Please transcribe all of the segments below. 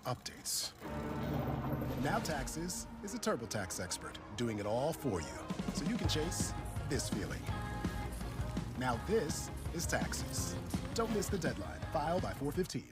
updates. Now Taxes is a TurboTax expert doing it all for you, so you can chase this feeling. Now this is Taxes. Don't miss the deadline. File by 4/15.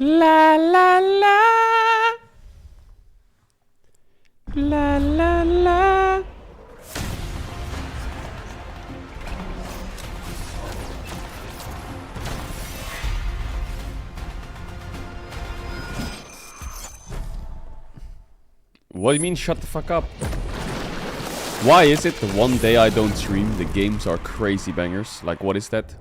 La la la. La la la. What do you mean shut the fuck up? Why is it the one day I don't stream, the games are crazy bangers? Like, what is that?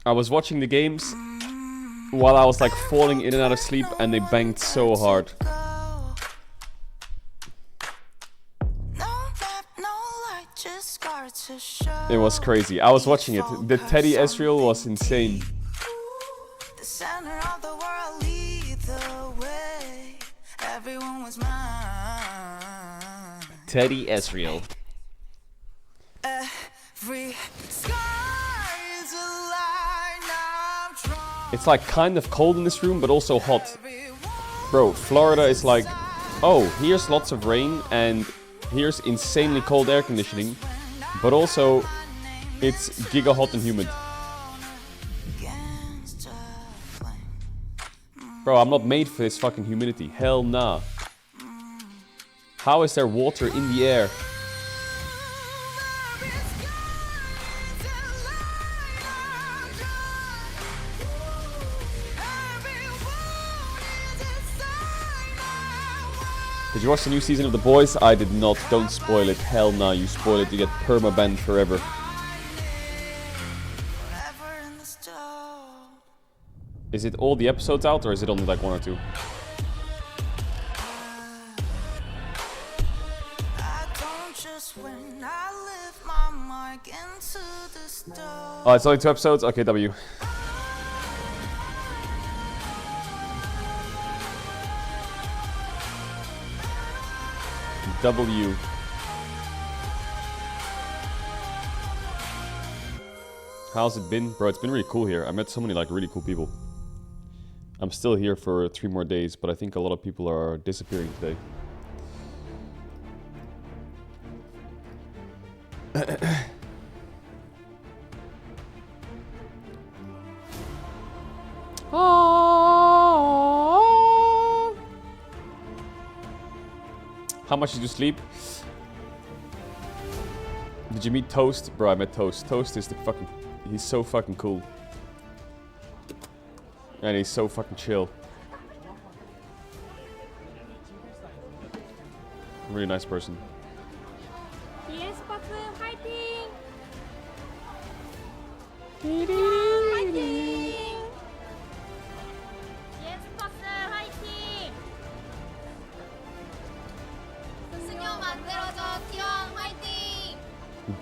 I was watching the games while I was like falling in and out of sleep and they banged so hard. It was crazy. I was watching it. The Teddy Ezreal was insane. Teddy Ezreal. It's like kind of cold in this room, but also hot. Bro, Florida is like, oh, here's lots of rain and here's insanely cold air conditioning, but also it's giga hot and humid. Bro, I'm not made for this fucking humidity. Hell nah. How is there water in the air? Did you watch the new season of The Boys? I did not. Don't spoil it. Hell nah, you spoil it, you get perma-banned forever. Is it all the episodes out or is it only like 1 or 2? Oh, it's only 2 episodes? Okay, W. W. How's it been? Bro, it's been really cool here. I met so many like really cool people. I'm still here for 3 more days, but I think a lot of people are disappearing today. How much did you sleep? Did you meet Toast? Bro, I met Toast. Toast is the fucking... He's so fucking cool. And he's so fucking chill. Really nice person. Yes, Paku, fighting! Fighting! Yes, Paku, fighting! 수승용 만들어줘, 기왕 fighting!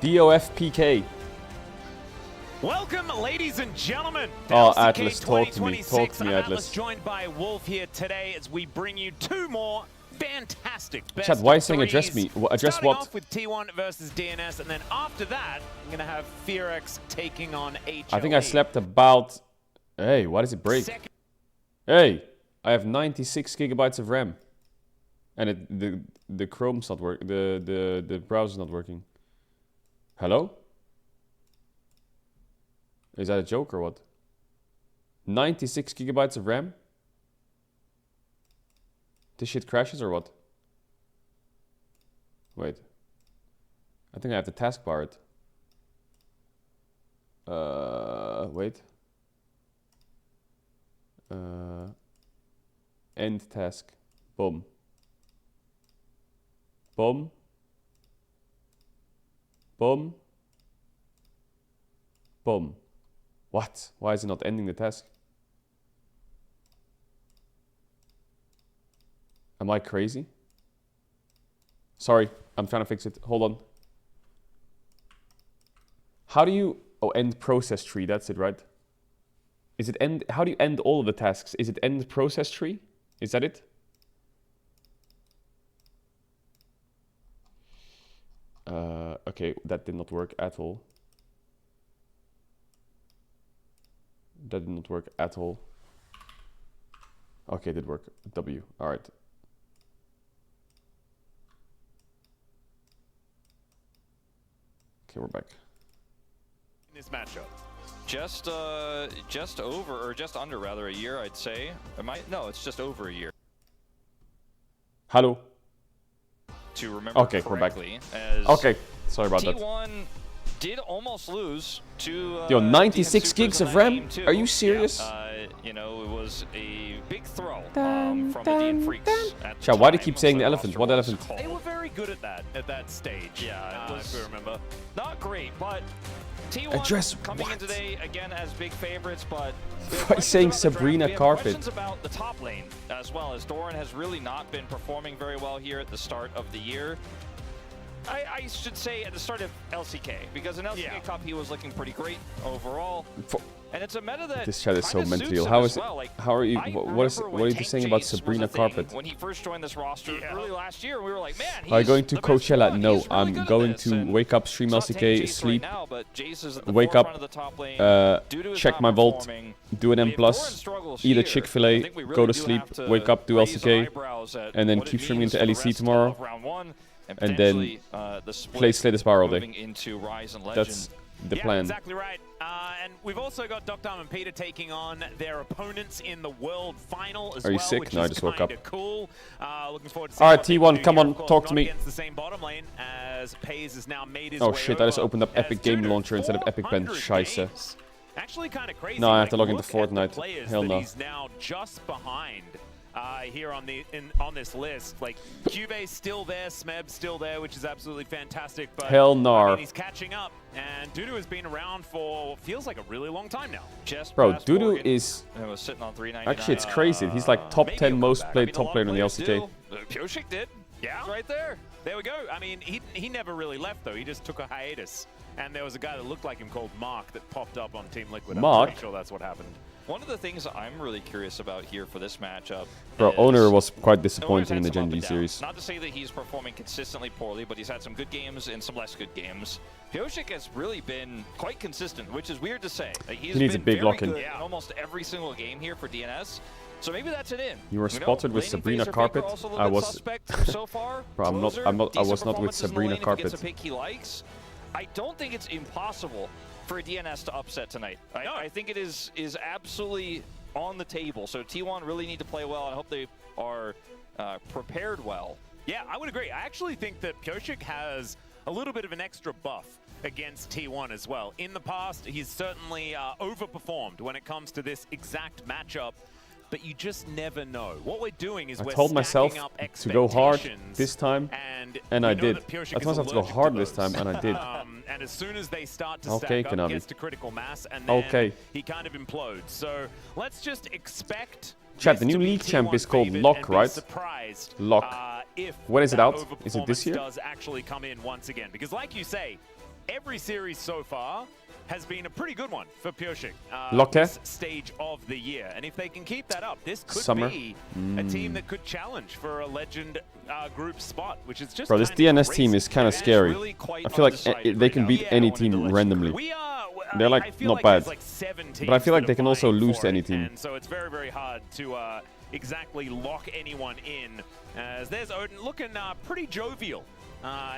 DOFPK. Welcome, ladies and gentlemen. Oh, Atlas, talk to me. Talk to me, Atlas. Joined by Wolf here today as we bring you 2 more fantastic best Chat, why are you saying threes. address me? Address Starting what? off with T1 versus DNS, and then after that, I'm gonna have Fearex taking on HLE. I think I slept about... Hey, why does it break? Hey, I have 96 gigabytes of RAM. And the Chrome's not working. The browser's not working. Hello? Is that a joke or what? 96 gigabytes of RAM? This shit crashes or what? Wait. I think I have to taskbar it. Wait. End task. Boom. Boom. Boom. Boom. What? Why is it not ending the task? Am I crazy? Sorry, I'm trying to fix it. Hold on. How do you... Oh, end process tree. That's it, right? Is it end... How do you end all of the tasks? Is it end process tree? Is that it? Okay, that did not work at all. That did not work at all. Okay, it did work. W. Alright. we're back. In this matchup. Just over, or just under rather, a year, I'd say. No, it's just over a year. Hello. To remember Okay, we're back. correctly. As Okay, sorry about that. T1 did almost lose to Yo, 96 DN gigs of Supers in RAM? that game too. Are you serious? You know, it was a big throw from the DN Freaks. At the Chat, why do you time, keep saying so the the elephant? roster What was elephant? called. They were very good at that stage. Yeah, it was if we remember. not great, but T1 Address coming in what? today again as big favorites, but we have Why are you saying questions about the draft. Sabrina We have Carpet? questions about the top lane as well, as Doran has really not been performing very well here at the start of the year. I should say at the start of LCK, because in LCK Cup he was looking pretty great overall. And it's a meta that This chat is so kinda mentally suits ill. him How as is it? well. Like, How are you? I What is? remember What when are you Tank saying about Jace was Sabrina a thing Carpet? when he first joined this roster early last year, we were like, man, he's Are you going to the best Coachella? one. No, He's really I'm good at going this. to And wake up, stream it's not Tank LCK, Jace sleep, right now, but Jace is at the wake up, forefront of the top lane. Due to his check not my vault, performing, do an M+, if Doran struggles eat a here, Chick-fil-A, I think we really go to do sleep, have to wake up, do raise our LCK, eyebrows at and then what it keep streaming means into for the LEC rest tomorrow, of round one, and then potentially, the split play Slay the Spire all day. moving into Rise and Legend. That's the plan. Exactly right. And we've also got Dr. and Peter taking on their opponents in the World Final as Are you well, sick? which No, I is just woke up. kinda cool. Looking forward to All seeing right, what they T1, do come here. on, Of course, talk to not me. against the same bottom lane, as Pays has now made his Oh way shit, I just over opened up as Epic Game Dudu, Launcher instead of Epic Pen. 400 Scheisse. games. Actually kind of crazy. No, I have to log into look at the Fortnite. players Hell that no. he's now just behind. Here on this list, like Juve's still there, Smeb's still there, which is absolutely fantastic. But Hell I nar. mean, he's catching up, and Dudu has been around for feels like a really long time now. Just Bro, past Dudu Morgan. is... It was sitting on 399. Actually, it's crazy. He's like top maybe 10 he'll most come back. played I mean, a top lot player of on the players LCK. do. Pioshik did. Yeah, He's right there. There we go. I mean, he never really left though. He just took a hiatus, and there was a guy that looked like him called Mark that popped up on Team Liquid. I'm Mark? pretty sure that's what happened. One of the things I'm really curious about here for this matchup Bro, is Owner was quite Owner's disappointing in had the some up Gen G and down. series. Not to say that he's performing consistently poorly, but he's had some good games and some less good games. Pioshik has really been quite consistent, which is weird to say. Like, he's He needs a been big very lock-in. good Yeah. in almost every single game here for DNS. So maybe that's an in. You were know, spotted with laning Sabrina Phaser Carpet. Faker also a I little bit was- suspect so far. Bro, I'm not- Closer, I decent was not with performances in the Sabrina lane if he gets Carpet. a pick he likes. I don't think it's impossible for DNS to upset tonight. I think it is absolutely on the table. So T1 really need to play well. I hope they are prepared well. Yeah, I would agree. I actually think that Pioshik has a little bit of an extra buff against T1 as well. In the past, he's certainly overperformed when it comes to this exact matchup, but you just never know. What we're doing is I we're told myself stacking up to go hard expectations, this time, and I we know did. that Pioshik I told is myself to go allergic hard those. this time, and I did. And as soon as they start to Okay, stack up, Konami. gets to critical mass, and then Okay. he kind of implodes. So let's just expect. Chat, this the new to be league champ T1 is called favored Lock, and be right? surprised, Lock. if When is it that out? Is it this overperformance year? does actually come in once again. Because like you say, every series so far has been a pretty good one for Pioshik. Lock, This stage of the year. And if they can keep that up, this could Summer. be a team that could challenge for a legend group spot, which is just Bro, this kind of DNS team crazy. is kind of It's scary. really quite I feel like undecided they right can now. beat Yeah, any going into team Legend randomly. We are. They're, like, I feel not like there's bad. like 7 teams But I feel like that they are can also vying lose for to any it, team. And so it's very, very hard to exactly lock anyone in. As there's Odin looking pretty jovial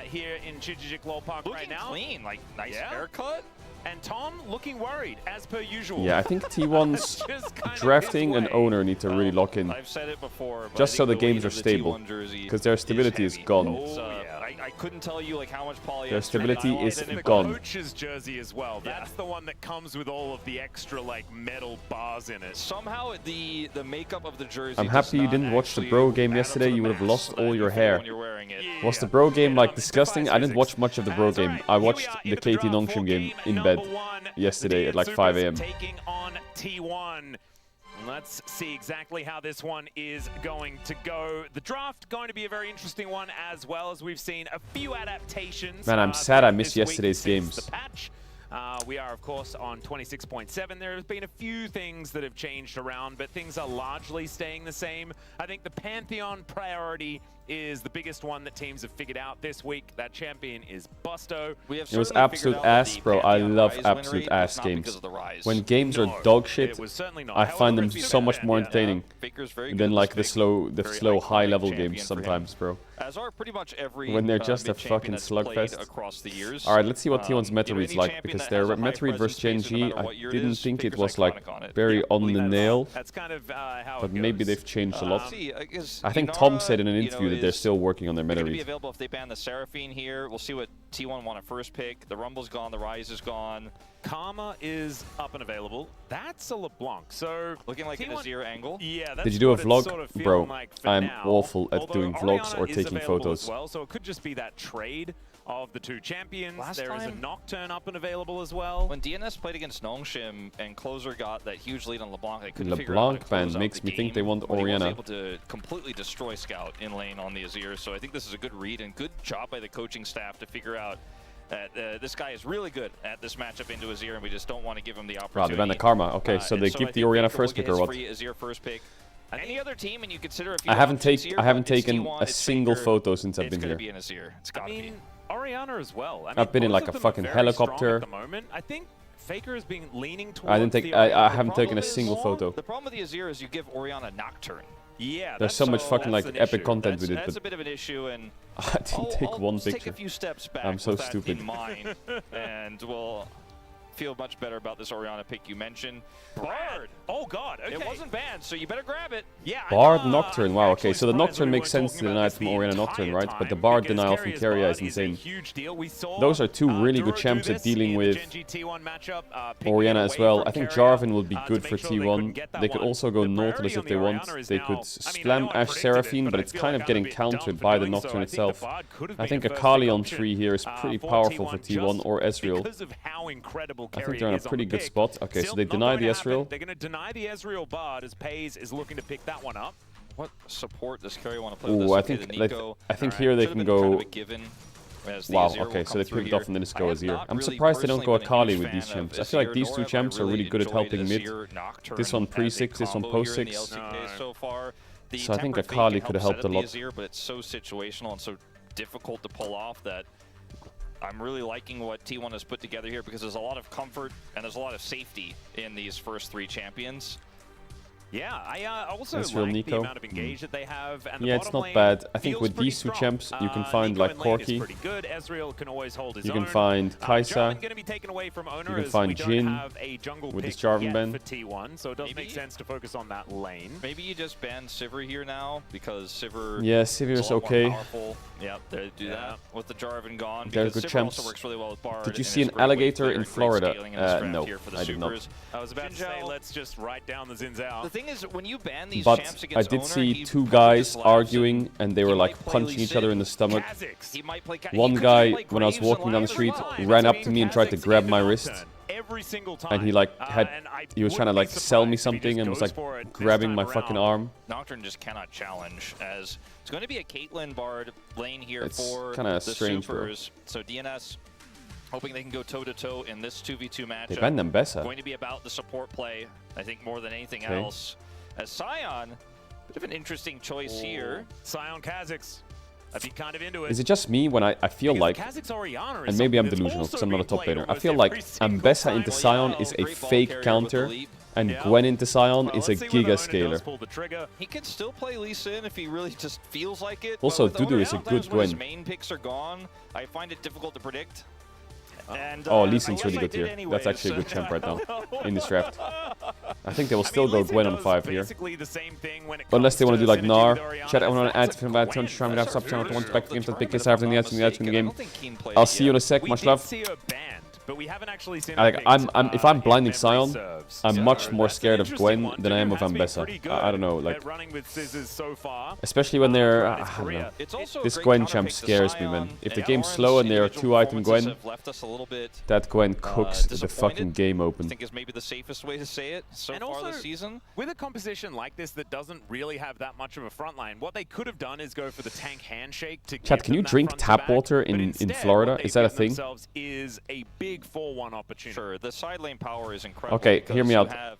here in Chijijik Lol Park Looking right now. clean, like nice Yeah. haircut. And Tom looking worried, as per usual. Yeah, I think T1's Just kind of drafting his and way. owner need to really lock in. I've said it before, but Just I so think the games weight are of the stable, T1 jersey because their stability is heavy. gone. It's, Oh, yeah. I couldn't tell you like how much polyester. Their stability nylon is in it, The gone. coach's jersey as well. That's the one that comes with all of the extra like metal bars in it. Somehow the makeup of the jersey. I'm does happy you not didn't watch the actually bro game add up yesterday. to the You would have match lost that all you your feel hair. when you're wearing it. Yeah. Was the bro game like It disgusting? defies I didn't physics. watch much of the bro That's all game. right. I Here we watched are the into KT draft Nongshim for game in number bed one. yesterday The at like DN 5 Supers a.m. Taking on T1. Let's see exactly how this one is going to go. The draft going to be a very interesting one as well, as we've seen a few adaptations. Man, I'm sad I throughout missed this week yesterday's since games. The patch. We are, of course, on 26.7. There have been a few things that have changed around, but things are largely staying the same. I think the Pantheon priority is the biggest one that teams have figured out this week. That champion is Busto. It was absolute ass, bro. I love absolute ass games. When games are dog shit, I find them so much more entertaining than like the slow high level games sometimes, bro. As are pretty much every When they're just a fucking slugfest. Alright, let's see what T1's meta read's like, because their meta read versus Gen.G, I didn't think it was like very on the nail, but maybe they've changed a lot. I think Tom said in an interview that they're still working on their meta read. Available if they ban the Seraphine here. We'll see what T1 want to first pick. The Rumble's gone, the Rise is gone. Karma is up and available. That's a LeBlanc. So looking like an Azir angle. Yeah, that's Did you do a vlog? sort of Bro, like I'm now. awful at Although doing vlogs or Orianna is taking available photos. as well, so it could just be that trade of the two champions. Last There is a time- Nocturne up and available as well. When DNS played against Nongshim and Closer got that huge lead on LeBlanc, they couldn't figure out how to LeBlanc ban close out makes the me think game they want when he was Orianna. able to completely destroy Scout in lane on the Azir, so I think this is a good read and good job by the coaching staff to figure out that this guy is really good at this matchup into Azir, and we just don't want to give him the Wow, opportunity. they ban the Karma. Okay, so they I give think the Orianna Faker will first get pick or his what? free Azir first pick. Any other team, and you consider a few I haven't options here, I haven't but it's taken T1, a it's single Faker, photo since I've it's been gonna here. be an Azir. It's I gotta be. mean, Orianna as well. I mean, I've been in both like of a them are fucking very helicopter. strong at the moment. I think Faker has been leaning towards I didn't take. the I Orianna. haven't taken a Problem is, single photo. The problem with the Azir is you give Orianna Nocturne. Yeah, There's so much fucking like that's an epic issue. content with it, That's but a bit of an issue, and I didn't take one I'll take picture. a few steps back I'm so with that stupid. in mind, and we'll feel much better about this Orianna pick you mentioned. Bard! Oh god, okay. It wasn't banned, so you better grab it. Yeah, Bard Nocturne, wow, okay, so the Nocturne makes sense to deny it from Orianna Nocturne, right? But the Bard denial from Keria is insane. Those are two really good champs at dealing with Orianna as well. I think Jarvan will be good for T1. They could also go Nautilus if they want. They could slam Ashe Seraphine, but it's kind of getting countered by the Nocturne itself. I think Akali on 3 here is pretty powerful for T1 or Ezreal. I think they're in a pretty good spot. Okay, so they deny the Ezreal. They're going to deny the Ezreal Bard as Pays is looking to pick that one up. What support does Keria want to play with Ooh, this? I Okay, think the Nico. I think here they Should've can been kind go. of a given, as the Wow, Azir will okay, so come they through picked here. off and then just I go have Azir. not I'm really surprised they don't go personally been a Akali huge with these fan of champs. I feel like Azir, these nor two have I champs are really good at enjoyed helping mid. Azir Nocturne This one as a pre-6, this one combo here in the post-6. LCK so far. The So I think Tempered Fate Akali can could have help helped a set lot. up the Azir, but it's so situational and so difficult to pull off that I'm really liking what T1 has put together here, because there's a lot of comfort and there's a lot of safety in these first 3 champions. Yeah, I also Ezreal, like Nico. the amount of engage that they have. And the Yeah, it's bottom not lane bad. I think feels with pretty these two strong. champs, you can find Nico like in lane is Corki. pretty good. Ezreal can always hold his You own. can find Kai'Sa. Jarvan going to be taken away from owner, You can as find we Jhin don't have a jungle with pick this Jarvan yet ban. for T1, so it does make Maybe- sense to focus on that lane. Maybe you just ban Sivir here now, because Sivir Yeah, Sivir is okay. Yep, they do that with the Jarvan gone. They're because good Sivir champs. also works really well with Bard. Did you and see is an a great alligator player in and great Florida? scaling in this draft No, here for the I did not. supers. I was about to say, let's just write down the Zins out. The thing is, when you ban these But champs I against did owner, see he 2 probably guys just laughs arguing, and they were he like might play punching Lee each other Sin. in the stomach. Kha'Zix. He might play One guy, when I was walking down the street, ran up to me and tried to grab my wrist. Every single time. And he like he was trying to like sell me surprised if he something just and was goes like for it this grabbing time my fucking around. arm. Nocturne just cannot challenge, as it's going to be a Caitlyn Bard lane here It's for kinda the strange, bro. supers. So DNS hoping they can go toe-to-toe in this 2v2 matchup. They banned Mbessa. Going to be about the support play, I think, more than anything Okay. else. As Sion, bit of an interesting choice here. Sion Kha'Zix. I'd be kind of into it. Is it just me when I feel like, Kha'Zix Orianna is and maybe I'm something that's delusional also because I'm not a being top played laner, I almost feel like every single Mbessa time. into Sion is a great ball fake carrier with the counter, leap. and Yeah. Gwen into Sion Well, is a let's see whether giga Oner does scaler. pull the trigger. He could still play Lee Sin if he really just feels like it. Also, but with Dudu Oner, is a sometimes good when his Gwen. main picks are gone, I find it difficult to predict. And, Oh, Lee I Sin's guess really I good did here. anyways. That's actually a good champ right now in this draft. I think they will I still mean, go Lee Sin Gwen on does 5 here. basically the same thing when it Unless they comes want to do like synergy Nar. with Orianna. Chat, I It's want not to add just to about Gwen. 200 trying to have sub channel to one back The against the tournament, biggest if I'm after the not answer in the game. mistaken, I don't think Keen played I'll it see you in yet. a sec, We much did love. see her banned, but we haven't actually seen Like, her if I'm blinding if memory Sion, serves. I'm So much more that's an scared of interesting Gwen one. than I am Dudu of has been Mbessa. pretty good I don't know, at like, running with scissors so far. especially when they're, Throughout his I don't know. career. It's also a This great Gwen counter champ pick to scares me, Sion. man. If the Yeah, game's Oran's slow and they're individual 2-item performances Gwen, have left us a little bit that Gwen cooks the disappointed. fucking game I open. think is maybe the safest way to say it so And far also, this season. with a composition like this that doesn't really have that much of a front line, what they could have done is go for the tank handshake to Chat, give can you them that drink front to tap back, water but in instead, Florida? what they've Is that a given thing? themselves is a big 4-1 opportunity. Sure, the side lane power is incredible. Okay, because hear me you out. have-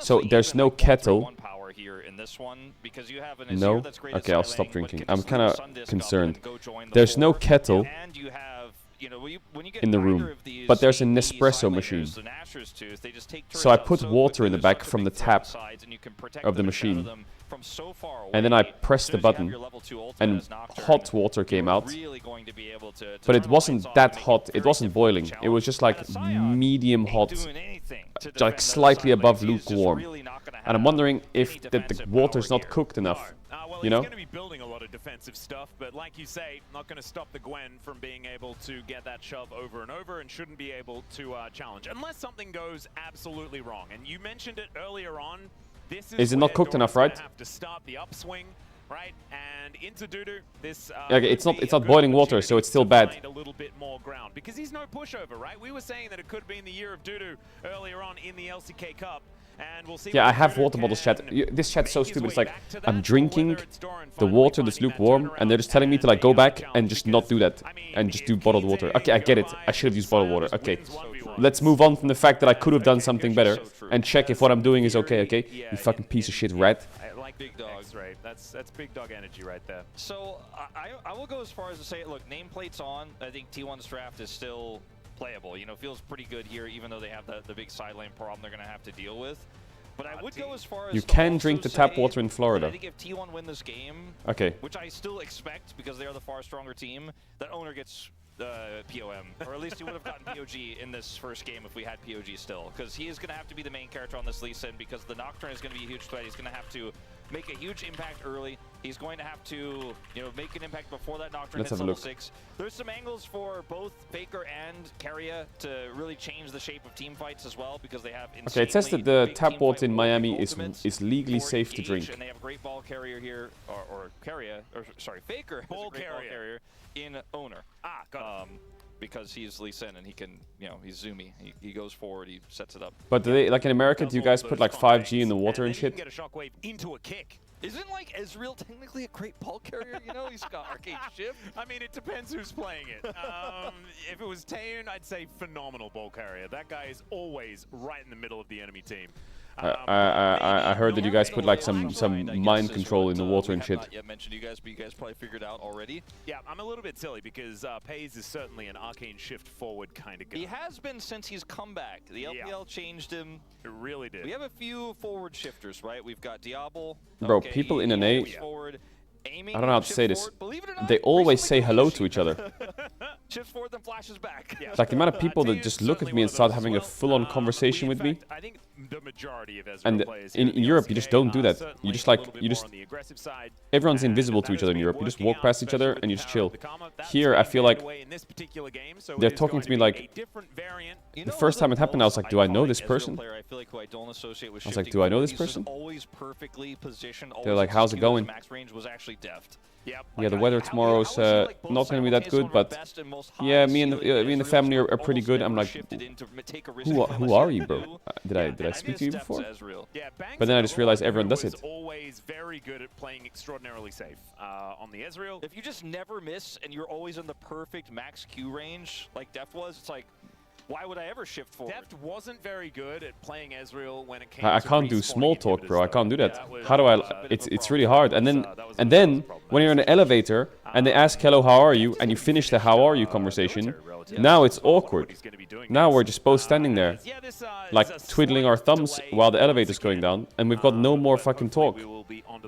So honestly, there's even no like 1-3-1 kettle, power here in this one because you have an No? Azir that's great at Okay, I'll silencing, stop but drinking. can I'm just kind leave of Sun Disc up concerned. and go join the There's no horde. kettle And you have, you know, when you get in the either room, of these but there's an AD Nespresso side machine. laners, the Nashor's Tooth, they just take So I turrets out put so water in the quickly, there's back such a from the big threat on tap sides, and you can protect of the them and shadow machine. them from so far And then I away. pressed the As soon as you have button, your level 2 ultimate and as Nocturne, hot water came you're out. really going to be able to But it turn the wasn't lights off that and make hot. It very wasn't difficult to boiling. It was challenge. just like And a Sion medium ain't hot, doing anything to like defend those slightly side above lanes. He's just lukewarm. really not gonna And I'm have wondering any if the defensive water's power not here. cooked enough. Well, You he's know? going to be building a lot of defensive stuff, but like you say, not going to stop the Gwen from being able to get that shove over and over, and shouldn't be able to challenge unless something goes absolutely wrong. And you mentioned it earlier on. This Is it not where cooked enough, Doran's right? gonna have to start the upswing, right? And into Dudu, this Okay, could it's not- be it's a not good boiling water, so opportunity it's still to bad. find a little bit more ground because he's no pushover, right? We were saying that it could be in the year of Dudu earlier on in the LCK Cup. And we'll see Yeah, I whether have Dudu water bottles, chat. can This chat's so make his stupid. It's way like, back to that, I'm or drinking whether it's Doran the finally water that's finding that lukewarm, and they're just telling me to like go back and just not do that. And just do bottled water. Okay, I get it. I should have used bottled water. Okay. Let's move on from the fact that I could have done something better and check if what I'm doing is okay, okay? You fucking piece of shit rat. I like Big dog. X-ray. That's big dog energy right there. So I will go as far as to say, look, nameplate's on. I think T1's draft is still playable. You know, feels pretty good here, even though they have the big side lane problem they're going to have to deal with. But I would go as far as You to can also drink the tap say water in that Florida. I think if T1 win this game, Okay. which I still expect because they are the far stronger team, that owner gets POM, or at least he would have gotten POG in this first game if we had POG still, because he is going to have to be the main character on this Lee Sin because the Nocturne is going to be a huge threat. He's going to have to make a huge impact early. He's going to have to, you know, make an impact before that Nocturne Let's hits have a level look. 6. There's some angles for both Faker and Keria to really change the shape of team fights as well because they have Okay, it says that the big tap team water fight in war, big Miami ultimates is legally for safe to Engage, drink. and they have a great ball carrier here, or Keria, or sorry, Faker Ball has a great carrier. ball carrier in owner. Ah, got it. Because he's Lee Sin and he can, you know, he's zoomy. He goes forward, he sets it up. But do they, like in America, do you guys put like 5G in the water and shit? Get a shockwave into a kick. Isn't like Ezreal technically a great ball carrier? You know, he's got arcade shift. I mean, it depends who's playing it. If it was Taeun, I'd say phenomenal ball carrier. That guy is always right in the middle of the enemy team. I heard that you guys put like some mind control in the water and I have shit. not yet mentioned to you guys, but you guys probably figured out already. Yeah, I'm a little bit silly because Pays is certainly an arcane shift forward kind of guy. He has been since he's come back. The LPL changed him. It really did. We have a few forward shifters, right? We've got Diablo. Bro, okay, people in he NA moves forward. Aiming I don't know how to shifts say this. forward. Believe it or not, They always recently say hello to Koshi each other. shifts forward, then flashes back. Yeah. Like the amount of people that Taeun's just look at certainly me and one of start those having as a well. full-on conversation In with me. fact, I think the majority of Ezreal And players in here the Europe, you just LCK don't do are that. You certainly just a like, little bit you more just, on the aggressive side. everyone's And invisible that to each has other in been Europe. You just working walk out, past each other especially and you with just the power chill. of the Karma. That's Here, I been feel taken like away in this particular game, so they're it is talking going to me be like- a different variant. You The know first who's time the it happened, I was most like, do I know iconic this Ezreal person? player I feel like who I don't associate with I was like, shifting do I know forward? this He's just person? always perfectly positioned. They're like, how's it going? Max range was actually deft. Yep. Yeah, the weather tomorrow's not gonna be that good, but yeah, me and the family are pretty good. I'm like, who are you, bro? Did I speak to you before? Yeah, Bangs But then I is just realized another everyone one does who is it. always very good at playing extraordinarily safe on the Ezreal. If you just never miss and you're always in the perfect max Q range, like Deft was, it's like, why would I ever shift forward? Deft wasn't very good at playing Ezreal when it came I to can't do respawning small talk, inhibitors, bro. I though. can't do Yeah, that. was How do I? a bit of a It's problem. really hard. And That then was problematic. when you're in an elevator and they ask hello, how are you, and you finish the how are you conversation, now it's awkward. Now we're just both standing there, like twiddling our thumbs while the elevator's going down, and we've got no more fucking talk.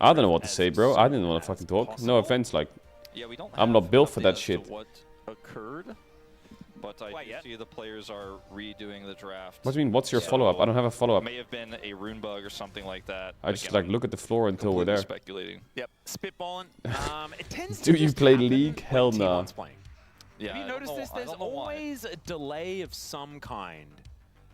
I don't know what to say, bro. I didn't want to fucking talk. No offense, like, Yeah, we don't I'm have not built for an that update as shit. to what occurred, but I Quite do yet. see the players are redoing the draft. What do you mean, what's your follow-up? I don't have a follow-up. May have been a rune bug or something like that. I just Again, like I'm look at the floor until we're completely there. Speculating. Yep, spitballing. It tends Do to you just play happen League? when Hell nah. T1's playing. Yeah, Have you I don't noticed know- this? I There's don't know why. always a delay of some kind.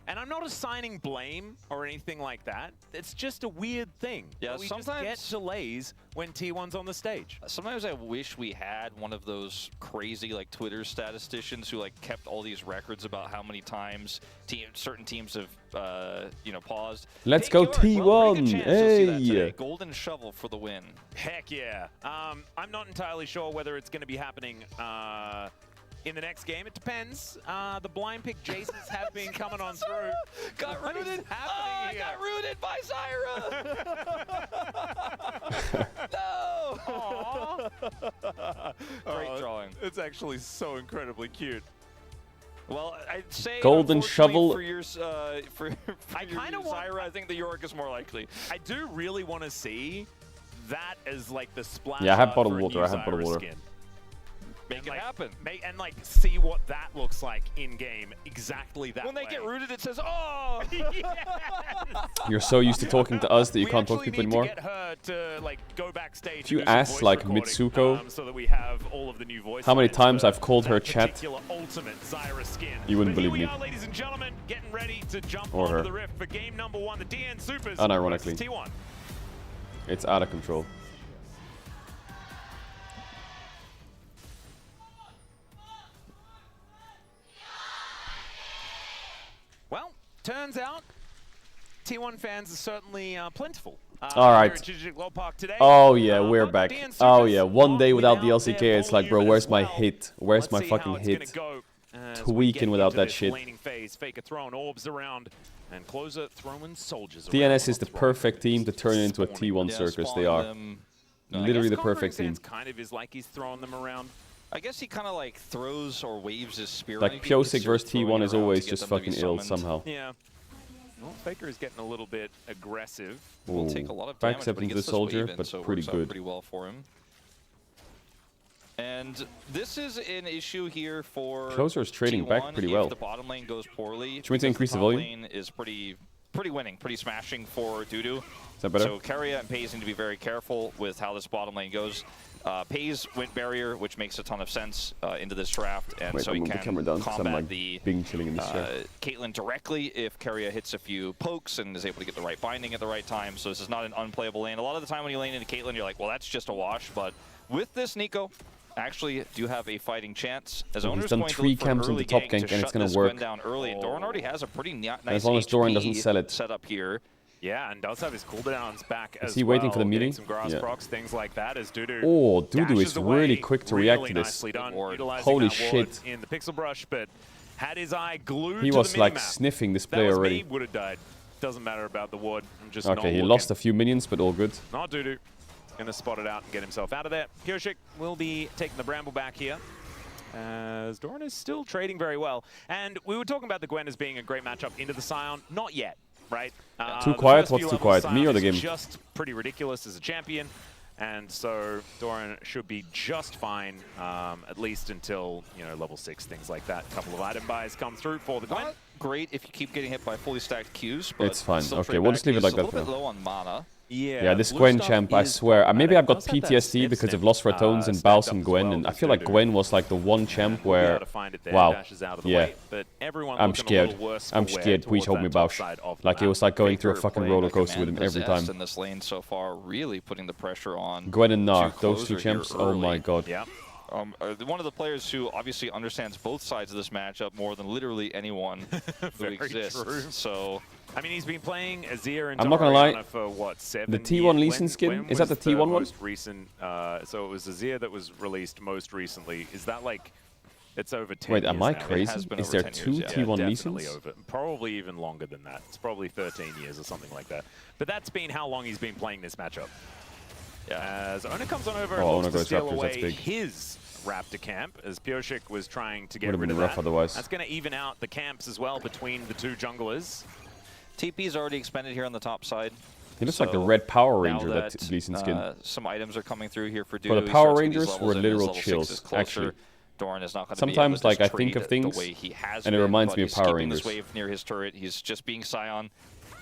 And I'm not assigning blame or anything like that. It's just a weird thing. Yeah, we just get sometimes- delays when T1's on the stage. Sometimes I wish we had one of those crazy like Twitter statisticians who like kept all these records about how many times certain teams have you know paused. Let's Hey, go Keyword, well, pretty good T1. chance you'll see that Hey. today. Golden shovel for the win. Heck yeah. I'm not entirely sure whether it's going to be happening in the next game. It depends. The blind pick Jasons have been coming on through. Got What is rooted. happening here? Got rooted by Zyra. No. Aw. Great drawing. It's actually so incredibly cute. Well, I'd say Golden unfortunately shovel. for your for I your kinda want- Zyra. I think the Yorick is more likely. I do really want to see that as like the splash. Yeah, I have art bottled for a water, new I have bottled Zyra water. skin. Make And, it like, happen. And like see what that looks like in game, exactly that When they way. get rooted, it says, "Oh." You're so used to talking to us that you We can't talk to actually people need anymore. to get her to like go backstage. If you and do some ask, voice like, recording, Mitsuko, so that we have all of the new voice how many lines times for I've called her that chat, particular ultimate Zyra skin. you wouldn't But believe here me. we are, ladies and gentlemen, getting ready to jump Or onto her. the rift for game number 1, the DN Supers Unironically. versus T1. It's out of control. Well, turns out T1 fans are certainly plentiful. All right. Here at Chichik Law Park today. Oh yeah, we're But back. DN Oh Supers yeah, one day without the without LCK, their it's like, bro, volume where's as my well. hit? Where's Let's my see how fucking it's gonna hit? go as we Tweaking get without into that this shit. laning phase. Faker throwing orbs around and closer throwing soldiers around. DNS is the Throwing perfect team to turn into a spawning. T1 Yeah, circus. They spawning are. them. Literally the Guess perfect Conquering team. Sands kind of is like he's throwing them around. I guess he kind of like throws or waves his spear. Like on you. He Pyosik gets versus throwing T1 is around to always get just them to be fucking ill summoned. somehow. Yeah. Well, Faker is getting a little bit aggressive. Will Ooh. take a lot of Back damage, step but he into gets the this soldier, wave in, but so it pretty works out good. pretty well for him. And this is an issue here for Closer is trading back T1 pretty if well. the bottom lane goes poorly. Should we because increase the top volume? lane is pretty winning, pretty smashing for Dudu. Is that better? So Keria and Pays need to be very careful with how this bottom lane goes. Pays went barrier, which makes a ton of sense into this draft, and Wait, so I'll he move the can camera down because I'm combat like the being chilling in this chair. Caitlyn directly if Keria hits a few pokes and is able to get the right binding at the right time. So this is not an unplayable lane. A lot of the time when you lane into Caitlyn, you're like, well, that's just a wash. But with this, Nico actually do have a fighting chance. As Well, he's Owner's done going to 3 look for an camps in the early top gank gank, to and it's shut gonna this work. Gwen down early. And Doran already has a pretty nice as long as Doran doesn't HP sell it. set up here. Yeah, and does have his cooldowns back as Is he waiting well, for the melee? getting some grass Yeah. procs, things like that, as Dudu Oh, Dudu dashes is really away. quick to Really react to this. nicely done, Ward. utilizing Holy that ward shit. in the pixel brush, but had his eye glued He to was the like minimap. sniffing this That play was already. me, would have died. Doesn't matter about the ward. I'm just not Okay, he looking. lost a few minions, but all good. Not Dudu. Gonna spot it out and get himself out of there. Pyosik will be taking the Bramble back here, as Doran is still trading very well. And we were talking about the Gwen as being a great matchup into the Scion. Not yet, right? Too The quiet? first What's few too levels, quiet? Me or the Scion game? is just pretty ridiculous as a champion. And so Doran should be just fine, at least until, you know, level 6, things like that. A couple of item buys come through for the Gwen. Not great if you keep getting hit by fully stacked Qs, but It's fine. still Okay, trade we'll back. just leave it He's like a that little for bit now. low on mana. Yeah, this blue Gwen stuff champ, I is swear. Maybe I've got does have that PTSD sniff because of snip, Lost Ratones and stacked Baus up and as Gwen, well and I as feel like Dudu. Gwen was like the one champ We'll be able where, to find it there, wow, dashes out of the yeah. way, but everyone I'm looking a scared. little worse I'm for wear scared. Please towards hold me, that top Bausch. side of the Like it map. was like going through a Faker fucking playing roller like a coaster with man him every possessed time. in this lane so far, really putting the pressure on Gwen and Gnar, to those two closer here champs, oh my early. god. Yeah. One of the players who obviously understands both sides of this matchup more than literally anyone who Very exists. true. So I mean, he's been playing Azir and I'm not gonna lie, Dariana for what, 7 the T1 Lee years? Sin skin, When is that the was T1 one? Most recent, so it was Azir that was released most recently. Is that like, it's over 10 Wait, years am I now. It crazy? has been Is over there 10 two years, yeah. T1 Lee definitely Sins? over. Probably even longer than that. It's probably 13 years or something like that. But that's been how long he's been playing this matchup. As Ona comes on over and Oh, looks Ona to goes steal Raptors, that's away big. his Raptor camp, as Pyosik was trying to get Would've rid been of rough that. otherwise. That's going to even out the camps as well between the two junglers. TP's already expended here on the top side. He looks like the So Red Power now Ranger, that Lee Sin skin. some items are coming through here for Dudu. But the He Power starts to get these Rangers levels were in as literal level 6 chills, is closer. actually. Doran is not going to Sometimes, be able to like, I think trade of things, the way he has and it been, reminds but me of he's Power keeping this Rangers. wave near his turret. He's just being Scion.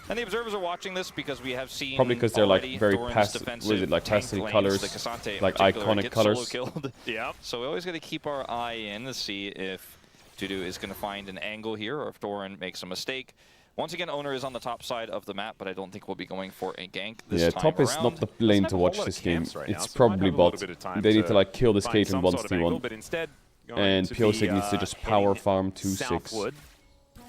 And the observers are watching this because we have seen Probably 'cause they're, like, already very Doran's passive- defensive what is it, like, tank pastel lanes, colours, the Cassante in like, particular, iconic get colours. solo killed. Yep. So we always got to keep our eye in to see if Dudu is going to find an angle here or if Doran makes a mistake. Once again, Owner is on the top side of the map, but I don't think we'll be going for a gank this Yeah, time top is around. not the lane Doesn't to have a watch whole lot this of game. camps right now, It's so we might probably have a little bot. bit of time They need to like kill this find Caitlyn some once sort of angle, T1. but instead going And to Pyosik be, needs to just power heading farm 2-6. southward.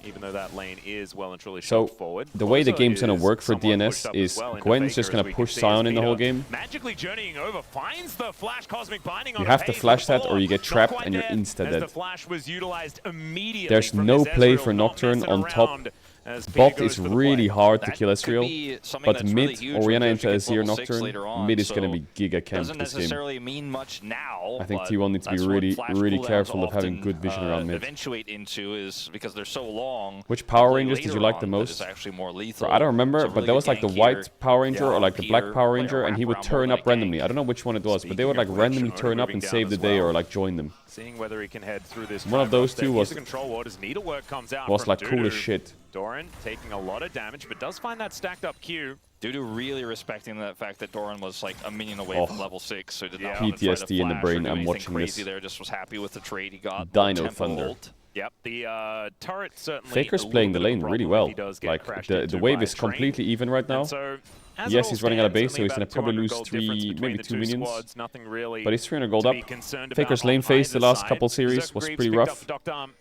even though that lane is well and truly So shoved forward. the way the Closer game's gonna is work for somewhat DNS pushed up as is well into Gwen's Faker, just as gonna we can push see, Sion as in the whole Peter game. magically journeying over, finds the flash cosmic binding on You have to Paze flash that before. or you get Not trapped quite and you're dead, insta as dead. the flash was utilized immediately There's from no this play Ezreal, for not Nocturne messing on top. around as Peter Bot goes is for the really play. hard to That kill could Ezreal, be something but that's mid, really huge when Orianna Joshi into gets Azir level 6 Nocturne, later on, mid is so gonna be giga camp doesn't this game. necessarily mean much now. I think but T1 needs to be that's what really, flash really cooldowns careful of having often, good vision around mid. eventuate into is because they're so long. Which Power play Rangers did you later like the on that most? is actually more lethal. I don't remember, So but really there was good like the gank white here. Power Ranger or like the black Peter Power playing a Ranger, and he would wraparound turn more up than a randomly. gank. I don't know which one it was, but they would like Speaking of which, randomly Oda turn up moving and down save the as day well. or like join them. Seeing whether he can head through this. One of those two was control ward as needlework comes out was from like cool as Dudu. shit. Doran taking a lot of damage, but does find that stacked up Q. Dudu really respecting that fact that Doran was like a minion away Oh. from level 6, so did Yeah. not want to try to PTSD in the flash or brain, do I'm anything watching crazy this. there. Just was happy with the trade he got. Dino Tempo Thunder. ult. Yep, the turret certainly. Faker's a little playing the bit of a lane problem really if well. he does get Like crashed the into wave by is a train. completely even right now. And so, as Yes, it all he's running out of stands, base, so he's only gonna about probably 200 lose gold 3, difference between maybe the 2 two minions. squads, nothing really But he's 300 gold to up. be concerned Faker's about lane on phase the either last side. couple series Zerk was Greaves pretty picked rough. up Dr.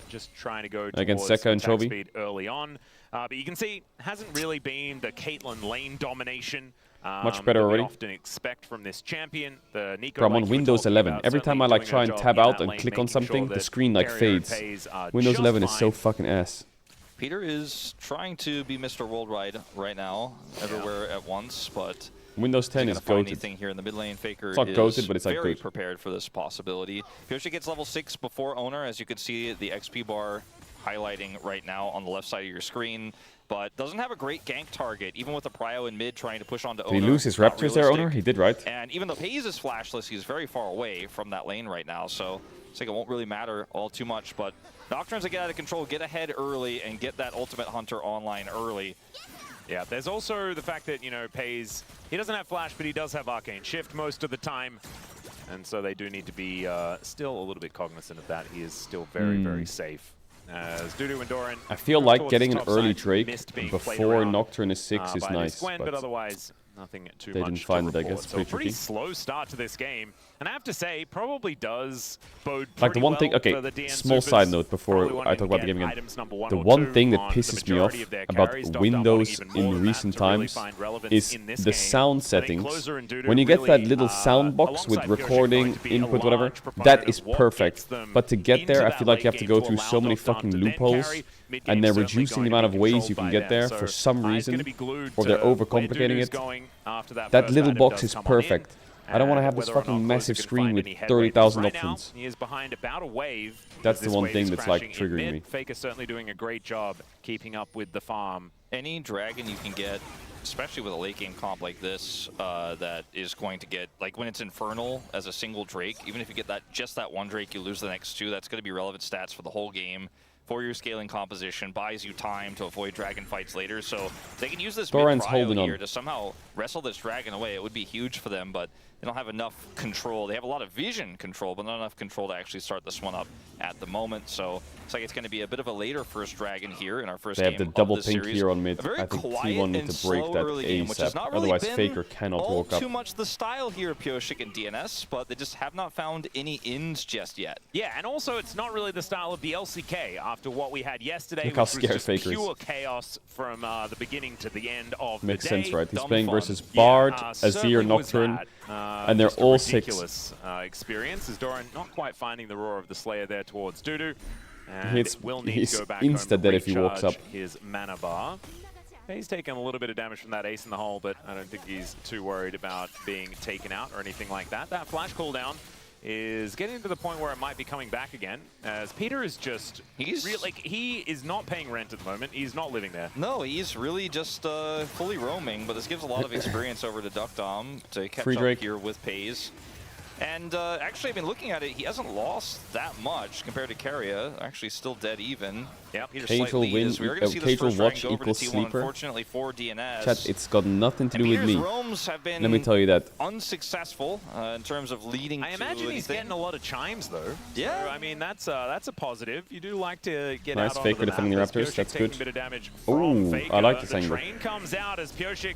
Just trying to go Against towards Sekka and attack Chovy. speed early on. But you can see, hasn't really been the Caitlyn lane domination. Much better that already. we often expect from this champion. The Nico, Bro, I'm on like you were Windows talking 11. about, Every time I certainly like doing try a and job tab in out that and lane, click on making sure something, the that screen like Barrier and fades. Paze are Windows just 11 is so fine. fucking ass. Peter is trying to be Mr. Worldwide right now, everywhere at once, but Windows 10 is gonna find goated. anything here in the mid lane. Faker It's not is goated, but it's like very good. prepared for this possibility. Pioshi gets level 6 before Owner, as you can see the XP bar highlighting right now on the left side of your screen, but doesn't have a great gank target, even with the prio in mid trying to push onto Owner. Did he lose his Not Raptors there, realistic. Owner? He did, right? And even though Paze is flashless, he's very far away from that lane right now, so I think it won't really matter all too much, but Nocturnes that get out of control, get ahead early, and get that Ultimate Hunter online early. Yeah, there's also the fact that, you know, Paze, he doesn't have Flash, but he does have Arcane Shift most of the time. And so they do need to be still a little bit cognizant of that. He is still very, very safe. As Dudu and Doran... I feel go like towards getting the an top early side, Drake missed being played before around, Nocturne is 6 is by nice, this Gwen, but but otherwise nothing too they much didn't find to it, I report. guess. So Pretty pretty tricky. slow start to this game. And I have to say, probably does bode Like the pretty one thing, well okay, for the DN small Supers. side note before Probably I wanting talk to about the get game again. items number 1 The or one 2 thing that on the pisses me off majority of their about carries. Dr. Windows even more in than that recent to really times find relevance is in this the game. sound I think settings. Closer and Dudu When you get that really, little sound box with alongside Pioche, recording, going to be a input, whatever, large proponent that of is what perfect. gets them But to get into there, I that feel like you have late to game go through allow so many Dr. fucking to then loopholes, carry. Mid and game they're certainly reducing going the to amount of be ways controlled you can by get them. there So for some eyes gonna reason, be glued or they're to where overcomplicating Dudu's it. going after that That first little item box does is come on in, perfect. I don't want to and have this whether or not fucking Closer massive can screen find with any headway. 30,000 Right now, options. he is behind about a wave. That's as the this one wave thing is that's, like, crashing in triggering mid. me. Faker certainly doing a great job keeping up with the farm. Any dragon you can get, especially with a late game comp like this, that is going to get, like when it's Infernal as a single Drake, even if you get that just that one Drake, you lose the next 2, that's going to be relevant stats for the whole game. For your scaling composition, buys you time to avoid dragon fights later, so they can use this Doran's mid-prio holding here on. to somehow wrestle this dragon away. It would be huge for them, but they don't have enough control. They have a lot of vision control, but not enough control to actually start this one up at the moment. So it's like it's going to be a bit of a later first dragon here in our first They game have the double of the pink series. here on mid. A very I think quiet T1 need and to break slow that early game, which has ASAP. not really Otherwise, been Faker cannot all walk up. too much the style here of Pioshik and DNS, but they just have not found any ins just yet. Yeah, and also it's not really the style of the LCK after what we had yesterday, Look which how was scared just Faker is. pure chaos from the beginning to the end of Makes the day. sense, right? He's Dumb playing fun. versus Bard, certainly Azir, was Nocturne, that, and they're just a all 6. ridiculous experience as Doran not quite finding the roar of the Slayer there towards Dudu. And He's- will need he's to go back home to insta-dead if he walks recharge up. his mana bar. Yeah, he's taken a little bit of damage from that ace in the hole, but I don't think he's too worried about being taken out or anything like that. That flash cooldown is getting to the point where it might be coming back again, as Peter is just he is not paying rent at the moment. He's not living there. No, he's really just fully roaming, but this gives a lot of experience over to Duckdom to catch Free up Drake. here with Paze. And actually, I've been looking at it, he hasn't lost that much compared to Keria. Actually, still dead even. Yep, Peter's Caedrel slight lead win- is we are going to see this Caedrel first dragon watch go over to equals T1, sleeper. unfortunately for DNS. Chat, it's got nothing to and do with Peter's me. roams have been Let me tell you that. unsuccessful in terms of leading I to imagine he's anything. getting a lot of chimes though. Yeah. So, I mean that's a positive. You do like to get Nice, out onto Faker the defending map. the As Raptors, Pioshik that's taking good. a bit of damage Ooh, from Faker. I like the The angle. train comes out as Pioshik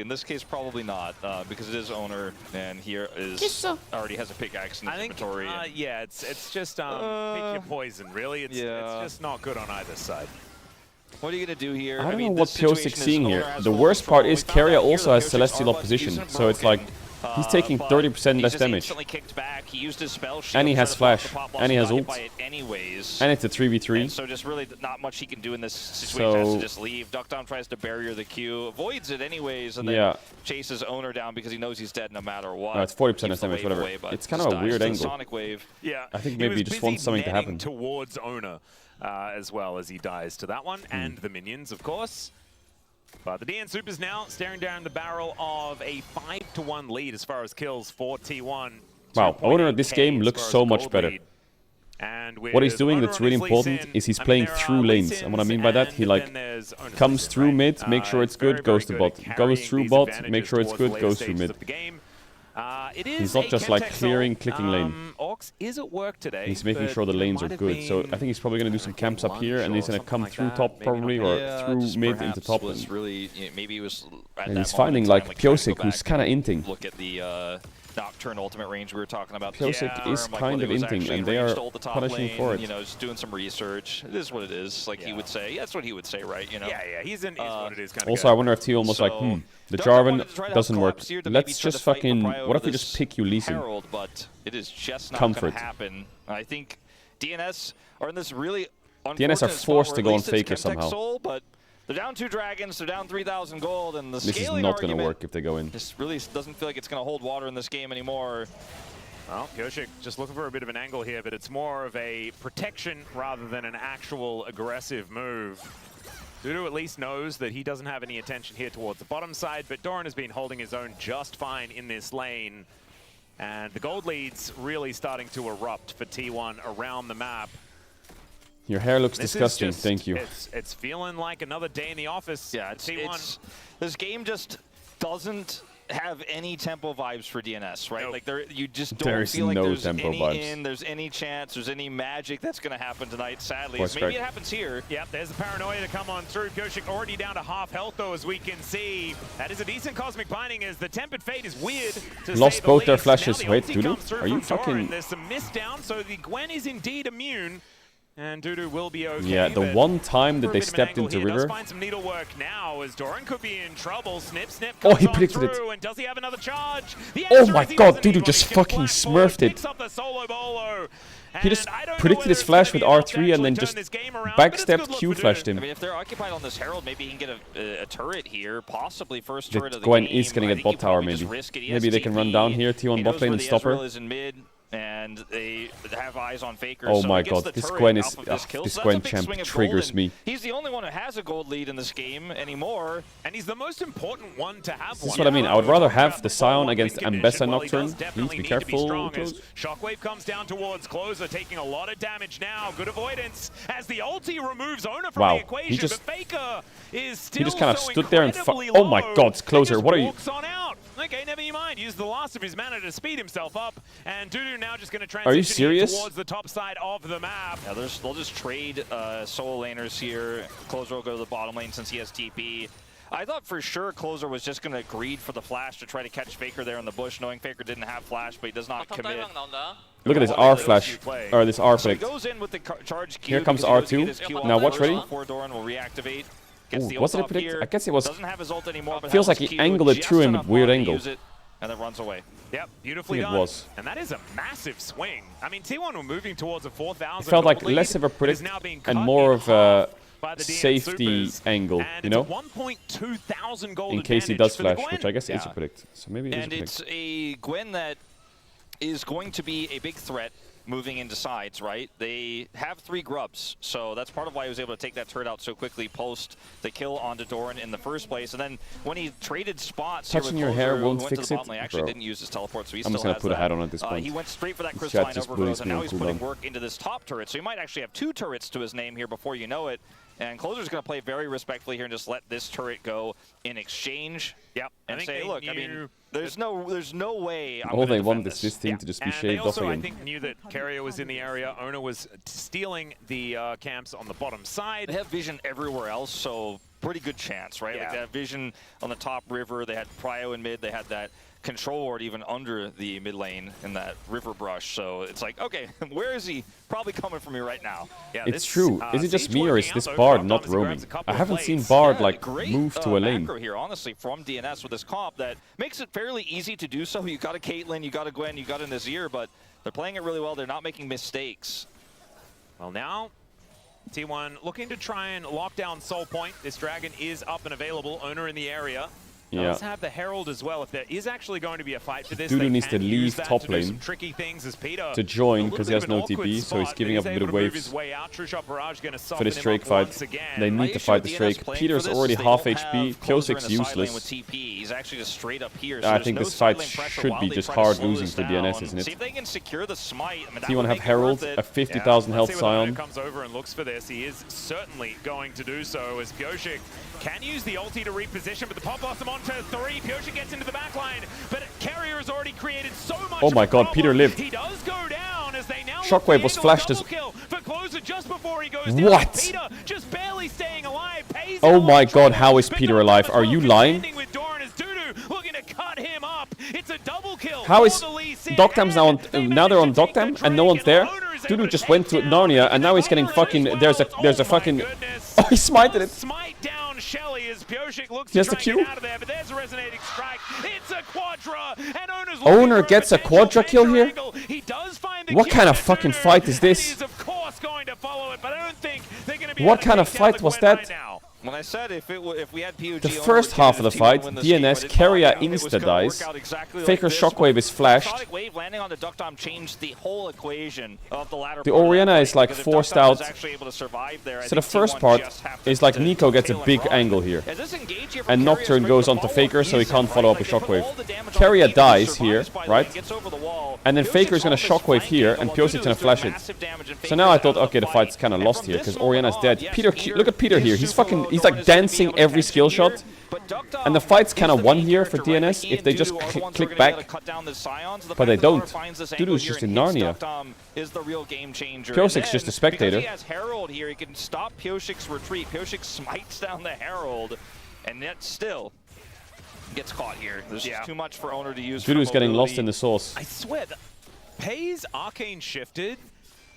Actually, in this case, probably not, because it is owner, and here is already has a pickaxe in his inventory. Yeah, it's just pick your poison, really. It's just not good on either side. What are you going to do here? I don't know mean, what this Piosik's situation seeing is here. Owner has The full worst control. part We is found out Keria here also that has Piosik's Celestial R1 opposition, isn't so it's like broken. he's taking But 30% less he's just damage. instantly kicked back. He used his spell shield, And he tried has to block flash, the pop loss, and he has got hit ult. by it anyways. And it's a 3v3. And so just really not much he can do in this situation. Has So- to just leave. Duckdown tries to barrier the Q, avoids it anyways, and then Yeah. chases Owner down because he knows he's dead no matter what. No, it's 40% Keeps less the damage, wave whatever. away, but It's kind just of a dies weird to the angle. Sonic wave. Yeah, I think maybe he just wants something to happen. Towards Owner as well as he dies to that one, and the minions, of course. But the DN Supers now staring down the barrel of a 5-1 lead as far as kills for T1. Wow, Owner this 2.8K game as looks far as so much gold better. lead. And What he's with doing Owner that's on really his Lee important Sin, is he's I mean, playing there are through Lee lanes. And what I mean by that, Sins, he and like then there's Owner's comes Lee Sin, through right? mid, make sure it's good, very, goes to very bot. good at Goes carrying through these bot, make advantages sure it's towards the good, later goes through stages mid. of the game. It is He's not a just like Chemtech clearing, Soul. clicking lane. Orcs is at work today. He's making but sure the there lanes are might have good. So I been think he's probably going to do some camps up here, and he's going to come through top probably, or through just mid into perhaps top. Was really, maybe he was at And that he's moment finding in like time, trying to go Piosik, who's back kind of and inting. Look at the Nocturne ultimate range we were talking about. Piosik is Like, kind whether of he was inting, actually and they ranged are to ult the top punishing lane, for it. You know, just doing some research. It is what it is. Like he would say. That's what he would say, right? You know. Yeah, he's in. He's what it is kind of. Also, I wonder if T almost like, the Doesn't Jarvan wanted to try to doesn't help work. Collapse here to maybe Let's try to just fight for fucking, prio what if we this just pick you Lee Sin? Herald, but it is just not Comfort. going to happen. I think DNS are in this really DNS are unfortunate spot forced where to at go on least it's Faker Chemtech somehow. Soul, but they're down 2 dragons, they're down 3,000 gold, and the This is scaling not going to argument work if they go in. just really doesn't feel like it's going to hold water in this game anymore. Well, Piosik's just looking for a bit of an angle here, but it's more of a protection rather than an actual aggressive move. Dudu at least knows that he doesn't have any attention here towards the bottom side, but Doran has been holding his own just fine in this lane. And the gold lead's really starting to erupt for T1 around the map. Your hair looks This is disgusting, just- thank you. It's feeling like another day in the office. Yeah, T1. this game just doesn't have any tempo vibes for DNS, right? Nope. Like you just don't There's feel like no there's tempo any vibes. there's any chance, there's any magic that's going to happen tonight, sadly. Voice Maybe crack. it happens here. Yep, there's the paranoia to come on through. Piozik already down to half health, though, as we can see. That is a decent Cosmic Binding, as the Tempered Fate is weird, to Lost say the both their least. flashes. Now the Wait, ulti Dudu? comes through Are you from Doran. fucking- There's some miss down, so the Gwen is indeed immune. And Dudu will be okay. Yeah, the but one time that for a they bit of an stepped angle into here, does River. find some needlework now, as Doran could be in trouble. Snip, snip Oh, comes he on predicted it. through, and does he have another charge? The Oh answer my is he God, doesn't need Dudu one. just He can fucking flash forward, smurfed it. picks up the solo bolo. He just And I don't know predicted whether his it's flash gonna with be enough to R3 and then actually just turn this game around, but it's a good backstepped look Q for flashed Dudu. him. I mean, if they're occupied on this Herald, maybe he can get a turret here, possibly first The turret of the Gwen game. is gonna I get think bot you tower, probably just maybe. risk it. He Maybe has they can run TP. down here, T1 He bot knows lane where and the stop her. Ezreal is in mid, and they have eyes on Faker. Oh so my he gets God, the this turret Gwen is- off of this kill. this So that's Gwen a big champ swing of triggers gold, me. and he's the only one who has a gold lead in this game anymore. And he's the most important one to have. This is one. what I mean. I would We rather talked have about the before Scion one against win condition. Ambessa Well, he does Nocturne. definitely Please be need to careful, strong, as Close. Shockwave comes down towards Closer, taking a lot of damage now. Good avoidance as the ulti removes Owner from Wow, the he equation. just- but Faker is still just kind of so stood there and incredibly oh my low God, it's Closer. and just What are you- walks on out. Okay, never you mind. Used the last of his mana to speed himself up, and Dudu now just going to transition Are you here serious? towards the top side of the map. Yeah, they'll just trade solo laners here. Closer will go to the bottom lane since he has TP. I thought for sure Closer was just going to greed for the flash to try to catch Faker there in the bush, knowing Faker didn't have flash, but he does not commit. Look at this R flash, or this R So he flick. goes in with the charge Q. Here comes because he knows he R2. can get his Q Now off watch, first ready? before Doran will reactivate. Gets Ooh, the was ult it a off predict? here. I guess it was. Doesn't have his ult anymore, but Feels has like his he Q angled it just through him enough with weird mana to angle. use it, and then runs away. Yep, beautifully I think it done. was. And that is a massive swing. I mean, T1 were moving towards a 4,000. It felt like lead. less of a It is predict now being and cut more in of a half by the DN safety Supers. angle, And you know? it's a 1.2 thousand gold In case he advantage does for the flash, which Gwen. I guess is a Yeah. predict. So maybe it is a And predict. it's a Gwen that is going to be a big threat moving into sides, right? They have 3 grubs, so that's part of why he was able to take that turret out so quickly post the kill onto Doran in the first place. And then when he traded spots Touching here your with hair Closer, won't who went fix to the it? bottom lane, actually Bro. didn't use his teleport, so he I'm still just gonna has put a that. hat on at this point. He went straight for that This crystalline chat just overgrowth, bullies and me now on he's putting cooldown. work into this top turret. So he might actually have 2 turrets to his name here before you know it. And Closer's going to play very respectfully here and just let this turret go in exchange. Yep. I And think say, they look, I knew mean, there's no way I'm All gonna they defend want is this team Yeah. to just be And they shaved off also, I again. think, knew that Keria was in the area. Owner was stealing the camps on the bottom side. They have vision everywhere else, so pretty good chance, right? Yeah. Like that vision on the top river, they had Prio in mid, they had that control ward even under the mid lane in that river brush. So it's like, okay, where is he probably coming from me right now? Yeah, It's true. Is it just me or is this Bard not roaming? I haven't seen Bard like move to a lane. Macro here, honestly, from DNS with this comp that makes it fairly easy to do so. You got a Caitlyn, you got a Gwen, you got a Nazir, but they're playing it really well. They're not making mistakes. Well, now T1 looking to try and lock down Soul Point. This dragon is up and available. Owner in the area. Does have the Herald as well. If there is actually going to be a fight for this, Dudu needs to leave top to lane tricky things as Peter to join because he has no TP, so he's giving up a bit of waves for the Drake fight. They need to fight the Drake. Peter's already half HP, Piosik's useless. He's actually just straight up here. I think this fight should be just hard losing for DNS, isn't it? See if they can secure the smite. T1 have Herald, a 50,000 health Scion. Comes over and looks for this. He is certainly going to do so as Pioshik can use the ulti to reposition, but the pop blossom onto 3. Pioshik gets into the back line, but Carrier has already created so much. Oh my god, Peter lived. He does go down as they now Shockwave was flashed as... just before he goes down. What? Peter just barely staying alive. Oh my god, how is Peter alive? Are you lying? Looking to cut him up. It's a double kill. How is Doctam's now on? Now they're on Doctam and no one's there. Dudu just went to Narnia and now he's getting fucking. There's a fucking. Oh, he smited it. Smite down Shelly as Pioshik looks He has to the try and Q. get out of there, but there's a resonating strike. It's a quadra, and Owner gets a quadra kill here. He does find the What kill kind of to fucking Dudu, fight is and this? He's of course going to follow it, but I don't think they're going to be. What able to kind of take down fight the was Gwen that? right now. When I said if we had PUG, The first half of the fight, DNS, Carrier insta-dies, Faker's Shockwave is flashed. Sonic Wave landing on the Ductom changed the whole equation of the latter The part of that Orianna fight, is like because if forced Ductom is out. actually able to survive there, I So the think first T1 part just have to- is like to Nico gets a kill big him angle here. As this engage here from And Carrier Nocturne is goes great, onto but Faker, so he follow-up can't follow up easy, with right? They put Shockwave. all the damage on Carrier Pete, dies survives here, by the right? lane, gets over the wall. And then Piosik's Faker's gonna off his Shockwave flank here, angle, and while Piosik's Dudu's gonna doing flash it. massive damage, and So now I Faker's thought, out of okay, the fight. fight's kind of And lost from here this because moment Orianna's on, dead. yes, Peter, look at Peter here. He's fucking, he's like dancing every skill shot. And the fight's kind of won here for DNS if they just click back. But they don't. Dudu's just in Narnia. Piosik's just a spectator. Because he has Herald here, he can stop Piosik's retreat. Pioshik smites down the Herald, and yet still gets caught here. There's just too much for Owner to use. Dudu's getting lost in the sauce. I swear, Pei's Arcane shifted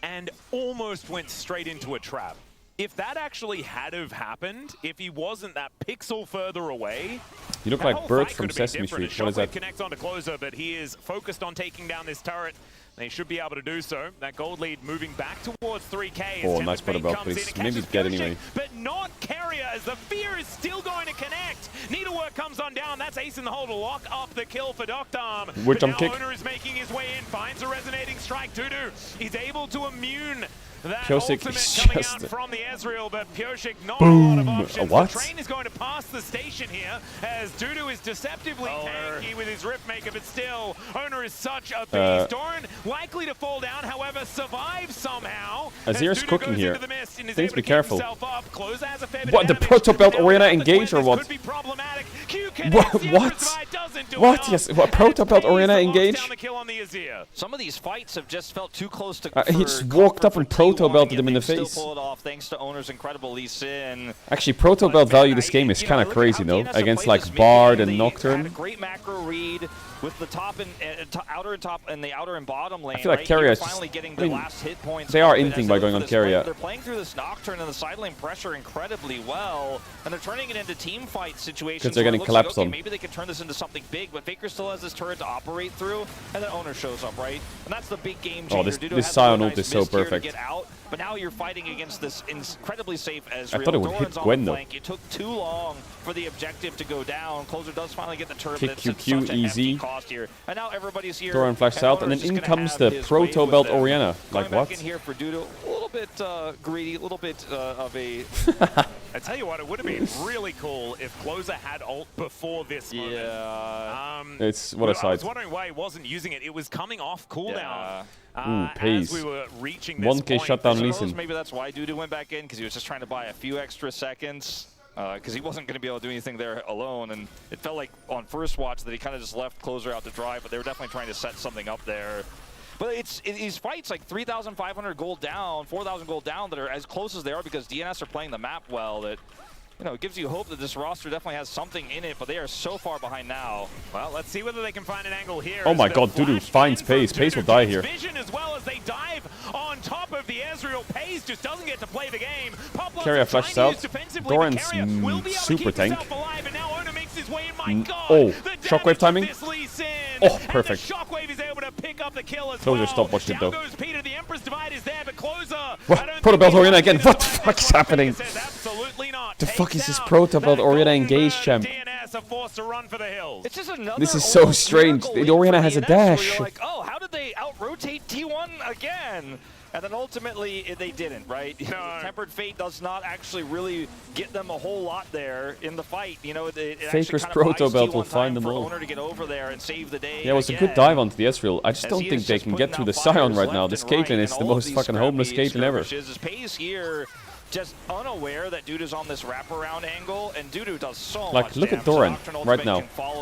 and almost went straight into a trap. If that actually had have happened, if he wasn't that pixel further away, You look like Bert from Sesame Street. What is that? Connects onto Closer, but he is focused on taking down this turret. They should be able to do so. That gold lead moving back towards 3K. Oh, nice put about, please. Maybe get anyway. But not Carrier, as the fear is still going to connect. Needlework comes on down. That's Ace in the hole to lock up the kill for Doctom. Wood But jump now kick. Owner is making his way in, finds a resonating strike. Dudu, he's able to immune that Piosik's ultimate coming just- out from the Ezreal, but Pioshik not Boom. a lot of options. A what? The train is going to pass the station here as Dudu is deceptively tanky with his Riftmaker, but still, Owner is such a beast. Doran likely to fall down, however, survives somehow. Azir's as Dudu cooking goes here. into the mist and is Please able be to keep careful. himself up. Closer has a fair bit What, of the damage, Proto Belt but now Orianna without the engage Gwen, or what? this could be problematic. Q What? connects, the What? Emperor's Divide doesn't do What? enough, Yes, what, and Proto it's Belt Pei's Orianna that locks engage? down the kill on the Azir. Some of these fights have just felt too close to. He just walked up and Proto Belted him in the face. Still pull it off thanks to Owner's incredible Lee Sin. Actually, Proto Belt value this game is kind of crazy, though, against like Bard and Had a Nocturne. great macro read with the top and outer and top and the outer and bottom lane. I feel like right? Carrier He is was just- finally getting I the mean, last hit points. they are off it inting as by they going look on for this fight. Carrier. They're playing through this Nocturne and the side lane pressure incredibly well, and they're turning it into team fight situations. 'Cause they're where it getting looks collapsed like, okay, on. maybe they could turn this into something big, but Faker still has this turret to operate through, and then Owner shows up, right? And that's the big game changer. Oh, this Dudu has Scion a ult nice is so mist here to perfect. get out, but now you're fighting against this incredibly safe Ezreal. I thought it would hit Doran's on Gwen, the though. flank. It took too long for the objective to go down. Closer does finally get the turret, Kick but it's at QQ, such a easy. hefty cost here. And now everybody's here. Doran flashes out, and then Owner's in just gonna comes have the his Proto way with Belt them. Orianna. Going Like, back what? in here for Dudu, a little bit greedy, a little bit of a... I tell you what, it would have been really cool if Closer had ult before this moment. Yeah. It's what a I sight. was wondering why he wasn't using it. It was coming off cooldown. Ooh, Pace. As we were reaching this 1K point. shutdown I Lee suppose Sin. maybe that's why Dudu went back in, because he was just trying to buy a few extra seconds. Because he wasn't going to be able to do anything there alone, and it felt like on first watch that he kind of just left Closer out to dry, but they were definitely trying to set something up there. But these fights like 3,500 gold down, 4,000 gold down that are as close as they are because DNS are playing the map well. That you know, it gives you hope that this roster definitely has something in it, but they are so far behind now. Well, let's see whether they can find an angle here. Oh my god, Dudu finds Pace. Pace will die here. Vision as well as they dive on top of the Ezreal. Pace just doesn't get to play the game. Carrier flashes out. Doran's super tank. Oh, shockwave timing. Oh, perfect. Shockwave is able to pick up the kill as Closer stop watching it though. Goes Peter, the Empress Divide is there, but Closer. Protobelt Orianna again. What the fuck is happening? Absolutely not. The fuck is this Protobelt Orianna engaged champ? DNS are forced to run for the hills. It's just another This is so strange. Orianna has a dash. Like, oh, how did they out-rotate T1 again? And then ultimately, they didn't, right? No. Tempered Fate does not actually really get them a whole lot there in the fight. You know, it Faker's actually kind of Protobelt buys will T1 find time them for all. Owner to get over there and save the day. Yeah, it was a good dive onto the Ezreal. I just don't think they can get through the Sion right now. This Caitlyn is the most fucking homeless Caitlyn ever. Pace here, just unaware that Dudu's on this wraparound angle, and Dudu does so much Like, look at damage. Doran right now.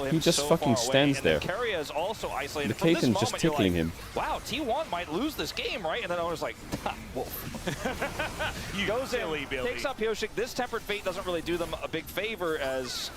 He just fucking stands there. Keria is also isolated. The From this Caitlyn's just moment, you're tickling like, him. Wow, T1 might lose this game, right? And then Owner's like, ha, wolf. You Goes in, silly Billy. picks up Pioshik. This Tempered Fate doesn't really do them a big favor as...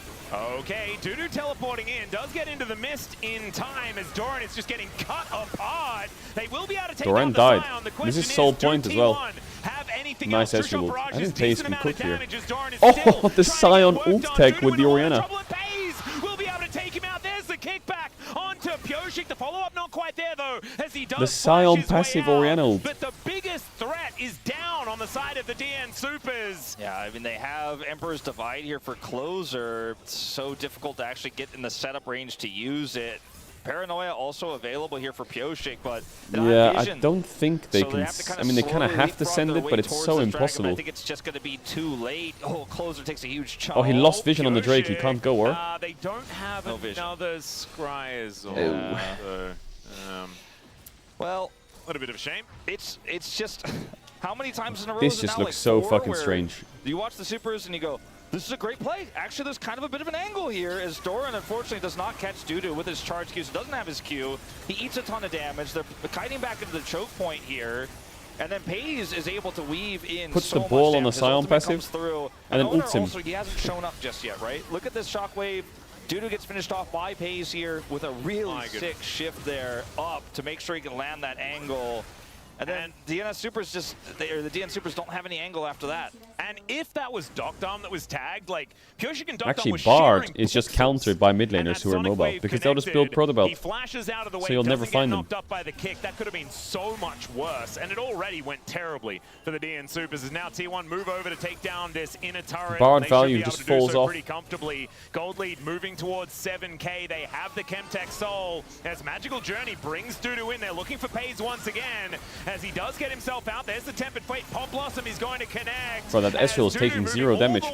Okay, Dudu teleporting in, does get into the mist in time as Doran is just getting cut apart. They will be able to take Doran down the died. Sion. The This question is Soul do Point as well. T1 have anything Nice else? Ezreal. Barrage I is think Pace decent can amount cook of here. damage as Doran is Oh, still the trying to Sion get work ult done. tech Dudu with the on Orianna. trouble with Pace. Will be able to take him out. There's the kickback onto Pioshik. The follow-up not quite there though, as he does The flash Sion his way passive out. Orianna ult. But the biggest threat is down on the side of the DN Supers. Yeah, I mean, they have Emperor's Divide here for Closer. It's so difficult to actually get in the setup range to use it. Paranoia also available here for Pioshik, but yeah, I don't think they can. I mean, they kind of have to send it, but it's so impossible. I think it's just going to be too late. Oh, Closer takes a huge chunk. Oh, he lost vision on the Drake. He can't go, or? They don't have another Scryers. Well, a little bit of a shame. It's just how many times in a row? This is it just now? looks Like so 4, fucking where strange. You watch the supers and you go, this is a great play. Actually, there's kind of a bit of an angle here as Doran unfortunately does not catch Dudu with his charge Q, so doesn't have his Q. He eats a ton of damage. They're kiting back into the choke point here. And then Paze is able to weave in Puts so the ball much on the damage. His Sion ultimate passive, comes through, and then Owner ults him. Also, he hasn't shown up just yet, right? Look at this shockwave. Dudu gets finished off by Paze here with a really sick shift there up to make sure he can land that angle. And then DNS Supers the DN Supers don't have any angle after that. And if that was Docdom that was tagged, like Pioshik and Docdom Actually, was Bard sharing is just pixels, countered by mid and laners that who are Sonic mobile Wave because they'll just build connected. Protobelt. He flashes out of the way, So you'll never doesn't find get them. knocked up by the kick. That could have been so much worse, and it already went terribly for the DN Supers. As now T1 move over to take down this inner turret. Bard They value should be able just to do falls so off. pretty comfortably. Gold lead moving towards 7K. They have the Chemtech Soul. As Magical Journey brings Dudu in. They're looking for Paze once again. As he does get himself out, there's the Tempered Fate. Pop Blossom is going to connect. Bro, that Ezreal is taking 0 damage.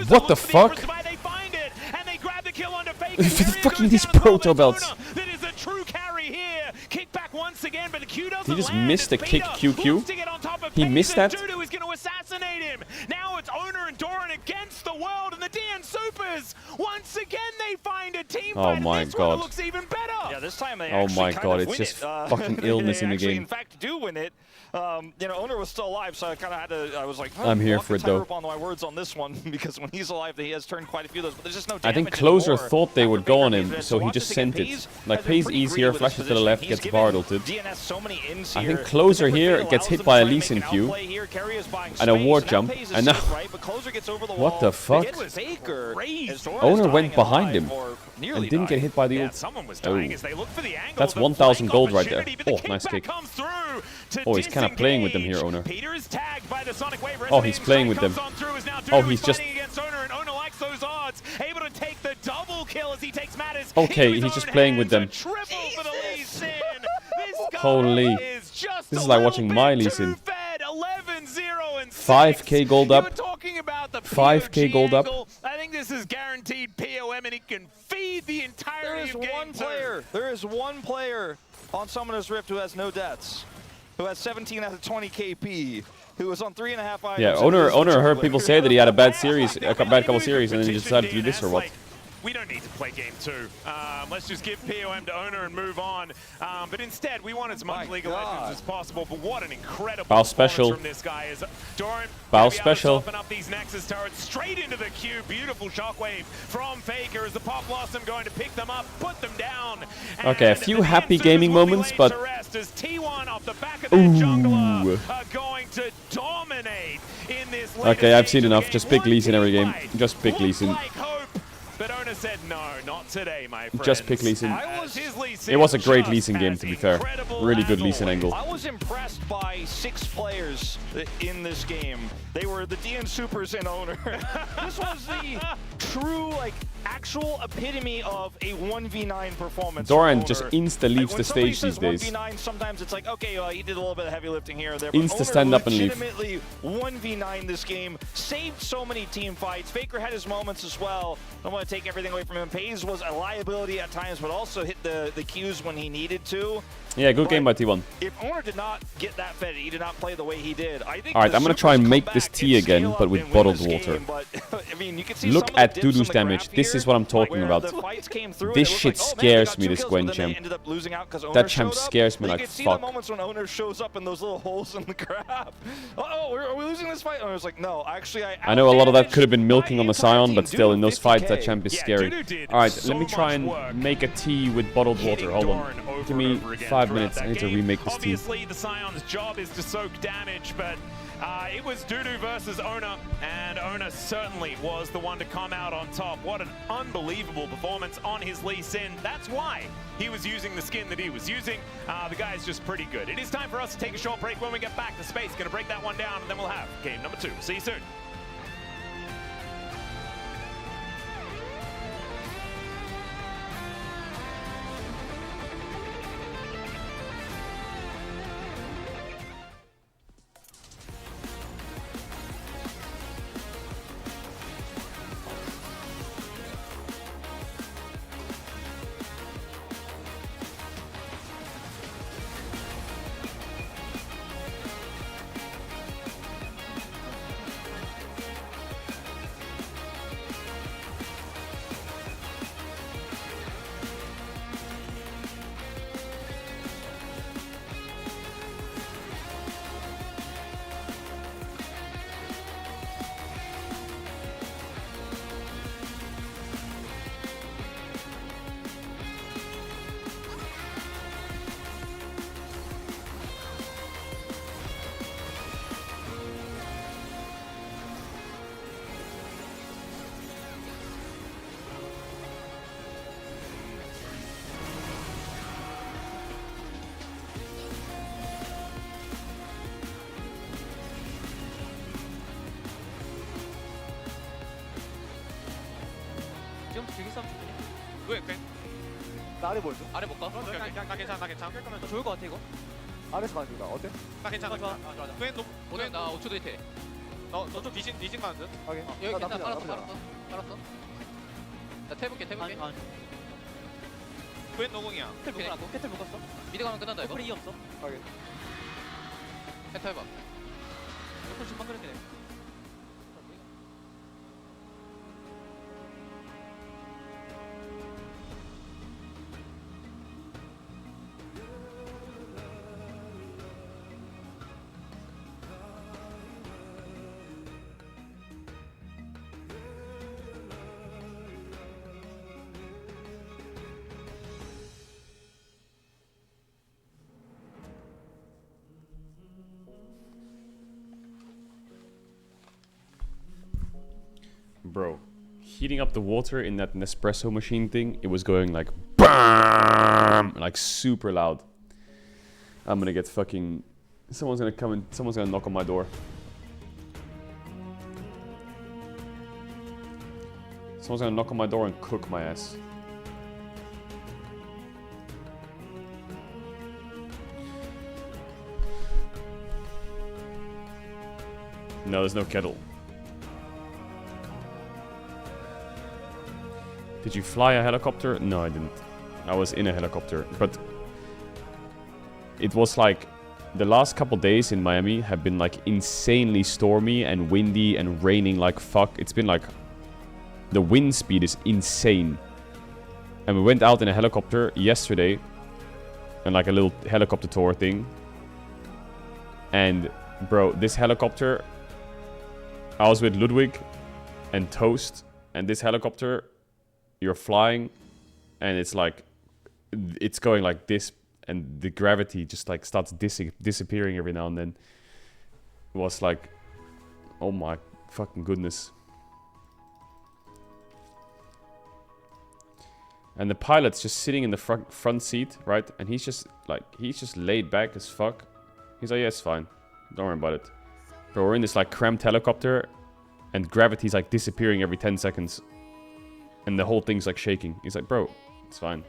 What the fuck? They find it, and they grab the kill onto Faker. Fucking these Protobelts. That is a true carry here. Kick back once again, but the Q doesn't He just land. missed the kick QQ. Looks to get on top of He Pace, missed and that? Dudu is going to assassinate him. Now it's Owner and Doran against the world, and the DN Supers. Once again, they find a team Oh fight, my and this one God. looks even better. Yeah, this time they Oh actually my kind God, of it's win just it. fucking illness in the actually, game. in fact, do win it. You know, Owner was still alive, so I kind of had to. I was like, I'm here for it, though. On my words on this one because when he's alive, he has turned quite a few of those. But there's just no I damage think Closer anymore thought they would go on after him, so he watch just this again. sent it. Paze Like, has been Paze pretty E's greedy here, with his flashes to the position. left, He's gets given Bard ulted. DNS so many ins I here. think Closer The here Tempered gets Fate hit allows by a them to Lee try Sin and make Q. an outplay here. Carry is buying And a space. ward Now jump, Paze is and now- safe, right? But Closer gets over the What wall. the fuck? It was Acre. As Doran is Owner dying went behind alive, him or nearly and didn't get dying. hit by the Yeah, ult. someone was Oh. dying as they look for the angle. That's the 1,000 flank gold right there. opportunity, but the Oh, nice kickback kick. comes through to Oh, he's kinda playing with them here, disengage. Owner. Peter is tagged by the Sonic Wave. Oh, he's Resonating playing with strike them. comes on through as now Oh, Dudu he's is just- fighting against Owner, and Owner likes those odds. Able to take the double kill as he takes matters Okay, into his he's just own playing with hands. them. A triple for the Lee Sin. This guy Holy. is just This a is like little watching bit my Lee too Sin. fed. 11-0 and 5K gold up. You were talking about the 5K POG gold up. angle. I think this is guaranteed POM, and he can feed the entirety There is of game one two. player. There is one player on Summoner's Rift who has no deaths, who has 17 out of 20 KP, who was on 3.5 items. Yeah, and Owner is the heard player. people say that he had a bad series, a bad couple series, and then he just decided to do this or what? we don't need to play game 2. Let's just give POM to owner and move on. But instead, we want as much League of Legends as possible. But what an incredible Bow performance special. from this guy. Is Doran Bow special. Open up these Nexus turrets straight into the queue. Beautiful shockwave from Faker. Is the Pop Blossom going to pick them up, put them down? Okay, a And few the happy Dancers gaming will be moments, laid but to rest as T1 off the back of their jungler are going to dominate in this. okay, I've seen enough. Just pick Lee Sin every game. Just pick Lee Sin. Like hope, but owner said no, not today, my friends. Just pick Lee Sin. His Lee Sin It was a great just Lee Sin game, has to be fair. incredible Really good Lee as Sin always. angle. I was impressed by 6 players in this game. They were the DN Supers and owner. This was the true, like, actual epitome of a 1v9 performance. Doran from just Owner. insta leaves Like, the stage when these somebody days. says 1v9, sometimes it's like, okay, well, he did a little bit of heavy lifting here or there. But Insta Owner stand up and leave. legitimately 1v9 this game, saved so many team fights. Faker had his moments as well. Don't want to take everything away from him. Pays was a liability at times, but also hit the cues when he needed to. Yeah, good But game by T1. If Owner did not get that fed, he did not play the way he did. I think Alright, the I'm gonna Supers try and come make this back tea and again, scale but up with and win bottled this water. game, but, I mean, you can see Look some of the at dips on Dudu's the damage. graph This here, is what I'm talking where about. the fights came through, This and it looked shit like, oh, man, they scares got me, 2 this kills, Gwen but then they champ. ended up losing out 'cause That Owner champ showed up. scares me But like you can see fuck. the moments when Owner shows up in those little holes in the graph. Uh-oh, are we losing this fight? Owner's like, no, actually, I know a lot of that could have been milking my on the entire Scion, team. but still, in those Dudu, fights, that 50K. champ is Yeah, scary. Dudu did Alright, so let me try much work and make a tea with bottled water. Hold on. Doran over Give me and over again 5 throughout minutes. that I need to game. remake this tea. Obviously, the Scion's job is to soak damage, but it was Dudu versus Owner, and Owner certainly was the one to come out on top. What an unbelievable performance on his Lee Sin. That's why he was using the skin that he was using. The guy is just pretty good. It is time for us to take a short break. When we get back to space, going to break that one down, and then we'll have game number 2. See you soon. 지금 즐길 싸움 충분해. 왜 그래? 나 아래 보여줘. 아래 못 가? 오케이, 오케이. 나 괜찮아, 나 괜찮아. 너 좋을 것 같아 이거. 아래서 가는 중이다. 어때? 나 괜찮아, 좋아. 좋아. 왜 너? 오늘 나 5초 뒤에. 너좀 뒤진 가는 듯? 확인. 여기 나 괜찮아, 나쁘지 않아, 깔았어, 나쁘지 않아. 깔았어. 나 태볼게. 왜 노공이야? 캐틀 묶어놨고, 캐틀 묶었어. 미드 가면 끝난다 이거. 프리 없어. 확인. 캐틀 해봐. 조금 신방 그렇게 돼. Bro, heating up the water in that Nespresso machine thing, it was going like BAM! Like super loud. I'm gonna get fucking... Someone's gonna come and someone's gonna knock on my door. Someone's gonna knock on my door and cook my ass. No, there's no kettle. Did you fly a helicopter? No, I didn't. I was in a helicopter, but it was like the last couple days in Miami have been like insanely stormy and windy and raining like fuck. It's been like The wind speed is insane. And we went out in a helicopter yesterday. And like a little helicopter tour thing. And bro, this helicopter, I was with Ludwig and Toast, and this helicopter, you're flying, and it's like, it's going like this, and the gravity just like starts disappearing every now and then. It was like, oh my fucking goodness. And the pilot's just sitting in the front seat, right? And he's just laid back as fuck. He's like, yeah, it's fine. Don't worry about it. But we're in this like cramped helicopter, and gravity's like disappearing every 10 seconds. And the whole thing's like shaking. He's like, bro, it's fine.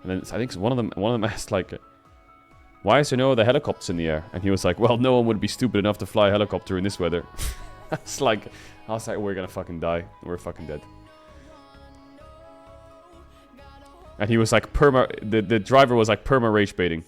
And then I think one of them asked like, why is there no other helicopters in the air? And he was like, well, no one would be stupid enough to fly a helicopter in this weather. I was like, we're gonna fucking die. We're fucking dead. And he was like the driver was like perma rage baiting.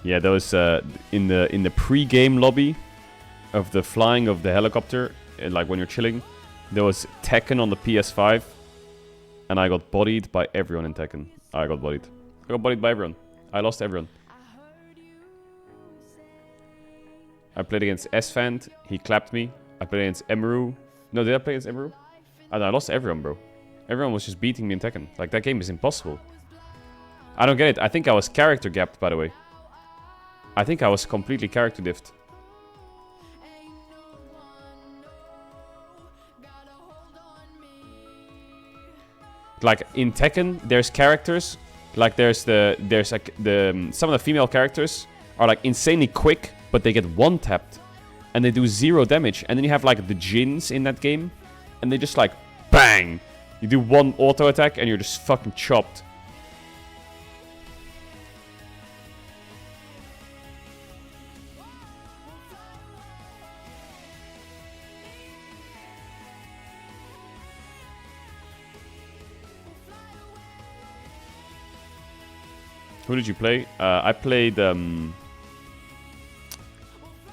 Yeah, those in the pre-game lobby of the flying of the helicopter, like when you're chilling, there was Tekken on the PS5, and I got bodied by everyone in Tekken. I got bodied by everyone. I lost everyone. I played against Esfand. He clapped me. I played against Emeru. No, did I play against Emeru? I lost everyone, bro. Everyone was just beating me in Tekken. Like, that game is impossible. I don't get it. I think I was character gapped, by the way. I think I was completely character diffed. Like in Tekken, there's characters. Like some of the female characters are like insanely quick, but they get one tapped, and they do 0 damage. And then you have like the Jins in that game, and they just like bang. You do one auto attack, and you're just fucking chopped. Who did you play? I played, I don't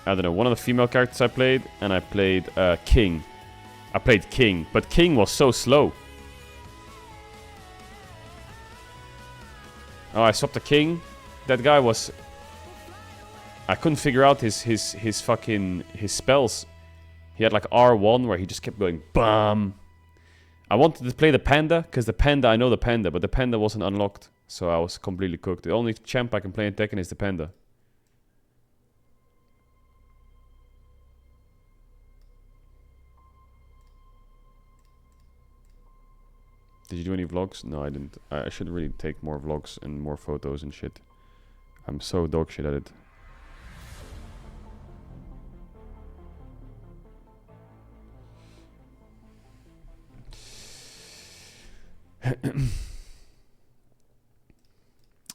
know, one of the female characters I played, and I played King. I played King, but King was so slow. Oh, I swapped the King. That guy was... I couldn't figure out his spells. He had like R1 where he just kept going BAM! I wanted to play the Panda, because the Panda, I know the Panda, but the Panda wasn't unlocked. So I was completely cooked. The only champ I can play in Tekken is the Panda. Did you do any vlogs? No, I didn't. I should really take more vlogs and more photos and shit. I'm so dog shit at it.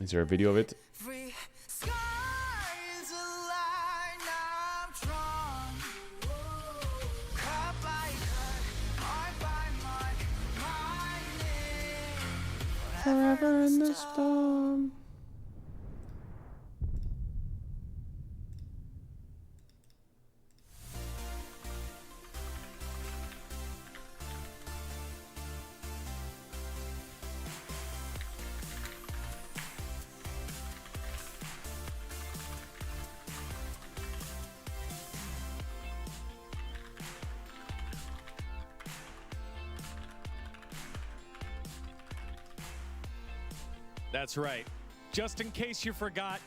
Is there a video of it? Forever in the storm. That's right. Just in case you forgot,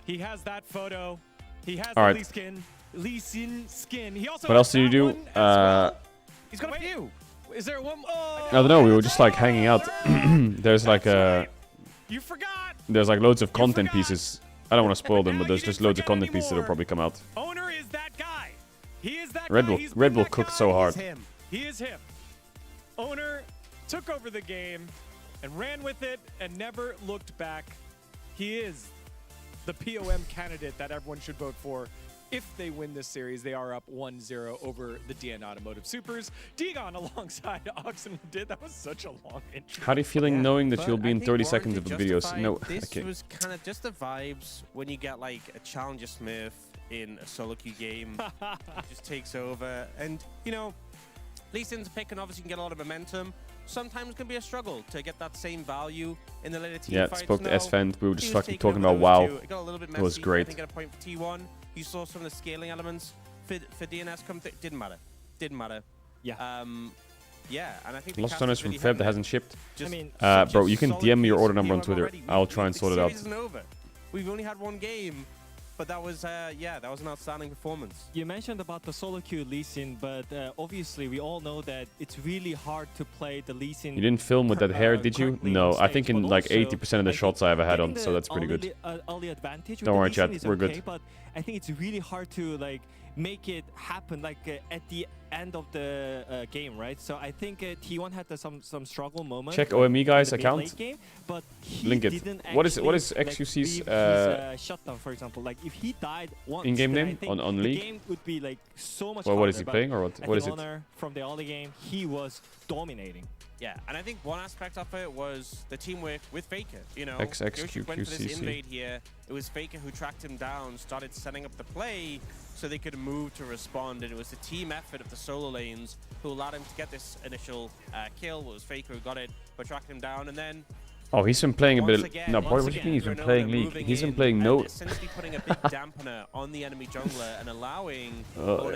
he has that photo. He has the Lee Sin skin. He also what else did you do? He's got a few. Is there one? Oh, I don't know. We were just like hanging out. There's like You forgot. There's like loads of content pieces. I don't want to spoil them, but there's just loads of content pieces that'll probably come out. Owner is that guy. He is that Red guy. Bull, Red Bull cooked so hard. He is him. Owner took over the game and ran with it and never looked back. he is the POM candidate that everyone should vote for. If they win this series, they are up 1-0 over the DN Automotive Supers. Degon alongside Oxen did. That was such a long intro. How are you feeling knowing that you'll be in 30 seconds of the videos? No, This okay. was kind of just the vibes when you get like a Challenger Smith in a solo queue game. It just takes over. And, you know, Lee Sin's pick and obviously can get a lot of momentum. Sometimes it can be a struggle to get that same value in the later team Yeah, fights. spoke to S-Fend. We were just He was fucking taking talking over about those WoW. two. It got a little bit It was messy. great. I think at a point for T1, you saw some of the scaling elements for DNS come through. Didn't matter. Didn't matter. Yeah. Yeah, and I think the Lost cast Runners is from really Feb having that it. hasn't shipped. Just Bro, you can solid DM me your piece order of number on T1 Twitter. already. I'll try and The sort it out. series isn't over. We've only had one game, but that was yeah, that was an outstanding performance. You mentioned about the solo queue Lee Sin, but obviously we all know that it's really hard to play the Lee Sin. You didn't film with that hair, did you? correctly No, on I think stage, in but like also, 80% of the I shots I ever had on, so that's pretty good. Early advantage Don't worry, with the Lee chat, Sin we're is good. okay, but I think it's really hard to like make it happen like at the end of the game, right? So I think T1 had some struggle moments. Check OME guys in the account. mid-late game, but he Link it. didn't What is actually, XQC's leave his shutdown, for example? Like if he died once, in-game then I name think on the League? game would be like so much Well, harder. what is he but playing or what? I What think is it? Honor, from the early game, he was dominating. Yeah, and I think one aspect of it was the teamwork with Faker. You know, XXQQCC. went for this invade here. It was Faker who tracked him down, started setting up the play so they could move to respond, and it was the team effort of the solo lanes who allowed him to get this initial kill. It was Faker who got it, but tracked him down, and then Oh, he's been playing a once bit. again, No, boy, once what do you again, mean he's been Granola playing League? moving He's been in playing and no. essentially putting a big dampener on the enemy jungler and allowing.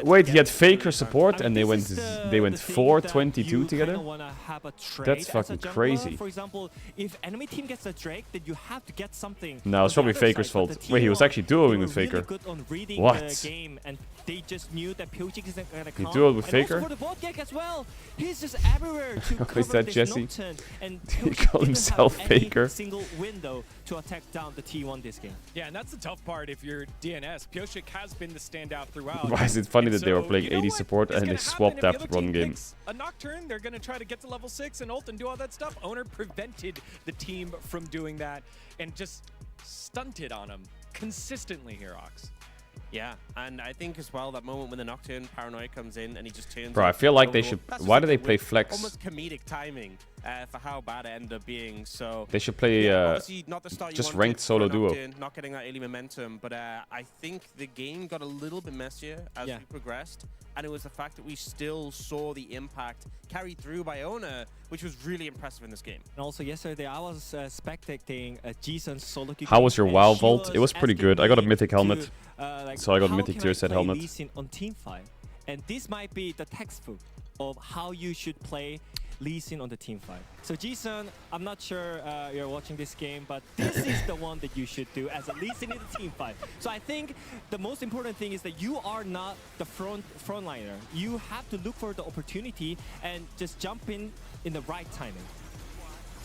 Wait, he had Faker support I mean, and they went this is they went the thing 4-22 that you together. kinda wanna have a trade That's as a fucking jungler. crazy. For example, if enemy team gets a Drake, then you have to get something. No, it's on the probably other Faker's side, but fault. the Wait, he was T1, actually duoing they with were Faker. Really good on reading What? the game, and they just knew that Piochik isn't gonna He come. duoed with and Faker? Also for the bot gank as well. He's just everywhere to Is cover that this Jesse? Nocturne, and He Piochik called didn't himself have any Faker. single window to attack down the T1 this game. Yeah, and that's the tough part if you're DNS. Piochik has been the standout throughout. Why is it funny And that they were so, playing you know 80 what support is and gonna they happen swapped if the after other one team game? picks a Nocturne, they're going to try to get to level 6 and ult and do all that stuff. Owner prevented the team from doing that and just stunted on them consistently here, Ox. Yeah, and I think as well that moment when the Nocturne Paranoia comes in and he just turns. Bro, I off feel like they Jungle, should. that's just Why like do a they play weird, flex? Almost comedic timing for how bad it ended up being. So They should play obviously not the start you just wanted ranked for solo duo. Nocturne, not getting that early momentum, but I think the game got a little bit messier as we progressed, and it was the fact that we still saw the impact carried through by Owner, which was really impressive in this game. And also yesterday I was spectating Jisun's solo queue. How was your and WoW she vault? It was pretty asking good. I got a me mythic to, helmet. like, So I got a how mythic can tier I set play helmet. Lee Sin on teamfight? And this might be the textbook of how you should play Lee Sin on the teamfight. So Jisun, I'm not sure you're watching this game, but this is the one that you should do as a Lee Sin in the teamfight. So I think the most important thing is that you are not the frontliner. You have to look for the opportunity and just jump in the right timing.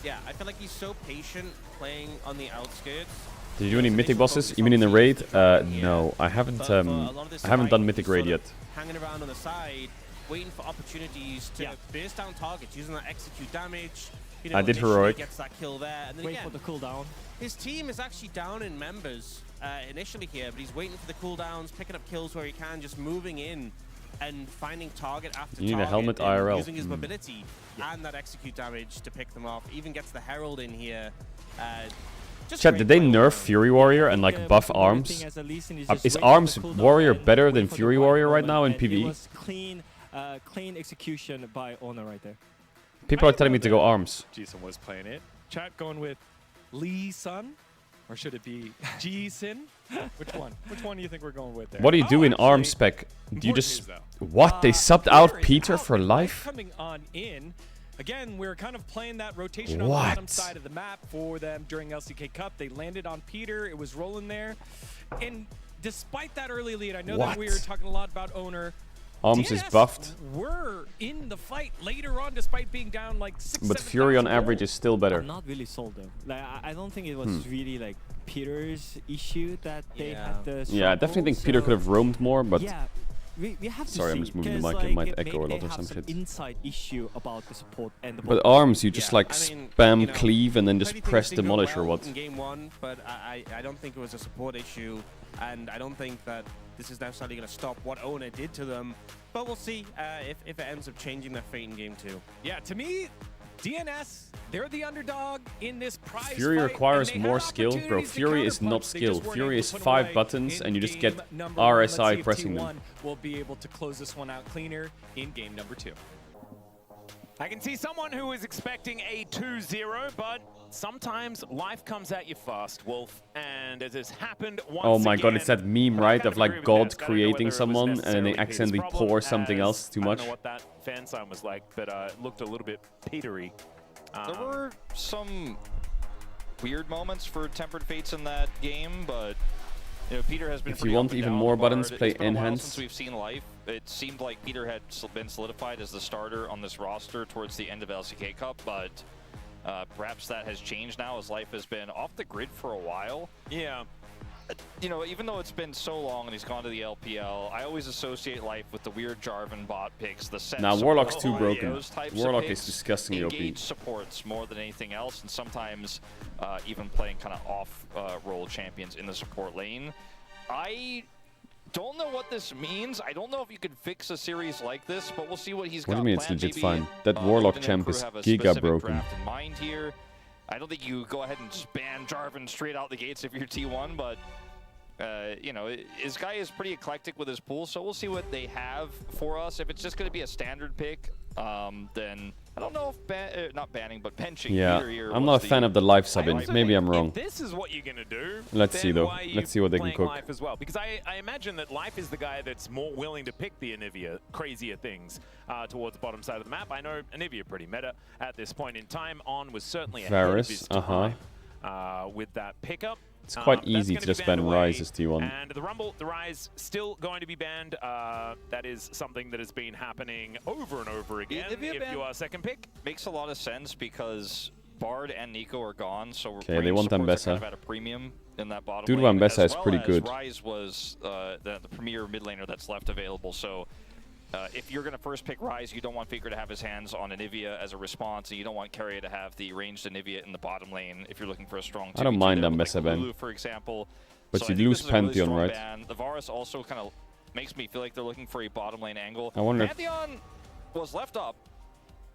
Yeah, I feel like he's so patient playing on the outskirts. Did you do any mythic bosses? You mean in the raid? No, I haven't. I haven't done mythic raid yet. Hanging around on the side, waiting for opportunities to burst down targets, using that execute damage. You know, I did initially heroic. Gets that kill there, and then Wait again, for the cooldown. his team is actually down in members initially here, but he's waiting for the cooldowns, picking up kills where he can, just moving in and finding target after You need a target. helmet and IRL. Using his mobility and that execute damage to pick them off. Even gets the Herald in here. Just Chat, great did they play nerf overall. Fury Warrior and like buff Arms? Is Arms Warrior better than Fury Warrior right now in It PvE? was clean execution by Owner right there. People are telling me to go Arms. Jason was playing it. Chat going with Lee Sun, or should it be G Sin? Which one? Which one do you think we're going with there? What do you do in actually, Arms spec? Do you important just... news, though. What? They subbed Peter out is Peter out, for and life? Coming on in. Again, we're kind of playing that rotation on the What? bottom side of the map for them during LCK Cup. They landed on Peter. It was rolling there. And despite that early lead, I know that we were What? talking a lot about Owner. Arms is DNS buffed, were in the fight later on, despite being down like 6, but Fury on 7,000 average is still better. I'm not really sold though. Like I don't think it was really like Peter's issue that they had the Yeah, I definitely think Peter could have roamed more, but... yeah, we have to Sorry, see. I'm just moving the 'cause, mic, it might maybe echo a lot they or have some shit. inside issue about the support and the But bot. Arms, you just like I mean, spam you know, cleave and then just maybe things press didn't go demolish or well what? in game 1, but I don't think it was a support issue, and I don't think that this is necessarily going to stop what Owner did to them. But we'll see if it ends up changing their fate in game 2. Yeah, to me, DNS, they're the underdog in this prize Fury fight, requires and they more had skill. Bro, opportunities to Fury is not counterpunch. They just skill. weren't Fury able is to put 5 away buttons in and you just game get number 1. Let's see RSI if pressing T1 them. will be able to close this one out cleaner in game number 2. I can see someone who is expecting a 2-0, but sometimes life comes at you fast, Wolf, and it has happened once Oh my god, again. it's that meme, But I right? kind Of agree like with God Nest. I don't know whether creating it was someone and then they necessarily accidentally Peter's pour problem, something as else too much. I don't know what that fan sign was like, but it looked a little bit Petery. There were some weird moments for Tempered Fates in that game, but you know, Peter has been. If you pretty want up and even down more the board. buttons, play It's been a while Enhance. since we've seen Life. It seemed like Peter had been solidified as the starter on this roster towards the end of LCK Cup, but perhaps that has changed now as Life has been off the grid for a while. Yeah. You know, even though it's been so long and he's gone to the LPL, I always associate Life with the weird Jarvan bot picks, the set Nah, support, Warlock's too broken. those types of Warlock is picks, disgustingly OP. engage supports more than anything else, and sometimes even playing kind of off-role champions in the support lane. I don't know what this means. I don't know if you could fix a series like this, but we'll see what he's got. What do you mean it's planned. legit Maybe, fine? That Warlock Linden and champ crew is have a giga specific broken. draft in mind here. I don't think you go ahead and just ban Jarvan straight out the gates if you're T1, but you know, his guy is pretty eclectic with his pool, so we'll see what they have for us. If it's just going to be a standard pick, then I don't know if not banning, but benching. Yeah, Peter here I'm was not a fan of the life subbing. Maybe I'm wrong. If this is what you're going to do, Let's then see though. why are you Let's see what they can playing cook. Life as well? Because I imagine that Life is the guy that's more willing to pick the Anivia crazier things towards the bottom side of the map. I know Anivia pretty meta at this point in time. On was certainly ahead of his time with that pickup. It's quite That's easy gonna to be just banned ban away. Rise as T1. And the Rise still going to be banned. That is something that has been happening over and over again. If you are second pick, makes a lot of sense because Bard and Nico are gone, so okay, they want supports are Ambessa. kind of at a premium in that bottom Dude, lane, Ambessa as is pretty well good. as Rise was the premier mid laner that's left available, so if you're going to first pick Rise, you don't want Faker to have his hands on Anivia as a response, and you don't want Keria to have the ranged Anivia in the bottom lane if you're looking for a strong 2v2 I don't mind there with, Ambessa ban. Lulu, for example. But So you I think lose this is a really Pantheon, strong right? ban. The Varus also kind of makes me feel like they're looking for a bottom lane angle. I wonder if- Pantheon was left up,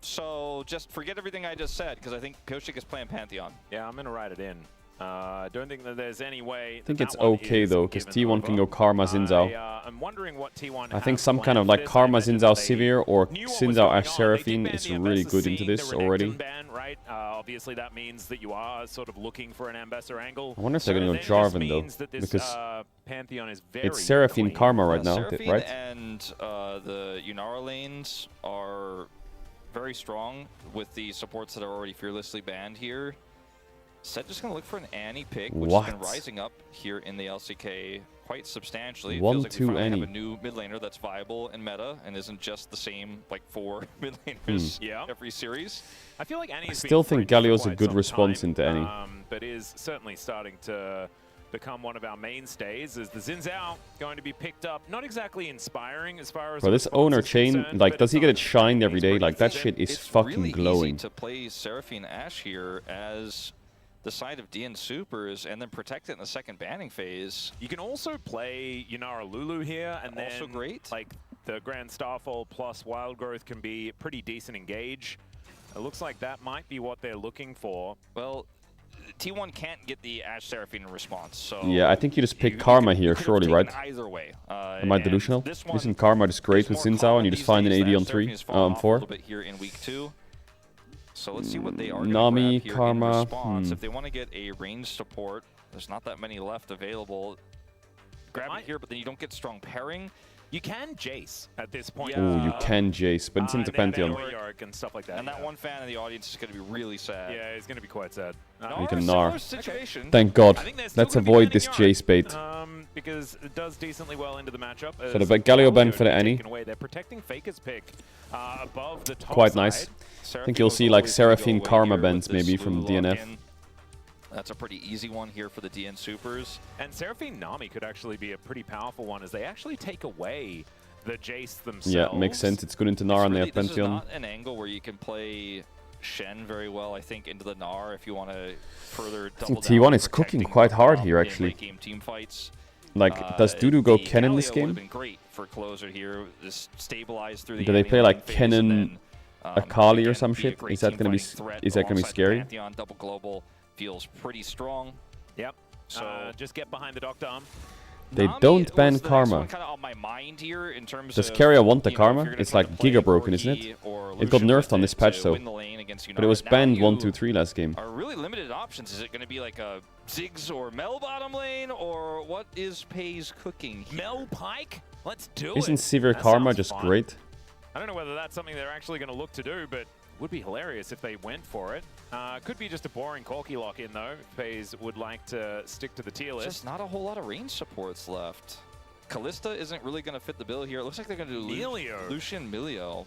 so just forget everything I just said, because I think Piochik is playing Pantheon. yeah, I'm going to write it in. I don't think that there's any way. I think that it's one okay is though, because given T1 can over. go Karma Xin I'm wondering what T1 I think have some kind planned of for like this. I Karma imagine Xin that Zhao they Sivir or knew what Xin was Zhao going Ash on. They did Seraphine ban is the really Ambessa, good into seeing this the already. Renekton ban, right? Obviously, that means that you are sort of looking for an Ambassador angle. I wonder if they're gonna go Then it just Jarvan though, means that this, because Pantheon is very it's Seraphine clean. Karma right now, Seraphine right? and the Yunara lanes are very strong with the supports that are already fearlessly banned here. Set just going to look for an Annie pick, which has been What? rising up here in the LCK quite substantially. It 1-2 feels like we finally Annie. have a new mid laner that's viable in meta and isn't just the same like 4 mid laners Yeah. every series. I feel like Annie. I still think Galio's a good response into Annie. But is certainly starting to become one of our mainstays. Is the Xin Zhao going to be picked up? Not exactly inspiring as far as. Bro, this response owner is chain, concerned, like, but does he get it it's shined every day? pretty Like, that decent. shit is It's fucking really glowing. easy to play Seraphine Ashe here as the side of DN Supers and then protect it in the second banning phase. You can also play Yunara Lulu here, and then Also great. like the Grand Starfall plus Wild Growth can be pretty decent engage. It looks like that might be what they're looking for. Well, T1 can't get the Ashe Seraphine response, so Yeah, I think you just pick you Karma could- here, you could have surely, taken right? Either way. Am I delusional? This one Isn't Karma just great is with more Xin Zhao common and you just these find an days. 80 The on Ashe 3, Seraphine has fallen off a 4? little bit here in week 2. So let's see what they are going Nami, to grab here Karma, in response. If they want to get a ranged support, there's not that many left available. Grab it here, but then you don't get strong pairing. You can Jace at this point. Ooh, you can Jace, but it's into Pantheon. And stuff like that. And that one fan in the audience is going to be really sad. Yeah, it's going to be quite sad. You can similar gnar. situation. Thank God. I think they're still Let's gonna be avoid banning this Yard, Jace bait. Because it does decently well into the matchup. So the Galio ban for the Annie. They're protecting Faker's pick above the top Quite side. nice. I Seraphine think you'll was see like always gonna go Seraphine away Karma here bans with this maybe from Lulu DNF. lock-in. That's a pretty easy one here for the DN Supers. And Seraphine Nami could actually be a pretty powerful one as they actually take away the Jace themselves. Yeah, makes sense. It's good into Nara and they have This is Pantheon. not an angle where you can play Shen very well, I think, into the Gnar if you want to further double think T1 down is cooking protecting quite hard Dom here, in actually. late game team fights. Like, does Dudu go the Kennen this Galio game? would have been great for closer here. Just stabilize through the Do they play like phase, and Kennen, then, Akali or again, some be a shit? great Is that team gonna be fighting threat is that gonna be alongside the scary? Pantheon. Double global feels pretty strong. Yep. So just get behind the Doctor Arm. They Nami don't ban was the next Karma. one kind of on my mind here in terms Does of, Keria want the you know, if Karma? you're gonna It's try like to play Giga broken, isn't Corgi it? or It got Lucian nerfed with on it this patch to though. win the lane against But it was Yunara. banned Now 1, you 2, 3 last game. are really limited options. Is it going to be like a Ziggs or Mel bottom lane, or what is FaZe cooking here? Mel Pike? Let's do it. Isn't Severe That Karma sounds just fun. great? I don't know whether that's something they're actually going to look to do, but would be hilarious if they went for it. Could be just a boring Corki lock-in, though. FaZe would like to stick to the tier list. Just not a whole lot of range supports left. Callista isn't really going to fit the bill here. It looks like they're going to do Milio. Lucian Milio.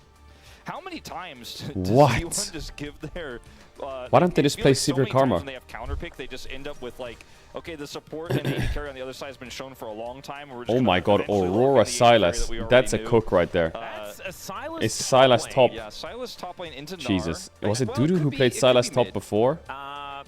How many times What? does T1 just give their... Why don't they just play so Severe many times Karma? when they have counter pick, they just end up with like, okay, the support and AD carry on the other side has been shown for a long time. We're just Oh gonna my god, eventually lock in Aurora the AD carry Sylas. that we already That's a knew. cook right there. That's a Sylas Is Sylas lane. top? Yeah, Sylas top lane into Gnar. Jesus. Was it Well, Dudu could who be- played it could Sylas be top mid. before?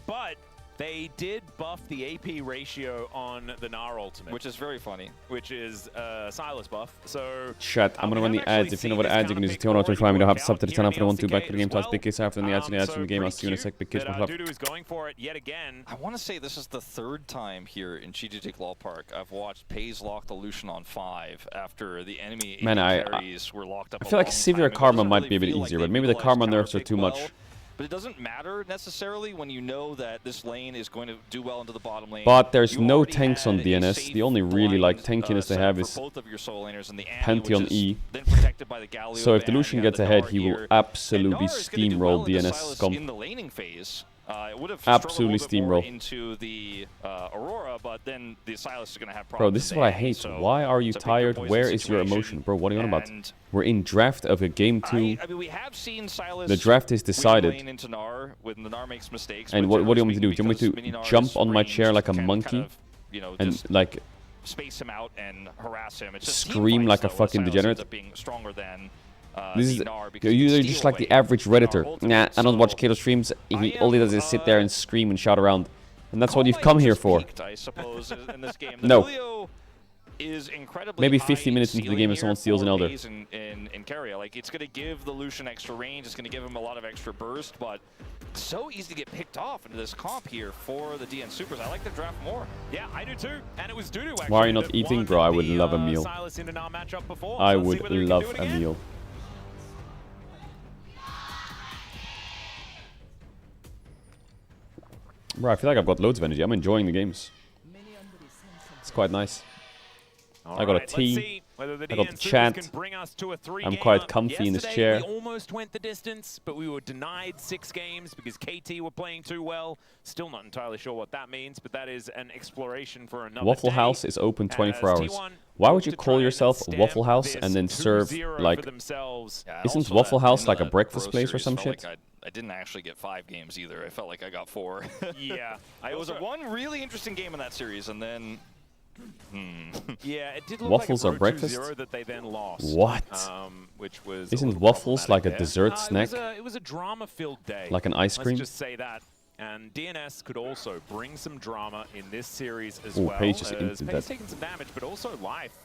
But they did buff the AP ratio on the Gnar ultimate, Which is very funny. which is Sylas buff. So Chat, I'm gonna we run the haven't ads. actually If you know seen what this ads, kind you can of use pick the 2 25 you don't have to work sub to the out 10 here after the in 1 2 back for the game. LCK Toss as big case after the ads and the ads from the game. I'll see you in a pretty sec. Big kiss, cute much that, love. Dudu is going for it yet again. I want to say this is the third time here in GGT Law Park I've watched FaZe lock the Lucian on 5 after the enemy Man, carries were locked up. I feel like Severe Karma might be a bit easier, but maybe the Karma nerfs are too much. But it doesn't matter necessarily when you know that this lane is going to do well into the bottom lane. But there's You no already tanks on had a DNS. safe The only really like blind, tankiness they set have for is both of your solo laners and the Annie, Pantheon which is E. then protected by the Galio So if the ban, Lucian you have gets the ahead, Gnar he will here. absolutely And Gnar is gonna do well steamroll into DNS Sylas scum. in the laning phase. It would have Absolutely struggled a little bit steamroll. more into the Aurora, but then the Sylas is going to have problems. Bro, this is in what I the AD, hate. so Why are you it's a big tired? poison Where is your situation. emotion? Bro, what are you on about? And We're in draft of a game 2. I mean, we have seen Sylas The draft is win decided. lane into Gnar when the Gnar makes mistakes. And but what do you want me to do? generally Do you want me speaking, to because jump Mini on my Gnar's chair like a range can monkey kind of, you know, and just like space him out and harass him? It's just team scream fights, like a though, where fucking Sylas degenerate? ends up being stronger than this is Gnar because he you're can just steal like the away average Gnar redditor. ultimate, Nah, I don't watch so Caedrel streams. I All he am, does is sit there and scream and shout around, and that's what you've Call come might here just for. peaked, I suppose, in this game. No. Milio is incredibly Maybe high 50 minutes into the ceiling game if here someone steals for an Elder. FaZe in Keria. Like, it's going to give the Lucian extra range. It's going to give him a lot of extra burst, but so easy to get picked off into this comp here for the DN Supers. I like the draft more. Yeah, I do too. And it was Dudu actually. Why are you not that eating, won bro? I would the, love a meal. Sylas into Gnar matchup before. I So let's see would whether he can love do it a again. meal. Bro, I feel like I've got loads of energy. I'm enjoying the games. It's quite nice. I got a Let's tea. see whether the I got DN the Supers chat. can bring us to a 3 I'm gamer. quite comfy in this Yesterday, chair. We almost went the distance, but we were denied 6 games because KT were playing too well. Still not entirely sure what that means, but that is an exploration for another Waffle day. House is open 24 As hours. T1 Why would look you to call try and yourself stamp Waffle House this and then serve 2-0 like? for themselves? Yeah, Isn't also Waffle that House end like a of that breakfast Pro place or Series some felt shit? like I didn't actually get 5 games either. I felt like I got 4. Yeah. It was one really interesting game in that series, and then... Yeah, it did look Waffles like are a breakfast? 2-0 that they then lost. What? Which was Isn't little waffles problematic like a there. dessert snack? It was a drama-filled day. Like an ice cream? Let's just say that. And DNS could also bring some drama in this series as Ooh, well. Paige just as inted Paige that. taking some damage, but also life.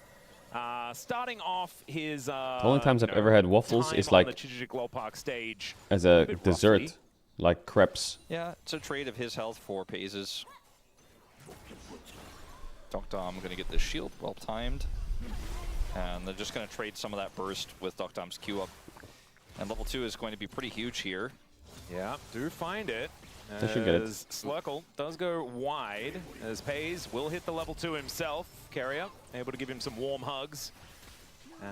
Starting off his The only times I've ever had waffles time is on like the Chichik Law Park stage. as a bit dessert, roughly. like crepes. Yeah, it's a trade of his health for Paze's. Dokdom going to get the shield well timed. And they're just going to trade some of that burst with Dokdom's Q up. And level 2 is going to be pretty huge here. Yeah, do find it. They should get it. As Slurkle does go wide, as Paze will hit the level 2 himself. Carrier able to give him some warm hugs.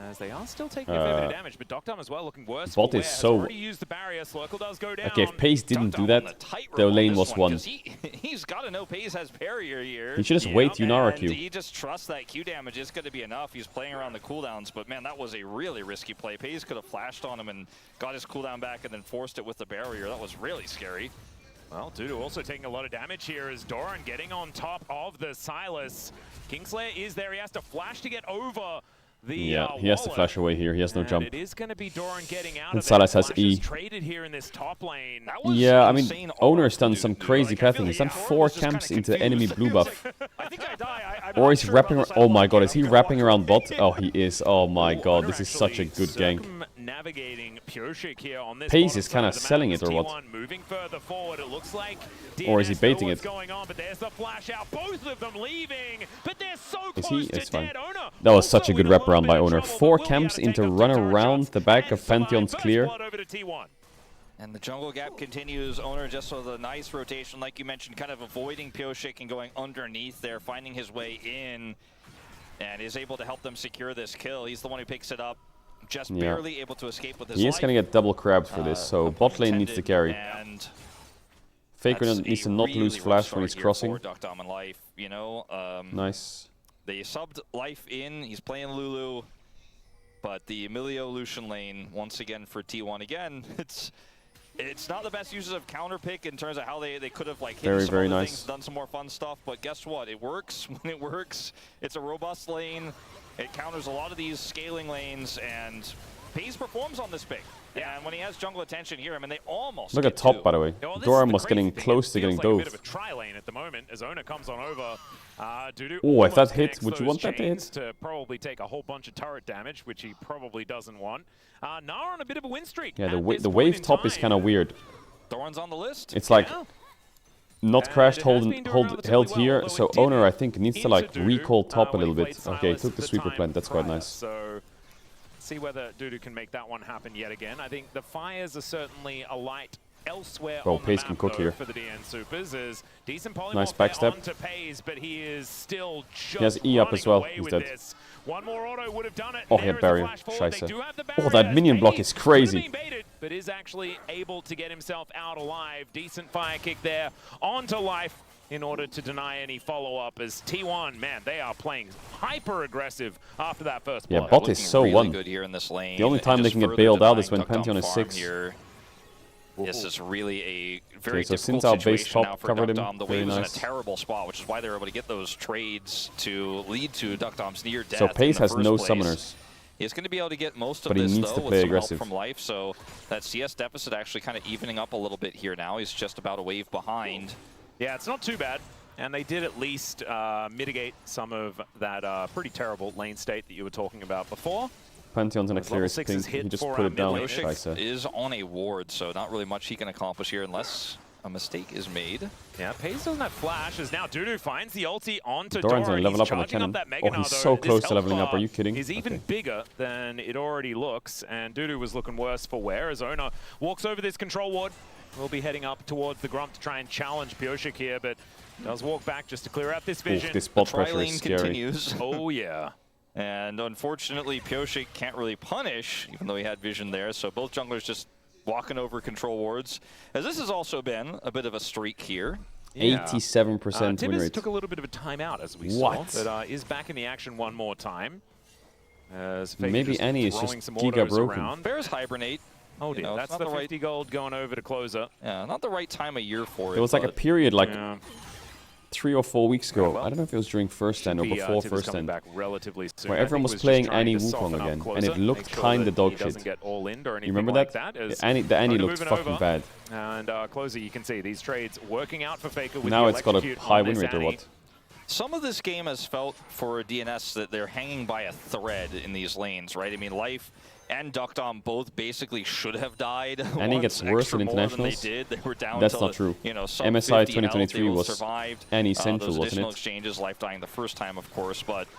As they are still taking a fair bit of damage, but Dokdom as well looking worse. Bot for is wear. Has so- already used the barrier. Slurkle does go down. Okay, if Pace didn't do Dokdom on that, the tightrope the on lane this was won. 'cause He's got to know Paze has barrier here. He should just Yeah, wait Yunara And Q. he just trusts that Q damage is going to be enough. He's playing around the cooldowns, but man, that was a really risky play. Paze could have flashed on him and got his cooldown back and then forced it with the barrier. That was really scary. Well, Dudu also taking a lot of damage here as Doran getting on top of the Sylas. Kingslayer is there. He has to flash to get over Yeah, he has to flash away here. He has no jump. It is going to be Doran getting out And of Salas has Flashes E. traded here in this top lane. Yeah, I mean, Owner's done some crazy pathing. He's done 4 camps into enemy blue buff. Or he's wrapping. Oh my god, is he wrapping around bot? Oh, he is. Oh my god, this is such a good gank. Pace is kind of selling it or what? Moving further forward, it looks like Or is he baiting it? going on, but there's the flash out. Both of them leaving, but they're so Is close he? to It's fine. dead. Owner That was such a also good in a wraparound little by bit of Owner. trouble, 4 but will be camps able to into take up run the turret around shots the back and of Pantheon's survive. clear. First blood over to T1. And the jungle gap continues. Owner just with a nice rotation, like you mentioned, kind of avoiding Pioshik and going underneath there, finding his way in, and is able to help them secure this kill. He's the one who picks it up, just barely able to escape with his life. He is going to get double crabbed for this, so bot lane needs to carry. And Faker needs to not lose flash when he's crossing. Life, you know. Nice. They subbed Life in. He's playing Lulu, but the Emilio Lucian lane once again for T1 again. It's not the best uses of counter pick in terms of how they could have like hit some other things, done some more fun stuff. But guess what? It works when it works. It's a robust lane. It counters a lot of these scaling lanes, and Pace performs on this pick. Yeah, and when he has jungle attention here, I mean, they almost look at top, by the way. Doran was getting close to getting dove. A bit of a tri lane at the moment as Owner comes on over. Oh, if that hit, would you want that to hit? To probably take a whole bunch of turret damage, which he probably doesn't want. Nara on a bit of a win streak. Yeah, the wave top is kind of weird. Doran's on the list. It's like not crashed, held here. So Owner, I think, needs to like recall top a little bit. Okay, took the sweeper plant. That's quite nice. So see whether Dudu can make that one happen yet again. I think the fires are certainly a light elsewhere on Pace the can map, cook here. For the DN Supers is decent polymorph nice backstep. onto Pace, but he is still just he has E up as well. He's dead. This. One more auto would have done it. Oh, he had barrier. Scheiße. Oh, that minion block is crazy. Baited, but is actually able to get himself out alive. Decent fire kick there onto Life in order to deny any follow-up as T1, man, they are playing hyper-aggressive after that first blood. Yeah, bot is so really one. Good here in this lane. The only time they can get bailed out is when Pantheon is 6. Here. This is really a very so difficult since our base situation now top for covered him, Duckdom. The very wave was in nice. a terrible spot, which is why they were able to get those trades to lead to Duckdom's near death. So Pace has no place. summoners. He's going to be able to get most of But he this, needs though, to with play some aggressive. help from Life. So that CS deficit actually kind of evening up a little bit here now. He's just about a wave behind. Yeah, it's not too bad. And they did at least mitigate some of that pretty terrible lane state that you were talking about before. Pantheon's in a clearest pink. He just put it down. Pioshik is on a ward, so not really much he can accomplish here unless a mistake is made. Yeah, Pace doesn't have flash as now Dudu finds the ulti onto Doran's Doran. gonna level He's up on the charging cannon. Up that Oh, he's so close to leveling up. Are you kidding? Is even bigger than it already looks, and Dudu was looking worse for wear as Owner walks over this control ward. We'll be heading up towards the Grump to try and challenge Pioshik here, but does walk back just to clear out this vision. Oof, this bot pressure is scary. Continues. Oh, yeah. And unfortunately, Pioshik can't really punish, even though he had vision there. So both junglers just walking over control wards. As this has also been a bit of a streak here. 87% win Tibbers rate. took a little bit of a timeout, as we saw, but is back in the action one more time. As Maybe Annie is just giga broken. Bears hibernate. Oh dear, that's the 50 gold going over to closer. Yeah, not the right time of year for it. There was like a period like 3 or 4 weeks ago. I don't know if it was during first stand or before first stand. Back relatively soon. Where everyone was playing Annie Wukong again, and it looked kind of dog shit. You remember that? The Annie looked fucking bad. And closer, you can see these trades working out for Faker. With now it's got a high win rate or what? Some of this game has felt for DNS that they're hanging by a thread in these lanes, right? I mean, Life and Duckdom both basically should have died. And he gets worse in internationals. They were down That's to, not true. You know, MSI 2023 was survived. Annie Central, those wasn't additional it? exchanges, Life dying the first time, of course, but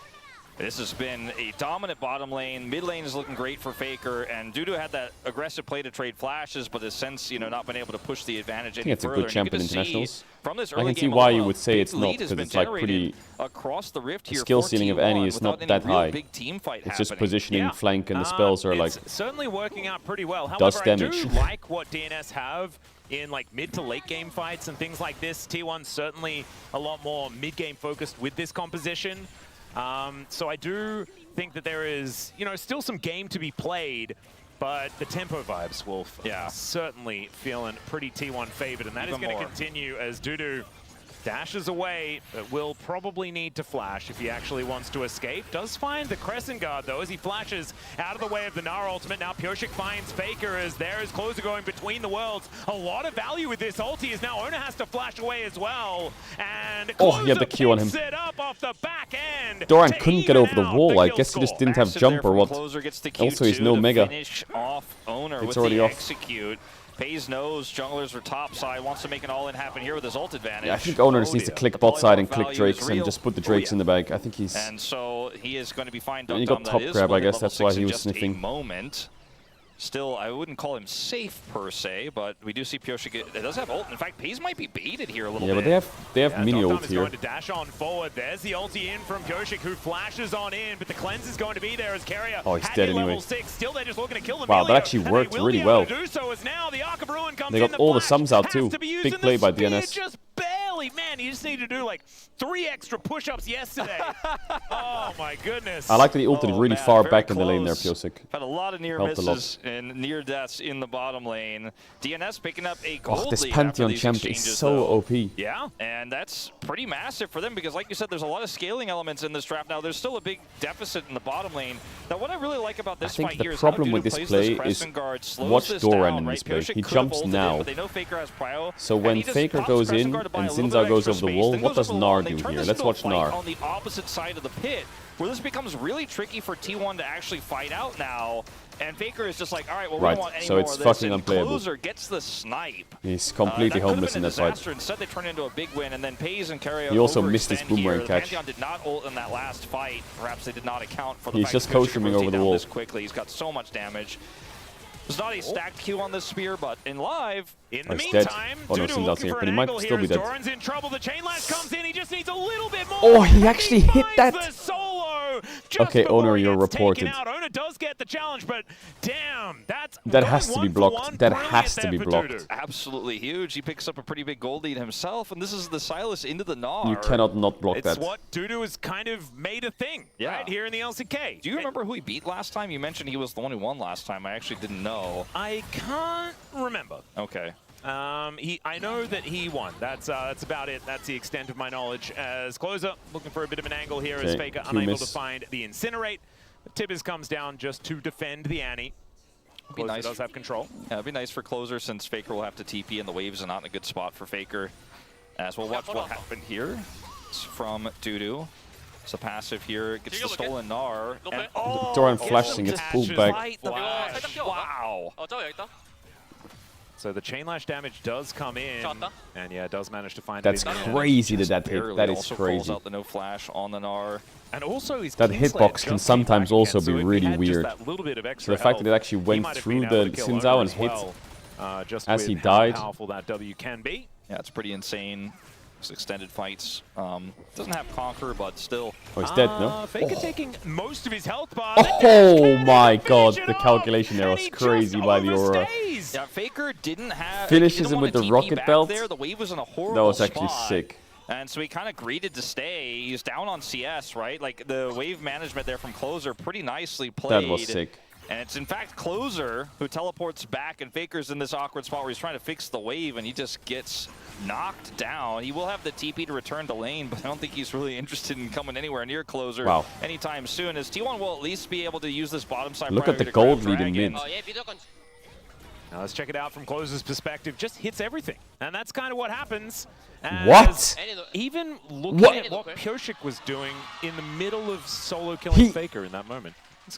this has been a dominant bottom lane. Mid lane is looking great for Faker, and Dudu had that aggressive play to trade flashes, but has since, you know, not been able to push the advantage any further. I think it's a good champ in internationals. From this I can see why you would say it's not, because it's like pretty. Across the rift here, the skill ceiling of Annie is not that high. Big team fight it's just positioning, flank, and the spells are like certainly working out pretty well. Dust However, damage. I do like what DNS have in like mid to late game fights and things like this. T1 certainly a lot more mid game focused with this composition. So I do think that there is, you know, still some game to be played, but the tempo vibes, Wolf, certainly feeling pretty T1 favored, and that is going to continue as Dudu Dashes away, but will probably need to flash if he actually wants to escape. Does find the Crescent Guard, though, as he flashes out of the way of the Gnar ultimate. Now Pyosik finds Faker as there is Closer going between the worlds. A lot of value with this ulti, as now Ona has to flash away as well. And he had the Q on him. it up off the back end Doran to couldn't get even over the out wall. the I kill guess he just score. didn't have Massive jump there or from what. Closer gets the Also, he's Q2 no to mega. finish off Owner It's with already the off. execute. FaZe knows junglers are top side, wants to make an all-in happen here with his ult advantage. Yeah, I think Owner just needs to click The bot side polymorph and click value is Drakes and real. just put the Drakes in the bag. I think he's... And so he is going to be fine. And he got top grab, I guess that's why he was sniffing. Moment. Still, I wouldn't call him safe per se, but we do see Pyosik. It does have ult. In fact, FaZe might be baited here a little bit. Yeah, but they have mini ult here. Going to dash on forward. There's the ulti in from Pyosik, who flashes on in, but the cleanse is going to be there as Carrier. Oh, he's dead anyway. Level 6. Still, they're just looking to kill him. Wow, that actually worked really well. Do so as now the Arc of Ruin comes They got in, all the flash sums out has too. to be used Big in play the by spear, DNS. Just barely, man. You just need to do like 3 extra push-ups yesterday. Oh my goodness. I like that he ulted really man, far very back in the lane there, close. Pyosik. Had a lot of near Helped a lot. misses and near deaths in the bottom lane. DNS picking up a gold Oh, this lead after Pantheon these champ is exchanges, so though. OP. Yeah. And that's pretty massive for them because, like you said, there's a lot of scaling elements in this draft. Now, there's still a big deficit in the bottom lane. Now, what I really like about this I think fight the here is how problem with Dudu this plays play Crescent is Guard, slows watch this Doran down, in right? this play. Pyosik He could have jumps ulted in, now. but they know Faker has prio, So and when he just Faker pops goes Crescent in Guard to buy and a little Zinzao bit goes extra over the space, wall, then what goes does over the wall, Gnar and they do turn here? this Let's into a watch fight Gnar. on the opposite side of the pit, where this becomes really tricky for T1 to actually fight out now. And Faker is just like, all right, well, we Right, don't want any so more it's of this. fucking And unplayable. Closer gets the snipe. He's completely that homeless in could've that been a fight. disaster. Instead, they turn into a big win, and then FaZe and Carrier He also missed his overextend boomerang here. catch. The Pantheon did not ult in that last fight. Perhaps they did not account for the He's fact just that Pyosik koshering could over rotate the down wall. this quickly. He's got so much damage. There's not a stacked Q on this spear, but in live, in the he's dead. meantime, Oh no, Dudu Zinzao's looking here, for but an he might angle still here be as dead. Doran's in trouble. The chain lash comes in. He just needs a little bit more. Oh, he actually hit finds that. the solo just Okay, before Owner, he you're gets taken reported. out. Owner does get the challenge, but damn, That going has to be 1 for blocked. 1. That Brilliant has to there be for blocked. Dudu. absolutely huge. He picks up a pretty big gold lead himself, and this is the Silas into the Gnar. You cannot not block It's that. what Dudu has kind of made a thing right here in the LCK. Do you remember who he beat last time? You mentioned he was the one who won last time. I actually didn't know. I can't remember. Okay. I know that he won. That's about it. That's the extent of my knowledge. As Closer looking for a bit of an angle here as Okay, Faker Q unable miss. to find the Incinerate. Tibbers comes down just to defend the Annie. Be Closer nice. does have control. Yeah, it'd be nice for Closer since Faker will have to TP and the waves are not in a good spot for Faker. As we'll watch what happened here. It's from Dudu. It's a passive here. Gets the stolen Gnar. And, Doran flashes and gets pulled back. Flash. Wow. 어, 저기 있다. So the chain lash damage does come in, and yeah, does manage to find That's it in the end. crazy that hit. Barely That is also crazy. calls out the no flash on the Gnar. And also his That Kingslayer hitbox just can came sometimes back also again, so be if he really had just weird. that little bit of So extra the fact that it health, actually he went might have through been able the to kill Zinzao Owner and as hit well, just as with he how died. powerful that W can be. Yeah, it's pretty insane. These extended fights. Doesn't have Conquer, but still. Oh, he's dead, no? Faker taking most of his health bar. Oh my god, the calculation there was crazy by the Aurora. Yeah, Faker didn't have. Finishes didn't him want with to the TP rocket back belt. There, the wave was in a horrible That was actually spot. sick. And so he kind of greeted to stay. He's down on CS, right? Like the wave management there from Closer, pretty nicely played. That was sick. And it's in fact Closer who teleports back, and Faker's in this awkward spot where he's trying to fix the wave, and he just gets knocked down. He will have the TP to return to lane, but I don't think he's really interested in coming anywhere near Closer anytime soon, as T1 will at least be able to use this bottom side. Look at the gold lead in mid. Now let's check it out from Closer's perspective. Just hits everything, and that's kind of what happens. What? Even looking at what Pyosik was doing in the middle of solo killing Faker in that moment.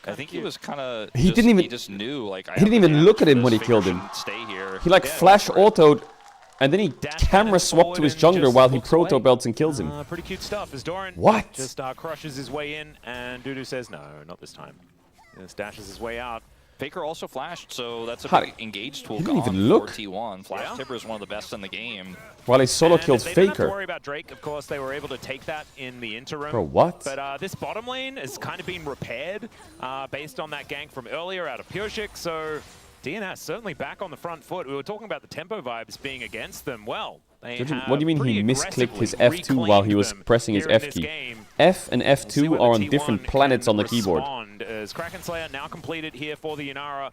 I think he was kind of. He didn't even. He just knew. Like he didn't even look at him when he killed him. Stay here. He like flash autoed, and then he camera swapped to his jungler while he proto belts and kills him. Pretty cute stuff as Doran just crushes his way in, and Dudu says no, not this time. Just dashes his way out. Faker also flashed, so that's a big engaged tool didn't gone even look. for T1. Flash Tipper is one of the best in the game. While he solo kills they didn't have to Faker. worry about Drake. Of course, they were able to take that in the interim. Bro, what? But this bottom lane has kind of been repaired based on that gank from earlier out of Pyosik. So DNS certainly back on the front foot. We were talking about the tempo vibes being against them. Well, they What do you mean he misclicked his F2 while he was pressing his F key? F and F2 are on different planets on the keyboard. As Kraken Slayer now completed here for the Inara.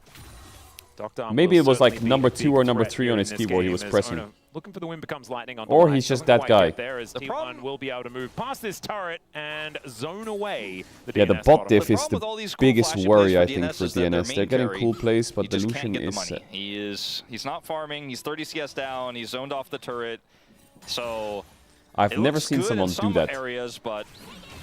Maybe it was like number 2 or number 3 on his keyboard he was pressing. Looking for the win becomes lightning on Or the he's just doesn't that quite guy. get there as T1 will be able to move past this turret and zone away the Yeah, the DNS bot bottom. diff is problem with all the these cool biggest flashy worry, I plays for think, DNS for is that their DNS. main They're getting carry, cool plays, but he the just can't Lucian get the is... money. He's not farming. He's 30 CS down. He's zoned off the turret. So I've it never looks seen good someone in do some that. areas, but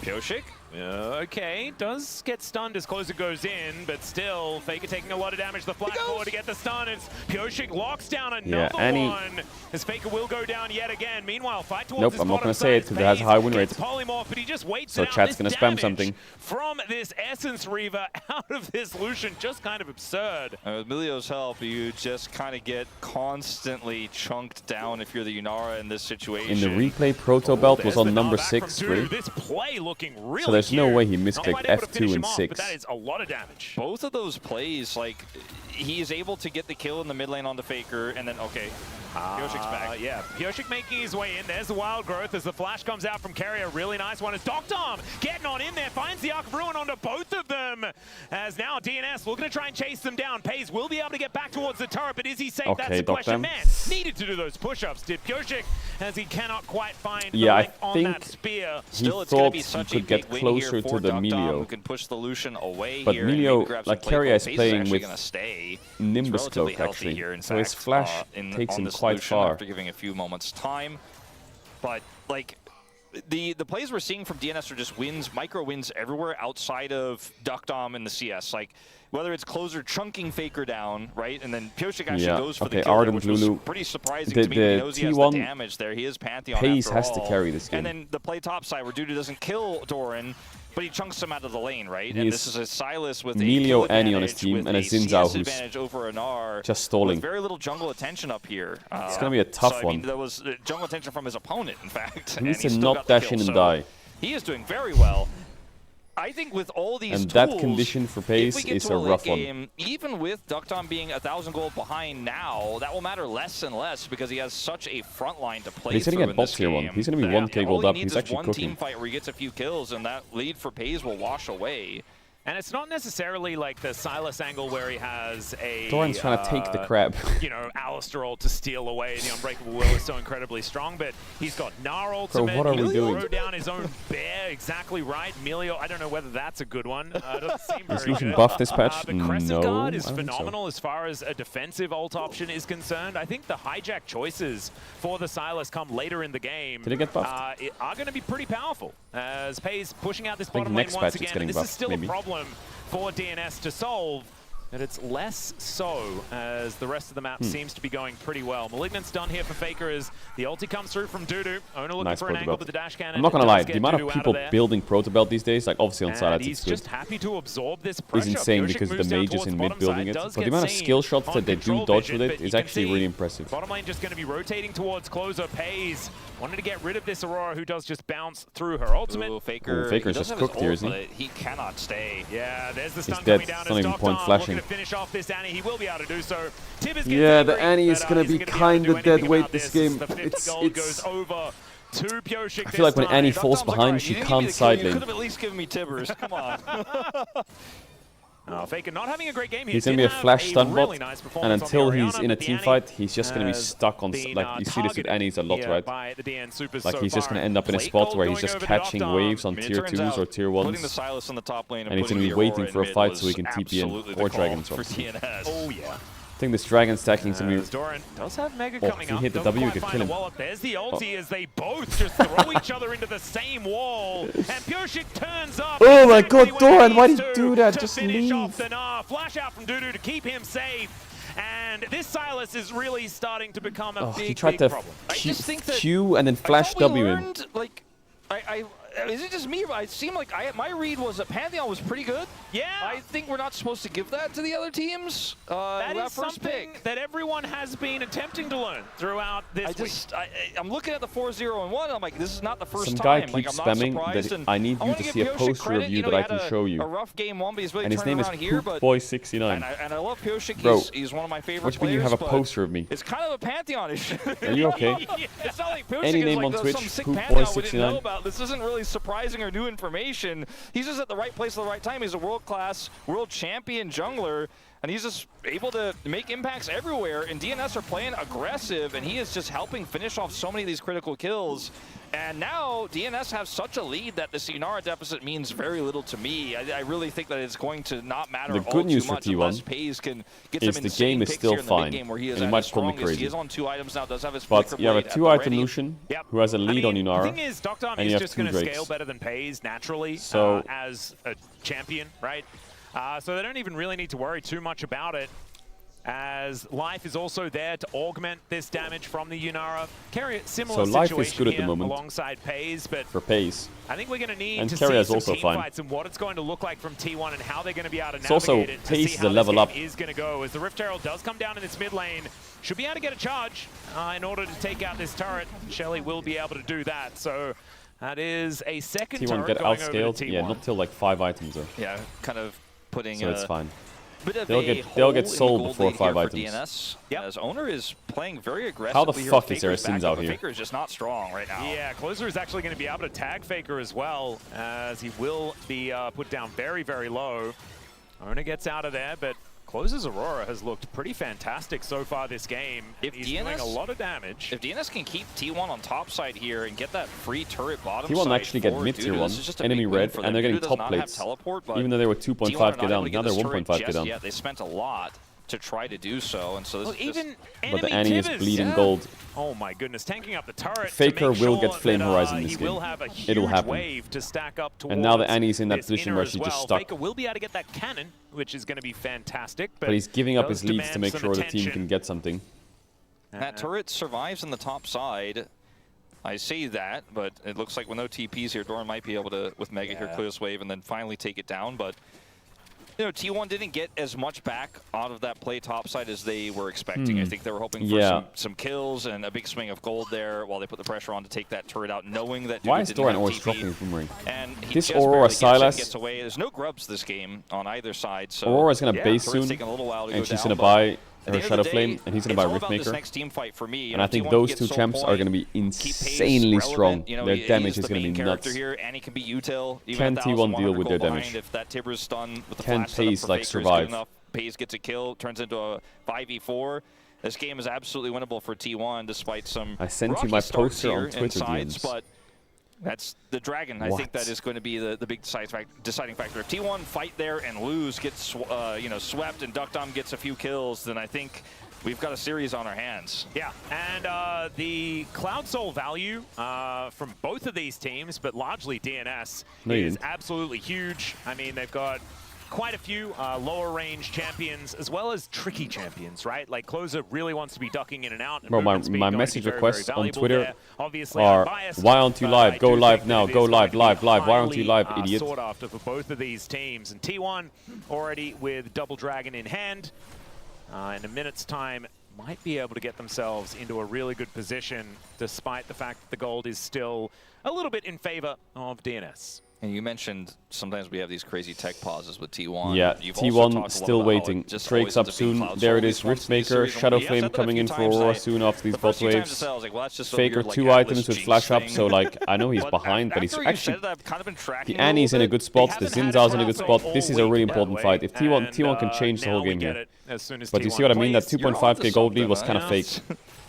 Pyosik. Okay, does get stunned as Closer goes in, but still, Faker taking a lot of damage. The flash forward to get the stun. It's Pyosik locks down another one. As Faker will go down yet again. Meanwhile, fight towards Nope, I'm not going to say it because it has a high win rate. Polymorph, but he just waits So it out. chat's This going to spam damage something. from this Essence Reaver out of this Lucian, just kind of absurd. With Milio's help, you just kind of get constantly chunked down if you're the Yunara in this situation. In the replay, Proto Belt was on number 6, really. This play looking really So there's no cute. way he Not misclicked quite able to finish F2 him and off, 6. but that is a lot of damage. Both of those plays, like, he is able to get the kill in the mid lane on the Faker, and then, okay, Pyosik's back. Yeah, Pyosik making his way in. There's the wild growth as the flash comes out from Carrier. Really nice one as Doctom getting on in there, finds the Arc of Ruin onto both of them. As now DNS looking to try and chase them down. Pays will be able to get back towards the turret, but is he safe? Okay, that's the question. Doctom. Man, needed to do those push-ups, did Pyosik, as he cannot quite find the Yeah, I length on think that spear. Still, it's going to be such he a could big get win closer here to for the Doctom, Melio. who can push the Lucian away But here and Melio, maybe grab some like play Carrier, goal. is Pace playing actually with gonna stay. Nimbus Relatively Cloak, healthy actually. here, in So his fact, flash takes on him this quite Lucian far. after giving a few moments time. But like the plays we're seeing from DNS are just wins, micro wins everywhere outside of Doctom and the CS. Like whether it's Closer chunking Faker down, right, and then Pyosik actually goes for the kill there, which was pretty surprising to me. He knows he has the damage there. He is Pantheon Pace after has all. to carry this game. And then the play topside where Dudu doesn't kill Doran, but he chunks him out of the lane, right? And this is a Silas with Melio a Annie on his team and a Xin advantage over an R just stalling. with very little jungle attention up here. It's going to be a tough so, I mean, one. there was jungle attention from his opponent, in fact. He needs and to still not got the dash kill, in and so die. He is doing very well. I think with all these And tools, that condition for if Pace we get is to a rough one. game, even with Doctom being 1,000 gold behind now, that will matter less and less because he has such a front line to play He's going to get bot tier 1. He's going to be 1k gold up. He's actually one cooking. team fight where he gets a few kills and that lead for Pace will wash away. And it's not necessarily like the Silas angle where he has a... Doran's trying to take the crab. You know, Alistair ult to steal away. The Unbreakable Will is so incredibly strong, but he's got Gnar ultimate. What are we doing? Throw down his own bear, exactly right. Melio, I don't know whether that's a good one. Doesn't seem very Lucian good. buff this patch? The Crescent No, Guard is I don't think so. phenomenal as far as a defensive ult option is concerned. I think the hijack choices for the Silas come later in the game. Did it get buffed? Are going to be pretty powerful. As Pays pushing out this think bottom lane next once patch it's again. getting And this buffed, is still maybe. a problem for DNS to solve, but it's less so as the rest of the map seems to be going pretty well. Malignant's done here for Faker as the ulti comes through from Dudu. Owner looking Nice for an Proto angle, Belt. but the dash cannon I'm not going to does lie, get the amount Dudu of out people there. building Proto Belt these days, like obviously on And Silence he's it's good, just happy to absorb this pressure. is insane Pyosik because the moves down mages towards in bottom mid building side, it. does But the get amount of seen skill shots on that they do control dodge vision, with but it you is can actually see really impressive. Bottom lane just going to be rotating towards Closer. Pays wanted to get rid of this Aurora who does just bounce through her ultimate. Ooh, Faker, Faker's he does just have his cooked here, ult, isn't but he cannot stay. Yeah, there's the stun dead. coming down It's not as even point Doctom flashing. looking to finish off this Annie. He will be able to do so. Tib is Yeah, getting the angry, Annie is but, going to isn't be gonna able to do kind of dead anything weight about this as game. The 50 gold goes over to Pyosik. I feel like when Annie falls Doctom's like, behind, "Alright, she you didn't give me can't the kill, side You lane. could have at least given me Tibbers. Come on. Faker not having a great game here. He's going to be a flash stun bot, really nice and until he's in a team team fight, he's just going to be stuck on, been, like, you see this with Annie's a lot, right? By the DN Supers Like, so he's just far. going to end up in a Plate spot gold where he's going just over to catching Doctom. waves on I mean, it tier turns 2s out or tier Putting the 1s. Silas on the top lane And he's putting gonna be the waiting Aurora for a mid fight was so he can TP in, absolutely or the call Dragons, for obviously. DNS. Oh yeah. I think this Dragon stacking is going to be... Doran does have Mega Oh, coming if he up. hit the Doesn't W, we quite could find kill the him. wallop. There's the ulti as they both just throw each other into the same wall. And Pyosik turns up. Oh my exactly god, where Doran, he why needs did you to do that? to Just finish off leave. the Gnar. Flash out from Dudu to keep him safe. And this Silas is really starting to become a He big, tried big to problem. I just think that Q and then flash I thought we W him. learned, like, is it just me? It seemed like my read was that Pantheon was pretty good. Yeah. I think we're not supposed to give that to the other teams. That is first something pick. that everyone has been attempting to learn throughout this week. I'm looking at the 4-0 and 1. I'm like, this is not the first Some time. guy Like, keeps I'm not spamming surprised, that and I need you wanna to give see a Pyosik poster credit. of you You know, that I he can had show you. A rough game one, but he's really And his turning name is around here. But Poopboy69. and I love Pyosik. Bro, He's one of my favorite What do you mean you players, have a but poster of me? It's kind of a Pantheon issue. Are you okay? It's not like Pyosik Any is name like on some Twitch, sick Poopboy69. Pantheon we didn't know about. This isn't really surprising or new information. He's just at the right place at the right time. He's a world-class, world champion jungler. and he's just able to make impacts everywhere, and DNS are playing aggressive, and he is just helping finish off so many of these critical kills. And now DNS have such a lead that the Yunara deficit means very little to me. I really think that it's going to not matter The good news for unless T1 FaZe can get is some the game is still fine, game where he is and he at might his call me strongest. crazy. He is on 2 items now, does have his But you have a flicker blade at the 2-item ready. Lucian Yep. who has a lead on Yunara. The thing is, Dr. and you is have just 2 going to Drakes. scale better than FaZe naturally So- as a champion, right? So they don't even really need to worry too much about it, as Life is also there to augment this damage from the Yunara. Carry a similar So Life situation is good at the here moment. alongside FaZe, but For pace. I think we're going to need And to Carrier see is some also team fine. fights and what it's going to look like from T1 and how they're going to be able to It's navigate also it to pace see is how a level this up. game is going to go. As the Rift Herald does come down in this mid lane, should be able to get a charge in order to take out this turret. Shelly will be able to do that. So that is a second T1 turret get going over outscaled. to T1. Yeah, not till like 5 items though. Yeah, kind of putting So it's fine. bit of They'll a get hole in sold the gold before lead 5 here for items. DNS. Yep. As Owner is playing very aggressively. How the here fuck with is there a Faker's Sins backup, out but here? Faker is just not strong right now. Yeah, Closer is actually going to be able to tag Faker as well, as he will be put down very, very low. Owner gets out of there, but Closer's Aurora has looked pretty fantastic so far this game. If He's DNS doing a lot of damage. If DNS can keep T1 on top side here and get that free turret bottom T1 side actually get forward, mid Dudu, tier 1, this is just a enemy big win red, for and them. they're getting Dudu does top not have plates. teleport, but Even though they were T1 are 2.5k not able down, to get now they're this turret 1.5k just down. yet. They spent a lot to try to do so, and so this Look, is just even But the enemy Annie is Tibbers, bleeding yeah. gold. Oh my goodness, tanking up the turret. Faker to make will sure get Flame that, Horizon this he game. will have a huge It'll happen. wave to stack up towards And now the Annie's in that this position inner where as she's well. just stuck. Faker will be able to get that cannon, which is going to be fantastic. But he's giving up does his leads to demand make some sure the team attention. can get something. that turret survives on the top side. I say that, but it looks like with no TPs here, Doran might be able to, with Mega here, clear this wave and then finally take it down. But you know, T1 didn't get as much back out of that play topside as they were expecting. I think they were hoping for some kills and a big swing of gold there while they put the pressure on to take that turret out, knowing that Why Dudu is didn't Doran have always TP. dropping his boomerang? And he This just Aurora barely Sylas- gets away. There's no grubs this game on either side. So Aurora's gonna base turret's soon, taking a little while to and go she's down, gonna but buy at the her end of Shadow the Flame, day, and he's gonna it's buy all about this Riftmaker. next team fight for me. You And know, I think T1 those gets two Soul champs are Point, gonna be keep Pace insanely strong. relevant. You know, Their he damage is is the gonna main be character nuts. here, and he can be util. Even Can at T1 deal 1,100 with their gold damage? behind, if that Tibber's stun with the Can flash setup Pace, for like, Faker is survive? good enough, Pace gets a kill, turns into a 5v4. This game is absolutely winnable for T1, despite some I sent you rocky my starts poster on here in Twitter sides, DMs. but that's the Dragon. I think that is going to be the big deciding factor. If T1 fight there and lose, get swept, and Duckdom gets a few kills, then I think we've got a series on our hands. Yeah, and the Cloud Soul value from both of these teams, but largely DNS, is absolutely huge. I mean, they've got quite a few lower range champions as well as tricky champions, right? Like Closer really wants to be ducking in and out. And Bro, my message requests on Twitter are, why aren't you live? Go live now. Go live, live. Why aren't you live, idiot? Sought after for both of these teams. And T1 already with Double Dragon in hand. In a minute's time, might be able to get themselves into a really good position, despite the fact that the gold is still a little bit in favor of DNS. And you mentioned sometimes we have these crazy tech pauses with T1. Yeah, You've also T1 talked a still lot about waiting. how it just Drake's always up ends being soon. Cloud There Soul. it is, These ones in the Riftmaker, series Shadow only- Flame I've said that a coming few in for times, Aurora like, soon after these the bot first few times I waves. said, I was like, well, that's just some Faker weird, like, 2 Atlas items with Jinx flash up, thing. so like, I know he's But behind, but he's after you actually... said that, I've kind of been tracking The a Annie's in little a good bit. spot, the Zinzao's in a good spot. This is a really important fight. If T1 can change the whole game here. But you see what I mean? That 2.5k gold lead was kind of fake.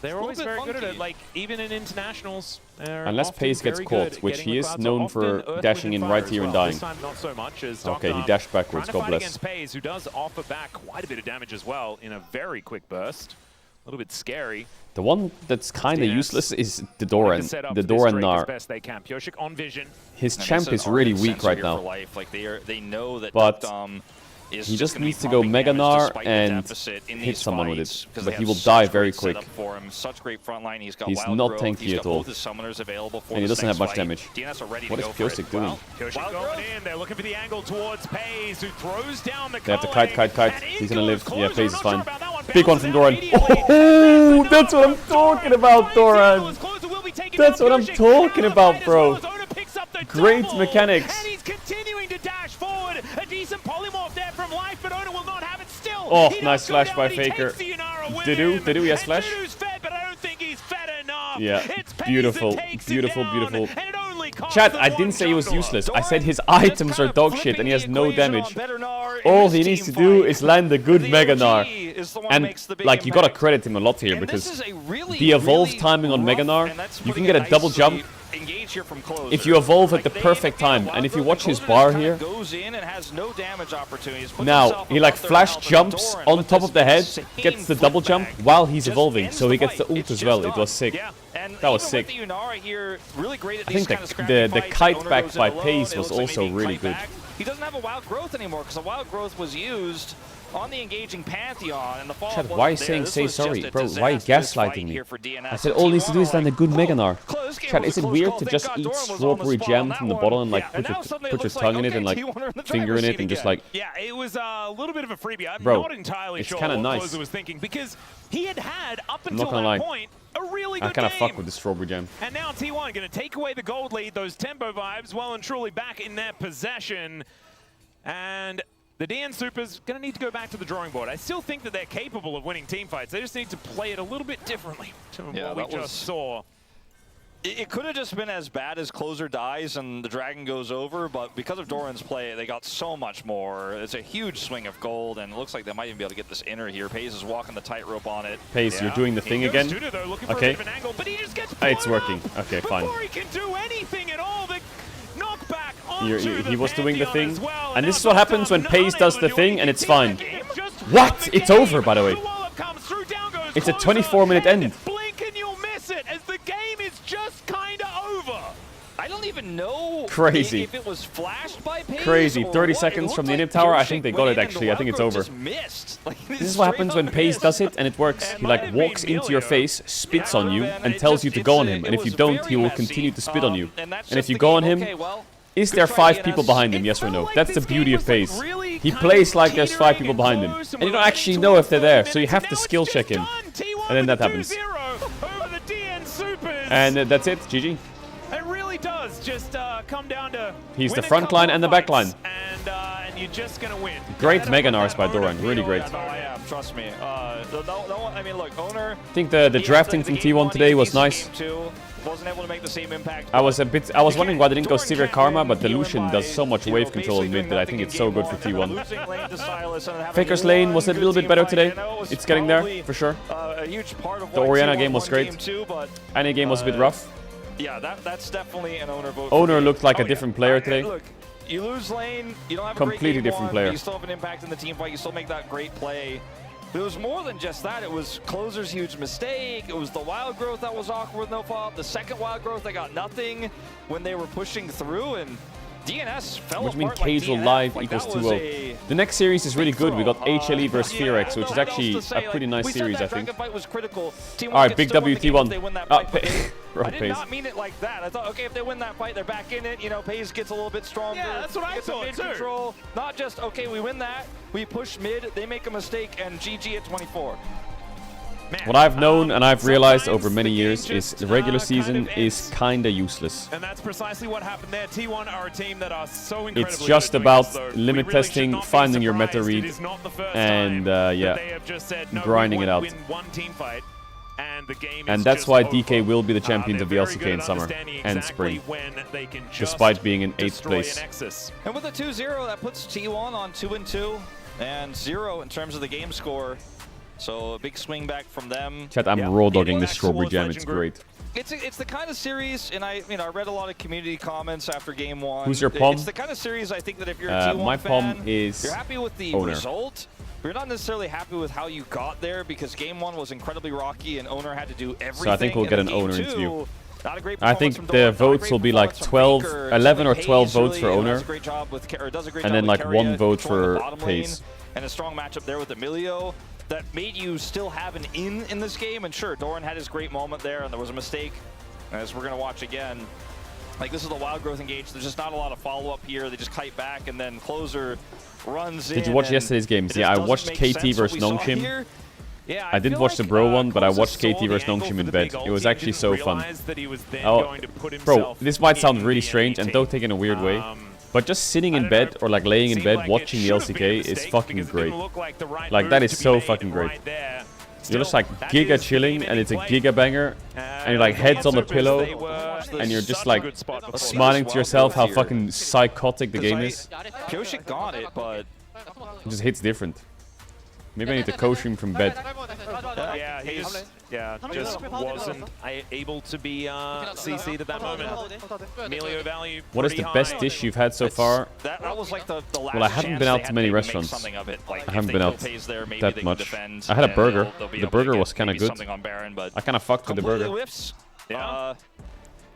They're always very good at it, like even in internationals. Unless Pace gets caught, which he is known for dashing in right here and dying. This time not so much as Okay, he dashed backwards, God bless. Against Pace, who does offer back quite a bit of damage as well in a very quick burst. A little bit scary. The one that's kind of useless is the Doran. The Doran Doran Nar. best they can. Pioshik on vision. His champ is really weak right now. Like they know that but is he just needs to go Mega Nar and hit someone with it. But he will die very quick. Such great front line. He's got He's wild not growth. tanky He's got at all. both his summoners available for And he this doesn't have next much fight. damage. DNS are ready What to is go for Pioshik it. doing? Well, Pioshik going in. They're looking for the angle towards Pace, who throws down the They have to culling, kite. and He's in gonna goes live. Yeah, Closer. Pace is Not fine. sure about that one. Big one Bounces from out Doran. immediately. Oh, that's what I'm talking about, Doran. That's what I'm talking about, bro. Great mechanics. And he's continuing to dash forward. A decent polymorph there from Life, but Ona will not have it still. Oh, He nice does go flash down, by but he Faker. takes the Yunara with Didu, him. he has And flash. Didu's fed, but I don't think he's fed enough. Yeah, It's Pace beautiful, that takes him beautiful, down, beautiful. and it only costs Chat, them I one didn't say he was jungle. useless. I said his items are dog shit and he has no damage. all he needs to do is land a good Mega Gnar. And like you gotta credit him a lot here because the evolve timing on Mega Gnar, you can get a double jump if you evolve at the perfect time. And if you watch his bar here, now he like flash jumps on top of the head, gets the double jump while he's evolving, so he gets the ult as well. It was sick. That was sick. I think the kite back by Pace was also really good. He doesn't have a wild growth anymore because the wild growth was used on the engaging Pantheon, and the follow-up Chad, why are you saying say sorry? Bro, why are you gaslighting me? I said all he needs to do is land a good Mega Gnar. Chad, is it weird to just eat strawberry jam from the bottle and like put your tongue in it and like finger in it and just like... Yeah, it was a little bit of a freebie. I'm Bro, not entirely it's sure kinda what nice. Closer was thinking because he had up I'm until not gonna that lie. point a really good I kind of game. fuck with the strawberry jam. And now T1 going to take away the gold lead. Those tempo vibes well and truly back in their possession. And the DN Supers going to need to go back to the drawing board. I still think that they're capable of winning team fights. They just need to play it a little bit differently to what we just saw. It could have just been as bad as Closer dies and the Dragon goes over, but because of Doran's play, they got so much more. It's a huge swing of gold, and it looks like they might even be able to get this inner here. Pace is walking the tightrope on it. Pace, you're doing the thing again? Okay. It's working. Okay, fine. Before he can do anything at all, the knockback He was doing the thing, and this is what happens when Pace does the thing, and it's fine. What? It's over, by the way. It's a 24-minute end. Blink and you'll miss it, as the game is just kind of over. I don't even know Crazy. if it was flashed by Pace. Crazy. or 30 what. seconds It from the looked inhib like tower. I Pioshik think they got went it, in and actually. the I think it's wild over. growth just missed. Like, This is what happens when Pace does it, and it works. He like walks into your face, spits on you, and tells you to go on him. And if you don't, he will continue to spit on you. And if you go on him, is there 5 people behind him, yes or no? That's the beauty of Pace. He plays like there's 5 people behind him. And you don't actually know if they're there, so you have to skill check him. And then that happens. And that's it, GG. It really does just come down to He's the front line and the back line. And you're just going to win. Great Mega Gnars by Doran, really great. Trust me. I mean, look, Owner. I think the drafting from T1 today was nice. Wasn't able to make the same impact. I was wondering why they didn't go Severe Karma, but the Lucian does so much wave control in mid that I think it's so good for T1. Faker's lane was a little bit better today. It's getting there, for sure. The Orianna game was great. Any game was a bit rough. Yeah, that's definitely an Owner vote. Owner looked like a different player today. Look, you lose lane, you don't have a Completely great game different one, player. but you still have an impact in the team fight, you still make that great play. But it was more than just that. It was Closer's huge mistake. It was the wild growth that was awkward with no fault. The second wild growth, they got nothing when they were pushing through, and DNS fell What do you mean apart like Caedrel DNF? live Like, equals that was 2-0? The next series is really good. We got HLE versus Fearex, which is actually a pretty nice series, I think. Alright, big WT1. Bro, I did Pace. not mean it like that. I thought, okay, if they win that fight, they're back in it. You know, Pace gets a little bit stronger. Yeah, that's what I Gets some thought, mid too. control. Not just, okay, we win that, we push mid, they make a mistake, and GG at 24. Man, What I've known and I've realized over many years is the regular season is kinda useless. And that's precisely what happened there. T1 are a team that are so incredibly It's just good at doing about this, though. limit We really testing, should not be finding your meta surprised. read, It is not the first and, time yeah, that they have just said, no, grinding we it out. win one team fight, and the game And is that's just why over. DK will be the champions of the They're LCK very in good at summer understanding and exactly spring, when they can just despite being in 8th destroy place. a Nexus. And with a 2-0, that puts T1 on 2-2 and 0 in terms of the game score. So a big swing back from them. Chat, I'm raw dogging this strawberry jam. It's great. It's the kind of series, and I read a lot of community comments after game 1. Who's your pom? It's the kind of series I think that if you're a T1 my fan, pom is you're happy with the Owner. result. But you're not necessarily happy with how you got there because game 1 was incredibly rocky and Owner had to do everything. So I think we'll and get then an game Owner 2, interview. not a great I performance think from the Doran, not a votes great will be like performance from 12, Faker. 11 or Hayes 12 votes for really Owner, does a great job with, or does a great and job then with like 1 Keria vote controlling the for bottom lane, Pace. and a strong matchup there with Emilio that made you still have an in this game. And sure, Doran had his great moment there, and there was a mistake, as we're going to watch again. Like, this is the wild growth engage. There's just not a lot of follow-up here. They just kite back, and then Closer runs in. Did you watch yesterday's games? Yeah, I watched KT versus Nongshim. I didn't watch the Bro one, but I watched KT versus Nongshim in bed. It was actually so fun. Oh, bro, this might sound really strange, and don't take it in a weird way. But just sitting in bed or like laying in bed watching the LCK is fucking great. Like, that is so fucking great. You're just like giga chilling and it's a giga banger and you're like heads on the pillow and you're just like smiling to yourself how fucking psychotic the game is. Pioshik got it, but It just hits different. Maybe I need to co-stream from bed. Yeah, he just wasn't able to be CC'd at that moment. Emilio value. What is the best dish you've had so far? That was like the last Well, I haven't been out to many restaurants. I haven't been out that much. I had a burger. The burger was kind of good. I kind of fucked with the burger. Yeah.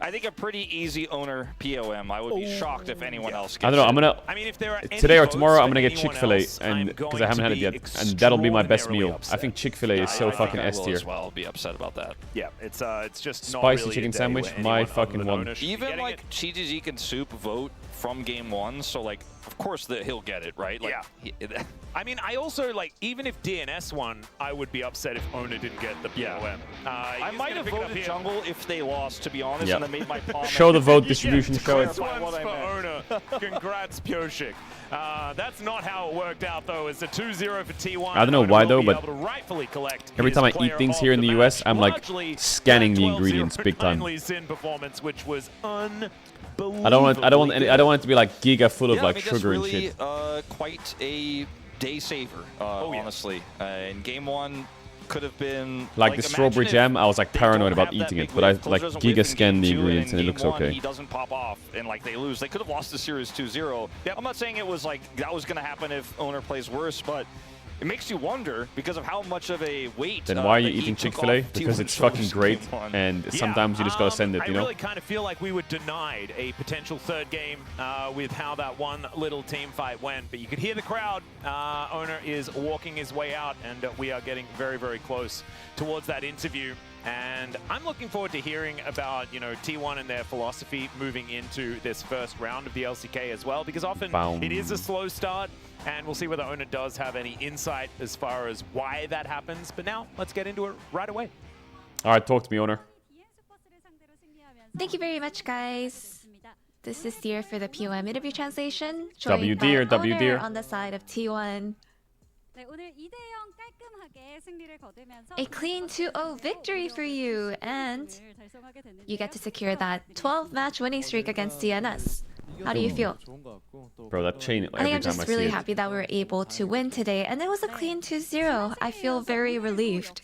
I think a pretty easy owner POM. I would be shocked if anyone else gets I don't know. I'm gonna. I mean, if there are today or tomorrow, I'm gonna get Chick-fil-A, and because I haven't had it yet, and that'll be my best meal. I think Chick-fil-A is so fucking S tier. I'll be upset about that. Yeah, it's just spicy not really chicken a day sandwich, where my anyone fucking other than one. owner should be Even getting like it. Chijizik and Soup vote from game 1, so like, of course he'll get it, right? Like, yeah. I mean, I also, like, even if DNS won, I would be upset if owner didn't get the POM. I might have voted jungle if they lost, to be honest, Yep. and I made my comment. Show the vote distribution, show it. This one's for owner. Congrats, Pioshik. That's not how it worked out, though. It's a 2-0 for T1. I don't know why, though, but every time I player eat things of here in the match. US, I'm like Largely scanning the that 12-0 ingredients big time. Lee Sin performance, which was unbelievable. I don't want it to be like giga full of like I mean, sugar that's and really, shit. Quite a day saver, honestly. In game 1, could have been Like the strawberry jam, I was like paranoid about eating it, but I like giga scanned the ingredients and it looks okay. He doesn't pop off and like they lose. They could have lost the series 2-0. I'm not saying it was like that was going to happen if owner plays worse, but it makes you wonder because of how much of a weight. Then why are you that he eating took Chick-fil-A? off Because T1 it's fucking great, game 1. and sometimes you just gotta send it, you I know? really kind of feel like we were denied a potential third game with how that one little team fight went. But you could hear the crowd. Owner is walking his way out, and we are getting very, very close towards that interview. And I'm looking forward to hearing about, you know, T1 and their philosophy moving into this first round of the LCK as well, because often it is a slow start, and we'll see whether owner does have any insight as far as why that happens. But now, let's get into it right away. All right, talk to me, owner. Thank you very much, guys. This is Dear for the POM interview translation. W dear, W dear. On the side of T1. A clean 2-0 victory for you, and you get to secure that 12-match winning streak against DNS. How do you feel? Bro, that chain I think every I'm time I just see really it. happy that we were able to win today, and it was a clean 2-0. I feel very relieved.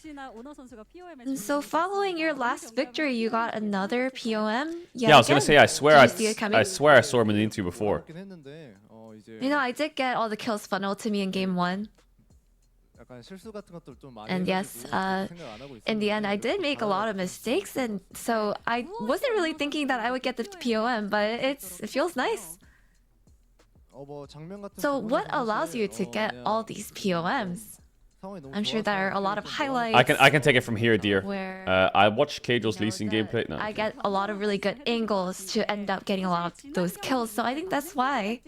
And so following your last victory, you got another POM? Yeah, I was gonna say, I swear Did you see it coming? I swear I saw him in the interview before. You know, I did get all the kills funneled to me in game 1. And yes, in the end, I did make a lot of mistakes, and so I wasn't really thinking that I would get the POM, but it feels nice. So what allows you to get all these POMs? I'm sure there are a lot of highlights. I can take it from here, dear. Where I watched Caedrel's Lee Sin gameplay. No. I get a lot of really good angles to end up getting a lot of those kills, so I think that's why.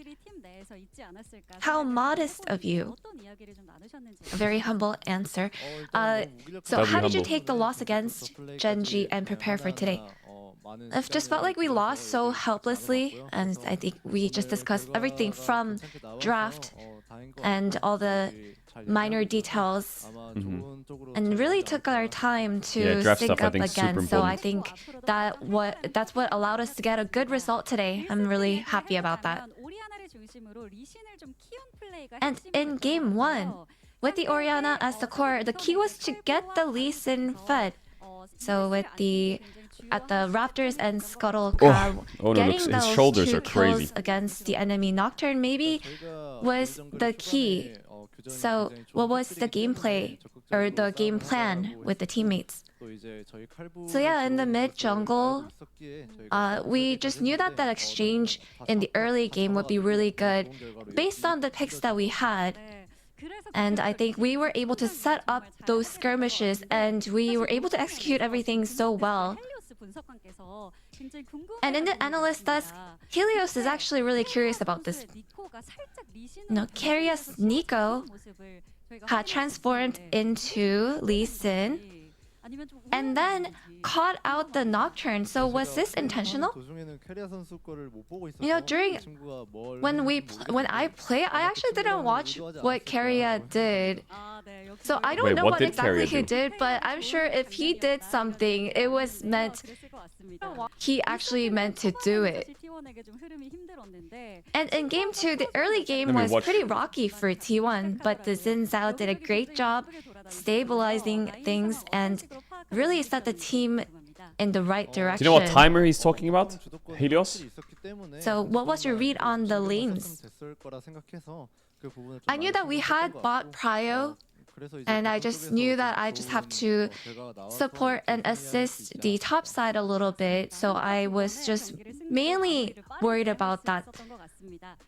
How modest of you. A very humble answer. So how did you take the loss against Genji and prepare for today? It just felt like we lost so helplessly, and I think we just discussed everything from draft and all the minor details, and really took our time to sync up again. So I think that's what allowed us to get a good result today. I'm really happy about that. And in game 1, with the Orianna as the core, the key was to get the Lee Sin fed. So with at the Raptors and Scuttle Crab, getting his those shoulders 2 are crazy. kills against the enemy Nocturne maybe was the key. So what was the gameplay or the game plan with the teammates? So yeah, in the mid jungle, we just knew that that exchange in the early game would be really good based on the picks that we had. And I think we were able to set up those skirmishes, and we were able to execute everything so well. And in the analyst desk, Helios is actually really curious about this. Carius Nico had transformed into Lee Sin, and then caught out the Nocturne. So was this intentional? You know, when I play, I actually didn't watch what Keria did. So I don't know what exactly he did, but I'm sure if he did something, it was meant, he actually meant to do it. And in game 2, the early game was pretty rocky for T1, but the Xin Zhao did a great job stabilizing things and really set the team in the right direction. Do you know what timer he's talking about? Helios? So what was your read on the lanes? I knew that we had bought Prio, and I just knew that I just have to support and assist the top side a little bit. So I was just mainly worried about that.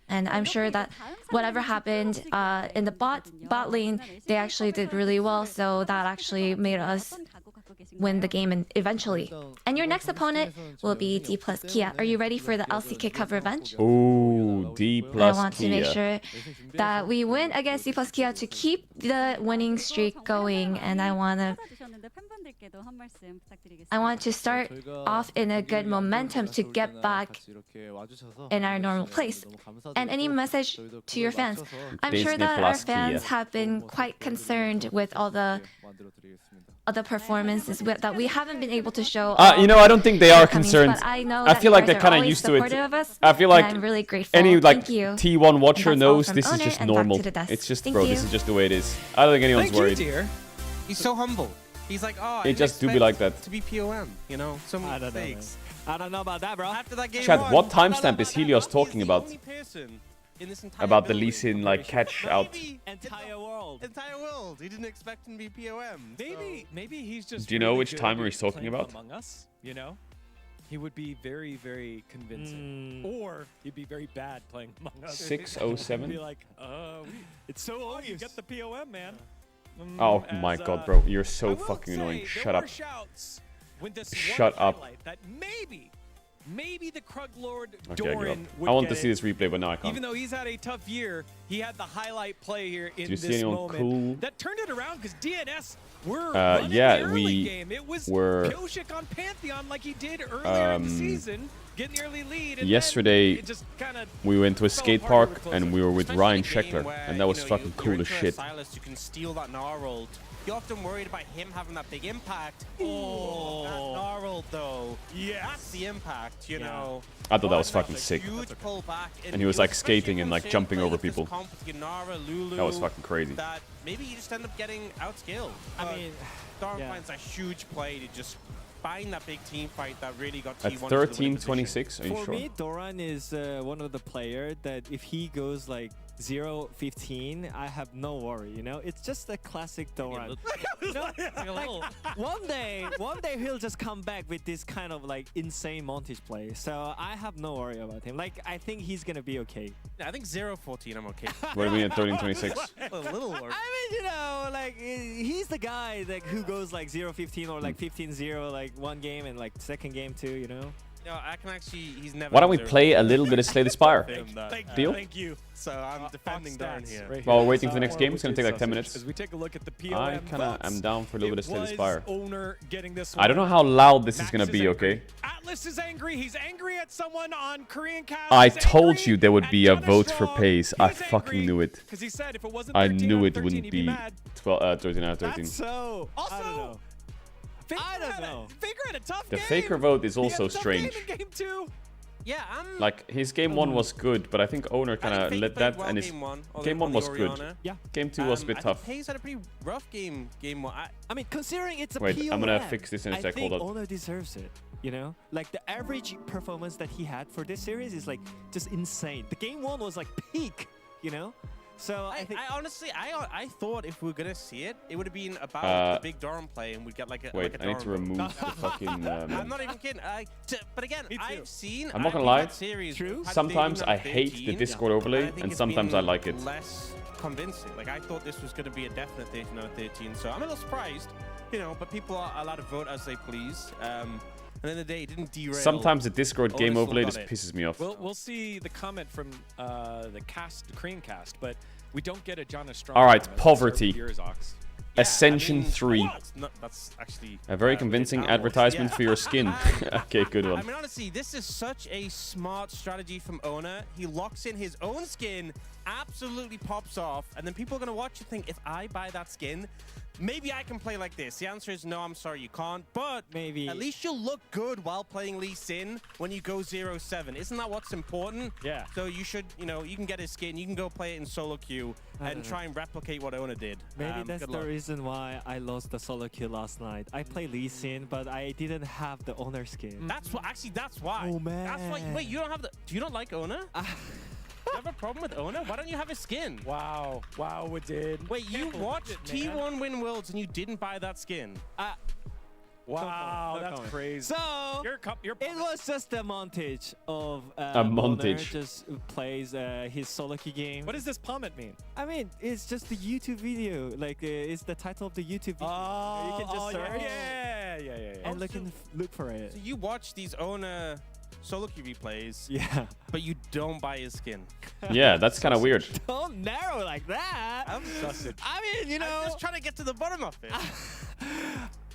And I'm sure that whatever happened in the bot lane, they actually did really well. So that actually made us win the game and eventually. And your next opponent will be D plus Kia. Are you ready for the LCK Cup revenge? Ooh, D plus Kia. I want to make sure that we win against D plus Kia to keep the winning streak going, and I want to start off in a good momentum to get back in our normal place. And any message to your fans? I'm sure that our fans have been quite concerned with all the performances that we haven't been able to show. You know, I don't think they are concerned. I feel like they're kind of used to it. I feel like I'm really grateful. Any like T1 watcher knows this is just normal. It's just, bro, this is just the way it is. I don't think anyone's worried. Dear. He's so humble. He's like, oh, it just do be like that. To be POM, you know, so many mistakes. I don't know about that, bro. After that game Chad, what timestamp is Helios talking about? About the Lee Sin like catch out. Entire world. He didn't expect him to be POM. Maybe he's just. Do you know which timer he's talking about? Among Us, you know, he would be very, very convincing, or he'd be very bad playing Among Us. 607. Be like, it's so obvious. You get the POM, man. Oh my god, bro, you're so fucking annoying. Shut up. Shut up. That maybe the Krug Lord Okay, Doran would I want get to see this replay, but no, I can't. Even though he's had a tough year, he had the highlight play here in Did you see this anyone moment. cool? That turned it around because DNS were yeah, the early we game. It was were Pioshik on Pantheon like he did earlier in the season, getting the early lead. And yesterday, then it just we went to a skate park and we were with Ryan Sheckler, and that was fucking cool as shit. Silas, you can steal that Gnarled. You're often worried about him having that big impact. Oh, that Gnarled though. Yeah, that's the impact, you know. I thought that was fucking sick. And he was like skating and like jumping over people. That was fucking crazy. That maybe you just end up getting outskilled. I mean, Doran finds a huge play to just find that big team fight that really got T1 at 13-26, are you sure? For me, Doran is one of the players that if he goes like 0-15, I have no worry, you know? It's just a classic Doran. One day he'll just come back with this kind of like insane montage play. So I have no worry about him. Like, I think he's gonna be okay. Yeah, I think 0-14, I'm okay. What do you mean at 13-26? A little worse. I mean, you know, like, he's the guy like who goes like 0-15 or like 15-0 like one game and like second game too, you know? No, I can actually, he's never. Why don't we play a little bit of Slay the Spire? Deal? Thank you. So I'm defending Doran here. Right While we're waiting for the next game, it's gonna take like 10 minutes. As we take a look at the POM I kinda am down for a little bit of Slay the Spire. Owner getting this I don't know how loud this is gonna be, okay? Atlas is angry. He's angry at someone on Korean Cast. I told you there would be a vote for Pace. I fucking knew it. Because he said if it wasn't I knew it wouldn't be 13 out of 13. So, I don't know. I don't know. Faker had a tough The game. Faker vote is also strange. Game 2. Yeah, like his game 1 was good, but I think Owner kind of led that, and his game 1 was good. Yeah. Game 2 was a bit tough. Hayes had a pretty rough game 1. I mean, considering it's a Wait, POM, I'm gonna fix this in a sec. Hold I on. think Owner deserves it. You know, like the average performance that he had for this series is like just insane. The game 1 was like peak. You know. So I honestly, I thought if we were gonna see it, it would have been about the big Doran play, and we'd get like a. Wait, like a I need to remove the fucking. I'm not even kidding. But again, I've seen. I'm not gonna lie. True. Sometimes I hate the Discord overlay, and sometimes I like it. Less convincing. Like I thought this was gonna be a definite 13 out of 13. So I'm a little surprised, you know. But people are allowed to vote as they please. And then the day it didn't derail. Sometimes the Discord game overlay just pisses me off. We'll see the comment from the Korean Cast, but we don't get a John Strong. All right, poverty. Ascension 3. That's actually A very convincing advertisement for your skin. Okay, good one. I mean, honestly, this is such a smart strategy from Owner. He locks in his own skin, absolutely pops off, and then people are going to watch and think, if I buy that skin, maybe I can play like this. The answer is no, I'm sorry, you can't. But maybe at least you'll look good while playing Lee Sin when you go 0-7. Isn't that what's important? Yeah. So you should, you know, you can get his skin, you can go play it in solo queue and try and replicate what Owner did. Maybe that's the reason why I lost the solo queue last night. I played Lee Sin, but I didn't have the Owner skin. That's what. Actually, that's why. Oh man. That's why. Wait, you don't have the. Do you not like Owner? Do you have a problem with Owner? Why don't you have his skin? Wow. Wow, it did. Wait, you watched T1 win worlds and you didn't buy that skin? Wow, that's crazy. So it was just a montage of montage. just plays his solo queue game. What does this pommet mean? I mean, it's just the YouTube video. Like, it's the title of the YouTube video. Oh, you can just search. Yeah. And look for it. So you watch these Owner solo queue replays, Yeah. but you don't buy his skin. Yeah, that's kind of weird. Don't narrow like that. I'm sausage. I mean, you know. I'm just trying to get to the bottom of it.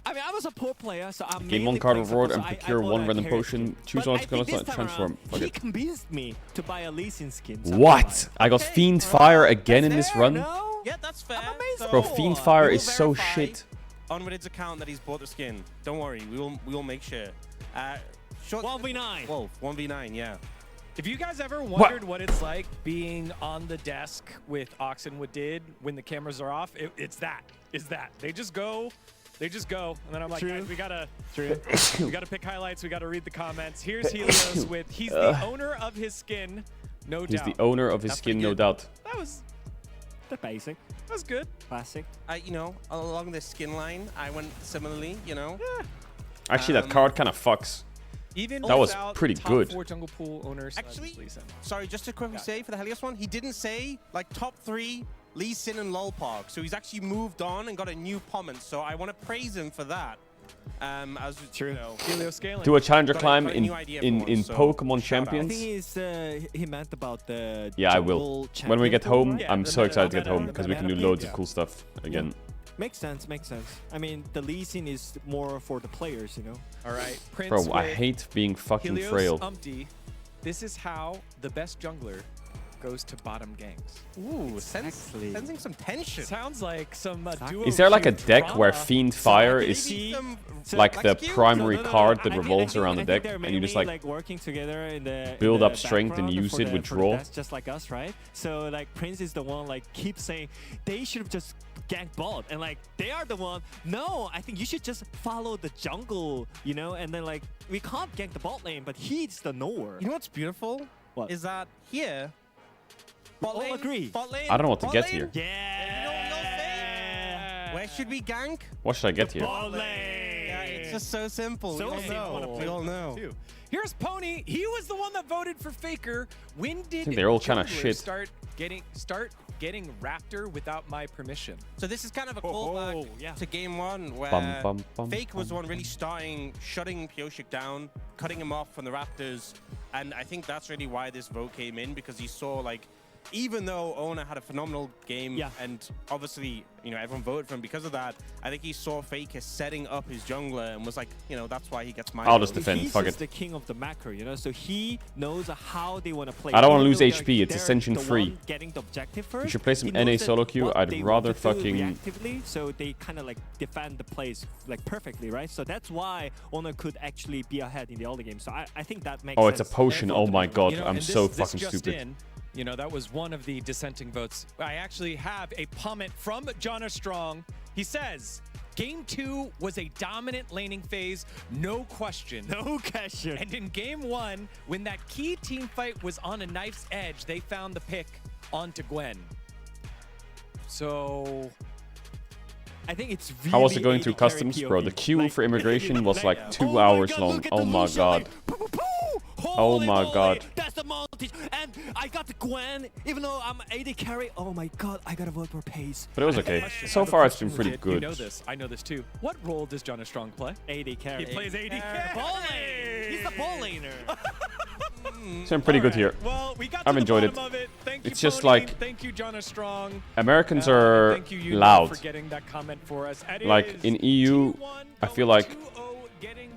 I mean, I was a poor player, so I'm Gain mainly 1 card playing reward support, and so procure I 1 bought random a character potion. skin. Choose But one I skill think this time transform. around, Fuck he it. convinced me to buy a Lee Sin skin. so What? I got Fiend Fire again in this fair, run? no? Yeah, that's fair. I'm amazed. Bro, So, Fiend we Fire will is so verify shit. On Reddit's account that he's bought the skin. Don't worry, we will make sure. 1v9. Wolf, 1v9, yeah. If you guys ever wondered what it's like being on the desk with Oxenwood did when the cameras are off, it's that. They just go. And then I'm like, True. guys, we gotta True. pick highlights, we gotta read the comments. Here's Helios with he's the owner of his skin, no He's doubt. the owner of his That's skin, pretty no good. doubt. That was The basic, good. classic. You know, along the skin line, I went similarly, you know. Actually, that card kind of fucks. Even That was without pretty top good. 4 jungle pool owners. Actually, sorry, just to quickly say for the Helios one, he didn't say like top 3 Lee Sin and LOL Park. So he's actually moved on and got a new comment. So I want to praise him for that. As True. You know, Helios scaling. Do a challenger Got a climb new idea for in once, so Pokemon shout out. I Champions. think he meant about the Yeah, I will. jungle When we get champion home, tool. Yeah, I'm the so meta- excited to get meta- home because we can do meta- loads yeah. of cool stuff again. Makes sense. I mean, the Lee Sin is more for the players, you know. All right, Prince Bro, I with hate being fucking Helios frail. Umpty. This is how the best jungler goes to bottom gangs. Ooh, Exactly. sensing some tension. Sounds like some duo Is there like a queue deck where drama. Fiend Fire Maybe is So- like the Excuse? primary No, card that I revolves think- around the I think deck, they're and you just mainly, like working together in the build in up the strength and background use for it the- with for draw? the best, just like us, right? So like Prince is the one like keeps saying they should have just ganked bot, and like they are the one. No, I think you should just follow the jungle, you know. And then like we can't gank the bot lane, but he's the knower. You know what's beautiful? What? Is that here? Bot all lane, agree. Bot lane, I don't know what to bot get lane. here. Yeah. You know what we all say? Where should we gank? What should I get here? Bot lane. Yeah, it's just so simple. So we all simple. know. We all know. Too. Here's Pony. He was the one that voted for Faker. When did think they're all kinda junglers shit. start getting Raptor without my permission? So this is kind of a Oh, callback yeah. to game 1 where Bum, bum, bum, Fake was the bum. one really shutting Pioshik down, cutting him off from the Raptors. And I think that's really why this vote came in, because he saw like, even though Owner had a phenomenal game, Yeah. and obviously, you know, everyone voted for him because of that, I think he saw Fake as setting up his jungler and was like, you know, that's why he gets my I'll just vote. defend. He's Fuck just it. the king of the macro, you know, so he knows how they want to play. I don't wanna Even lose though HP, it's they're Ascension the 3. one getting the objective first. should play some he knows NA that solo queue. what I'd they rather want to do fucking- reactively, so they kind of like defend the plays like perfectly, right? So that's why Honor could actually be ahead in the early game. So I think that makes Oh, sense. it's a potion. Therefore, Oh my god, You know, I'm and so this fucking just stupid. in, you know, that was one of the dissenting votes. I actually have a comment from Jonna Strong. He says, Game 2 was a dominant laning phase, no question. No question. And in Game 1, when that key team fight was on a knife's edge, they found the pick onto Gwen. So I think it's really How was it going through AD carry customs, bro? The POV. queue Like, for immigration was like 2 oh hours my God, long. look at Oh the my Lucian, god. like, poo, poo, poo. Oh Holy my moly, God. That's the montage. And I got the Gwen, even though I'm AD carry. Oh my god, I gotta vote for Pace. But it was okay. So far, it's been pretty You good. know this. I know this too. What role does Jonna Strong play? AD carry. He plays AD The carry. ball lane. He's the ball laner. It's been pretty good here. Well, we got I've to the enjoyed bottom it. of it. Thanks Thank you, it's just Pony. like Thank you, Jonah Strong. Americans are Thank you, loud. for getting that comment for us. Like in EU, I feel like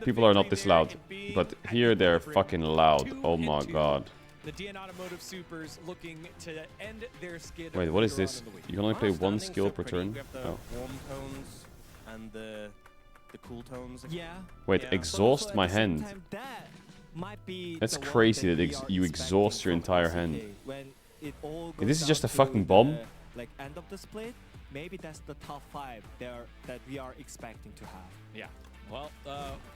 people are not this loud, but here they're fucking loud. Oh my god. The DN Automotive Supers looking to end their skid. Wait, what is this? You can only play one Standings skill are per pretty. turn. We have the Oh. warm tones and the cool tones. Yeah. Wait, Yeah. exhaust But my also at the same hand. time, that might be That's the one crazy that we ex- are you exhaust expecting your from entire LCK. hand. When it all This is goes just a down fucking to bomb? the, like end of the split, maybe that's the top 5 that we are expecting to have. Yeah. Well,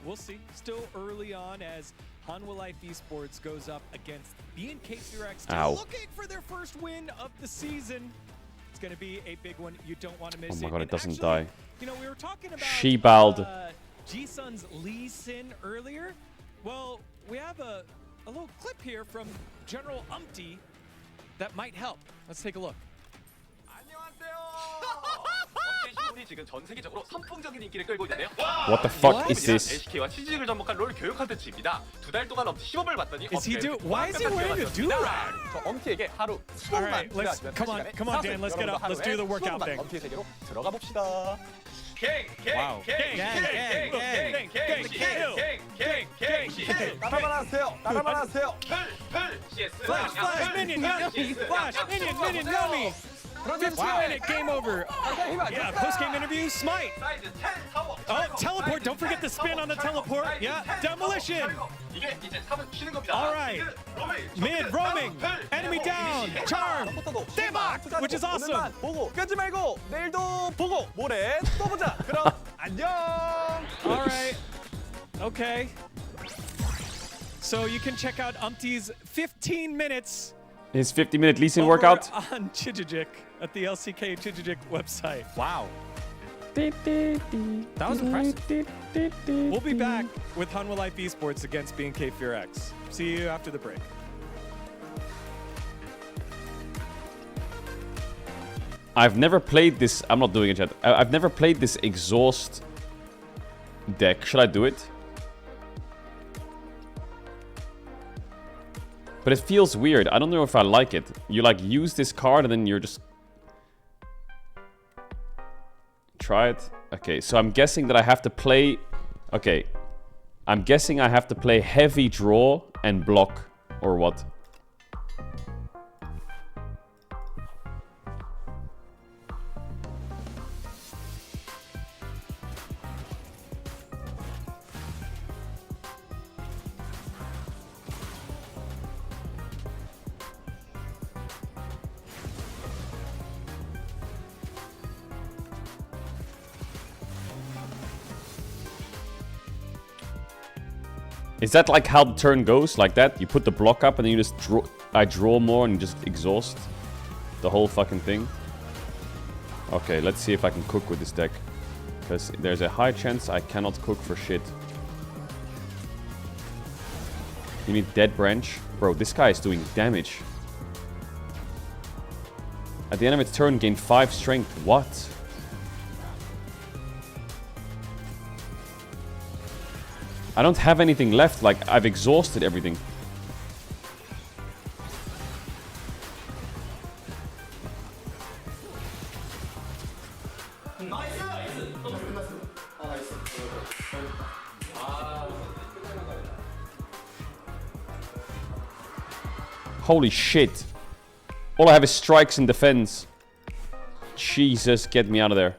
we'll see. Still early on as Hanwha Life Esports goes up against BNK Furex, Ow. looking for their first win of the season. It's going to be a big one. You don't want to miss Oh it. my god, it And doesn't actually, die. You know, we were talking about She-bald. G-Sun's Lee Sin earlier. Well, we have a little clip here from General Umpty that might help. Let's take a look. 지금 전 세계적으로 선풍적인 인기를 끌고 있는데요. What the fuck is this? LCK와 치즈직을 접목한 롤 교육 컨텐츠입니다. 2달 동안 엄티 시범을 봤더니 Is he why is he wearing a do-rag? 저 엄티에게 하루 All 10분만 right, let's come on, Dan. Let's get up. Let's do the workout thing. 엄티의 세계로 들어가 봅시다. Wow. 따라만 하세요. 따라만 하세요. Flash, minion, yummy. Flash, minion, yummy. 15-minute game over. Yeah, post-game interview, smite. Oh, teleport. Don't forget the spin on the teleport. Yeah, demolition. All right. Mid, roaming. Enemy down. Charm. 대박, which is awesome. 보고 끄지 말고 내일도 보고 모레 또 보자. 그럼 안녕. All right. Okay. So you can check out Umpty's 15 minutes His 50-minute Lee Sin over workout. on Chijijik at the LCK Chijijik website. Wow. That was impressive. We'll be back with Hanwha Life Esports against BNK Furex. See you after the break. I've never played this. I'm not doing it yet. I've never played this exhaust deck. Should I do it? But it feels weird. I don't know if I like it. You like use this card and then you're just... Try it. Okay, so I'm guessing that I have to play... Okay. I'm guessing I have to play heavy draw and block. Or what? Is that like how the turn goes? Like that? You put the block up and then you just draw... I draw more and just exhaust the whole fucking thing? Okay, let's see if I can cook with this deck. Because there's a high chance I cannot cook for shit. You need Dead Branch. Bro, this guy is doing damage. At the end of its turn, gain 5 strength. What? I don't have anything left, like, I've exhausted everything. Holy shit. All I have is strikes and defense. Jesus, get me out of there.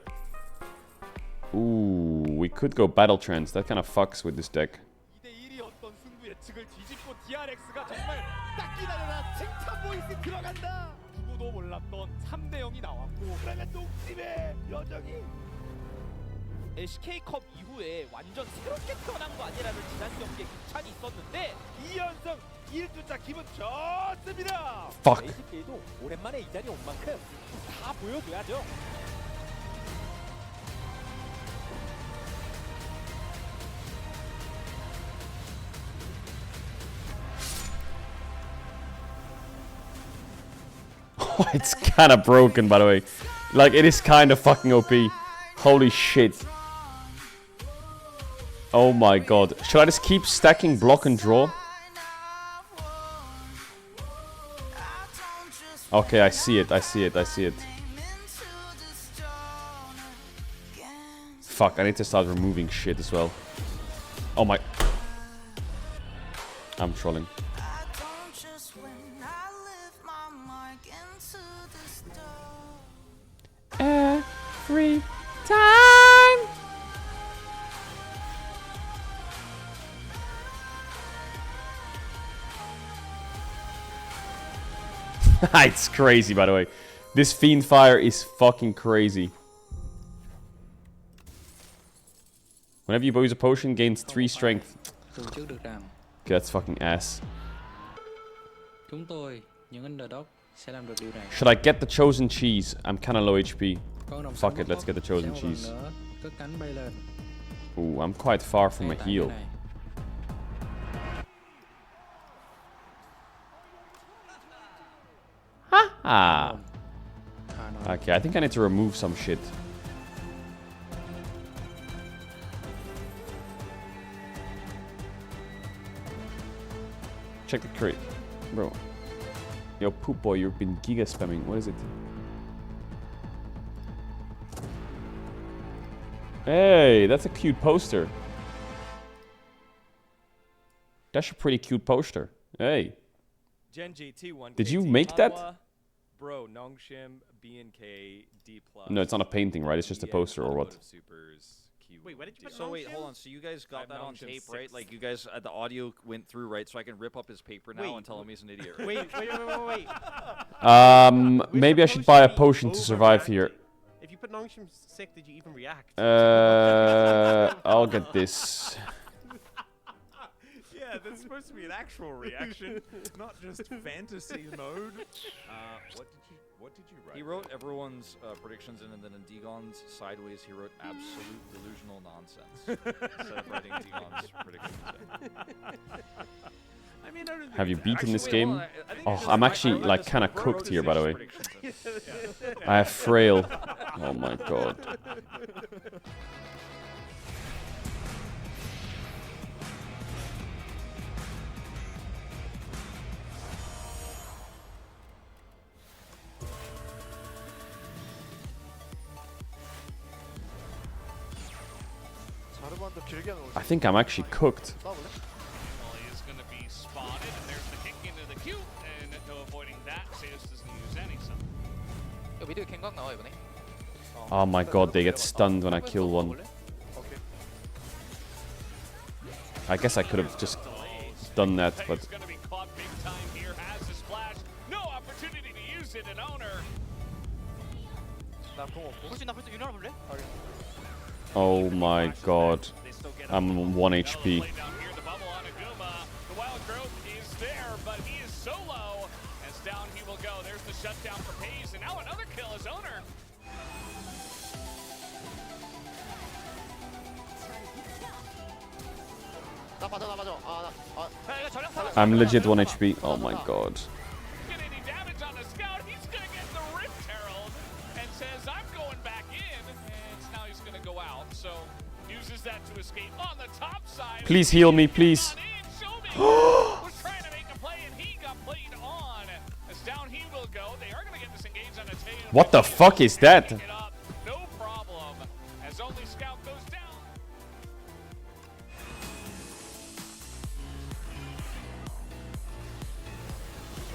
Ooh, we could go battle trance. That kind of fucks with this deck. 2대1이었던 승부 예측을 뒤집고 DRX가 정말 딱 기다려라 칭찬 보이스 들어간다. 누구도 몰랐던 3대0이 나왔고 그러면 농팀의 여정이 LCK컵 이후에 완전 새롭게 태어난 거 아니라는 지난 경기에 귀찬이 있었는데 2연승 1주차 기분 좋습니다. Fuck. LCK도 오랜만에 이 자리에 온 만큼 다 보여줘야죠. It's kind of broken, by the way. Like, it is kind of fucking OP. Holy shit. Oh my god. Should I just keep stacking block and draw? Okay, I see it, I see it, I see it. Fuck, I need to start removing shit as well. Oh my... I'm trolling. Every time. It's crazy, by the way. This Fiend Fire is fucking crazy. Whenever you use a potion, gains 3 strength. Okay, that's fucking ass. Should I get the chosen cheese? I'm kinda low HP. Fuck it, let's get the chosen cheese. Ooh, I'm quite far from a heal. Ah. Okay, I think I need to remove some shit. Check the crate. Bro. Yo, poop boy, you've been giga spamming. What is it? Hey, that's a cute poster. That's a pretty cute poster. Hey. Genji T1. Did you make that? Bro, Nongshim, BNK, D+. No, it's not a painting, right? It's just a poster or what? Wait, where did you put So wait, hold on. So you guys got that on tape, right? Like you guys, the audio went through, right? So I can rip up his paper now and tell him he's an idiot. Wait. Maybe I should buy a potion to survive here. If you put Nongshim sick, did you even react? I'll get this. Yeah, that's supposed to be an actual reaction, not just fantasy mode. What did you write? He wrote everyone's predictions in, and then in Degon's sideways, he wrote absolute delusional nonsense instead of writing Degon's predictions. I mean, I don't think Have you it's beaten this actually- game? well, I think Oh, it's I'm just- actually like kind of Wrote cooked his here, by the way. predictions in. I have frail. Oh my god. I think I'm actually cooked. Well, he's going to be spotted, and there's the kick into the Q, and no avoiding that. Sadus doesn't use any summon. Oh my god, they get stunned when I kill one. I guess I could have just done that, but... He's going to be caught big time here, has the splash. No opportunity to use it, and Owner. Oh my god. I'm on 1 HP. Play down here, the bubble on Aguma. The wild growth is there, but he is so low. As down he will go. There's the shutdown for Pace, and now another kill is Owner. I'm legit 1 HP. Oh my god. Get any damage on the scout, he's gonna get the Rift Herald and says, I'm going back in, and now he's gonna go out. So uses that to escape on the top side. Please heal me, please. Was trying to make a play, and he got played on. As down he will go. They are gonna get disengaged on a tail. What the fuck is that? No problem. As only scout goes down.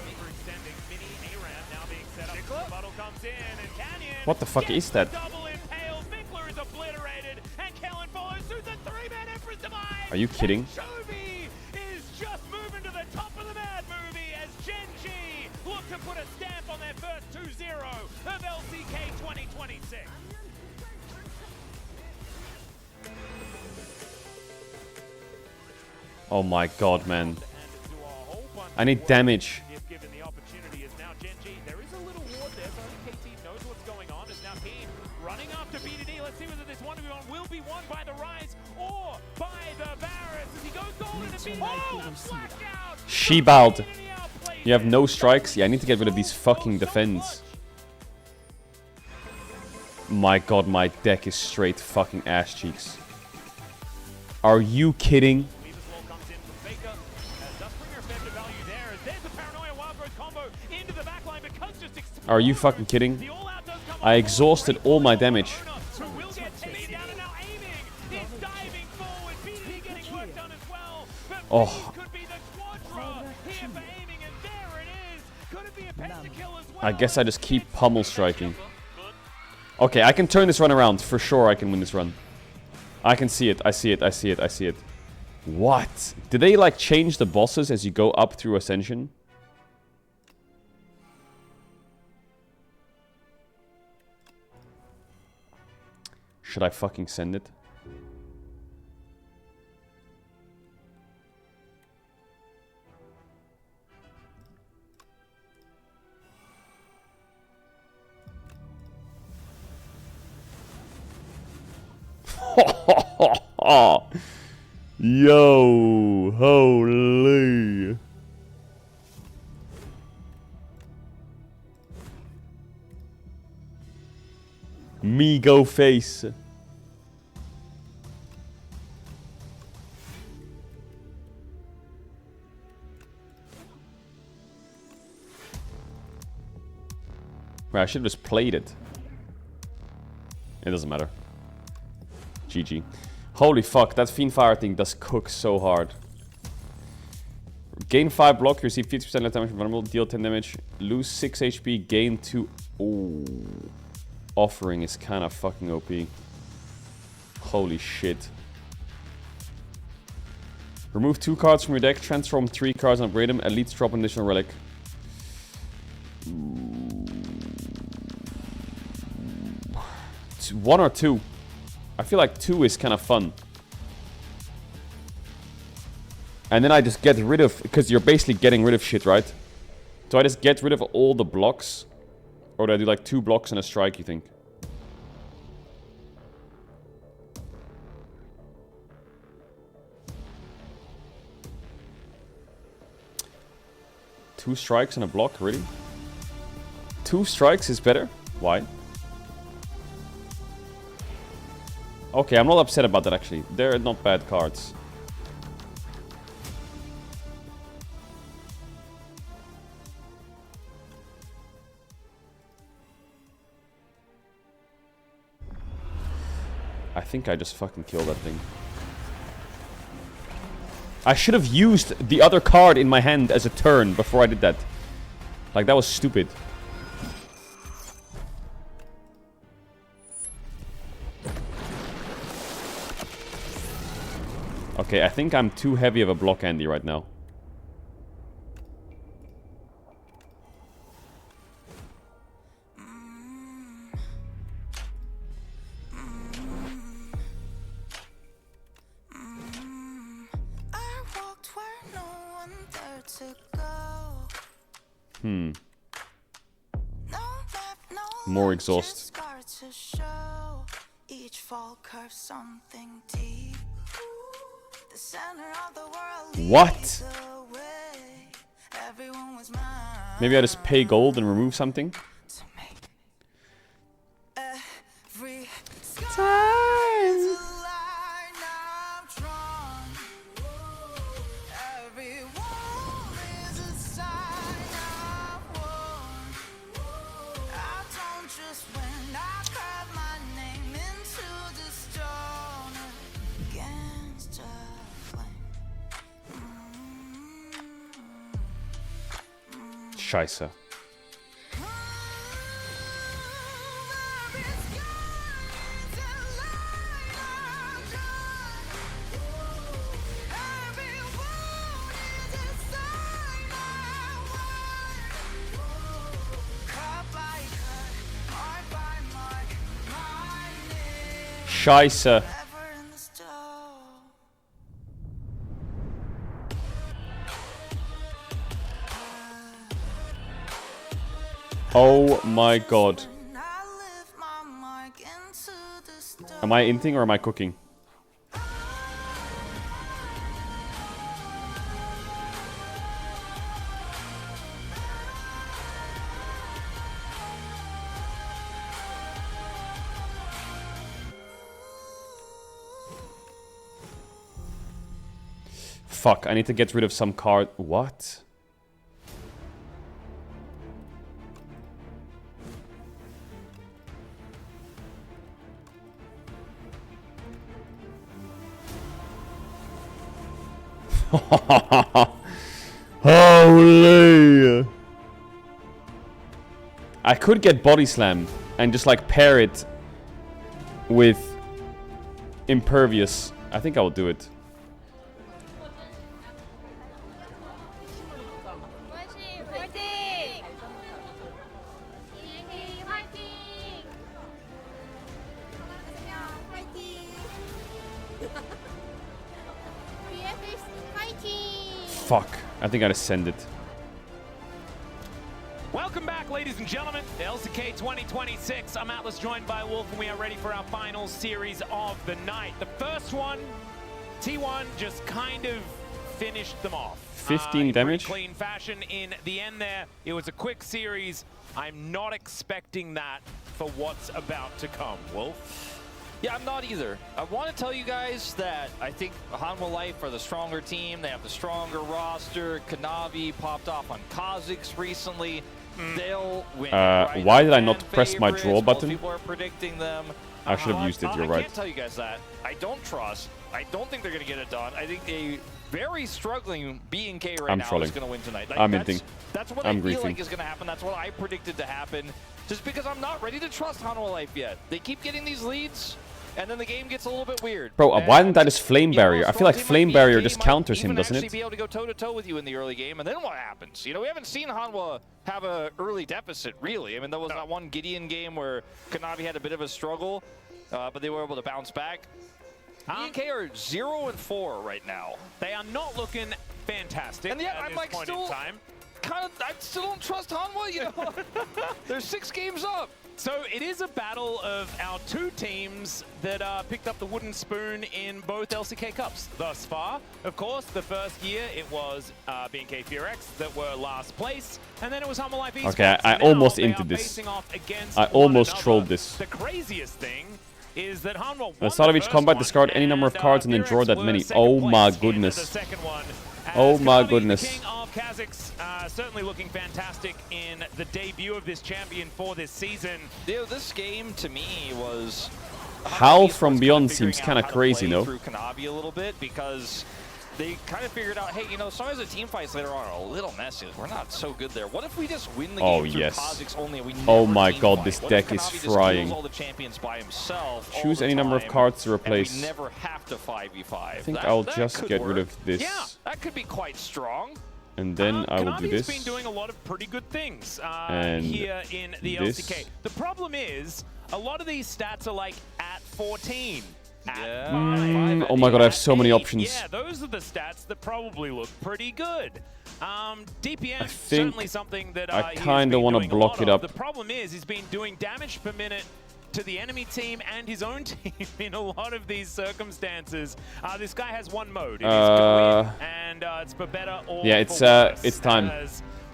Overextending mini ARAM now being set up. The bottle comes in, and Canyon. What the fuck is that? Double impale. Vinkler is obliterated, and Kellen follows through the 3-man Empress demise. Are you kidding? Chovy is just moving to the top of the mad movie as Genji look to put a stamp on their first 2-0 of LCK 2026. Oh my god, man. I need damage. If given the opportunity, is now Genji. There is a little ward there, so I think KT knows what's going on. Is now Keen running after BDD. Let's see whether this 1v1 will be won by the Rise or by the Varus as he goes golden and BDD. Oh, blackout! She bowed. You have no strikes? Yeah, I need to get rid of these fucking defends. My god, my deck is straight fucking ass cheeks. Are you kidding? Are you fucking kidding? I exhausted all my damage. Oh. I guess I just keep pummel striking. Okay, I can turn this run around. For sure I can win this run. I can see it. I see it. I see it. I see it. What? Did they like change the bosses as you go up through Ascension? Should I fucking send it? Yo, holy. Me go face. Well, I should have just played it. It doesn't matter. GG. Holy fuck, that Fiendfire thing does cook so hard. Gain 5 block, you receive 50% less damage from vulnerable, deal 10 damage, lose 6 HP, gain 2... Ooh. Offering is kind of fucking OP. Holy shit. Remove 2 cards from your deck, transform 3 cards and upgrade them, elites drop an additional relic. One or two? I feel like 2 is kind of fun. And then I just get rid of... Because you're basically getting rid of shit, right? So I just get rid of all the blocks? Or do I do like 2 blocks and a strike, you think? Two strikes and a block, really? 2 strikes is better? Why? Okay, I'm not upset about that actually. They're not bad cards. I think I just fucking killed that thing. I should have used the other card in my hand as a turn before I did that. Like, that was stupid. Okay, I think I'm too heavy of a block Andy right now. More exhaust. What? Maybe I just pay gold and remove something? Time. Scheiße. Scheiße. Oh my god. Am I inting or am I cooking? Fuck, I need to get rid of some card. What? Holy! I could get body slam and just like pair it with impervious. I think I will do it. Fuck. I think I just send it. Welcome back, ladies and gentlemen, to LCK 2026. I'm Atlas, joined by Wolf, and we are ready for our final series of the night. The first one, T1 just kind of finished them off. 15 damage? In clean fashion in the end there. It was a quick series. I'm not expecting that for what's about to come. Wolf? Yeah, I'm not either. I want to tell you guys that I think Hanwha Life are the stronger team. They have the stronger roster. Kanavi popped off on Kha'Zix recently. They'll win. Right? Why did I not press my draw button? People are predicting them. I should have used it, you're I right. can't tell you guys that. I don't trust. I don't think they're going to get it done. I think a very struggling B&K right now is going to win tonight. Like, I'm hinting. That's what I feel like is going to happen. That's what I predicted to happen. Just because I'm not ready to trust Hanwha Life yet. They keep getting these leads. And then the game gets a little bit weird. Bro, why didn't that just Flame Barrier? I feel like Flame Barrier just counters him, doesn't it? Be able to go toe-to-toe with you in the early game, and then what happens? You know, we haven't seen Hanwha have an early deficit, really. I mean, there was that one Gideon game where Kanavi had a bit of a struggle, but they were able to bounce back. B&K are 0-4 right now. They are not looking fantastic. And yet, at I'm this like point still in time. I still don't trust Hanwha, you know? They're 6 games up. So it is a battle of our two teams that picked up the wooden spoon in both LCK Cups thus far. Of course, the first year it was B&K FureX that were last place, and then it was Hanwha Life Esports. Okay, I almost entered this. I almost trolled this. The craziest thing is that Hanwha won the start of each combat, discard any number of cards and then draw that many. Oh my goodness. Oh my goodness. The king of Kha'Zix, certainly looking fantastic in the debut of this champion for this season. This game to me was Howl from Beyond seems kind of crazy, no? Through Kanavi a little bit because they kind of figured out, hey, you know, sometimes the team fights later on are a little messy. We're not so good there. What if we just win the game through Kha'Zix only? And we oh my god, fight? this What deck if is Kanavi just frying. kills all the champions by himself Choose any number of cards to replace. And we never have to 5v5. I think I'll just get rid of this. Yeah, that could be quite strong. And then I will do this. Kanavi's been doing a lot of pretty good things and here in the this. LCK. The problem is, a lot of these stats are like at 14. At 5, oh my god, I have so many 8. options. Yeah, those are the stats that probably look pretty good. DPM think certainly something that I kind of want to block it up. The problem is he's been doing damage per minute to the enemy team and his own team in a lot of these circumstances. This guy has one mode. It is go in, and it's for better or yeah, for worse. it's time.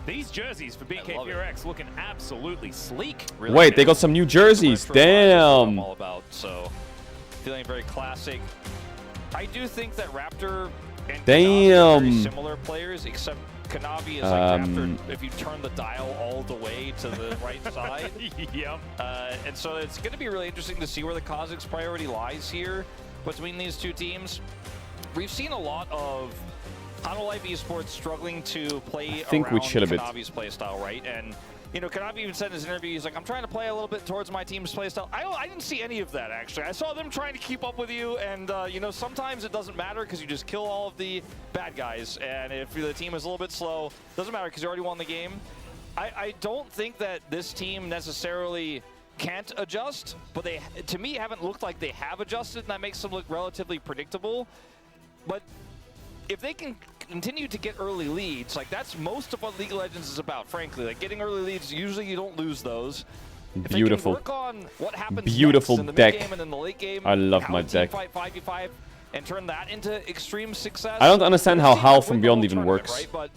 These jerseys for B&K FureX looking absolutely sleek. Really wait, they got some new jerseys. Damn. All about, so feeling very classic. I do think that Raptor and Kanavi are very similar players, except Kanavi is like Raptor if you turn the dial all the way to the right side. Yep. And so it's going to be really interesting to see where the Kha'Zix priority lies here between these two teams. We've seen a lot of Hanwha Life Esports struggling to play around Kanavi's playstyle, right? And you know, Kanavi even said in his interview, he's like, I'm trying to play a little bit towards my team's playstyle. I didn't see any of that, actually. I saw them trying to keep up with you, and, you know, sometimes it doesn't matter because you just kill all of the bad guys, and if the team is a little bit slow, doesn't matter because you already won the game. I don't think that this team necessarily can't adjust, but they, to me, haven't looked like they have adjusted, and that makes them look relatively predictable. But if they can continue to get early leads, like that's most of what League of Legends is about, frankly. Like getting early leads, usually you don't lose those. Beautiful. If they can work on what happens beautiful next in the deck. mid-game and in the late game, I love my deck. Fight 5v5 and turn that into extreme success. I don't understand how Howl from Beyond even works. Right? But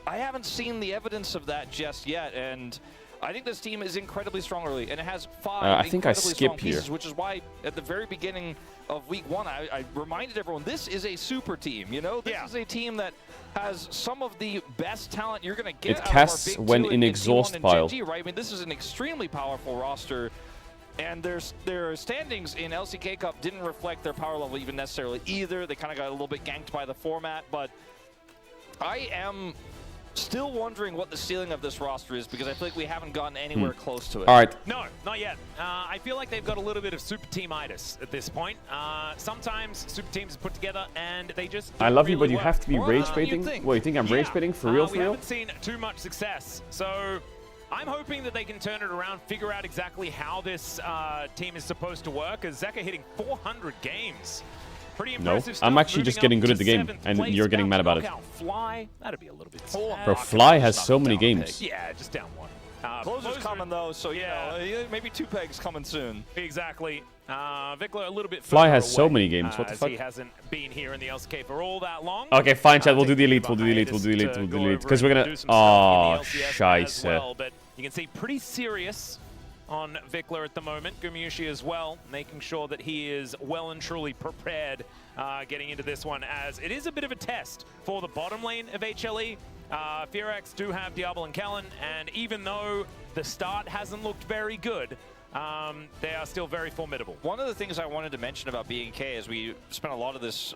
I haven't seen the evidence of that just yet, and I think this team is incredibly strong early, and it has 5 I think I skip strong here. pieces, which is why at the very beginning of week 1, I reminded everyone this is a super team. You know, this is a team that has some of the best talent you're going to get. It casts when in exhaust pile. Gen G, right? I mean, this is an extremely powerful roster, and their standings in LCK Cup didn't reflect their power level even necessarily either. They kind of got a little bit ganked by the format, but I am still wondering what the ceiling of this roster is because I feel like we haven't gotten anywhere close to it. All right. No, not yet. I feel like they've got a little bit of super teamitis at this point. Sometimes super teams put together and they just I love you, really but you work. have to be Well, rage you baiting. think. What, you think I'm rage baiting for real? We haven't seen too much success, so I'm hoping that they can turn it around, figure out exactly how this team is supposed to work. As Zeka hitting 400 games. Pretty No, impressive I'm stuff, actually just moving getting up good at to the game, 7th and place, you're getting about mad to about it. knock out Fly. That'd be a little bit sad. Bro, Fly has so many games. Yeah, just down one. Closer's coming though, so maybe 2 pegs coming soon. Exactly. Vikler a little bit Fly further has so away, many games, what the as fuck? he hasn't been here in the LCK for all that long. Okay, fine, Chad, we'll do the Taking elite, we'll do the elite, hiatus we'll do the elite, to we'll do go the elite. over Because we're and gonna... do some stuff Oh, in the LCS as scheisse. well, but you can see pretty serious on Vikler at the moment. Gumayushi as well, making sure that he is well and truly prepared getting into this one, as it is a bit of a test for the bottom lane of HLE. Fearax do have Diablo and Kellen, and even though the start hasn't looked very good, they are still very formidable. One of the things I wanted to mention about B&K is we spent a lot of this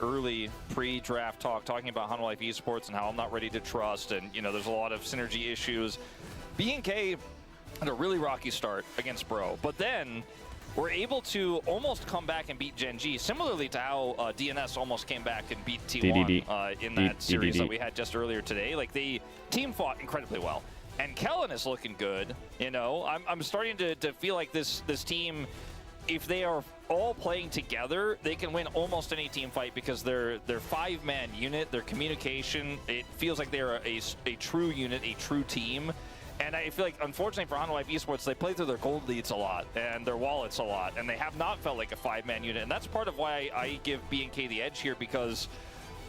early pre-draft talk talking about Hanwha Life Esports and how I'm not ready to trust, and there's a lot of synergy issues. B&K had a really rocky start against Bro, but then we're able to almost come back and beat Gen G, similarly to how DNS almost came back and beat T1 in that series that we had just earlier today. Like, they team fought incredibly well. And Kellen is looking good, I'm starting to feel like this team, if they are all playing together, they can win almost any team fight because they're 5-man unit, their communication, it feels like they're a true unit, a true team. And I feel like, unfortunately for Hanwha Life Esports, they play through their gold leads a lot and their wallets a lot, and they have not felt like a 5-man unit. And that's part of why I give B&K the edge here, because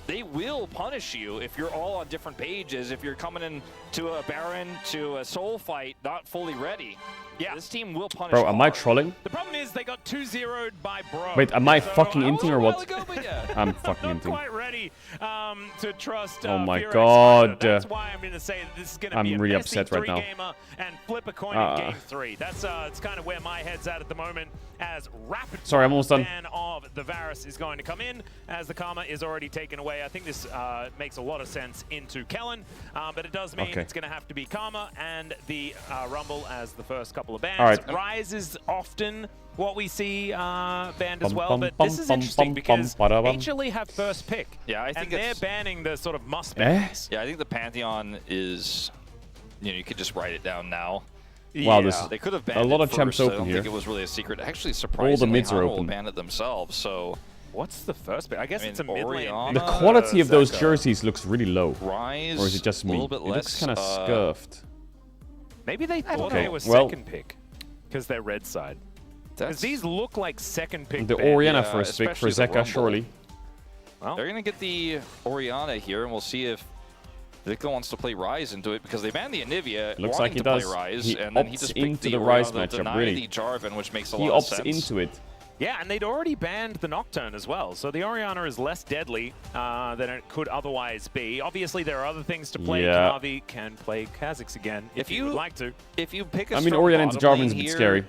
they will punish you if you're all on different pages, if you're coming in to a Baron, to a Soul fight, not fully ready. Yeah, this team will punish Bro, hard. am I trolling? The problem is they got 2-0'd by Bro. Wait, am I So fucking I was inting a or while what? ago, but yeah. I'm fucking Not inting. quite ready to trust Oh my Fearax God. either. That's why I'm going to say that this is going to be a I'm really messy upset right now. 3-gamer and flip a coin in game 3. That's it's kind of where my head's at the moment, as rapid Sorry, I'm almost done. ban of the Varus is going to come in, as the Karma is already taken away. I think this makes a lot of sense into Kellen, but it does mean it's going to have to be Karma and the Rumble as the first couple of bans. All right. Rise is often what we see banned as well, but this is interesting because HLE have first pick. Yeah, I think and they're banning the sort of must bans. Yeah, I think the Pantheon is, you could just write it down now. Wow, this They could have banned a lot of it champs first. open I don't here. think it was really a secret. Actually, surprisingly, mids are Hanwha open. banned it themselves, so... What's the first pick? I guess it's a mid lane. Orianna, The quality of those Zeka, jerseys looks really low. Rise, Or is it just me? a little bit It looks less, kind of scuffed. Maybe they thought Okay, they were well- second pick because they're red side. Because That's, these look like second pick. The bans. Orianna Yeah, first pick for especially the Zeka, Rumble. surely. Well, they're going to get the Orianna here, and we'll see if Victor wants to play Rise into it, because they banned the Anivia, Looks wanting like he to play does. Rise, He and then he opts just picked into the the Rise Orianna. They'll matchup, deny really. the Jarvan, which makes a He lot of opts sense. into it. yeah, and they'd already banned the Nocturne as well, so the Orianna is less deadly than it could otherwise be. Obviously, there are other things to play. Yeah. Kanavi can play Kha'Zix again if you would like to. If you pick a I mean, strong Orianna into bottom Jarvan's a lane bit here, scary.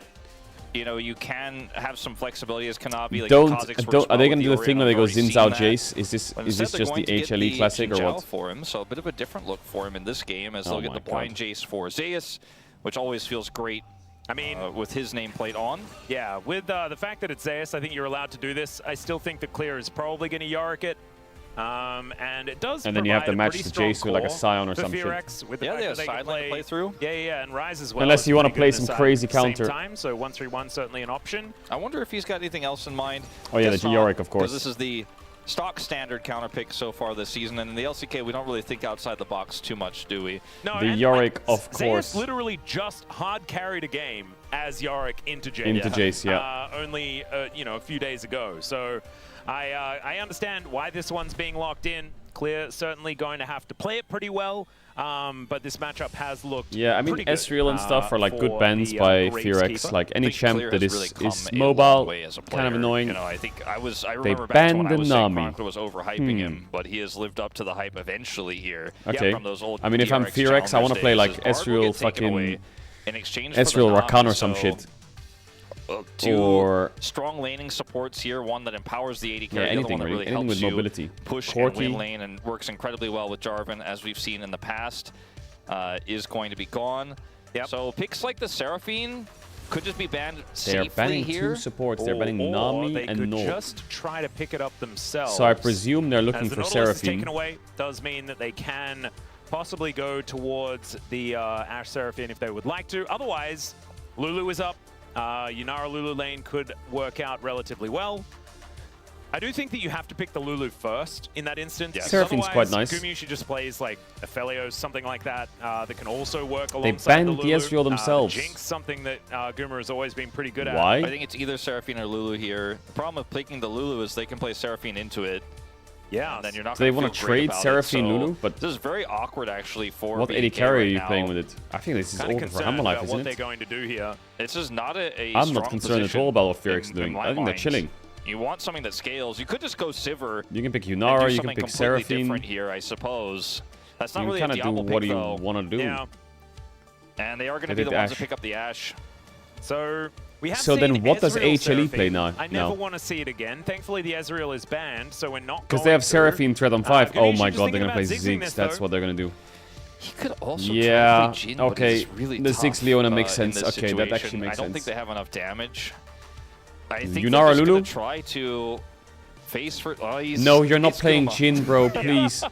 You can have some flexibility as Kanavi. Like Don't, Kha'Zix works are well they with gonna do the thing where they go Orianna. We've Xin already Zhao seen that. Jace? Is this But is instead this they're just the going to get HLE classic or Xin Zhao what? for him, so a bit of a different look for him in this game, as Oh they'll get my the blind God. Jace for Zeus, which always feels great. I mean, with his nameplate on. yeah, with the fact that it's Zeus, I think you're allowed to do this. I still think the clear is probably going to Yorick it. And it does And then you have to provide a match pretty the strong Jace with like a core Scion or for some shit. Fearax, with the Yeah, fact they that have can sideline to play through. Yeah, and Rise as well. Unless is you wanna pretty play good some in the side crazy at the same counter. Time, so 1-3-1 certainly an option. I wonder if he's got anything else in mind. Oh yeah, the Guess not, Yorick, of course. 'cause this is the stock standard counter pick so far this season, and in the LCK we don't really think outside the box too much, do we? No, The and, Yorick, like, of course. Zeus literally just hard carried a game as Yorick into Jace. Into Jace, yeah. Only a few days ago. So I understand why this one's being locked in. Clear certainly going to have to play it pretty well, but this matchup has looked Yeah, I mean, pretty good, Ezreal and stuff are like good for bans the, by Graves Fearax. keeper. Like any I think champ Clear that has is, really come is a long mobile, way as a kind of player. annoying. I think I They remember back to when I was saying banned Chronicler was overhyping him, but he has lived up to the hype eventually here. Okay. From those old I mean, if I'm DRX Fearax, I want to play like challenges days. His Bard will Ezreal get taken away fucking in exchange for the Ezreal Nami, Rakan or some so shit. two or strong laning supports here. One that empowers the AD yeah, carry, the other anything one that really anything helps with you mobility. push Corki. and win lane and works incredibly well with Jarvan, as we've seen in the past, is going to be gone. Yep. So picks like the Seraphine could just be banned They're safely banning here. 2 supports. They're banning Nami they and could Nord. just try to pick it up themselves. So I presume they're looking As the for Nautilus is Seraphine. taken away, does mean that they can possibly go towards the Ashe Seraphine if they would like to. Otherwise, Lulu is up. Yunara Lulu lane could work out relatively well. I do think that you have to pick the Lulu first in that instance. Yeah. Seraphine's quite nice. Gumi usually just plays like Aphelios, something like that, that can also work They alongside banned the the Lulu. Ezreal themselves. Jinx, something that Guma has always been pretty good at. Why? I think it's either Seraphine or Lulu here. The problem with picking the Lulu is they can play Seraphine into it. Yeah. And then you're not So they want to trade Seraphine Lulu, but this is very awkward actually for what BK AD carry right are you now. playing with it? I think this is Kind of over for concerned Hammerlife, about isn't what they're it? going to do here. This is not a I'm strong not concerned at position all about what Fearx is in doing. my I think they're mind. chilling. You want something that scales. You could just go Sivir. You can pick and do Yunara, you can something pick completely Seraphine. different here, I suppose. That's not You really can a kind of do Diablo what pick, you though. want to do. Yeah. And they are going to They be did the ones that Ashe. pick up the Ashe. So we have So seen then what does Ezreal HLE play Seraphine. now? I never want to see it again. Thankfully, the Ezreal is banned, so we're not Because going they have to. Seraphine threat on 5. Gumi, Oh you my just god, they're thinking going to play about zigzagging Ziggs. this, That's though? what they're going to do. He could also try Yeah, to play Jhin, okay. but it's really The tough, Ziggs Leona makes in sense. this Okay, that actually situation. makes I don't sense. think they have enough damage. I think Yunara they're just Lulu? going to try to face for... Oh, No, you're not he's playing Guma. Jhin, bro, please.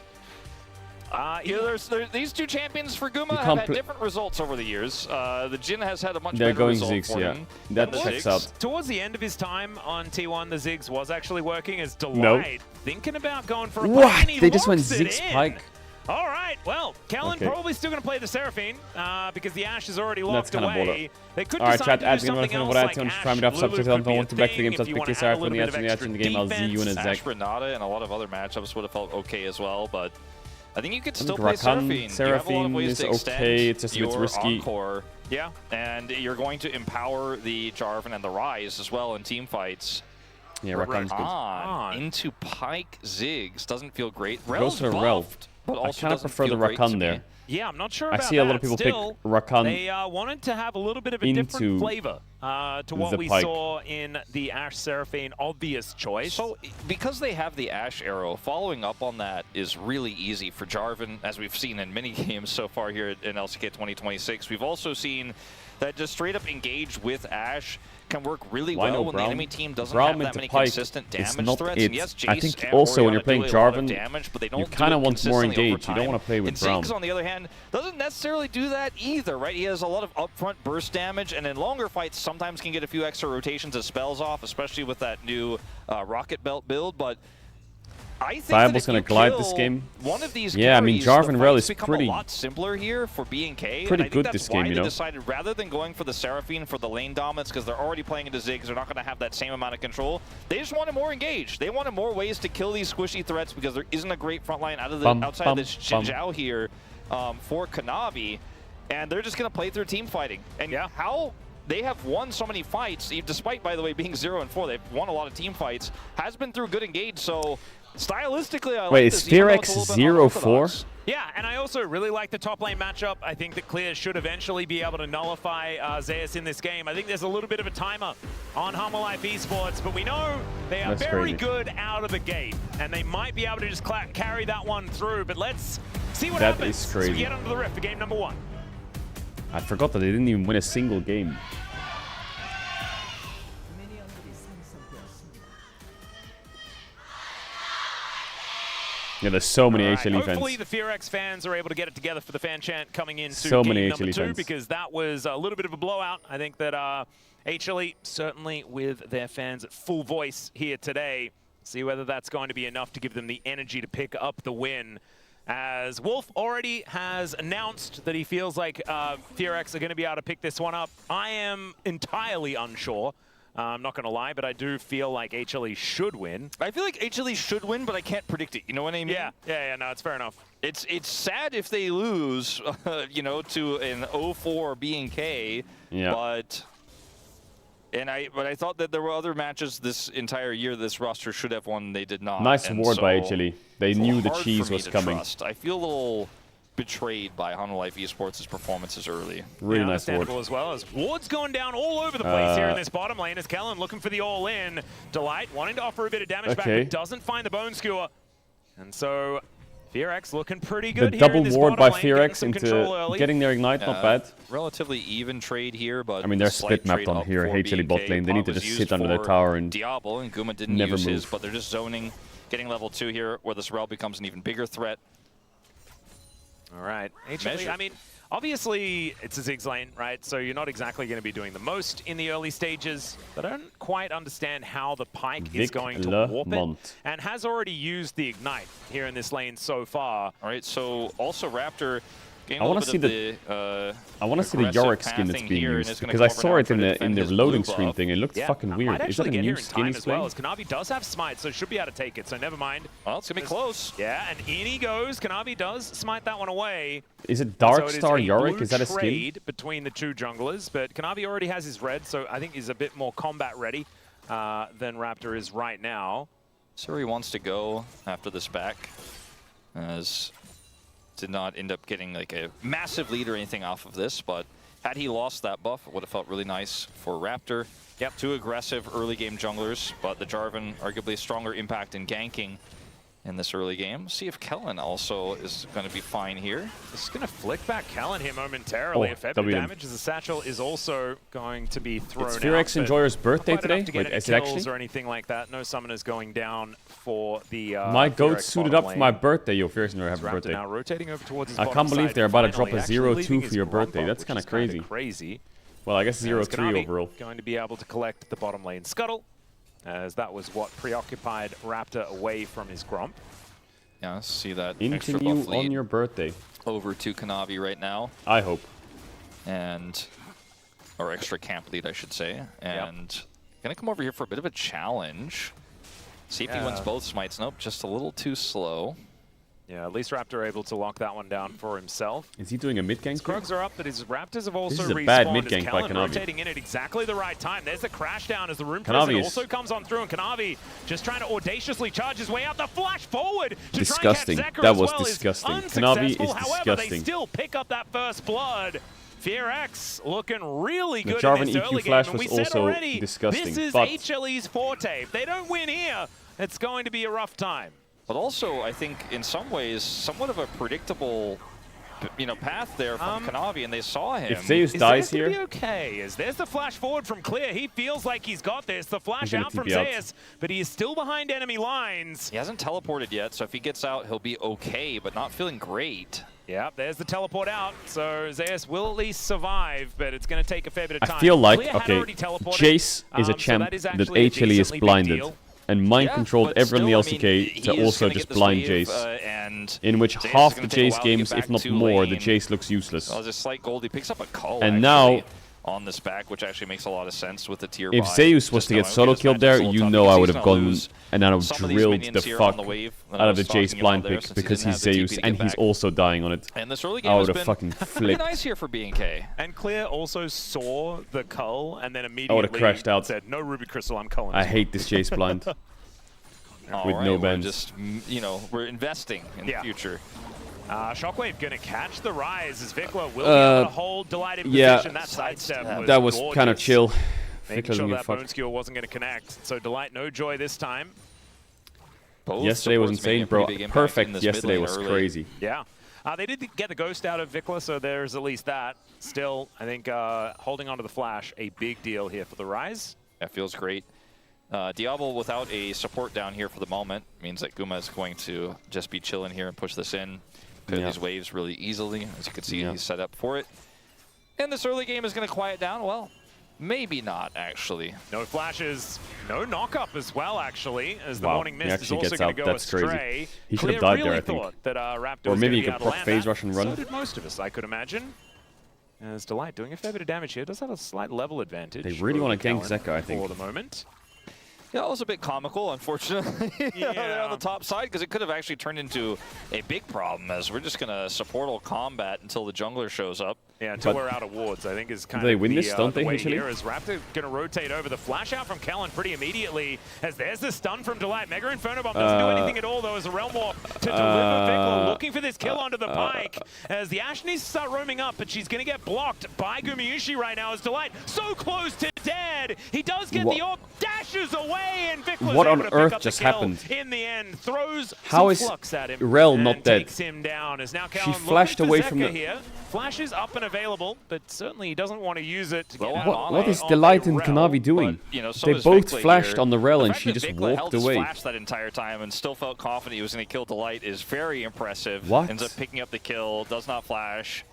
These two champions for Guma You have can't had different results over the years. The Jhin has had a much They're better going result Ziggs, for yeah. him That than the checks Ziggs. out. Towards the end of his time on T1, the Ziggs was actually working as Delight. Nope. Thinking about going for a What? pike, and he They just went locks it Ziggs in. Pike? All right, well, Kellen Okay. probably still going to play the Seraphine because the Ashe is already That's locked kinda away. They could Alright, decide chat, to do add something else what I like tell Ashe, try me to have Lulu substitute could on be a want to back the thing game, if subs you pick wanna this add a out when little the bit of action extra in the game, I'll see you in a defense. sec. Ashe Renata and a lot of other matchups would have felt okay as well, but I think you could still think play Rakan, Seraphine. You have a lot of Seraphine ways is to extend okay, it's just a bit your risky. Encore, Yeah. and you're going to empower the Jarvan and the Ryze as well in team fights. Yeah, Rakan's good. On into Pike Ziggs doesn't feel great. Goes for Rel's Rel. buffed, but I also kind of doesn't prefer the feel great to Rakan me. there. Yeah, I'm not sure I about see a lot of that. people Still, pick Rakan They wanted to have a little bit of a into different flavor to what the we Pike. saw in the Ashe Seraphine obvious choice. So, because they have the Ashe arrow, following up on that is really easy for Jarvan, as we've seen in many games so far here in LCK 2026. We've also seen that just straight up engage with Ashe can work really Why well no when Braum? the enemy team doesn't Braum have that into many Pike consistent is damage not threats. it. And yes, Jace I think and also when Orianna you're playing do a lot of Jarvan, damage, but they don't you do kind of it want more consistently over engage. You don't time. want to play with And Ziggs, Braum. on the other hand, doesn't necessarily do that either, right? He has a lot of upfront burst damage, and in longer fights, sometimes can get a few extra rotations of spells off, especially with that new Rocket Belt build, but I think Viable's going gonna glide this game. One of these Yeah, I mean, carries, the Jarvan Rel fights is become pretty- a lot simpler here for B&K. pretty and I think good that's this why game, you they know? decided rather than going for the Seraphine for the lane dominance, because they're already playing into Ziggs, they're not going to have that same amount of control. They just wanted more engaged. They wanted more ways to kill these squishy threats because there isn't a great front line outside of this Xinjiao here for Kanavi, and they're just going to play through team fighting. And how they have won so many fights, despite, by the way, being 0-4, they've won a lot of team fights, has been through good engage, so stylistically, I Wait, like is this, even though it's Fearx a little bit 0-4? unorthodox. Yeah, and I also really like the top lane matchup. I think that Clear should eventually be able to nullify Zeus in this game. I think there's a little bit of a timer on Hammerlife Esports, but we know they are That's very crazy. good out of the gate, and they might be able to just carry that one through. But let's see what That happens is crazy. as we get under the rift for game number 1. I forgot that they didn't even win a single game. Yeah, there's so many HLE Hopefully fans. the Fearx fans are able to get it together for the fan chant coming into So game many number HLE 2 fans. because that was a little bit of a blowout. I think that HLE, certainly with their fans at full voice here today, see whether that's going to be enough to give them the energy to pick up the win. As Wolf already has announced that he feels like Fearx are going to be able to pick this one up. I am entirely unsure. I'm not going to lie, but I do feel like HLE should win. I feel like HLE should win, but I can't predict it. You know what I mean? Yeah, no, it's fair enough. It's sad if they lose, you know, to an 0-4 B&K. Yeah. But I thought that there were other matches this entire year this roster should have won. They did not. Nice And ward by so HLE. They it's a knew little the hard cheese for me was to coming. trust. I feel a little betrayed by Life Esports' performances early. Really nice ward. Understandable as well, as Ward's going down all over the place here in this bottom lane, as Kellen looking for the all-in. Delight wanting to offer a bit of damage back, but doesn't find the Bone Skewer. And so FearX looking pretty good The here double in this ward by bottom lane, FearX into getting their ignite, not bad. Relatively even trade here, but I mean, they're split mapped on here, HLE bot lane. They need to just sit under their tower and Diablo, and Guma didn't never use move. his, but they're just zoning, getting level 2 here, where the Sorrel becomes an even bigger threat. All right. HLE, I mean, obviously it's a Ziggs lane, right? So you're not exactly going to be doing the most in the early stages, but I don't quite understand how the Pyke is going to warp it, and has already used the Ignite here in this lane so far. All right, so also Raptor I want to see the Yorick skin that's being used, because I saw it in the loading screen thing. It looked fucking weird. Is that a new skin he's playing? As Kanavi does have smite, so should be able to take it. So never mind. Well, it's gonna be close. Yeah, and in he goes. Kanavi does smite that one away. Is it Dark Star Yorick? Is that a skin? Trade between the two junglers, but Kanavi already has his red, so I think he's a bit more combat ready than Raptor is right now. So he wants to go after this back, as did not end up getting like a massive lead or anything off of this, but had he lost that buff, it would have felt really nice for Raptor. Yep. 2 aggressive early game junglers, but the Jarvan arguably a stronger impact in ganking in this early game. See if Kellen also is going to be fine here. Just going to flick back Kellen here momentarily. If ever damage as a satchel is also going to be thrown out. It's FearX Enjoyer's birthday today? To get Wait, any is it actually? kills or anything like that. No summoners going down for the my goat suited up for my birthday. Yo, FearX Enjoyer, happy birthday. Now rotating over towards his I can't believe they're about to drop a 0-2 for your birthday. That's kind of crazy. Crazy. Well, I guess 0-3 overall. Going to be able to collect the bottom lane scuttle, as that was what preoccupied Raptor away from his Gromp. Yeah, see that Into you on your birthday. Over to Kanavi right now. I hope. And, or extra camp lead, I should say. And gonna come over here for a bit of a challenge. See if he wins both smites. Nope, just a little too slow. Yeah, at least Raptor able to lock that one down for himself. Is he doing a mid gank? Scrugs are up, but his Raptors have also respawned. This is a bad mid gank by Kanavi. Rotating in at exactly the right time. There's the crash down as the Rune Prison also comes on through, and Kanavi just trying to audaciously charge his way out. The flash forward to disgusting. Try and catch Zekrom That was as well disgusting. Is Kanavi is However, disgusting. they still pick up that first blood. FearX looking really good the Jarvan in this early EQ flash game, and we was said also already, disgusting. this is HLE's forte. If they don't win here, it's going to be a rough time. But also, I think in some ways, somewhat of a predictable, path there from Kanavi, and they saw him. If Zeus dies here, be okay. As there's the flash forward from Clear. He feels like he's got this. The flash out from Zeus, but he is still behind enemy lines. He hasn't teleported yet, so if he gets out, he'll be okay, but not feeling great. Yeah, there's the teleport out, so Zeus will at least survive, but it's going to take a fair bit of time. I feel like, Clear okay, Jace is a champ that HLE is blinded. And mind-controlled everyone in the LCK to also just blind Jace, in which half the Jace games, if not more, the Jace looks useless. Well, there's a slight gold. He picks up a call, and now, on this back, which actually makes a lot of sense with the tier if Zeus was to get solo killed there, you know I would have gone and I would have drilled the fuck out of the Jace blind pick because he's Zeus and he's also dying on it. And this early game I would have fucking flipped. Nice here for B&K. And Clear also saw the cull and then immediately I would have crashed out. Said, "No Ruby Crystal, I'm culling." I hate this Jace blind. With no bends. Just, we're investing in the future. Shockwave going to catch the rise as Vikla will be able to hold Delight in position. That sidestep was kind of chill. Making sure that Bone Skewer wasn't going to connect. So Delight, no joy this time. Yesterday was insane, bro. Perfect yesterday was crazy. Yeah. They did get the ghost out of Vikla, so there's at least that. Still, I think holding onto the flash, a big deal here for the rise. That feels great. Diablo without a support down here for the moment means that Guma is going to just be chilling here and push this in. Clear these waves really easily. As you can see, he's set up for it. And this early game is going to quiet down. Well, maybe not, actually. No flashes, no knock-up as well, actually, as the Morning Mist is also going to go astray. Crazy. He should have died there, I think. That, Raptor or maybe he could proc phase rush and run. So did most of us, I could imagine. As Delight doing a fair bit of damage here. Does have a slight level advantage. They really want to gank Zeka, I think. For the moment. Yeah, it was a bit comical, unfortunately, there on the top side, because it could have actually turned into a big problem, as we're just going to support all combat until the jungler shows up. Yeah, until we're out of wards, I think is kind they of win the, this, don't the they, way usually? here, as Raptor going to rotate over. The flash out from Kellen pretty immediately, as there's the stun from Delight. Mega Inferno Bomb doesn't do anything at all, though, as a Realm Warp to deliver. Vikla looking for this kill onto the pike, as the Ashe needs to start roaming up, but she's going to get blocked by Gumayushi right now, as Delight so close to dead. He does get the orb, dashes away, and Vikla's what able on to earth pick up just the kill. happened? In the end, throws How some is flux at him Rel and not dead? takes him down. As now She Kellen flashed looking away for from Zeka the... here. Flash is up and available, but certainly he doesn't want to use it. To get What is Delight and Kanavi doing? But, you know, so they is both Vikla flashed here. on the Rel, The and fact she that just Vikla walked held his away. flash that entire time and still felt confident he was going to kill Delight is very impressive. What? Ends up picking up the kill, does not flash.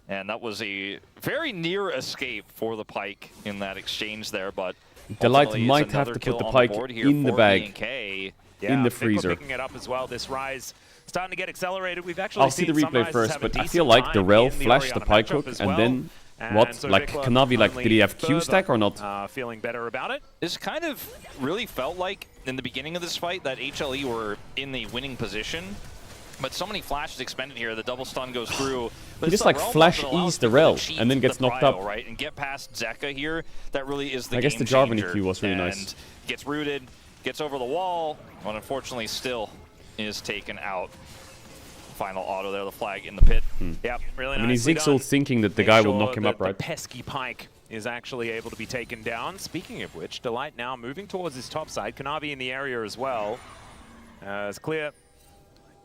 And that was a very near escape for the Pike in that exchange there, but Delight might have to put the Pike in the bag, in the freezer. Picking it up as well. This Rise starting to get accelerated. We've actually I'll see the seen some replay Rises first, have a but I decent feel like the time Rel in the flashed the Orianna Pike matchup hook, as and well. then And what? so Like Vikla Kanavi, like did he have Q stack or not? Feeling better about it. This kind of really felt like in the beginning of this fight that HLE were in the winning position. But so many flashes expended here, the double stun goes through. But He just like flash ease the Rel and then gets knocked up. Right, and get past Zeka here. That really is the I guess game the Jarvan changer. EQ was really and nice. Gets rooted, gets over the wall, but unfortunately still is taken out. Final auto there, the flag in the pit. Yep, really I mean, he's nicely Ziggs all done. thinking that the Make guy will sure knock him that up, right? The pesky Pike is actually able to be taken down. Speaking of which, Delight now moving towards his top side. Kanavi in the area as well. It's clear.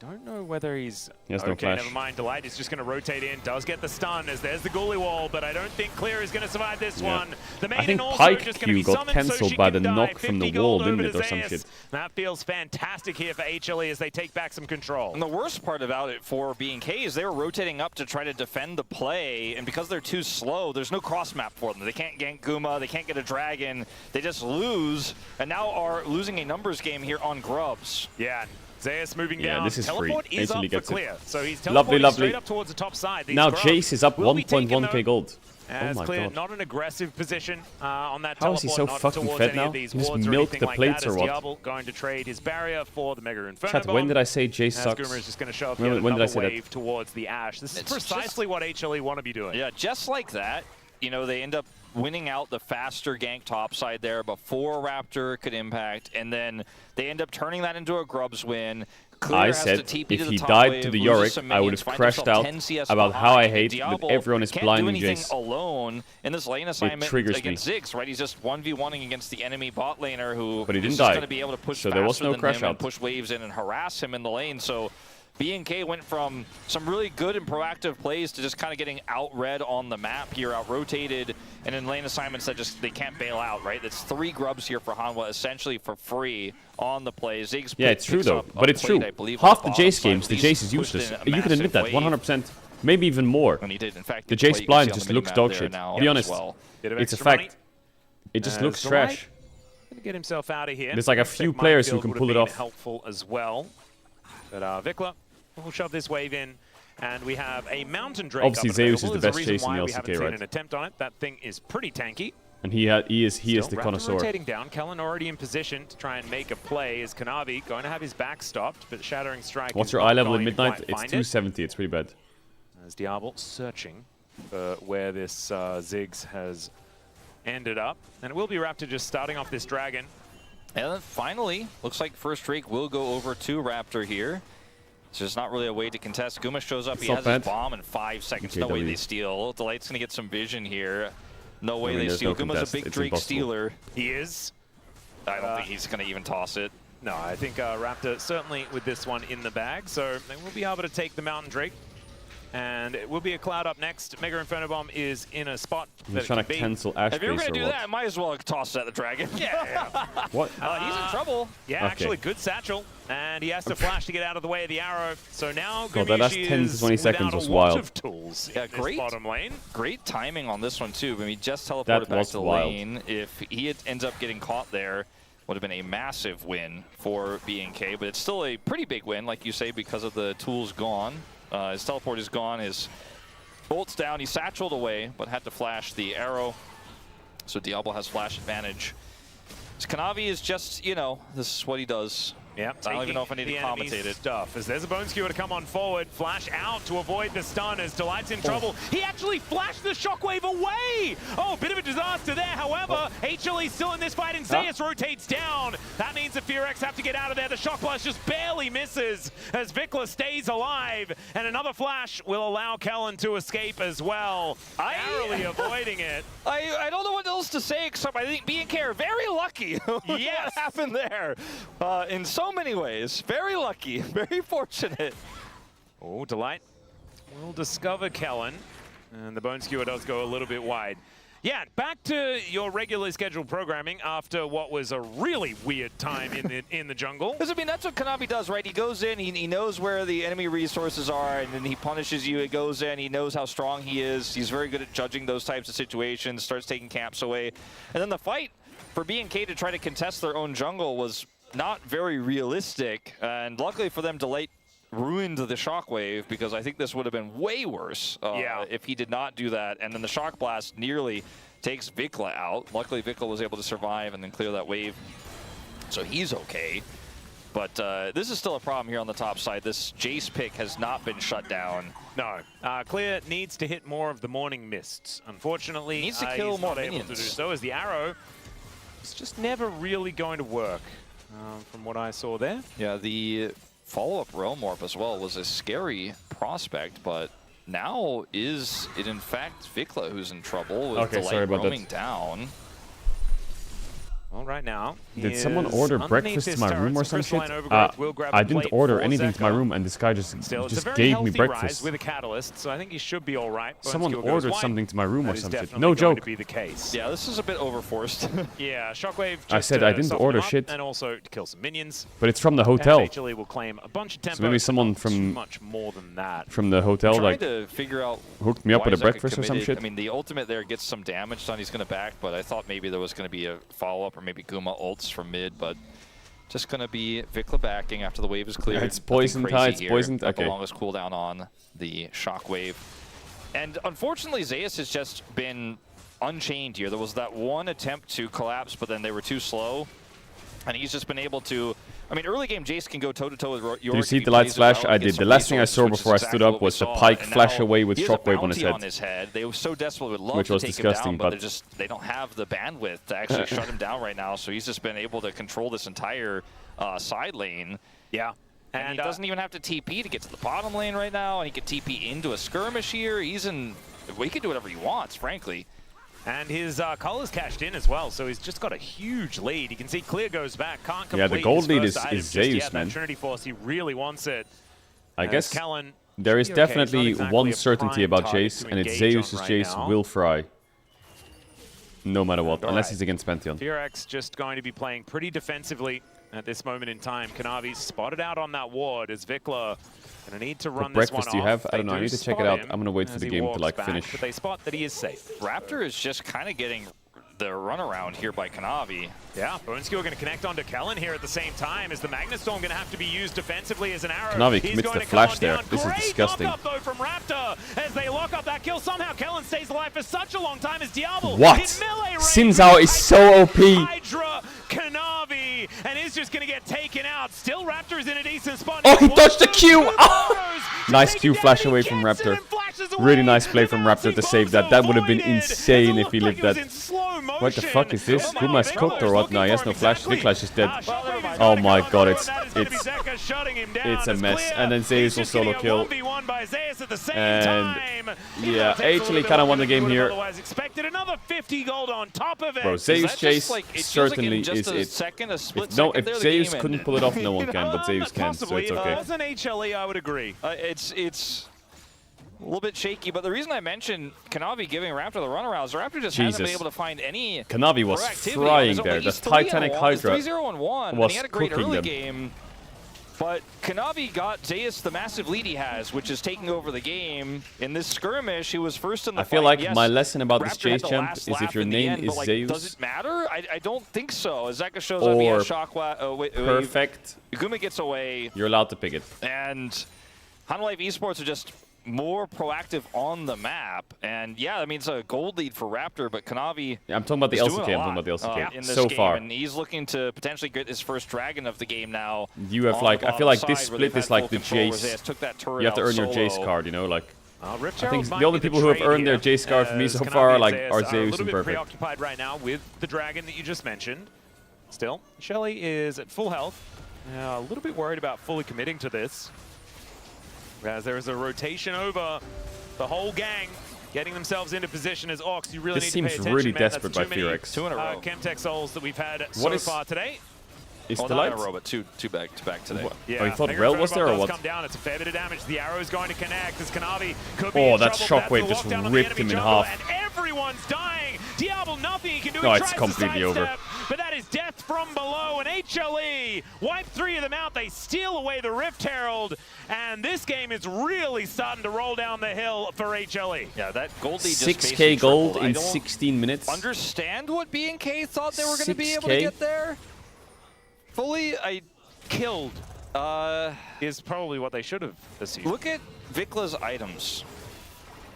I don't know whether he's... He has no okay, flash. never mind. Delight is just going to rotate in. Does get the stun as there's the Ghoulie wall, but I don't think Clear is going to survive this one. The I think maiden also Pike just going to be Q got summoned so cancelled she by can the die. knock from the 50 wall, gold didn't over it, to or some Zeus. shit? That feels fantastic here for HLE as they take back some control. And the worst part about it for B&K is they were rotating up to try to defend the play, and because they're too slow, there's no cross map for them. They can't gank Guma, they can't get a dragon, they just lose, and now are losing a numbers game here on Grubs. Yeah. Zeus moving Yeah, down. this is Teleport free. is HLE up for gets it. Clear. So he's teleporting Lovely, straight lovely. up towards the top side. These Now Grubs Jace is up will be taken 1.1k though, gold. Oh as my Clear god. not an aggressive position on that How teleport. is he so not fucking towards fed any now? of these He just wards or milked anything the like plates that, or as what? Diablo going to trade his barrier for the Mega Inferno Chat, when Bomb, did I say Jace as sucks? Goomer is just going to show up When yet did I another say that? wave towards the Ashe. This is It's precisely what HLE want to be doing. Yeah, just like that, you know, they end up winning out the faster gank topside there before Raptor could impact, and then they end up turning that into a Grubs win. Clear I has said to TP if to the he top died wave, to the loses Yorick, some I would minions, have finds crashed himself out 10 CS about how I behind, hate and that Diablo everyone is can't blinding do anything Jace. alone in this lane assignment triggers against me. Ziggs, right? He's just 1v1ing against the enemy bot laner who But he didn't is die. going to be able to push So there was faster no than crash him and out. push waves in and harass him in the lane. So B&K went from some really good and proactive plays to just kind of getting out-read on the map here, out-rotated, and in lane assignments that just they can't bail out, right? That's 3 Grubs here for Hanwha essentially for free on the play. Ziggs Yeah, it's true picks though. up a But it's plate, true. I believe, Half on the bottom Jace side. games, the He's Jace is pushed useless. in a You can admit that, massive wave. 100%. Maybe even more. And he did, in fact, The play Jace you can blind see on just the looks minimap dog there shit. now To be as honest, well. Bit of it's a extra money. fact. It just looks Delight trash. Gonna get himself out of here. There's like a few players who can pull it off. Helpful as well. But Vikla will shove this wave in, and we have a Mountain Drake. Obviously, up and Zeus is available. the There's a best reason chase in why the we haven't LCK, seen right? an attempt on it. That thing is pretty tanky. And he is Still, the Raptor connoisseur. rotating down. Kellen already in position to try and make a play. Is Kanavi going to have his back stopped? But Shattering Strike. What's is your not eye level at going to midnight? quite It's find 270. It's pretty bad. As Diablo searching for where this Ziggs has ended up, and it will be Raptor just starting off this dragon. And then finally, looks like first Drake will go over to Raptor here. So there's not really a way to contest. Guma shows up, It's he not has bad. his bomb in 5 seconds. Okay, No way W. they steal. Delight's going to get some vision here. No way I mean, they there's steal. no Guma's contest. a big It's Drake impossible. stealer. He is. I don't think he's going to even toss it. No, I think Raptor certainly with this one in the bag, so they will be able to take the Mountain Drake. And it will be a Cloud up next. Mega Inferno Bomb is in a spot He's that it trying can to be. cancel Ash If you're base going to or do what? that, might as well toss it at the dragon. Yeah. What? He's in trouble. Yeah, Okay. actually, good satchel. And he has to flash to get out of the way of the arrow. So now God, that last Gumayushi 10 to is 20 seconds without was a lot wild. of tools Yeah, in this great. bottom lane. Great timing on this one, too. I mean, just teleported That back was to the wild. lane. If he ends up getting caught there, would have been a massive win for B&K. But it's still a pretty big win, like you say, because of the tools gone. His teleport is gone. His bolt's down. He satcheled away, but had to flash the arrow. So Diablo has flash advantage. So Kanavi is just, you know, this is what he does. Yeah, I don't even know if I need to commentate it. Stuff as there's a Bone Skewer to come on forward, flash out to avoid the stun as Delight's in trouble. He actually flashed the shockwave away. Oh, bit of a disaster there. However, HLE still in this fight, and Zeus rotates down. That means the Furex have to get out of there. The shock blast just barely misses as Vikla stays alive, and another flash will allow Kellen to escape as well. Narrowly avoiding it. I don't know what else to say except I think B&K are very lucky. What happened there? In so many ways. Very lucky. Very fortunate. Oh, Delight will discover Kellen. And the Bone Skewer does go a little bit wide. Yeah, back to your regularly scheduled programming after what was a really weird time in the jungle. Because, I mean, that's what Kanavi does, right? He goes in, he knows where the enemy resources are, and then he punishes you. He goes in, he knows how strong he is. He's very good at judging those types of situations, starts taking camps away. And then the fight for B&K to try to contest their own jungle was not very realistic, and luckily for them, Delight ruined the shockwave, because I think this would have been way worse if he did not do that. And then the shock blast nearly takes Vikla out. Luckily, Vikla was able to survive and then clear that wave, so he's okay. But this is still a problem here on the top side. This Jace pick has not been shut down. No. Clear needs to hit more of the morning mists. Unfortunately, needs to kill he's more not able minions. to do so, as the arrow is just never really going to work, from what I saw there. Yeah, the follow-up Realm Warp as well was a scary prospect, but now is it in fact Vikla who's in trouble with Delight roaming down. Well, right now, did someone order breakfast to my room or some shit? I didn't order anything to my room, and this guy just gave me breakfast. With a catalyst, so I think he should be all right. Someone ordered something to my room or some shit. No No joke. To be the case. Yeah, this is a bit overforced. Yeah, Shockwave. Just, I said I didn't order shit. And also to kill some minions. But it's from the hotel. HLE will claim a bunch of tempo. So maybe someone from much more than that. From the hotel like to figure out hooked me up with a Zeka breakfast or some committed. shit. I mean, the ultimate there gets some damage done. He's going to back, but I thought maybe there was going to be a follow-up or maybe Guma ults from mid, but just going to be Vikla backing after the wave is cleared. It's poisoned, it's poisoned. Okay. The longest cooldown on the shockwave. And unfortunately, Zeus has just been unchained here. There was that one attempt to collapse, but then they were too slow. And he's just been able to... I mean, early game, Jace can go toe-to-toe with Yorick. Do you see Delight's flash? I did. The last thing I saw before I stood up was the Pike flash away with Shockwave on his head. They were so desperate would love which to was take disgusting, him down, but they don't have the bandwidth to actually shut him down right now. So he's just been able to control this entire side lane. Yeah. And he doesn't even have to TP to get to the bottom lane right now, and he can TP into a skirmish here. He's in... He can do whatever he wants, frankly. And his color's cashed in as well, so he's just got a huge lead. You can see Clear goes back, can't complete. Yeah, the gold lead is Zeus, Zeus, man. That Trinity Force, he really wants it. I guess Kellen, there is definitely one certainty about Jace, and it's Zeus's Jace will fry. No matter what, unless he's against Pantheon. Furex just going to be playing pretty defensively at this moment in time. Kanavi spotted out on that ward as Vikla going to need to run this one off. Breakfast do you have? I don't know, I need to check it out. I'm going to wait for the game to like finish. But they spot that he is safe. Raptor is just kind of getting the runaround here by Kanavi. Yeah, Bone Skewer going to connect onto Kellen here at the same time as the Magnet Storm going to have to be used defensively as an arrow. Kanavi commits the flash there. This is disgusting. Great knock-up though from Raptor as they lock up that kill. Somehow Kellen stays alive for such a long time as Diablo. What? Xin Zhao is so OP. Hydra, Kanavi, and is just going to get taken out. Still Raptor's in a decent spot. Oh, he dodged the Q! Oh! Nice Q flash away from Raptor. Really nice play from Raptor to save that. That would have been insane if he lived that. What the fuck is this? Guma's cooked or what? No, he has no flash. Vikla is dead. Oh my god, it's a mess. And then Zeus will solo kill. And yeah, HLE kind of won the game here. Bro, Zeus Chase certainly is it. If Zeus couldn't pull it off, no one can, but Zeus can, so it's okay. As an HLE, I would agree. It's a little bit shaky, but the reason I mentioned Kanavi giving Raptor the runaround is Raptor just hasn't been able to find any Kanavi was frying there. The Titanic Hydra was 3-0-1, and he had a great cooking early them. game. But Kanavi got Zeus the massive lead he has, which is taking over the game. In this skirmish, he was first in the fight. I feel like yes, my lesson about this Raptor had Jace the champ last is if laugh your in the name end, is but, Zeus. Does it matter? I don't think so. As Zeka shows or up, he has shock perfect. Guma gets away. You're allowed to pick it. And Hanwave Esports are just more proactive on the map. And yeah, I mean, it's a gold lead for Raptor, but Kanavi. Yeah, I'm talking about the LCK. I'm talking about the LCK. In this so game, far. and he's looking to potentially get his first dragon of the game now. You have like, I feel like this split is like the Jace. You have to earn your Jace card, you know, like. I think the only people who have earned their Jace card for me so far are like Zeus and Perfect. Preoccupied right now with the dragon that you just mentioned. Still, Shelly is at full health. A little bit worried about fully committing to this, as there is a rotation over the whole gang, getting themselves into position as Ox. You really this need to pay seems attention, really man. desperate That's by too many, Fearx. 2 in a row. Chemtech souls that we've had so far today. Is well, the not light? in a row, but two back to back today. Yeah, oh, you thought Rel was there or what? Come down. It's a fair bit of damage. The arrow is going to connect as Kanavi could be Oh, in that trouble. shockwave just ripped him in half. And everyone's dying. Diablo, nothing he can do. No, He it's tries completely to over. sidestep, but that is death from below. And HLE wipe 3 of them out. They steal away the Rift Herald. And this game is really starting to roll down the hill for HLE. Yeah, that gold lead just 6k gold tripled. in 16 minutes. Understand what B&K thought they were going to be able to get there? Fully, killed. Is probably what they should have assumed. Look at Vikla's items.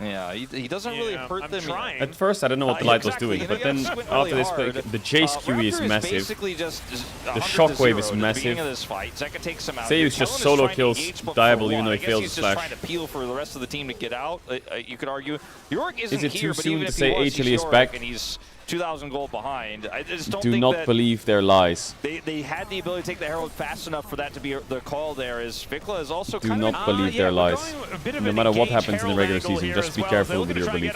Yeah, he doesn't really hurt them. Trying. At first, I don't know what the light was doing, but then after this, the Jace QE is Raptor massive. Basically just The shockwave is massive. Zeus just solo kills Diablo even though he fails his flash. Trying to peel for the rest of the team to get out. You could argue York isn't Is it here, too but soon even to if say he was, HLE he's is York, back? and he's 2,000 gold behind. I just don't Do think not that believe their lies. they had the ability to take the Herald fast enough for that to be the call there. As Vikla is also Do kind not of believe their lies. No matter what happens in the regular season, just be careful with your belief.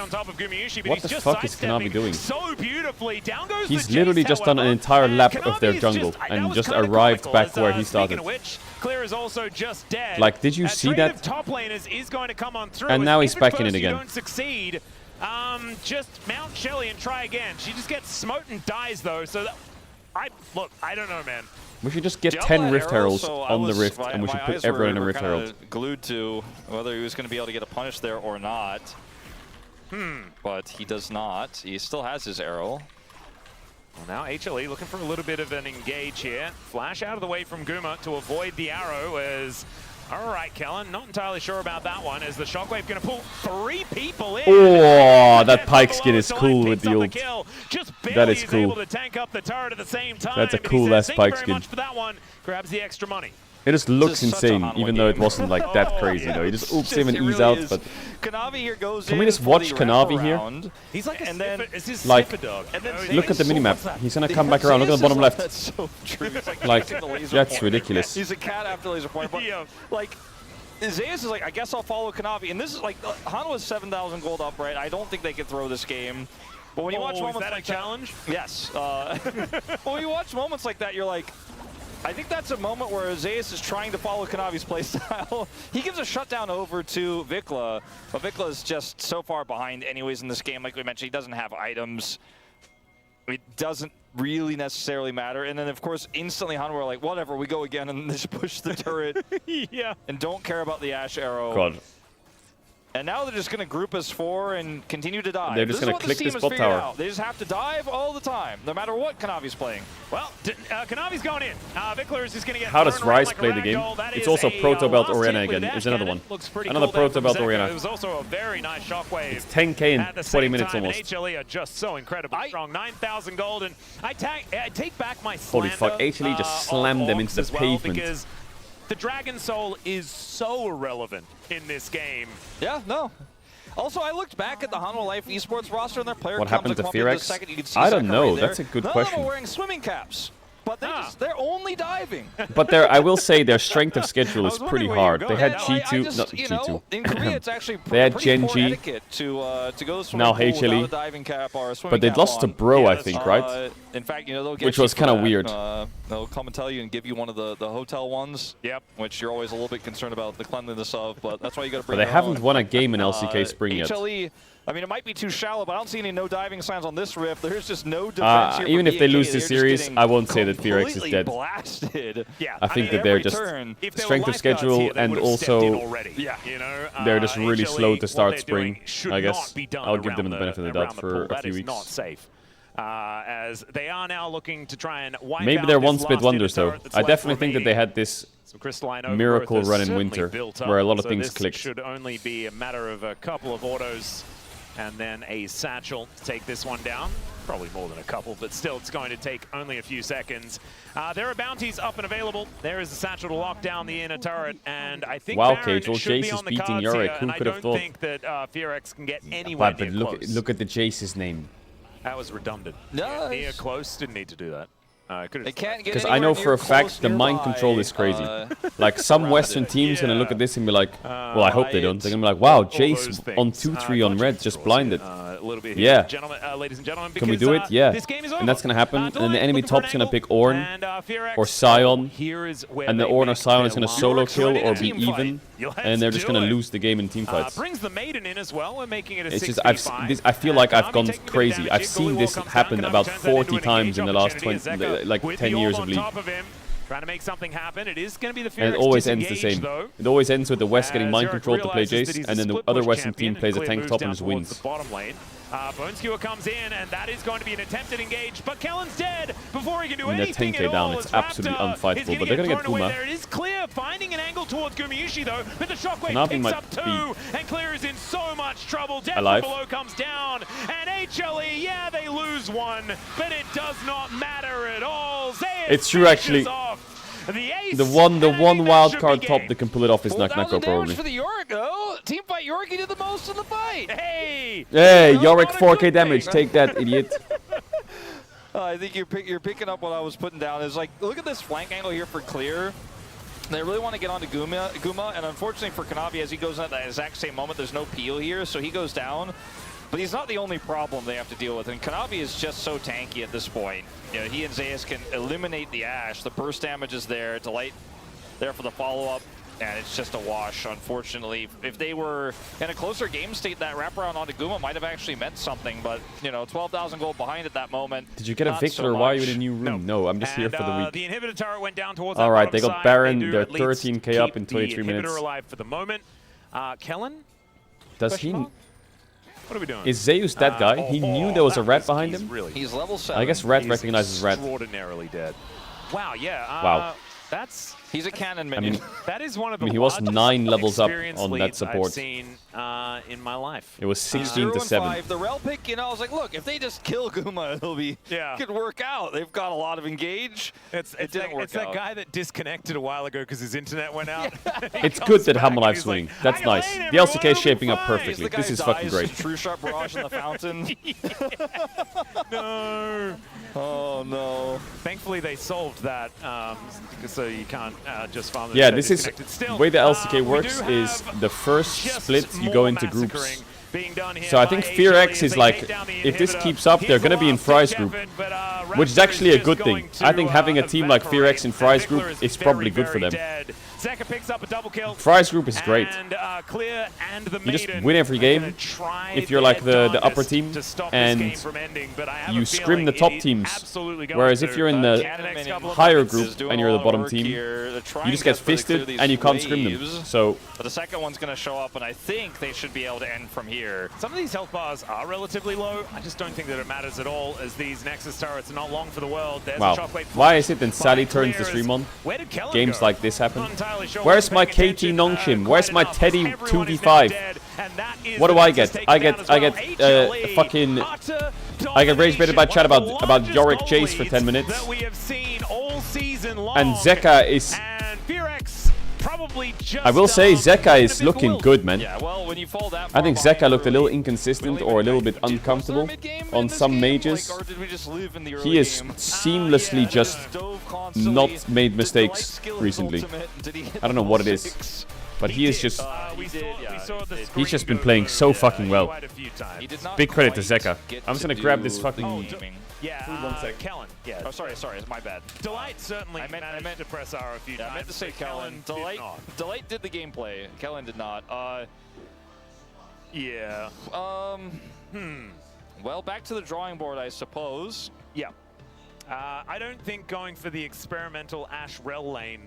What the fuck is Kanavi doing? So beautifully. Down goes He's the literally Jace, just done an however. entire lap Kanavi of their is jungle that and was just kinda arrived comical, back as, where he speaking started. of which, Clear is also just dead. Like, did you see that? Top laners is going to come on through. And now he's If at back in first it you again. don't succeed, just mount Shelly and try again. She just gets smote and dies though. So that, I don't know, man. We should just get Diablo 10 had Rift arrows, Heralds so on the Rift, my and we should eyes put everyone in a were Rift kinda Herald. glued to whether he was going to be able to get a punish there or not. But he does not. He still has his arrow. Well, now HLE looking for a little bit of an engage here. Flash out of the way from Guma to avoid the arrow as... All right, Kellen, not entirely sure about that one. Is the Shockwave going to pull 3 people in? Oh, that Pike skin is cool with the ult. Just That is able cool. to tank up the turret at the same time. That's a but he cool says, ass Pike "Thank you very skin." much for that one. Grabs the extra money. It just looks This is such a insane, Hanwha even though it game. wasn't like that crazy, though. He just oops him and It ease really out, is. but Kanavi here goes Can we in just for watch the Kanavi here? wraparound. He's like a And then, sniffer. Is his like, sniffer dog? and then look at the Zeus- minimap. He's gonna come back around. Look at the bottom left. That's so true. It's Like, catching the laser that's point. ridiculous. He's a cat after laser point. But Yeah. like, Zeus is like, I guess I'll follow Kanavi. And this is like, Hanwha's 7,000 gold up, right? I don't think they could throw this game. But when you watch is moments that like a challenge? that, yes. When you watch moments like that, you're like, I think that's a moment where Zeus is trying to follow Kanavi's playstyle. He gives a shutdown over to Vikla, but Vikla is just so far behind anyways in this game. Like we mentioned, he doesn't have items. It doesn't really necessarily matter. And then, of course, instantly Hanwha are like, whatever, we go again, and just push the turret. Yeah. And don't care about the Ash arrow. God. And now they're just going to group as 4 and continue to dive. They're just This is gonna what click team this has bot figured tower. out. They just have to dive all the time, no matter what Kanavi's playing. Well, Kanavi's going in. Vikler is just going to get How does thrown around Ryze like a play the game? ragdoll. That It's is also a, Proto Belt last Oriana hit with again. Ash It's another Cannon. one. Looks pretty Another cool there Proto from Belt Zeko. Oriana. It was also a very nice shockwave. It's 10k in At the 20 same minutes time, almost. And HLE are just so incredibly strong. 9,000 gold, and I take back my Holy slander, fuck, HLE just of slammed them Orcs into the as well, pavement. Because the Dragon Soul is so irrelevant in this game. Yeah, no. Also, I looked back at the Hanwha Life esports roster and their player What counts happened to come up into Fearx? second. You can see I don't Zeka know. right there. That's a good None question. of them are wearing swimming caps, but they're only diving. But I will say their strength of schedule I is was wondering pretty where you hard. were They going. had I G2, just, not you know, G2. in Korea, it's actually They had pretty poor Gen G. etiquette to go to the Now swimming pool HLE. without a diving cap or a swimming But they cap lost to on. Bro, Yeah, I that's think, right? In fact, you know, they'll get Which you was for kinda that. weird. They'll come and tell you and give you one of the hotel ones. Yep. Which you're always a little bit concerned about the cleanliness of, but that's why you got to But bring they your haven't own. won a game in LCK Spring yet. HLE, I mean, it might be too shallow, but I don't see any no diving signs on this rift. There's just no defense here. Even for if they BNK. lose the They're just series, getting I won't say that Fearx is completely dead. Blasted. Yeah, I think that every they're just turn. If there were strength of lifeguards schedule here, they and would have stepped in also already, Yeah. you know, they're just really HLE, slow to what start they're spring, doing should I not guess. be done I'll give them around the benefit of the around doubt the for pool. a That few is weeks. not safe. As they are now looking to try and wipe Maybe out they're this one-split last wonders, inner though. turret that's I left definitely think that they remaining. had this Some crystalline miracle overgrowth run is in certainly winter built up, where a lot of so things this clicked. should only be a matter of a couple of autos and then a satchel to take this one down. Probably more than a couple, but still it's going to take only a few seconds. There are bounties up and available. There is a satchel to lock down the inner turret, and I think wow, Baron Caedrel, should be Jace is on the beating cards Yorick. here, Who and could I have don't thought? think that Fearex can get anywhere But near close. look at the Jace's name. That was redundant. Nice. Near close, didn't need to do that. They can't get Because I know for a fact the mind control is crazy. Like some Western team's gonna look at this and be like, well, I hope they don't. They're gonna be like, wow, Jace on 2-3 on red just blinded. A little bit Yeah. here, ladies and gentlemen, Can we because, do it? Yeah. This game is And over. that's gonna happen. And then the enemy looking for an top's gonna angle, pick Ornn and, Fearex, or Sion. here is where And the they Ornn or make Sion is their gonna solo mark. kill or be Team fight. even. Let's And they're just do gonna it. lose the game in team fights. Brings the maiden in as well. We're making it a It's just 6v5. I feel like I've Konami gone taking a bit of crazy. damage. I've Igor seen Wall this comes happen down. about Konami turns that 40 into an times in the last engage 20, opportunity. like With 10 the years orb of on League. top of him, trying to make something happen. It is going to be the And it Fearex always ends the disengage, same. though. It always ends with the West getting mind Zurich controlled to play realizes that he's Jace, a and then the split other push Western champion, team plays a Clear tank moves top down and just towards wins. the bottom lane. Bone Skewer comes in, and that is going to be an attempted engage, but Kellen's dead before he can do I mean, they're anything 10k at down, all. it's As absolutely Raptor unfightable, is but they're gonna get thrown away Puma. there. It is Clear finding an angle towards Gumayushi, though, but the Shockwave Konami picks might up two, and Clear is in so much trouble. Death Alive. from below comes down, and HLE, yeah, they lose one, but it does not matter at all. Zeus It's true, finishes actually. off the ace, The one and I think that wild should card be top game. that can pull it off is 4,000 Naknako damage probably. for the Yorick, though. Teamfight Yorick, he did the most in the fight. Hey! Hey, No, Yorick not a 4k good damage, thing. take that, idiot. I think you're picking up what I was putting down. Is like, look at this flank angle here for Clear. They really want to get onto Guma, and unfortunately for Konami, as he goes in at that exact same moment, there's no peel here, so he goes down. But he's not the only problem they have to deal with, and Konami is just so tanky at this point. You know, he and Zeus can eliminate the Ashe. The burst damage is there. Delight there for the follow-up, and it's just a wash, unfortunately. If they were in a closer game state, that wraparound onto Guma might have actually meant something, but, you know, 12,000 gold behind at that moment. Did you get a not victor so or why are you much. in a new room? No, I'm just here for the week. The inhibitor turret went down towards All that right, bottom they got side. Baron, do they're at least 13k up in keep 23 the minutes. inhibitor alive for the moment. Kellen? Does Question he... mark? What are we doing? Is Zeus that guy? He knew there was a rat behind him? He's level 7. I guess rat He's recognizes rat. extraordinarily dead. Wow, yeah. Wow. That's... He's a cannon I minion. mean, That is one of the he was largest 9 levels up experience on that leads support. I've seen in my life. It was 16 to 7. 0-5. The rel pick, you know, I was like, look, if they just kill Guma, it'll be could work out. They've got a lot of engage. It's that guy that disconnected a while ago because his internet went out. It's good that Hammerlife's winning. That's nice. The LCK is shaping up The perfectly. guy This who is fucking dies, great. True shot barrage in the fountain. No. Oh no. Thankfully, they solved that, so you can't just farm them. Yeah, so this is disconnected. Still, the way the LCK we works do is have the first just split you more go into massacring groups. being done here So I by think HLE Fearex as is they like, take down the if this inhibitor. keeps up, they're Here's going to the be in last Fry's ditch group, effort, but, which is Raptor actually a just good thing. going to, I think having a team like evaporate, Fearex in and Fry's Vikler group is probably good for them. dead. Zeka picks up a double kill. Fry's group is great. And Clear and the You just Maiden win every are game gonna try if you're like their the upper darndest team, to stop and this game from ending, but I have you a scrim feeling the top it is teams. absolutely going Whereas to. if you're in the Cannon next couple of higher minutes group is doing and a you're the lot of bottom work team, here. They're you trying just get desperately to clear fisted these and you can't scrim them. waves. So But the second one's going to show up, and I think they should be able to end from here. Some of these health bars are relatively low. I just don't think that it matters at all, as these Nexus turrets are not long for the world. There's wow, a shockwave why is it then by Sally turns the Clear stream as- on? Where did Kellen Games go? like this happen. Not entirely sure. Where's Wasn't my paying KT attention, Nongshim? quite Where's my enough, as Teddy everyone is 2v5? now dead, and that is What the do I Nexus get? taken I down get as I well. get HLE, fucking utter I get rage baited by chat domination, about one of the Yorick largest Chase for goal 10 leads minutes. that we have seen all season long. And Zeka is, And Fearex probably just, I will say Zeka getting is a bit looking bewildered. good, man. Yeah, well, when you fall that I far think behind Zeka looked a little early, inconsistent really or a little big bit time. Was there a uncomfortable mid-game in on this some game? mages. Like, or did we just live in the early He is game? seamlessly just Dove constantly. not made Did mistakes Delight skill his recently. ultimate? Did he hit I don't know the what it ball is, six? but he is just, We saw the he's screen just been go playing through, so fucking well. quite a few times. He did not Big credit to quite Zeka. get I'm just to gonna grab do this fucking- the gaming. Yeah, 1 sec. Kellen. Yeah. Oh, sorry, my bad. Delight certainly I meant- managed to press R a few Yeah, times. I meant to say but Kellen. did Delight, not. Delight did the gameplay. Kellen did not. Yeah. Well, back to the drawing board, I suppose. Yeah. I don't think going for the experimental Ashe Rel lane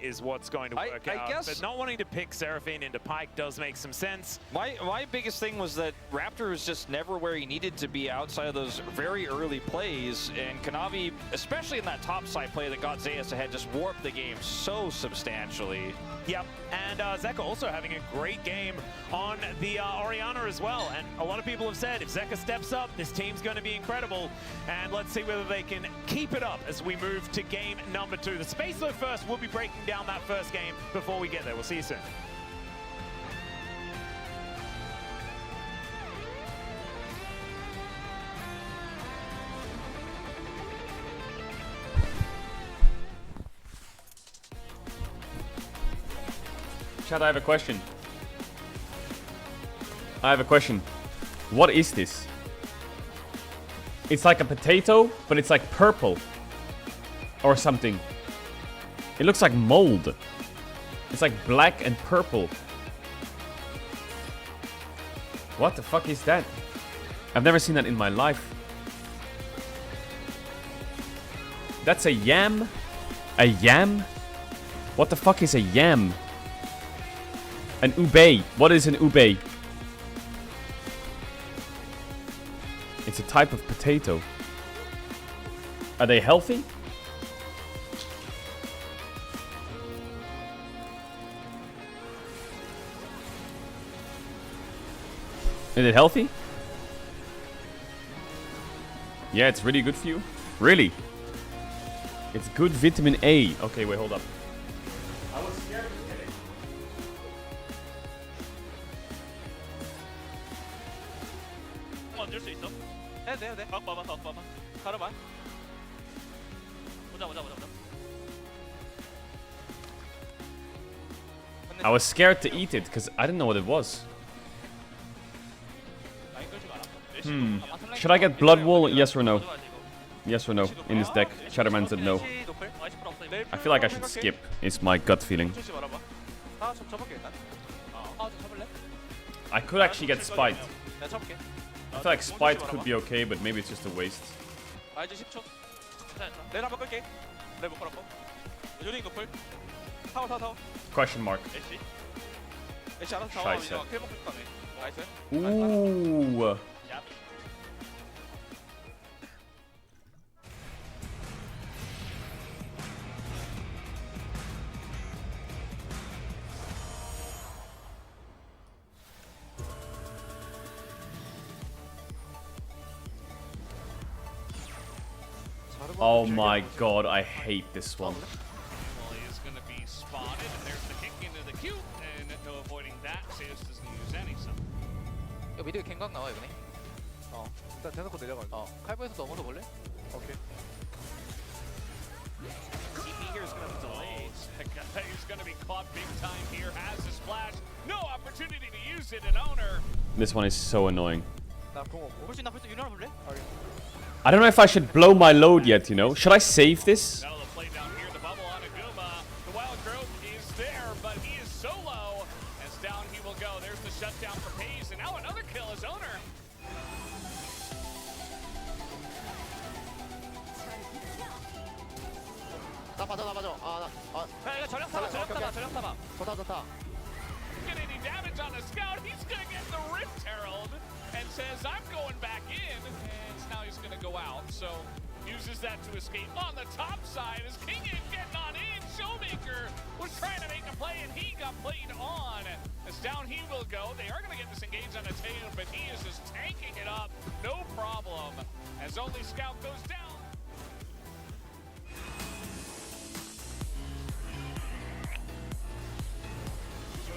is what's going to work I out. guess, but not wanting to pick Seraphine into Pyke does make some sense. My biggest thing was that Raptor was just never where he needed to be outside of those very early plays, and Kanavi, especially in that top side play that got Zeus ahead, just warped the game so substantially. Yep, and Zeka also having a great game on the Orianna as well. And a lot of people have said if Zeka steps up, this team's going to be incredible. And let's see whether they can keep it up as we move to game number 2. The Space though first, we'll be breaking down that first game before we get there. We'll see you soon. Chat, I have a question. What is this? It's like a potato, but it's like purple. Or something. It looks like mold. It's like black and purple. What the fuck is that? I've never seen that in my life. That's a yam? A yam? What the fuck is a yam? An ube. What is an ube? It's a type of potato. Are they healthy? Is it healthy? Yeah, it's really good for you. Really? It's good vitamin A. Okay, wait, hold up. I was scared of it. 앉을 수 있어? 해도 돼. 봐봐. 바로봐. 보자. I was scared to eat it because I didn't know what it was. Should I get Blood Wool? Yes or no? Yes or no? In this deck, Shatterman said no. I feel like I should skip. It's my gut feeling. I could actually get Spite. I feel like Spite could be okay, but maybe it's just a waste. Question mark. Scheiße. Ooh. Oh my god, I hate this one. Well, he is going to be spotted, and there's the kick into the Q, and no avoiding that. Zeus doesn't use any sun. 이거 미드 갱각 나와 이번에. 일단 대놓고 내려가. 칼부에서 넘어서 볼래? 오케이. TP here is going to delay. He's going to be caught big time here. Has a splash. No opportunity to use it, an owner. This one is so annoying. 나공 없고. 볼수 있나? 유나라 볼래? I don't know if I should blow my load yet, you know? Should I save this? That'll play down here. The bubble on Aguma. The wild growth is there, but he is so low. As down he will go. There's the shutdown for Pace, and now another kill as owner. 나 맞아. 야, 전력 타봐. 좋다. Get any damage on the scout. He's gonna get the Rift Herald and says, I'm going back in. And now he's gonna go out. So uses that to escape on the top side as King is getting on in. Showmaker was trying to make a play and he got played on. As down he will go. They are gonna get disengaged on the tail, but he is just tanking it up. No problem. As only Scout goes down.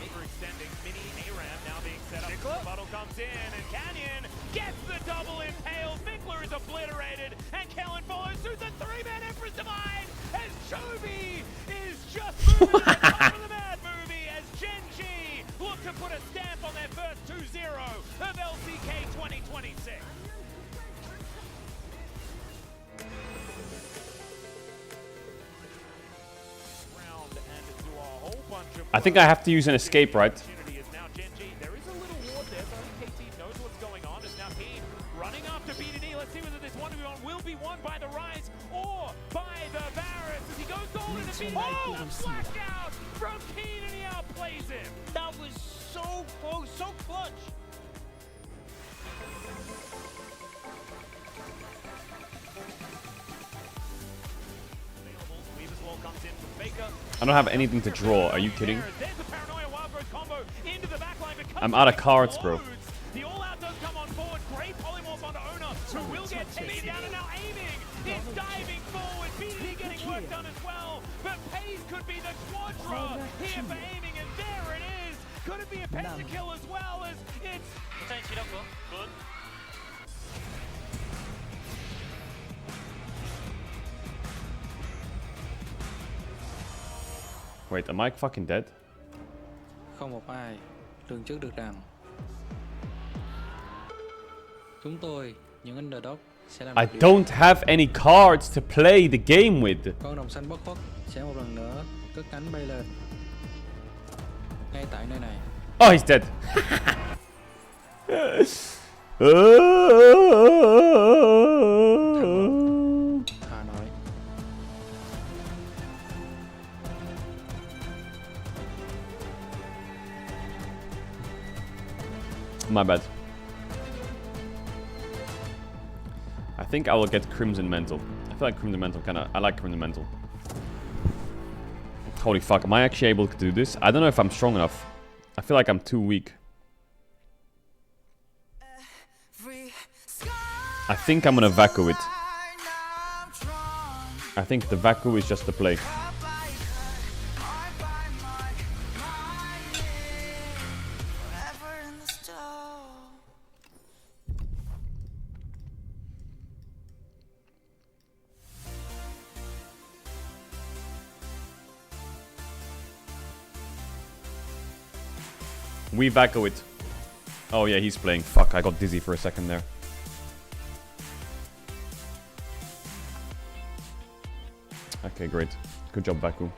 Overextending mini ARAM now being set up. Bottle comes in and Canyon gets the double impale. Fickler is obliterated and Kellen follows through the 3-man Empress Divide as Jovi is just moving on top of the mad movie as Gen G look to put a stamp on their first 2-0 of LCK 2026. I think I have to use an escape, right? There is a little ward there, so KT knows what's going on. Is now Keen running after BDD. Let's see whether this 1v1 will be won by the Rise or by the Varus as he goes golden and BDD. Oh, blackout from Keen and he outplays him. That was so close, so clutch. I don't have anything to draw. Are you kidding? I'm out of cards, bro. The all-out does come on board. Great polymorph onto Ona, who will get taken down and now aiming. He's diving forward. BDD getting work done as well. But Pace could be the quadra here for aiming, and there it is. Could it be a pentakill as well as it's... Good. Wait, am I fucking dead? Không một ai lường trước được rằng chúng tôi, những underdog, sẽ làm I don't have any cards to play the game with. Con rồng xanh bất khuất sẽ một lần nữa cất cánh bay lên ngay tại nơi này. Oh, he's dead. Hà Nội. My bad. I think I will get Crimson Mantle. I feel like Crimson Mantle I like Crimson Mantle. Holy fuck, am I actually able to do this? I don't know if I'm strong enough. I feel like I'm too weak. I think I'm gonna Vaku it. I think the Vaku is just the play. We Vaku it. Oh yeah, he's playing. Fuck, I got dizzy for a second there. Okay, great. Good job, Vaku.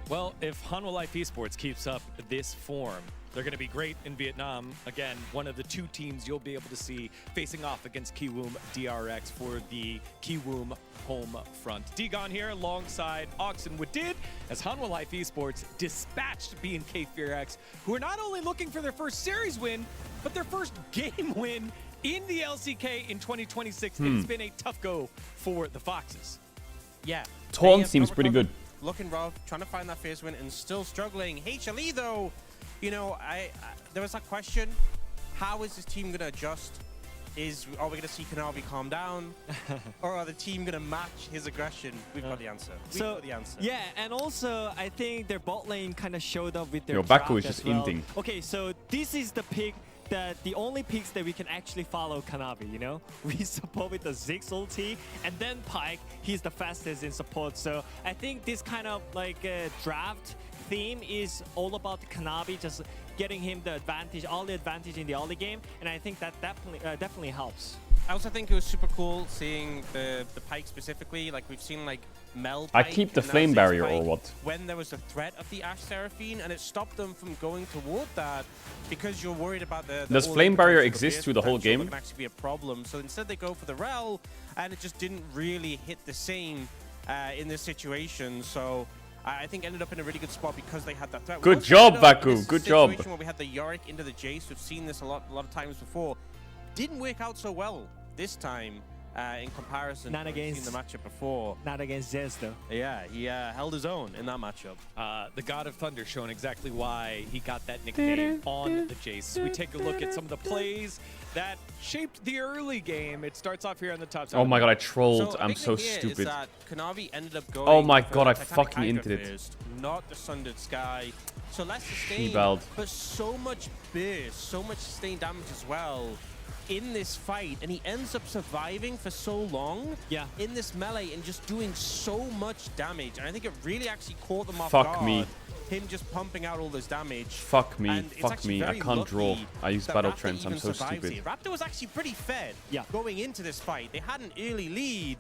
Well, if Hanwha Life Esports keeps up this form, they're going to be great in Vietnam. Again, one of the two teams you'll be able to see facing off against Kiwoom DRX for the Kiwoom home front. Digon here alongside Oxenwood did as Hanwha Life Esports dispatched B&K FearX, who are not only looking for their first series win, but their first game win in the LCK in 2026. It's been a tough go for the Foxes. Yeah. Taunt seems pretty good. Looking rough, trying to find that first win and still struggling. HLE though, you know, there was that question, how is this team going to adjust? Are we going to see Kanavi calm down? Or are the team going to match his aggression? We've got the answer. We've got the answer. Yeah, and also I think their bot lane kind of showed up with their Yo, draft Vaku is as just well. inting. Okay, so this is the pick that the only picks that we can actually follow Kanavi, you know? We support with the Ziggs ulti, and then Pyke, he's the fastest in support. So I think this kind of like draft theme is all about Kanavi, just getting him the advantage, all the advantage in the early game, and I think that definitely helps. I also think it was super cool seeing the Pyke specifically. Like we've seen like Mel I Pyke keep the and now flame Ziggs barrier Pyke or what? when there was a threat of the Ashe Seraphine, and it stopped them from going toward that because you're worried about the Does all-in flame barrier potential, the exist burst through the whole potential game? that can actually be a problem. So instead they go for the Rel, and it just didn't really hit the same in this situation. So I think ended up in a really good spot because they had that threat. Good job, Vaku. Good job. Where we had the Yorick into the Jace. We've seen this a lot of times before. Didn't work out so well this time in comparison. Not to against the matchup before. Not against Zez though. Yeah, he held his own in that matchup. The God of Thunder showing exactly why he got that nickname on the Jace. We take a look at some of the plays that shaped the early game. It starts off here on the top side. Oh my god, I trolled. I'm so Is stupid. that Kanavi ended up going Oh my for god, I Titanic fucking Hydra inted it. first, not the Sundered Sky. So less sustain, She-balled. but so much burst, so much sustained damage as well in this fight, and he ends up surviving for so long in this melee and just doing so much damage. And I think it really actually caught them off guard. me. Him just pumping out all this damage. Fuck me, And it's fuck actually me. I very can't draw. lucky I use that battle Raptor trends. I'm even so survives stupid. here. Raptor was actually pretty fed going into this fight. They had an early lead,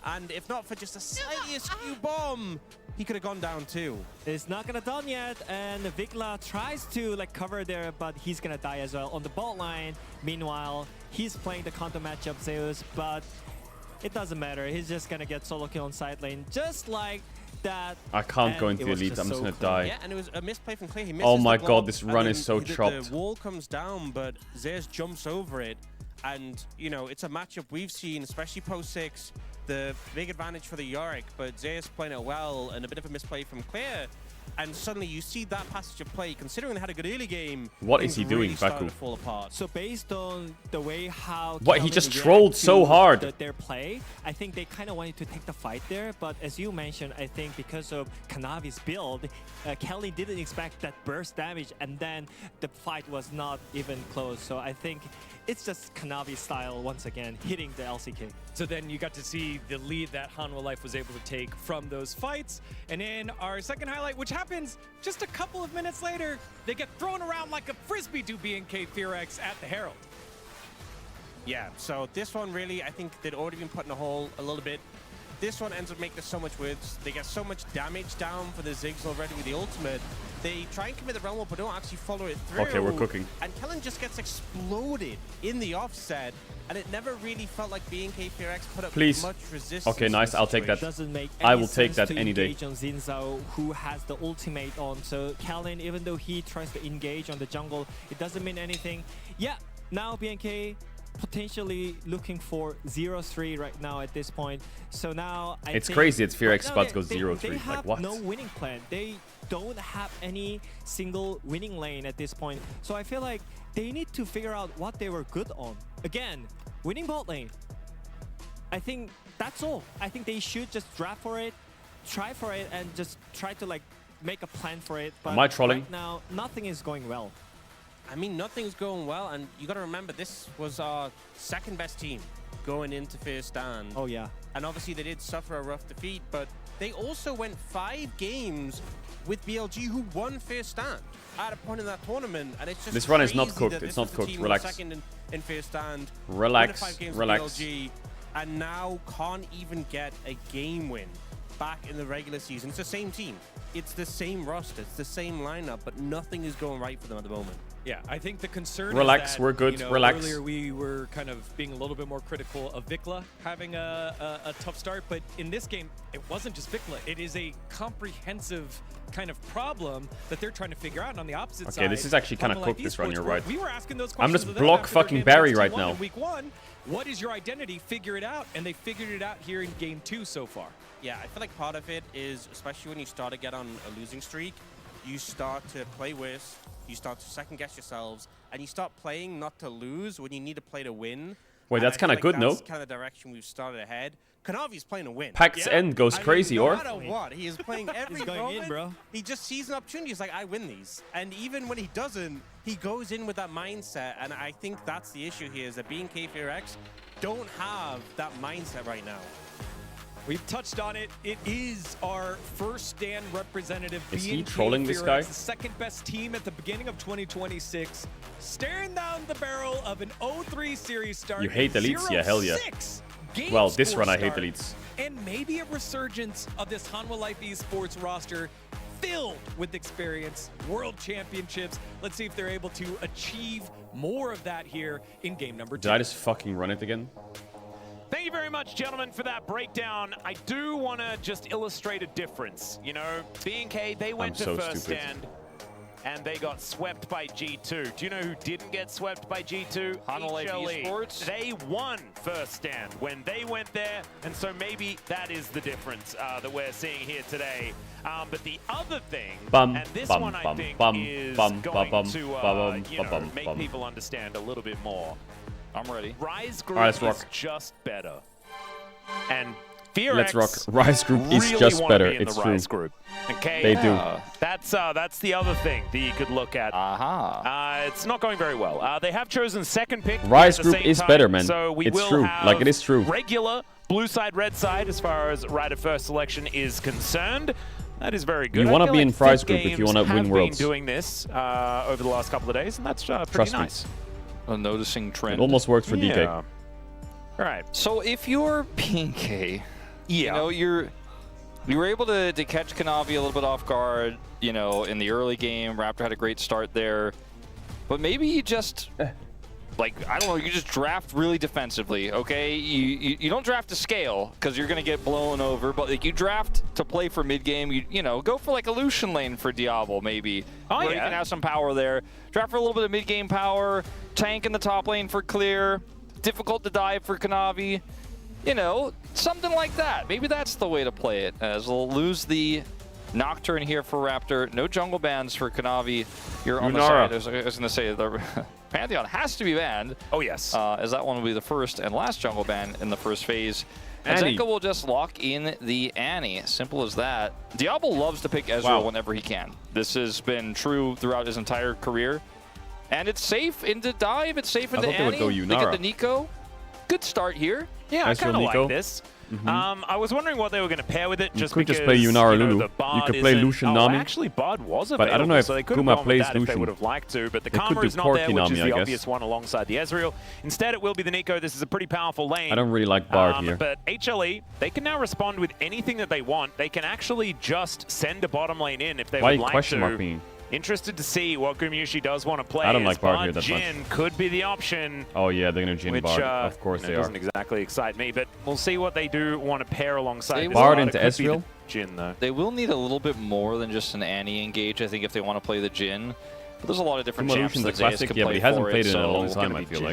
and if not for just a slightly askew bomb, he could have gone down too. It's not gonna done yet, and Vigla tries to like cover there, but he's gonna die as well on the bot line. Meanwhile, he's playing the counter matchup Zeus, but it doesn't matter. He's just gonna get solo kill on side lane, just like that. I can't go into the elite. I'm just gonna die. Yeah, and it was a misplay from Clay. He misses Oh my the god, block, this and run then is so chopped. The wall comes down, but Zeus jumps over it. And, you know, it's a matchup we've seen, especially post 6, the big advantage for the Yorick, but Zeus playing it well, and a bit of a misplay from Claire. And suddenly you see that passage of play, considering they had a good early game. What is he doing, really started Baku? to fall apart. So based on the way how What, he Kelvin just reacted trolled so to hard. their play, I think they kind of wanted to take the fight there. But as you mentioned, I think because of Kanavi's build, Kelly didn't expect that burst damage, and then the fight was not even close. So I think it's just Kanavi style once again, hitting the LCK. So then you got to see the lead that Hanwha Life was able to take from those fights. And in our second highlight, which happens just a couple of minutes later, they get thrown around like a frisbee to BNK Fearx at the Herald. Yeah, so this one really, I think they'd already been put in a hole a little bit. This one ends up making so much worse. They get so much damage down for the Ziggs already with the ultimate. They try and commit the realm wall, but don't actually follow it through. Okay, we're cooking. And Kellen just gets exploded in the offset, and it never really felt like BNK Fearx put up Please. much resistance. Okay, nice. I'll take that. Doesn't make I any will take sense that to any day. engage on Xin Zhao, who has the ultimate on. So Kellen, even though he tries to engage on the jungle, it doesn't mean anything. Yeah, now BNK potentially looking for 0-3 right now at this point. So now It's think crazy. It's Fearx right now spots goes they 0-3. have Like what? no winning plan. They don't have any single winning lane at this point. So I feel like they need to figure out what they were good on. Again, winning bot lane. I think that's all. I think they should just draft for it, try for it, and just try to like make a plan for it. But Am I trolling? right now, nothing is going well. I mean, nothing's going well, and you got to remember, this was our second best team going into first stand. Oh, yeah. And obviously, they did suffer a rough defeat, but they also went 5 games with BLG, who won first stand at a point in that tournament. And it's just This run is not crazy cooked. that It's this not was the cooked. team Relax. Second in first stand. Relax. Win 5 games Relax. with BLG, and now can't even get a game win back in the regular season. It's the same team. It's the same roster. It's the same lineup, but nothing is going right for them at the moment. Yeah, I think the concern Relax, is that, we're good, you know, relax. Earlier we were kind of being a little bit more critical of Vikla having a tough start, but in this game, it wasn't just Vikla. It is a comprehensive kind of problem that they're trying to figure out. And on the opposite side, Okay, this is actually kind of Hanwha cooked, Life this run, Esports, you're right. We were asking those I'm questions just of them block after their fucking game Barry against right T1 now. in week 1. What is your identity? Figure it out. And they figured it out here in game 2 so far. Yeah, I feel like part of it is, especially when you start to get on a losing streak, you start to play worse, you start to second guess yourselves, and you start playing not to lose when you need to play to win. Wait, And that's I feel kind of good, no? That's kind of the direction we've started ahead. Kanavi's playing to win. Pax End goes I mean, crazy, no or? matter what, he is playing every going moment. in, bro. He just sees an opportunity. He's like, I win these. And even when he doesn't, he goes in with that mindset. And I think that's the issue here, is that BNK Fearx don't have that mindset right now. We've touched on it. It is our first stand representative. Is he BNK trolling this Fearx, guy? the second best team at the beginning of 2026, staring down the barrel of an 0-3 series start. You hate and elites? Yeah, hell yeah. 0-6 game Well, this score run I hate start, elites. And maybe a resurgence of this Hanwha Life Esports roster filled with experience, world championships. Let's see if they're able to achieve more of that here in game number 2. Did I just fucking run it again? Thank you very much, gentlemen, for that breakdown. I do want to just illustrate a difference. You know, BNK, they went to so first stupid. stand, and they got swept by G2. Do you know who didn't get swept by G2? Hanwha Life HLE. Esports. They won first stand when they went there, and so maybe that is the difference that we're seeing here today. But the other thing, and this one I think is going to make people understand a little bit more. I'm ready. Rise Group Alright, let's is rock. just better. And Fearx Let's rock. Rise Group is really just wanna better. be in It's the true. Rise Group. Okay, They do. That's the other thing that you could look at. It's not going very well. They have chosen second pick. Rise at the Group same is time, better, man. So we It's will true. have Like, it is true. regular blue side, red side as far as right of first selection is concerned. That is very good. You I wanna feel be like in Rise Fifth Group if you Games wanna win have Worlds. been doing this over the last couple of days, and that's pretty Trust me. nice. A noticing trend. It almost worked for DK. All right. So if you're PNK, you know, you're You were able to catch Kanavi a little bit off guard, you know, in the early game. Raptor had a great start there. But maybe you just, like, I don't know, you just draft really defensively, okay? You don't draft to scale, because you're going to get blown over. But, like, you draft to play for mid-game. You know, go for, like, a Lucian lane for Diablo, maybe. Oh, where yeah. you can have some power there. Draft for a little bit of mid-game power. Tank in the top lane for clear. Difficult to dive for Kanavi. You know, something like that. Maybe that's the way to play it, as we'll lose the Nocturne here for Raptor. No jungle bans for Kanavi. You're on the side. I was going to say, the Pantheon has to be banned. Oh, yes. As that one will be the first and last jungle ban in the first phase. And Annie. Zenka will just lock in the Annie. Simple as that. Diablo loves to pick Ezreal whenever he can. This has been true throughout his entire career. And it's safe into dive. It's safe into Annie. They get the Nico. Good start here. Yeah, I kind of like this. I was wondering what they were going to pair with it. You just could because, just play Yunara you know, Lulu. the Bard You could play isn't- Lucian oh, Nami. Actually, Bard was available, But I don't know if so they could have Kuma gone with plays that if they Lucian. would have liked to. But the They could Karma do is not there, Corki which is Nami, I the guess. obvious one alongside the Ezreal. Instead, it will be the Nico. This is a pretty powerful lane. I don't really like Bard here. But HLE, they can now respond with anything that they want. They can actually just send a bottom lane in if they Why would like question to. mark me? Interested to see what Gumayushi does want to play. I don't like Bard here that Jhin much. could be the option. Oh yeah, they're going to Jhin Which, Bard. Of course you they know, are. doesn't exactly excite me, but we'll see what they do want to pair alongside. They this Bard Bard. into It could be Ezreal? the Jhin, though. They will need a little bit more than just an Annie engage, I think, if they want to play the Jhin. But there's a lot of different Kuma champs Lucian's a that Zeus classic, could yeah, but play he hasn't for played it, it in a so long it's time, gonna I be feel Jhin.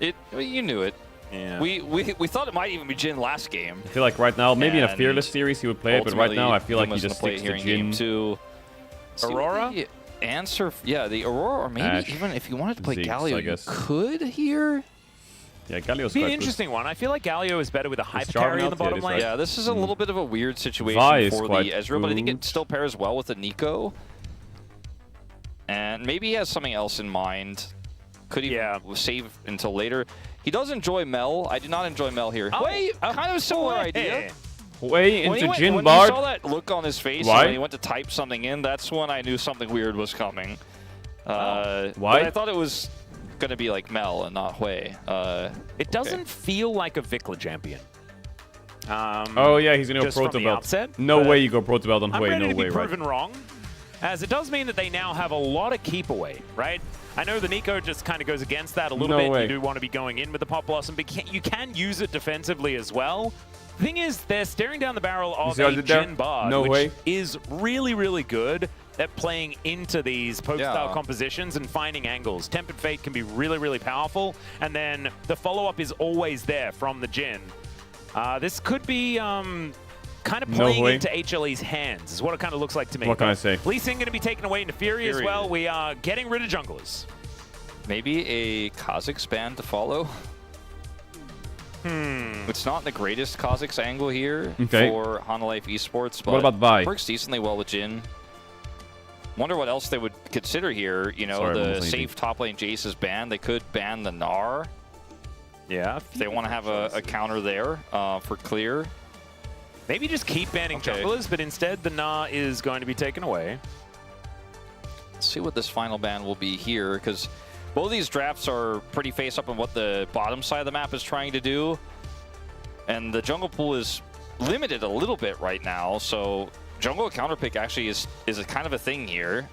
like. Well, you knew it. Yeah. We thought it might even be Jhin last game. I feel like right now, maybe in a And Fearless series he would play it, but right now I feel like he Kuma's just gonna play sticks it to here in game Jhin. 2. Aurora? The answer, yeah, the Aurora, or maybe Ash. even if you wanted to play Ziggs, Galio, I you guess. could here. Yeah, Galio's Be an quite interesting one. I feel like Galio is better with a hyper Jarvan carry in out? Yeah, the bottom it is, lane. right? Yeah, this is a little bit of a weird situation Vi is for the quite Ezreal, but I think good. it still pairs well with the Nico. And maybe he has something else in mind. Could even save until later. He does enjoy Mel. I do not enjoy Mel here. Wait, kind of a similar idea. Way into When Jhin you Bard. saw that look on his face Why? when he went to type something in, that's when I knew something weird was coming. Why? But I thought it was going to be like Mel and not Hui. It doesn't feel like a Vikla champion. Oh yeah, he's gonna go just from Proto the Belt. outset, No but way you go Proto Belt on I'm Hui, ready no to be way, right? proven wrong, as it does mean that they now have a lot of keep away, right? I know the Nico just kind of goes against that a little No bit. way. You do want to be going in with the Pop Blossom, but you can use it defensively as well. The thing is, they're staring down the barrel of see a what I did there? Jhin Bard, No which way. is really, really good at playing into these poke-style Yeah. compositions and finding angles. Tempered Fate can be really, really powerful, and then the follow-up is always there from the Jhin. This could be kind of No playing way. into HLE's hands, is what it kind of looks like to me. What can But I say? Lee Sin going to be taken away into Fury as Fury. well. We are getting rid of junglers. Maybe a Kha'Zix ban to follow. It's not the greatest Kha'Zix angle here Okay. for Hanalife Esports, but What about Vi? works decently well with Jhin. Wonder what else they would consider here. You know, Sorry, I'm the almost safe top lane Jace is banned. They could ban the Gnar. Yeah. If they want to have a counter there for clear. Maybe just keep banning Okay. junglers, but instead the Gnar is going to be taken away. Let's see what this final ban will be here, because both of these drafts are pretty face up on what the bottom side of the map is trying to do. And the jungle pool is limited a little bit right now, so jungle counterpick actually is a kind of a thing here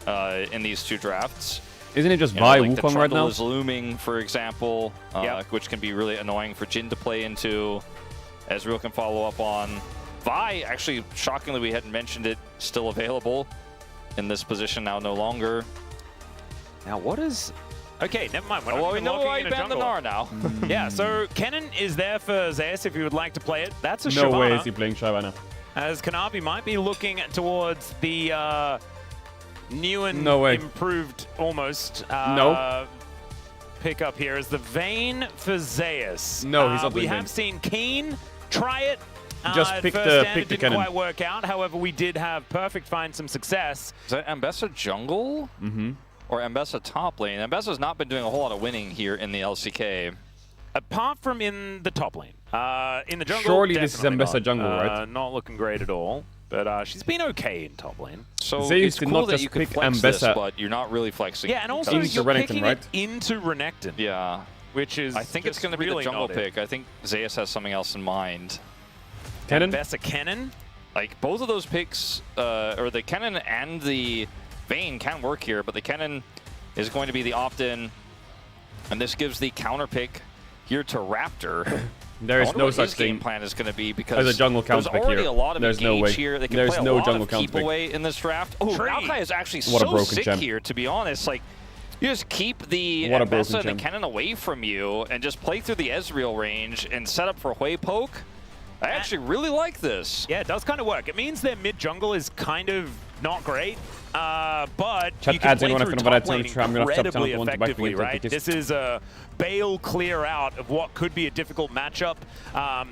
in these two drafts. Isn't it just You know, Vi like the Wukong right trundle now? is looming, for example, which can be really annoying for Jhin to play into. Ezreal can follow up on. Vi, actually, shockingly, we hadn't mentioned it, still available in this position now, no longer. Now, what is... Okay, never mind. We're not Well, we even know locking why in you a banned the jungle. Gnar now. Yeah, so Kennen is there for Zeus if you would like to play it. That's a No Shyvana, way is he playing Shyvana. as Kanavi might be looking towards the new and No way. improved almost No. pickup here as the Vayne for Zeus. No, he's not We doing have Vayne. seen Keen try it. Just at pick first the- stand, pick it the didn't Kennen. quite work out. However, we did have Perfect find some success. Is that Ambessa jungle? Mm-hmm. Or Ambessa top lane? Ambessa's not been doing a whole lot of winning here in the LCK. Apart from in the top lane. In the jungle, Surely this is definitely Ambessa not. jungle, right? Not looking great at all. But she's been okay in top lane. So Zeus it's did cool not that just you can pick flex this, Ambessa. but you're not really flexing. Yeah, and also Into you're Renekton, picking right? it into Renekton. Yeah. Which is I think it's just going to be really the jungle not it. pick. I think Zeus has something else in mind. Kennen? Ambessa Kennen. Like, both of those picks, or the Kennen and the Vayne can work here, but the Kennen is going to be the opt-in, and this gives the counter pick here to Raptor. There is no such game thing plan is going to be, because as a jungle counter pick already here. a lot of There's no way. here. They can There's play no a lot jungle of counter keep pick. away in this draft. Oh, Maokai is actually What a so broken sick champ. here, to be honest. Like, you just keep the What a Bessa broken and the champ. Kennen away from you and just play through the Ezreal range and set up for Hui poke. I actually really like this. Yeah, it does kind of work. It means their mid jungle is kind of not great, but Chat you can ads play anyone through if I'm top lane gonna have to incredibly channel one to back effectively, me right? This is a bail clear out of what could be a difficult matchup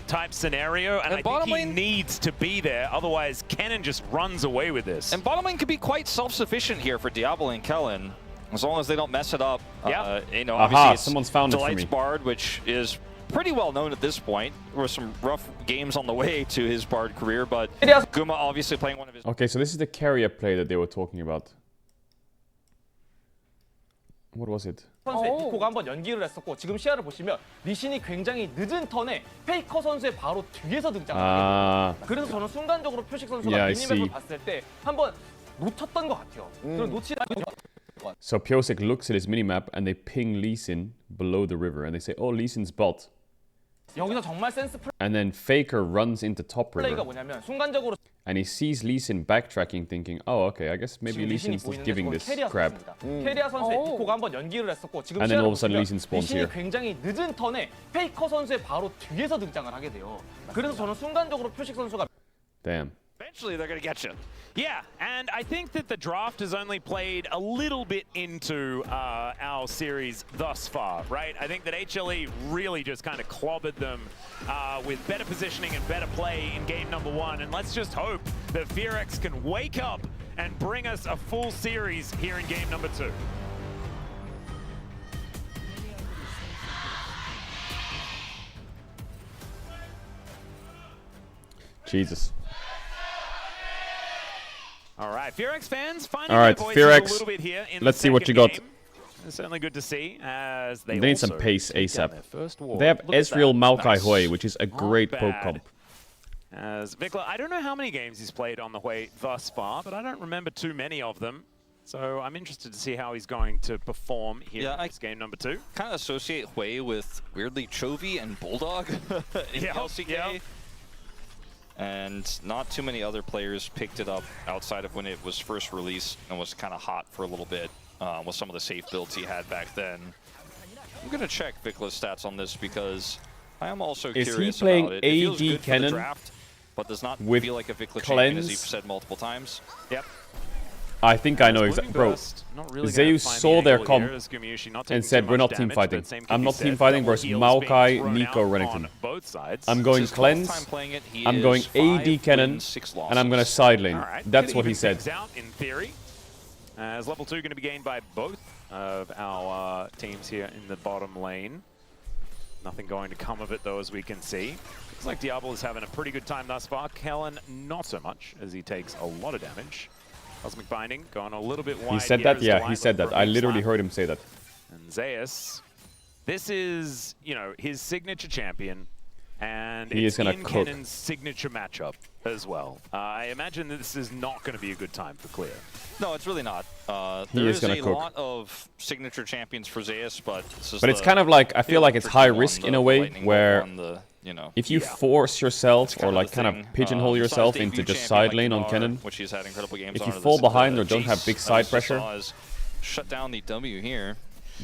type scenario, and I think he needs to be there. Otherwise, Kennen just runs away with this. And bottom lane could be quite self-sufficient here for Diablo and Kellen, as long as they don't mess it up. Yeah. You know, Aha, obviously it's someone's found it for Delight's me. Bard, which is pretty well known at this point. There were some rough games on the way to his Bard career, but Guma obviously playing one of his... Okay, so this is the carrier play that they were talking about. What was it? 선수의 디코가 한번 연기를 했었고 지금 시야를 보시면 리신이 굉장히 늦은 턴에 페이커 선수의 바로 뒤에서 등장합니다. 그래서 저는 순간적으로 표식 선수가 미니맵을 봤을 때 한번 놓쳤던 것 같아요. 그럼 놓치지 So Pyosik looks at his minimap and they ping Lee Sin below the river and they say, oh, Lee Sin's bot. 여기서 정말 센스 And then Faker runs into top river. 플레이가 뭐냐면 순간적으로 And he sees Lee Sin backtracking, thinking, oh, okay, I guess maybe Lee Sin's just giving this crap. 캐리아 선수의 디코가 한번 연기를 했었고 지금 And then all of a 시야를 sudden Lee 보시면 Sin spawns 리신이 here. 굉장히 늦은 턴에 페이커 선수의 바로 뒤에서 등장을 하게 돼요. 그래서 저는 순간적으로 표식 선수가 Damn. Eventually, they're going to get you. Yeah, and I think that the draft has only played a little bit into our series thus far, right? I think that HLE really just kind of clobbered them with better positioning and better play in game number 1. And let's just hope that Fearex can wake up and bring us a full series here in game number 2. Jesus. All right, Fearex fans, finding All right, their voices Fearex, a little bit here in let's the see what you second got. game. It's certainly good to see as they need some also pace take down ASAP. their first ward. They have Look at Ezreal that. Maokai Nice. Hui, which is a Not great poke bad. comp. As Vikla, I don't know how many games he's played on the Hui thus far, but I don't remember too many of them. So I'm interested to see how he's going to perform here in this game number 2. Kind of associate Hui with, weirdly, Chovy and Bulldog in LCK. And not too many other players picked it up outside of when it was first released and was kind of hot for a little bit with some of the safe builds he had back then. I'm going to check Vikla's stats on this because I am also curious Is he playing about it. It feels AD good for the Kennen draft, but does not with feel like a Vikla champion, as you've cleanse? said multiple times. Yep. I think I know exactly. Bro, Zeus saw their comp and said, we're not team fighting. I'm not team fighting versus Maokai, Nico, Renekton. I'm going cleanse, I'm going AD Kennen, and I'm going to side lane. That's what he said. Out in theory, as level 2 going to be gained by both of our teams here in the bottom lane. Nothing going to come of it, though, as we can see. Looks like Diablo is having a pretty good time thus far. Kellen, not so much, as he takes a lot of damage. Cosmic Binding going a little bit wide. He said that? Yeah, he said that. I literally heard him say that. And Zeus, this is, you know, his signature champion, and He it's is gonna in cook. Kennen's signature matchup as well. I imagine that this is not going to be a good time for Clear. No, it's really not. He There is is gonna a cook. lot of signature champions for Zeus, but this is But it's kind of like, I feel like it's high risk in a way, lightning where bolt on the, you know, if you force yourself or like kind of thing. pigeonhole Besides yourself the into AV just champion side lane on like Kennen, which he's had incredible games if on, you or fall this- behind the or don't have Jace big that side we just pressure, saw is shut down the W here.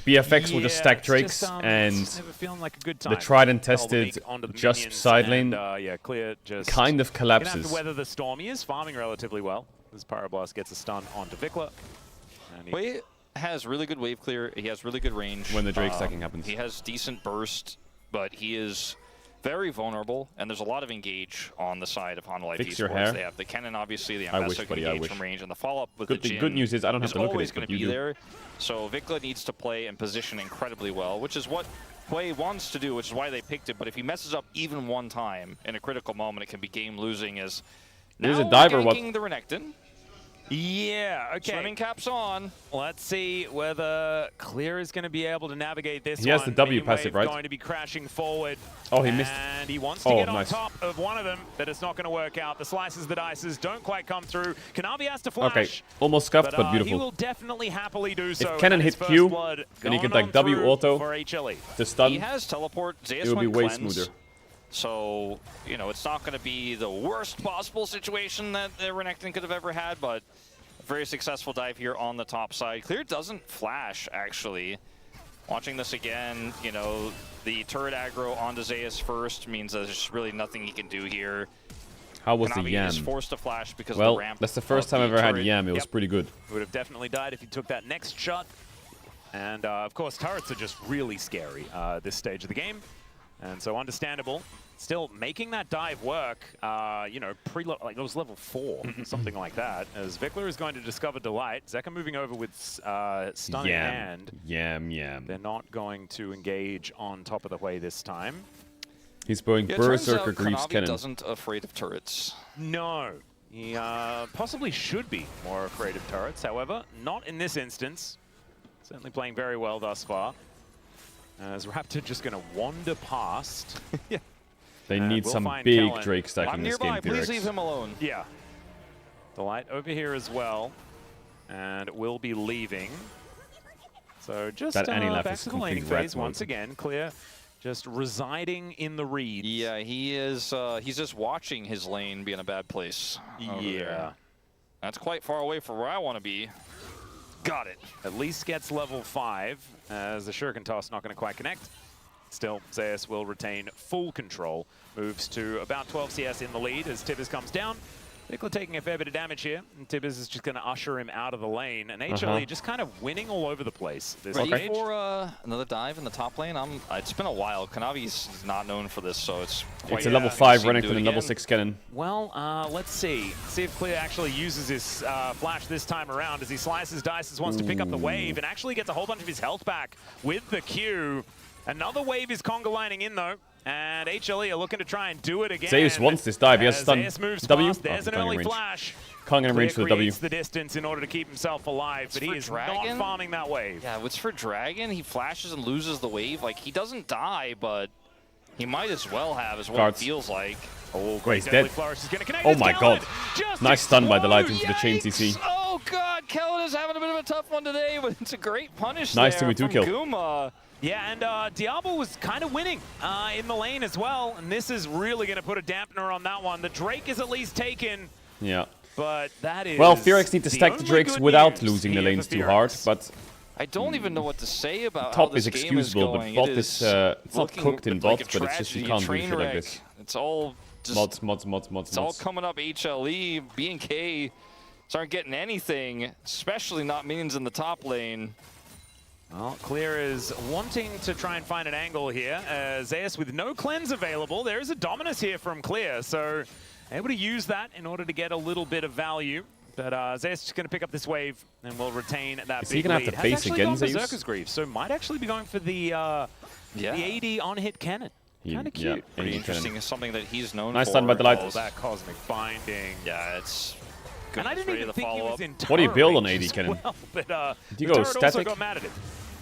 BFX will just stack Drakes and the tried and tested just side lane yeah, Clear just kind of gonna have collapses. to weather the storm. He is farming relatively well. As Pyroblast gets a stun onto Vikla. Hui has really good wave clear. He has really good range. When the Drake stacking happens. He has decent burst, but he is very vulnerable, and there's a lot of engage on the side of Honda Life Fix your Esports. hair. They have the Kennen, obviously, the I wish, Ambassador buddy, can I engage wish. from range, and the follow-up with Good- the the Jhin good news is I don't have is to look at always it, going but to you be do. there. So Vikla needs to play and position incredibly well, which is what Hui wants to do, which is why they picked it. But if he messes up even one time in a critical moment, it can be game losing. As There's now a diver, what? ganking the Renekton. Yeah, okay. Swimming caps on. Let's see whether Clear is going to be able to navigate this. He has the W Meanwave passive, right? Going to be crashing forward. Oh, he missed. And he wants to get on top of one of them, but it's not going to work out. The slices, the dices don't quite come through. Kanavi has to flash. Okay, almost scuffed, but beautiful. He will definitely happily do so. If Cannon hit Q, and he can like W auto to stun, he has teleport. it will be way smoother. So, you know, it's not going to be the worst possible situation that Renekton could have ever had, but a very successful dive here on the top side. Clear doesn't flash, actually. Watching this again, you know, the turret aggro onto Zeus first means there's really nothing he can do here. How was Kanavi the Yam? is forced to flash because well, of the ramp. That's the first time I've ever had Yam. It was pretty good. Would have definitely died if he took that next shot. And, of course, turrets are just really scary this stage of the game. And so understandable. Still making that dive work, you know, like it was level 4, something like that. As Vikler is going to discover Delight. Zeka moving over with stun in hand. Yam. They're not going to engage on top of the way this time. He's going Berserker Greaves Kanavi Cannon. Doesn't afraid of turrets. No. He possibly should be more afraid of turrets. However, not in this instance. Certainly playing very well thus far. As Raptor just going to wander past. They need we'll some find big Kellen. Drake stack in this game, Please leave him alone. Yeah. Delight over here as well. And will be leaving. So just that back to the laning phase once again. Clear just residing in the reeds. Yeah, he is. He's just watching his lane be in a bad place. Yeah. That's quite far away from where I want to be. Got it. At least gets level 5, as the Shuriken Toss not going to quite connect. Still, Zeus will retain full control. Moves to about 12 CS in the lead as Tibbers comes down. Vikler taking a fair bit of damage here, and Tibbers is just going to usher him out of the lane. And HLE just kind of winning all over the place this Ready for another dive in the top lane? It's been a while. Kanavi's not known for this, so it's It's a level 5 Renekton and level 6 Cannon. Well, let's see. See if Clear actually uses his flash this time around as he slices, dices, wants to pick up the wave, and actually gets a whole bunch of his health back with the Q. Another wave is conga lining in, though. And HLE are looking to try and do it again. Zeus wants this dive. He has stun. Zeus moves W. past. There's an early flash. Can't get him range for the W. The distance in order to keep himself alive, but he is not farming that wave. Yeah, it's for Dragon. He flashes and loses the wave. Like, he doesn't die, but he might as well have, is what it feels like. Oh, wait, he's dead. Connect Oh my god. Nice stun by Delight into the chain CC. Oh god, Kellen is having a bit of a tough one today, but it's a great punish nice there 2v2 from kill. Guma. Yeah, and Diablo was kind of winning in the lane as well, and this is really going to put a dampener on that one. The Drake is at least taken. Yeah. But that is... Well, Fearx need to stack the Drakes without losing the lanes too hard, but... I don't even know what to say about top how this is game excusable, is going. but bot is... it's not cooked in bot, but it's just you can't do shit like this. It's all just... Mods. It's all coming up HLE. B&K aren't getting anything, especially not minions in the top lane. Well, Clear is wanting to try and find an angle here. Zeus with no cleanse available. There is a Dominus here from Clear, so able to use that in order to get a little bit of value. But Zeus is going to pick up this wave and will retain that big lead. Is he going to have to base again, Zeus? Berserker's Greaves, so might actually be going for the AD on-hit cannon. Kind of cute. Yeah, pretty interesting. It's something that he's known nice for. Nice stun by Delight. Oh, that cosmic binding. Yeah, it's good. And I didn't even think he was in what do you build on AD cannon? Well, but, do you go static? Got mad at it.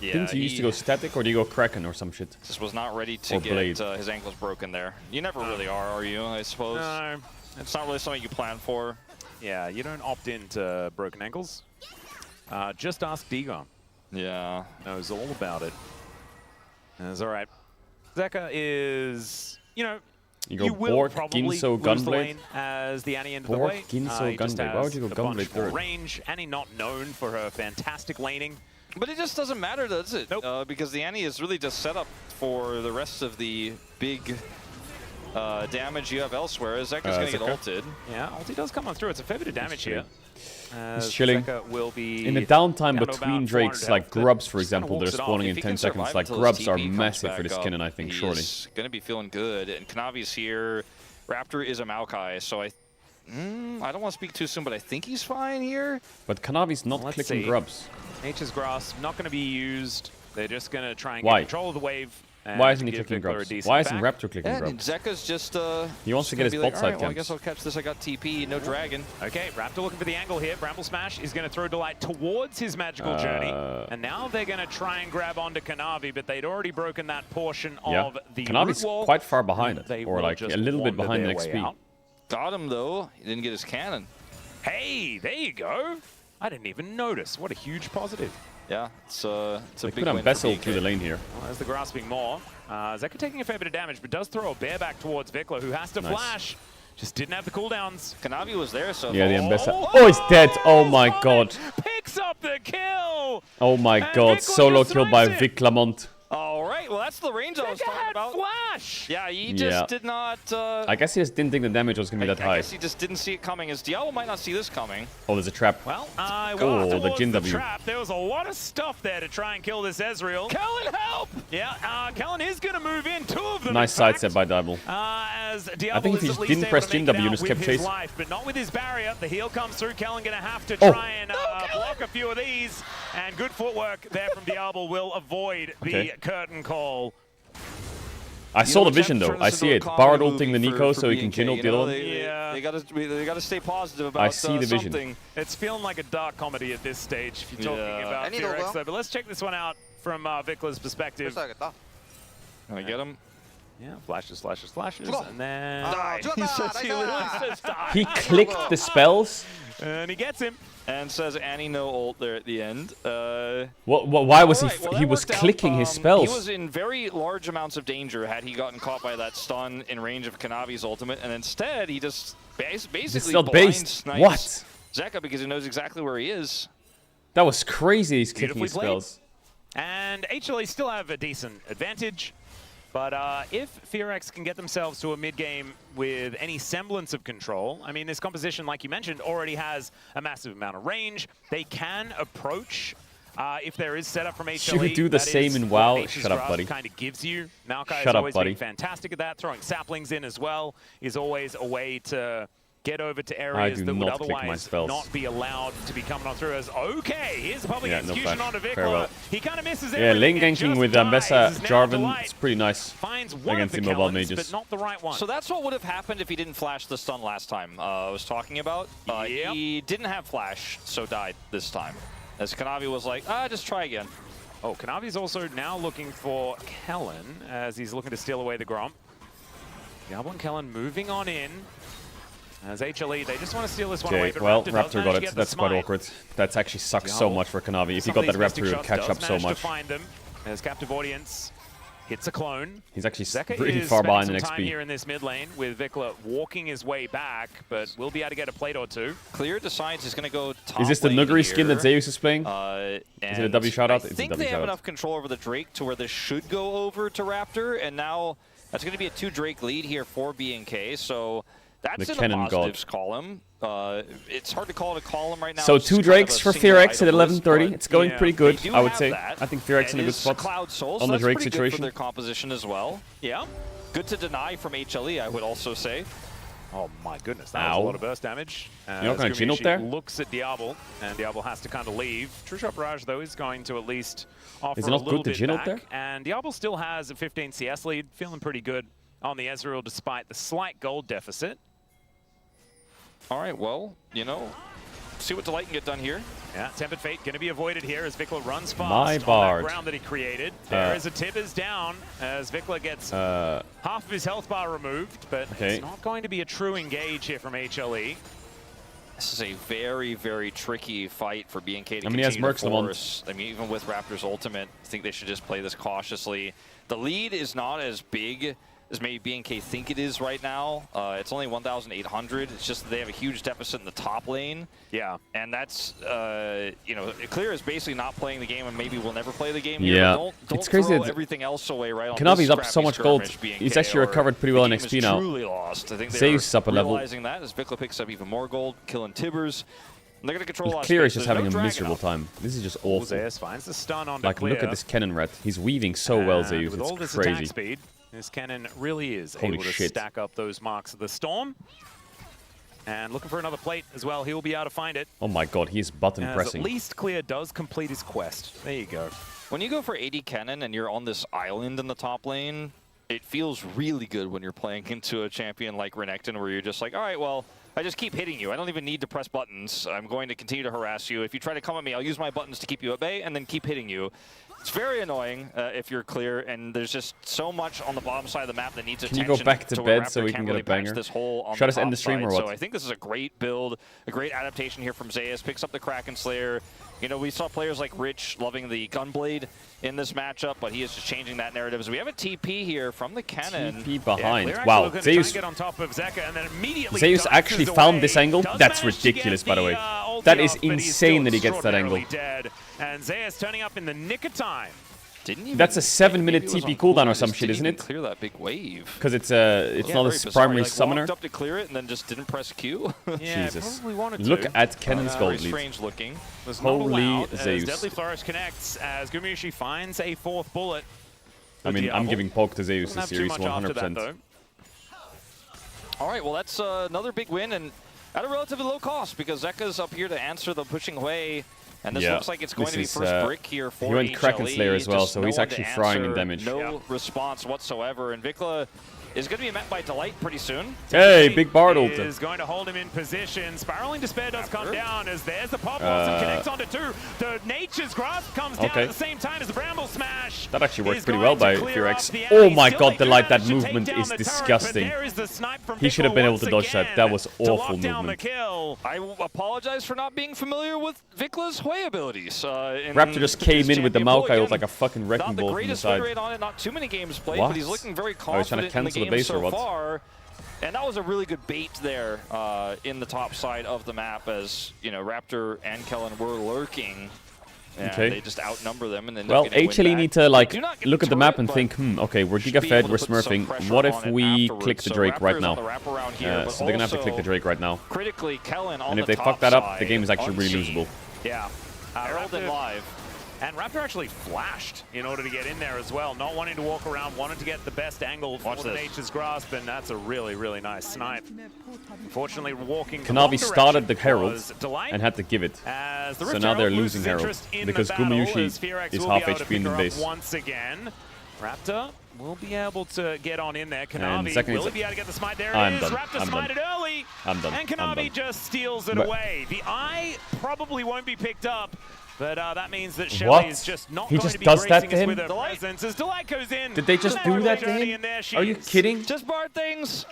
Yeah, didn't he used to go static, or do you go Kraken or some shit? Just was not ready to get his ankles broken there. You never really are you, I suppose? No. It's not really something you plan for. Yeah, you don't opt into broken ankles. Just ask Digon. Yeah. Knows all about it. That's all right. Zeka is, you know, you will Bork, probably lose Gunblade the lane as the Annie end of the way. Ginso Gunblade. Why would you go Gunblade third? Range. Annie not known for her fantastic laning. But it just doesn't matter, does it? Nope. Because the Annie is really just set up for the rest of the big damage you have elsewhere. Zeka's going to get ulted. Yeah, ulti does come on through. It's a fair bit of damage here. He's chilling. Will be in the downtime between Drakes, like Grubs, for example, they're spawning in 10 seconds. Like, Grubs are massive for this cannon, I think, surely. He's going to be feeling good. And Kanavi's here. Raptor is a Maokai, so I don't want to speak too soon, but I think he's fine here. But Kanavi's not clicking Grubs. Nature's Grasp not going to be used. They're just going to try and get control of the wave and Why isn't he give clicking Vickler a grubs? decent Why isn't back. Raptor clicking Yeah, and grubs? Zeka's just He wants to get his gonna be bot like, side "Alright, well, I camps. guess I'll catch this. I got TP, no dragon." Okay, Raptor looking for the angle here. Bramble Smash is going to throw Delight towards his magical journey. And now they're going to try and grab onto Kanavi, but they'd already broken that portion of the Kanavi's root wall. quite far behind They it, or will like just a little bit wander behind their in way XP. out. Got him though. He didn't get his cannon. Hey, there you go. I didn't even notice. What a huge positive. Yeah, it's a They big could win have for Bessel BNK. through the lane here. Well, there's the grasping more. Zeka taking a fair bit of damage, but does throw a bear back towards Vickler, who has to Nice. flash. Just didn't have the cooldowns. Kanavi was there, so Yeah, the Ambessa. Oh, he's dead. Oh my god. Picks up the kill. Oh my And god. Vickler Solo just kill by snipes it. Vic Lamont. All right, well that's the range I was Zeka talking had about. flash. Yeah, he just did not. I guess he just didn't think the damage was going to be that I high. guess he just didn't see it coming. As Diablo might not see this coming. Oh, there's a trap. Well, Oh, the towards Jin the W. trap. There was a lot of stuff there to try and kill this Ezreal. Kellen, help! Yeah, Kellen is going to move in. Two of them. Nice in fact. sidestep by Diablo. As Diablo I think if is he at just least didn't able press to Jin make it W, out just with kept his chase. life, but not with his barrier. The heal comes through. Kellen going to have to Oh. try and block a few of these. And good footwork there from Diablo will avoid the curtain call. I saw the vision though. I see it. Bard ulting the Nico so he can Jin ult the other one. They gotta stay positive about I see the vision. something. It's feeling like a dark comedy at this stage if you're talking about I need Fear X, over. though. But let's check this one out from Vickler's perspective. 써야겠다. Can I get him? Yeah, flashes, 죽어. and then 죽었다. he literally 나이스. says die. He clicked the spells. and he gets him. And says Annie no ult there at the end. Why was Alright, well, he that was worked out. clicking his He spells? was in very large amounts of danger had he gotten caught by that stun in range of Kanavi's ultimate, and instead he just basically still blind based. snipes What? Zeka because he knows exactly where he is. That was crazy. He's clicking his Beautifully played. spells. And HLE still have a decent advantage. But if Fear X can get themselves to a mid-game with any semblance of control, I mean, this composition, like you mentioned, already has a massive amount of range. They can approach if there is setup from HLE. Should we do the that same is in what WoW? H's Shut up, Grasp buddy. kind of gives you. Maokai Shut has up, always buddy. been fantastic at that. Throwing saplings in as well is always a way to get over to areas do that would not click my otherwise spells. not be allowed to be coming on through. As okay, here's the public Yeah, no execution flash. onto Vickler. Farewell. He kind of misses Yeah, everything lane and ganking just with dies. Ambessa Is now Jarvan. Delight. It's pretty nice Finds one against of the the mobile Kellens, mages. but not the right one. So that's what would have happened if he didn't flash the stun last time I was talking about. He didn't have flash, so died this time. As Kanavi was like, just try again. Oh, Kanavi's also now looking for Kellen as he's looking to steal away the Gromp. Diablo and Kellen moving on in. As HLE, they just want to steal this one away, Okay, but well, Raptor, does Raptor manage got to it. get the That's quite smite. awkward. That's actually sucks so Diablo, much for Kanavi. If he some got of that these mystic Raptor, it would shots catch does up so manage much. to find them as Captive Audience hits a clone. He's actually Zeka really is far spending behind in some time XP. here in this mid lane with Vickler walking his way back, but will be able to get a plate or two. Clear decides he's going to go top Is this the lane Nuggery skin that here. Zeus is playing? Is it a W shout out? I It's a think W they have shout out. enough control over the Drake to where this should go over to Raptor, and now that's going to be a 2 Drake lead here for BNK, so that's The in Cannon the God. positives column. It's hard to call it a column right now. So It's 2 just Drakes kind for of a Fear single X at item list, 11:30. but It's going pretty good, they do I would have say. that. I think Fear X in a And good it's spot Cloud Soul, so on the that's Drake pretty good situation. for their composition as well. Yeah. Good to deny from HLE, I would also say. Oh my goodness, that was Ow. a lot of burst damage. You're not gonna Jin ult Gumishi there? looks at Diablo, and Diablo has to kind of leave. True Shot Barrage, though, is going to at least offer Is it a not little good to bit Jin ult back. there? And Diablo still has a 15 CS lead, feeling pretty good on the Ezreal despite the slight gold deficit. All right, well, you know, see what Delight can get done here. Yeah, Tempered Fate going to be avoided here as Vickler runs fast My on Bard. that ground that he created. There is a Tibbers down as Vickler gets half of his health bar removed, but it's not going to be a true engage here from HLE. This is a very, very tricky fight for BNK to I mean, he has continue Mercs to Lamont. force. I mean, even with Raptor's ultimate, I think they should just play this cautiously. The lead is not as big as maybe BNK think it is right now. It's only 1,800. It's just that they have a huge deficit in the top lane. Yeah. And that's, you know, Clear is basically not playing the game and maybe will never play the game here. Yeah. Don't It's crazy throw that everything else away right on Kanavi's this up so scrappy much gold. skirmish, BNK, He's actually or recovered pretty well in the game XP is now. truly lost. I think Zeus they're up a level. realizing that as Vickler picks up even more gold, killing Tibbers. And they're going to control a lot of Clear is space. just There's having no a dragon miserable up. time. This is just awful. Zeus finds the stun on Like, look at this cannon rat. He's weaving so well, Zeus. With all It's this attack crazy. speed, this cannon really is Holy able to shit. stack up those marks of the storm. And looking for another plate as well. He'll be able to find it. Oh my god, he's button As pressing. at least Clear does complete his quest. There you go. When you go for AD Cannon and you're on this island in the top lane, it feels really good when you're playing into a champion like Renekton, where you're just like, all right, well, I just keep hitting you. I don't even need to press buttons. I'm going to continue to harass you. If you try to come at me, I'll use my buttons to keep you at bay and then keep hitting you. It's very annoying if you're clear, and there's just so much on the bottom side of the map that needs attention. Can you go back to where bed so we can get a banger? This hole on Should the I end the stream side. or what? So I think this is a great build, a great adaptation here from Zeus. Picks up the Kraken Slayer. You know, we saw players like Rich loving the Gunblade in this matchup, but he is just changing that narrative. So we have a TP here from the cannon. TP behind. Yeah, wow, Zeus get on top of Zeka and then immediately Zeus actually found this angle. That's ridiculous, by the way. That is off, but he's insane that he still gets that angle. dead. And Zeus turning up in the nick of time. That's a 7-minute TP cooldown or some shit, isn't it? Clear that big wave. Because it's not a primary summoner. Walked up to clear it and then just didn't press Q. Yeah, Jesus. probably wanted Look to. at Kennon's gold lead. Strange looking. Holy Zeus. Zeus. Deadly Flourish connects as Gumayusi finds a fourth bullet. I mean, I'm giving poke to Zeus this series, Doesn't have too much after 100%. that, though. All right, well, that's another big win, and at a relatively low cost, because Zeka's up here to answer the pushing away. And this looks like it's going to be first brick here for He went HLE. Kraken Slayer as well, so he's actually frying in damage. No response whatsoever, and Vikla is going to be met by Delight pretty soon. Hey, big Bard ult. Is going to hold him in position. Spiraling Despair does come down as there's the Pop Blossom connects onto two. The Nature's Grasp comes down at the same time as the Bramble Smash. That actually works pretty well by Furex. Oh my god, Delight, that movement is disgusting. He should have been able to dodge that. That was awful movement. I apologize for not being familiar with Vikla's Hwei abilities. Raptor just came in with the Maokai ult like a fucking wrecking ball from the side. Not the greatest win rate on it, not too many games played, What? but he's looking very Oh, he's trying to confident in the cancel the game base so or what? far. And that was a really good bait there in the top side of the map, as you know, Raptor and Kellen were lurking. And they just outnumber them, and then well, HLE need to like look at the map and think, okay, we're Giga Fed, we're smurfing. What if we click the Drake right now? So they're gonna have to click the Drake right now. Critically, Kellen on and if the they fuck that up, the game is actually really losable. Yeah. Herald and live. And Raptor actually flashed in order to get in there as well, not wanting to walk around, wanting to get the best angle for the Nature's Grasp, and that's a really, really nice snipe. Unfortunately, walking Kanavi started the Herald and had to give it. So now they're losing Herald because Gumayushi is half HP in the base. Once again, Raptor will be able to get on in there. Kanavi will he be able to get the smite? There it is. Raptor smited early. I'm done. And Kanavi just steals it away. The eye probably won't be picked up. But that means that Shelly is just not going to be gracing us with her presence. As Delight goes in. Did they just do that to him? Are you kidding? Just bar things.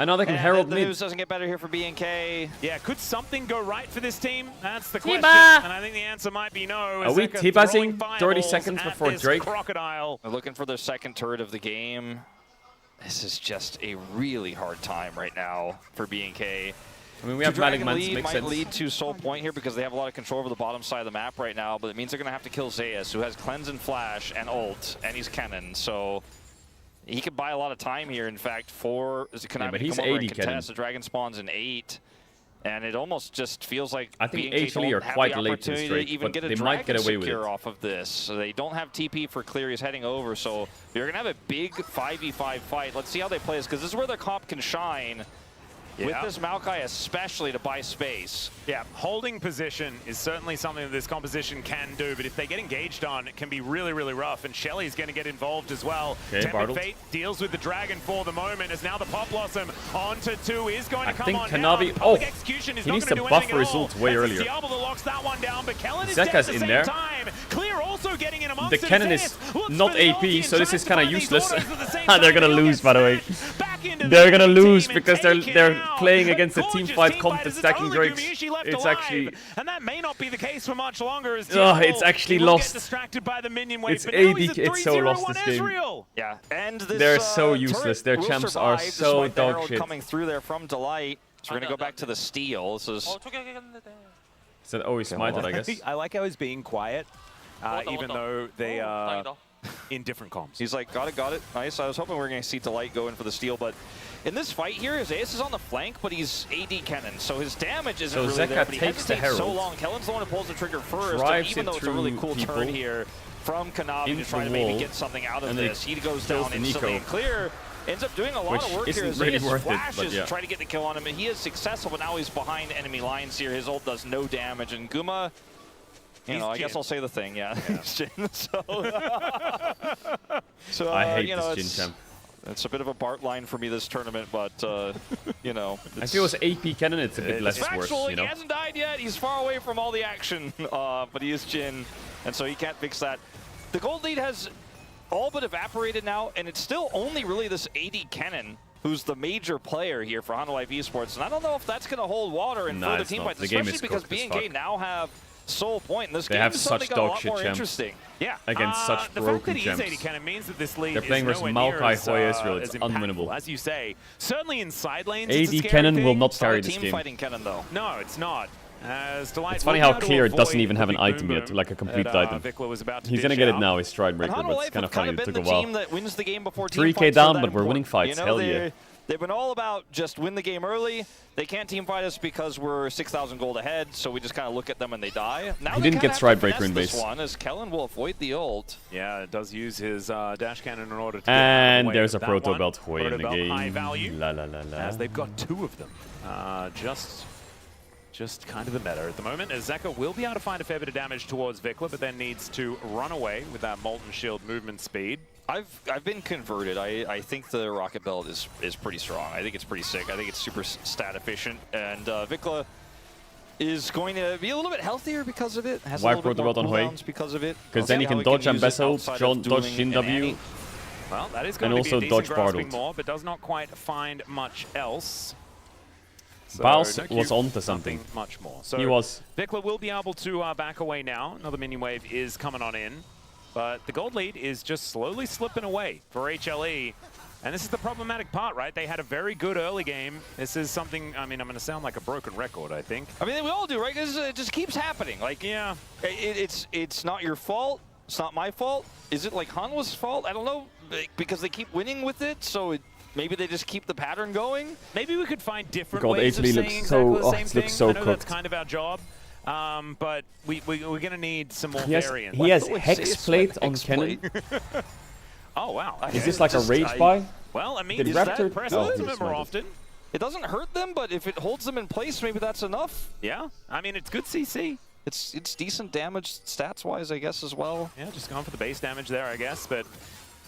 I know they can Herald the mid. news doesn't get better here for BNK. Yeah, could something go right for this team? That's the question. And I think the answer might be no. Are we T-buzzing 30 seconds before Drake? Crocodile. They're looking for their second turret of the game. This is just a really hard time right now for BNK. I mean, we have Magic Mans, makes might sense. lead to Soul Point here because they have a lot of control over the bottom side of the map right now, but it means they're going to have to kill Zeus, who has Cleanse and Flash and ult, and he's Cannon, so he could buy a lot of time here, in fact, for Kanavi but to he's come over 80 and contest. Cannon. The Dragon spawns in 8, and it almost just feels like I think BNK HLE are don't have quite the late to this opportunity Drake, to even but get a they might get away with secure it. off of this. So they don't have TP for clear. He's heading over, so you're going to have a big 5v5 fight. Let's see how they play this, because this is where their comp can shine. With this Maokai especially to buy space. Yeah, holding position is certainly something that this composition can do, but if they get engaged on, it can be really, really rough, and Shelly's going to get involved as well. Tempered Fate deals with the Dragon for the moment, as now the Pop Blossom onto 2 is going to come on Kanavi, down. Public Execution is he not needs going to do buffer anything his at all. ult way That's earlier. Diablo that locks that one down, but Kellen is Zeka's dead at the in same there. time. Clear also getting in amongst The cannon is not AP, so this is kind of useless. the They're gonna lose, by the way. They're gonna lose because they're playing against a team fight comp that's stacking Drakes. It's actually... And that may not be the case for much longer as it's actually lost. Distracted by the minion wave, It's but now AD, he's it's so lost this game. Yeah, and this, They're so useless. Their champs are so dog shit. Coming through there from Delight. So we're going to go back to the steal. This is... So, oh, he smited, I guess. I like how he's being quiet, even though they are in different comps. He's like, got it, nice. I was hoping we were going to see Delight go in for the steal, but in this fight here, Zeus is on the flank, but he's AD Cannon, so his damage isn't really Zeka there, but he takes the hesitates so Herald, long. Kellen's the one who pulls the trigger first, drives even it though it's a really cool through turn people here from Kanavi to into try to the maybe wall, get something out of and this. He goes down the instantly Nico. and clear. Ends up doing a lot of work here. Isn't really Zeus worth it, flashes but yeah. to try to get the kill on him, and he is successful, but now he's behind enemy lines here. His ult does no damage, and Guma You know, I guess I'll say the thing, yeah. Jin, so I hate you know, this Jin champ. It's a bit of a Bart line for me this tournament, but, you know. If it was AP Cannon, it's a bit less worse, you know? He hasn't died yet. He's far away from all the action, but he is Jin, and so he can't fix that. The gold lead has all but evaporated now, and it's still only really this AD Cannon who's the major player here for Hanwha Life Esports, and I don't know if that's going to hold water in further team fights, especially because BNK now have Soul Point, and this game is suddenly got a lot more interesting. Yeah, against such broken champs. The fact that he's AD Cannon means that this lead They're playing versus Maokai Hoya Israel. It's unwinnable. As you say, certainly in side lanes, AD Cannon will not carry this game. Fighting Cannon, though. No, it's not. It's funny how Clear doesn't even have an item yet, like a complete item. He's gonna get it now, his Stride Breaker, but it's kind of funny, it took a while. 3k down, but we're winning fights, hell yeah. They've been all about just win the game early. They can't team fight us because we're 6,000 gold ahead, so we just kind of look at them and they die. Now he didn't get Stride Breaker in base. This one, as Kellen will avoid the ult. Yeah, it does use his dash cannon in order to and get there's a Proto Belt Hoya in the game. High value, la la la la. As they've got 2 of them. Just kind of the meta at the moment, as Zeka will be able to find a fair bit of damage towards Vikla, but then needs to run away with that Molten Shield movement speed. I've been converted. I think the Rocket Belt is pretty strong. I think it's pretty sick. I think it's super stat efficient, and Vikla is going to be a little bit healthier because of it. Has Why a little bit more cooldowns because of it. Because then he can dodge Ambesso, dodge Shin W. Well, that is going to be a decent grasping more, but does not quite find much else. So Baus was onto something. Much more. So he was. Vikla will be able to back away now. Another minion wave is coming on in. But the gold lead is just slowly slipping away for HLE. And this is the problematic part, right? They had a very good early game. This is something, I mean, I'm going to sound like a broken record, I think. I mean, we all do, right? Because it just keeps happening. Like, yeah, it's not your fault. It's not my fault. Is it like Hanwha's fault? I don't know. Because they keep winning with it, so maybe they just keep the pattern going. Maybe we could find different God, ways of saying exactly the same thing. So I know that's kind of our job. But we're going to need some more variants. He has Hexplate on Cannon. Oh, wow. Okay. Is this like a rage buy? Well, I mean, Did is Raptor that press more often? It doesn't hurt them, but if it holds them in place, maybe that's enough. Yeah. I mean, it's good CC. It's decent damage stats-wise, I guess, as well. Yeah, just going for the base damage there, I guess. But,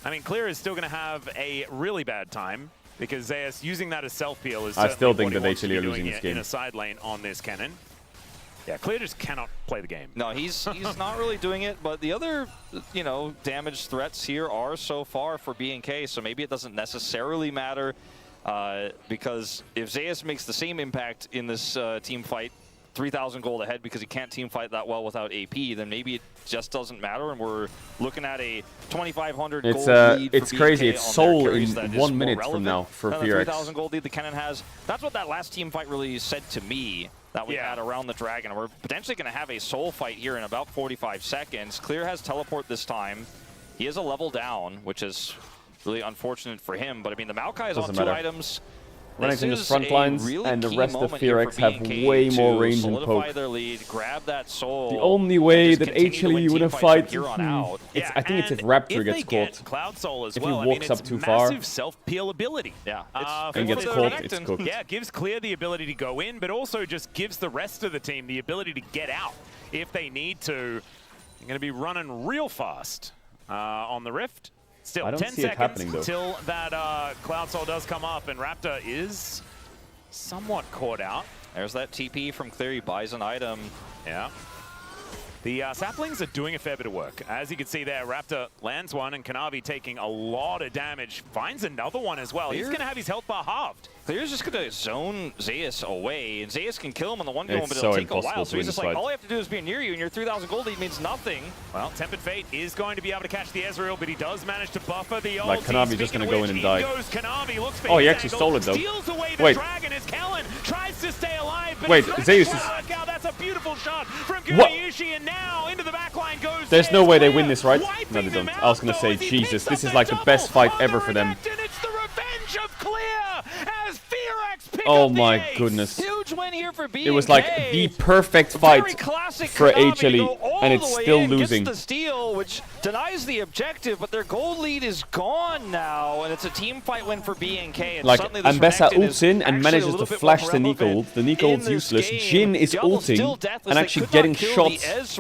I mean, Clear is still going to have a really bad time because Zeus using that as self-heal is I still think that HLE are losing this game. In a side lane on this cannon. Yeah, Clear just cannot play the game. No, he's not really doing it, but the other, you know, damage threats here are so far for BNK, so maybe it doesn't necessarily matter because if Zeus makes the same impact in this team fight, 3,000 gold ahead because he can't team fight that well without AP, then maybe it just doesn't matter, and we're looking at a 2,500 gold lead. It's for crazy. BNK It's Soul in 1 minute from now for the VRX. 3,000 gold lead the Cannon has. That's what that last team fight really said to me that we had around the Dragon. We're potentially going to have a Soul fight here in about 45 seconds. Clear has teleport this time. He is a level down, which is really unfortunate for him. But I mean, the Maokai is on 2 items. Renekton just front lines, and the rest of VRX have way more range and poke. Their lead, grab that soul, the only way that HLE would have fight, I think it's if Raptor gets caught. Cloud Soul as if well, he walks up too far. Massive self-peel ability. Yeah, and gets caught, it's cooked. Yeah, it gives Clear the ability to go in, but also just gives the rest of the team the ability to get out if they need to. They're going to be running real fast on the Rift. Still 10 seconds until that Cloud Soul does come up, and Raptor is somewhat caught out. There's that TP from Clear. He buys an item. Yeah. The saplings are doing a fair bit of work. As you can see there, Raptor lands one, and Kanavi taking a lot of damage. Finds another one as well. He's going to have his health bar halved. Clear's just going to zone Zeus away, and Zeus can kill him on the 1v1, but it'll take a while. So he's just like, all you have to do is be near you, and your 3,000 gold lead means nothing. Well, Tempered Fate is going to be able to catch the Ezreal, but he does manage to buffer the ult. Like, Kanavi just going to go in and die. Kanavi, looks for he actually stole it, though. Steals away the dragon as Kellen tries to stay alive, but wait, Zeus is... That's a beautiful shot from Kurayushi, and now into the backline goes There's no way they win this, right? No, they don't. I was going to say, Jesus, this is like the best fight ever for them. It's the revenge of Clear as VRX pick Oh my goodness. Huge win here for BNK. It was like the perfect fight for HLE, and it's still losing. Gets the steal, which denies the objective, but their gold lead is gone now, and it's a team fight win for BNK. And like, suddenly this Ambessa Renekton ults in and manages to flash the Nico ult. The Nico ult's useless. Jin is ulting and actually getting shots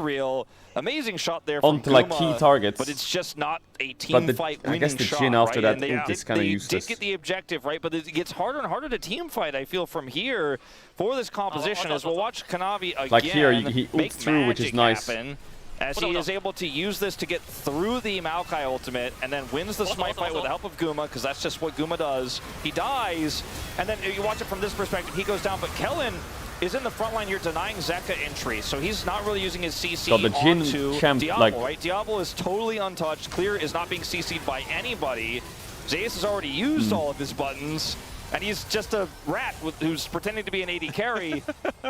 amazing shot there onto like key targets. But it's just not a team fight winning I guess the shot, Jin after right? that ult is kind of useless. They did get the objective, right? But it gets harder and harder to team fight, I feel, from here for this composition. As we'll watch Kanavi again. Like here, he ults through, which is nice. As he is able to use this to get through the Maokai ultimate and then wins the smite fight with the help of Guma, because that's just what Guma does. He dies, and then you watch it from this perspective, he goes down, but Kellen is in the front line here denying Zeka entry, so he's not really using his CC so the Jin onto champ, Diablo, like, right? Diablo is totally untouched. Clear is not being CC'd by anybody. Zeus has already used all of his buttons, and he's just a rat who's pretending to be an AD carry.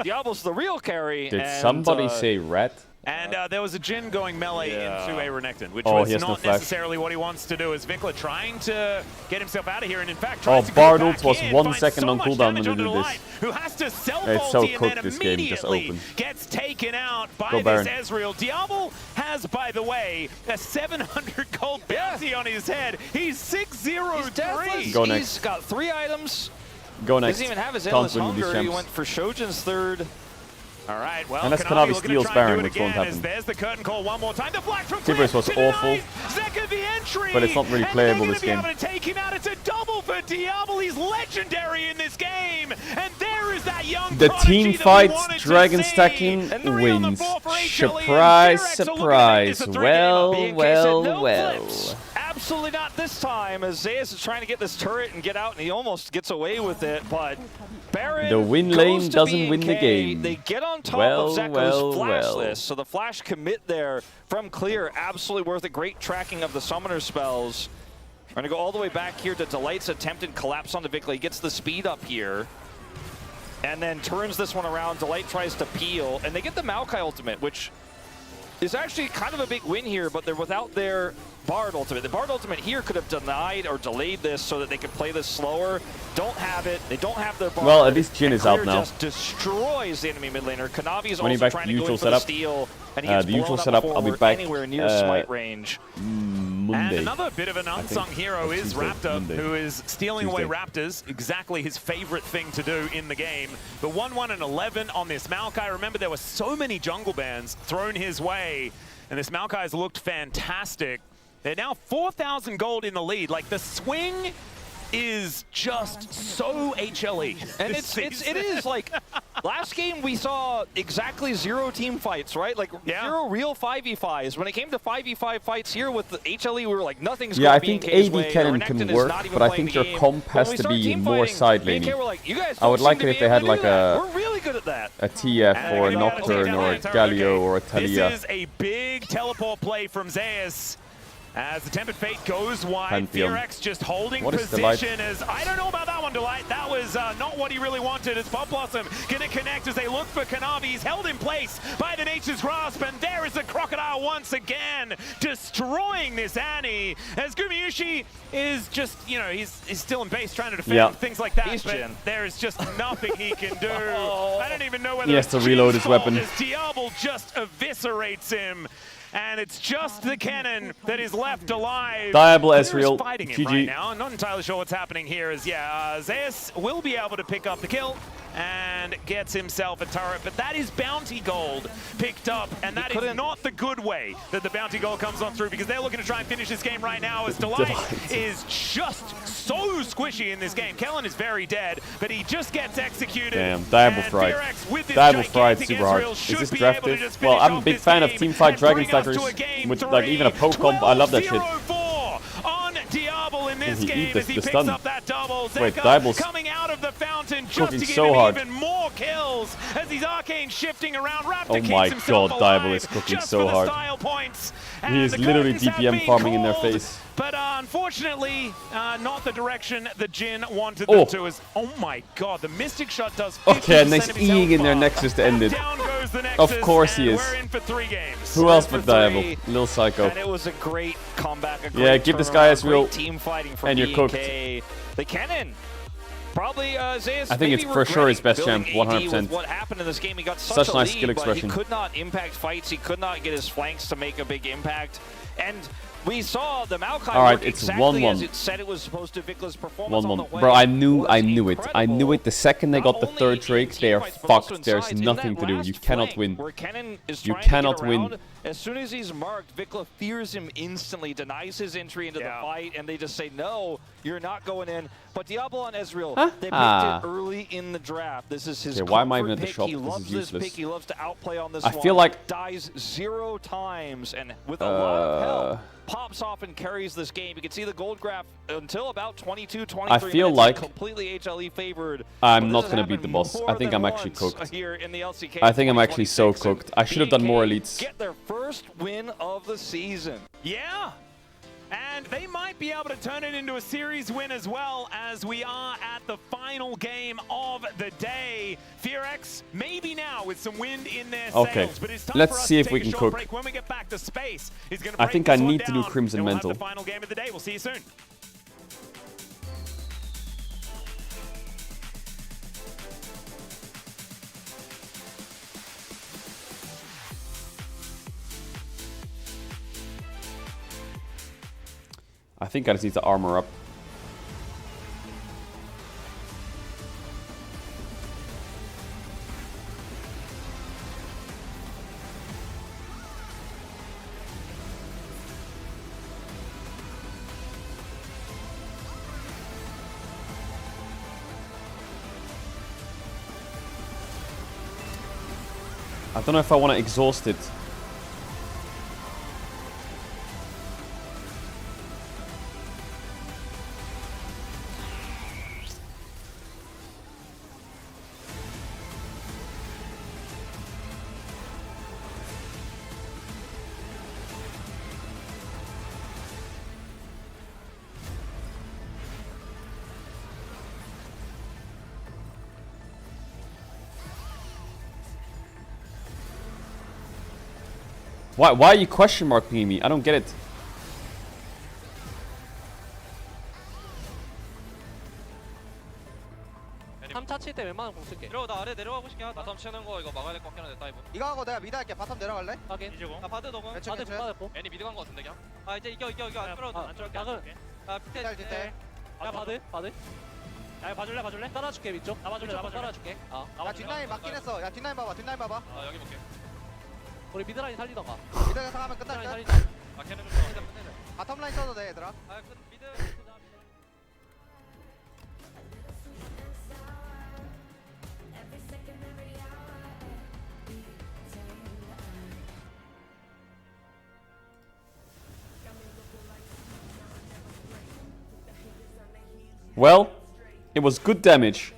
Diablo's the real carry. Did somebody say rat? And there was a Jin going melee into a Renekton, which Oh, was he has not no necessarily what he wants to do. As Vinkler trying to get himself out of here, and in fact, Oh, tries to Bard go ult back was in, 1 finds second so on much cooldown when damage he onto did the this. light, who has to self It's so ulti and then cooked, this game, just immediately open. gets taken out by Go this Baron. Ezreal. Diablo has, by the way, a 700 gold bounty on his head. He's 6-0-3. Go next. He's got 3 items. Go next. Doesn't even have his Can't endless win with these hunger. He champs. went for Shojin's third. All right, well, Unless Kanavi Kanavi steals Baron, which won't happen. There's the curtain call one more time. The flash from Tibbers was awful, Zeka the entry, but it's not really playable this game. And they're going to be able to take him out. It's a double for Diablo. He's legendary in this game. And there is that young The prodigy team that we fight, wanted dragon to see. stacking And 3 on the wins. 4 for HLE. Surprise, Direct, so look at it. surprise. It's a 3-gamer. Well, BNK well, said no well. flips. Absolutely not this time, as Zeus is trying to get this turret and get out, and he almost gets away with it, but Baron The win goes lane to doesn't win the BNK. game. They get on top Well, of Zeko's well, flashless, well. so the flash commit there from Clear, absolutely worth it. Great tracking of the summoner spells. We're going to go all the way back here to Delight's attempted collapse onto Vinkler. He gets the speed up here, and then turns this one around. Delight tries to peel, and they get the Maokai ultimate, which is actually kind of a big win here, but they're without their Bard ultimate. The Bard ultimate here could have denied or delayed this so that they could play this slower. Don't have it. They don't have their Bard. Well, at least Jin is out now. Just destroys the enemy mid laner. Kanavi is When also back trying to to go usual in for the setup. steal, and he gets The usual blown up setup, before I'll be we're back anywhere near smite range. Monday. And another bit of an unsung hero is Tuesday, Raptor, Monday. who is stealing away Tuesday. Raptors, exactly his favorite thing to do in the game. But 1-1 and 11 on this Maokai. Remember, there were so many jungle bans thrown his way, and this Maokai has looked fantastic. They're now 4,000 gold in the lead. Like, the swing is just so HLE. And it is like last game we saw exactly 0 team fights, right? Like 0 real 5v5s. When it came to 5v5 fights here with the HLE, we were like nothing's Yeah, I going think BNK's AD way. cannon Renekton can is work, not even but I playing think the your game. comp But has when we to started be team more fighting, side BNK laning. were like, you guys I would don't like seem it to if be they had able to like do that. a We're really good at that. TF or a Nocturne or a Galio or a Talia. This is a big teleport play from Zeus. As the Tempered Fate goes wide, Pantheon. Fearex just holding What is Delight? position as, I don't know about that one, Delight. That was not what he really wanted as Pop Blossom gonna connect as they look for Kanavi. He's held in place by the Nature's Grasp, and there is the Crocodile once again, destroying this Annie. As Gumayushi is just, you know, he's still in base trying to defend things like that, but there is just nothing he can do. I don't even know whether He has to reload his weapon. as Diablo just eviscerates him. And it's just the cannon that is left alive. Diablo Clear is Ezreal, fighting him GG. right now. I'm not entirely sure what's happening here. As Zeus will be able to pick up the kill and gets himself a turret, but that is bounty gold picked up, and that is not the good way that the bounty gold comes on through, because they're looking to try and finish this game right now as Delight is just so squishy in this game. Kellen is very dead, but he just gets executed. Damn, Diablo And fried. Fearex with this Diablo fried gigantic super hard. Ezreal Is should this be able to drafted? just Well, finish I'm a off big this fan of game teamfight and Dragon bring us to Stackers. a game With like even a poke comp, I love that shit. 0-4 on Diablo in this He game eat as he the picks stun. up that double. Wait, Zeka Diablo's coming out of the fountain just cooking to give so him hard. even more kills as these arcane shifting around. Raptor Oh keeps my himself god, alive Diablo is cooking just so for the hard. style points. He And is the literally curtains have DPM been farming in their called, face. But unfortunately, not the direction the Jin wanted them to. As, oh my god, the Mystic Shot does 50% Okay, and nice of his eating in their health Nexus to end it. Down goes the Nexus, Of course he and is. we're in for 3 games. Who else but Diablo? Lil Psycho. And it was a great comeback. A great Yeah, give this guy turnaround, Ezreal, great team fighting from and you're cooked. BNK. The cannon. Probably Zeus. I think it's for sure his best champ, 100%. What happened in this game? He got such a nice lead, skill but expression. he could not impact fights. He could not get his flanks to make a big impact. And We saw the Maokai All right, work it's exactly 1-1. as it said it was supposed to. Vicla's performance on the 1-1. way Bro, I knew was it. I knew incredible. it. The second they got the Not third only Drake, in they are teamfights, but also fucked. in There's sides. In nothing that to do. last You cannot flank win. Where Kennen is You trying to cannot get win. around, as soon as he's marked, Vicla fears him instantly, denies his entry into the fight, and they just say, no, you're not going in. But Diablo on Ezreal, they picked it early in the draft. This is his why am I even at the pick. shop? He This loves is this useless. pick. He loves to outplay on this I one. feel like... Dies 0 times, and with a lot of help, pops off and carries this game. You can see the gold graph until about 22, 23 I feel minutes, like completely HLE favored. I'm not going to beat the boss. I think I'm actually cooked. Here in the LCK I think I'm actually so cooked. I should have done more elites. Get their first win of the season. Yeah. And they might be able to turn it into a series win as well, as we are at the final game of the day. FearX maybe now with some wind in their sails, but it's time let's for us see to if take we a can short cook. break. When we get back to space, is going to I break think this I one need to do down, Crimson and we'll Mental. have the final game of the day. We'll see you soon. I think I just need to armor up. I don't know if I want to exhaust it. Why are you question marking me? I don't get it. 3차 칠 때 웬만하면 공 쓸게. 나 아래 내려가고 싶긴 하다. 바텀 치는 거 이거 막아야 될 것 같긴 한데 다이브. 이거 하고 내가 미드 할게. 바텀 내려갈래? 확인. 이주고. 나 바드 너무. 괜찮, 바드 괜찮. 못 받았고. 애니 미드 간 거 같은데 그냥. 아 이제 이겨 안 끌어도 안 쫄게. 아 밑에 디텔, 디텔. 야 바드. 야 봐줄래? 따라줄게 밑쪽. 나 봐줄래. 따라줄게. 야 뒷라인 맞긴 했어. 야 뒷라인 봐봐. 뒷라인 봐봐. 아 여기 볼게. 우리 미드 라인 살리던가. 미드에서 하면 끝날 듯. 아 걔는 좀 바텀 라인 써도 돼 얘들아. 아 미드. Well, it was good damage.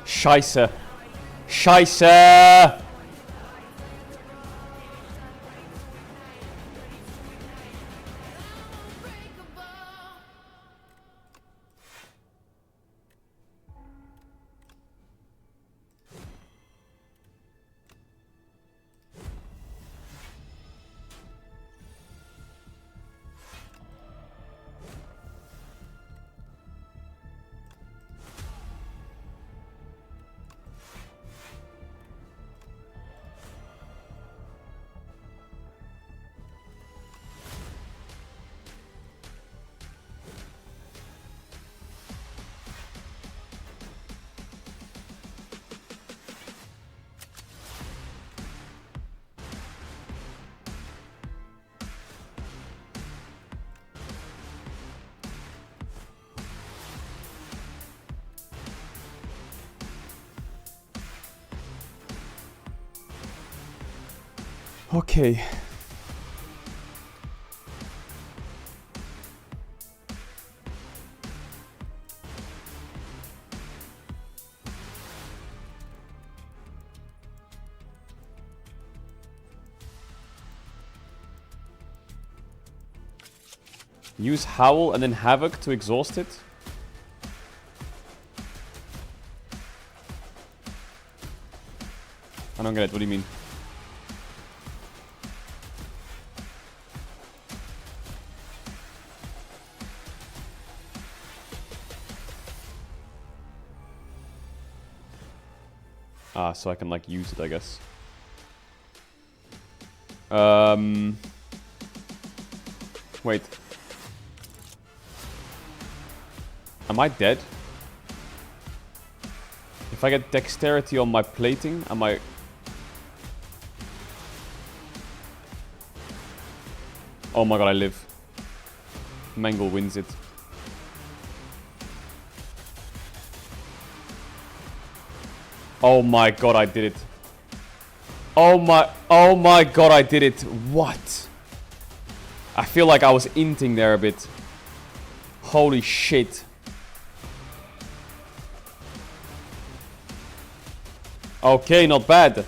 Scheiße. Scheiße. Okay. Use Howl and then Havoc to exhaust it? I don't get it. What do you mean? Ah, so I can like use it, I guess. Wait. Am I dead? If I get dexterity on my plating, am I... Oh my god, I live. Mangle wins it. Oh my god, I did it. Oh my god, I did it. What? I feel like I was inting there a bit. Holy shit. Okay, not bad.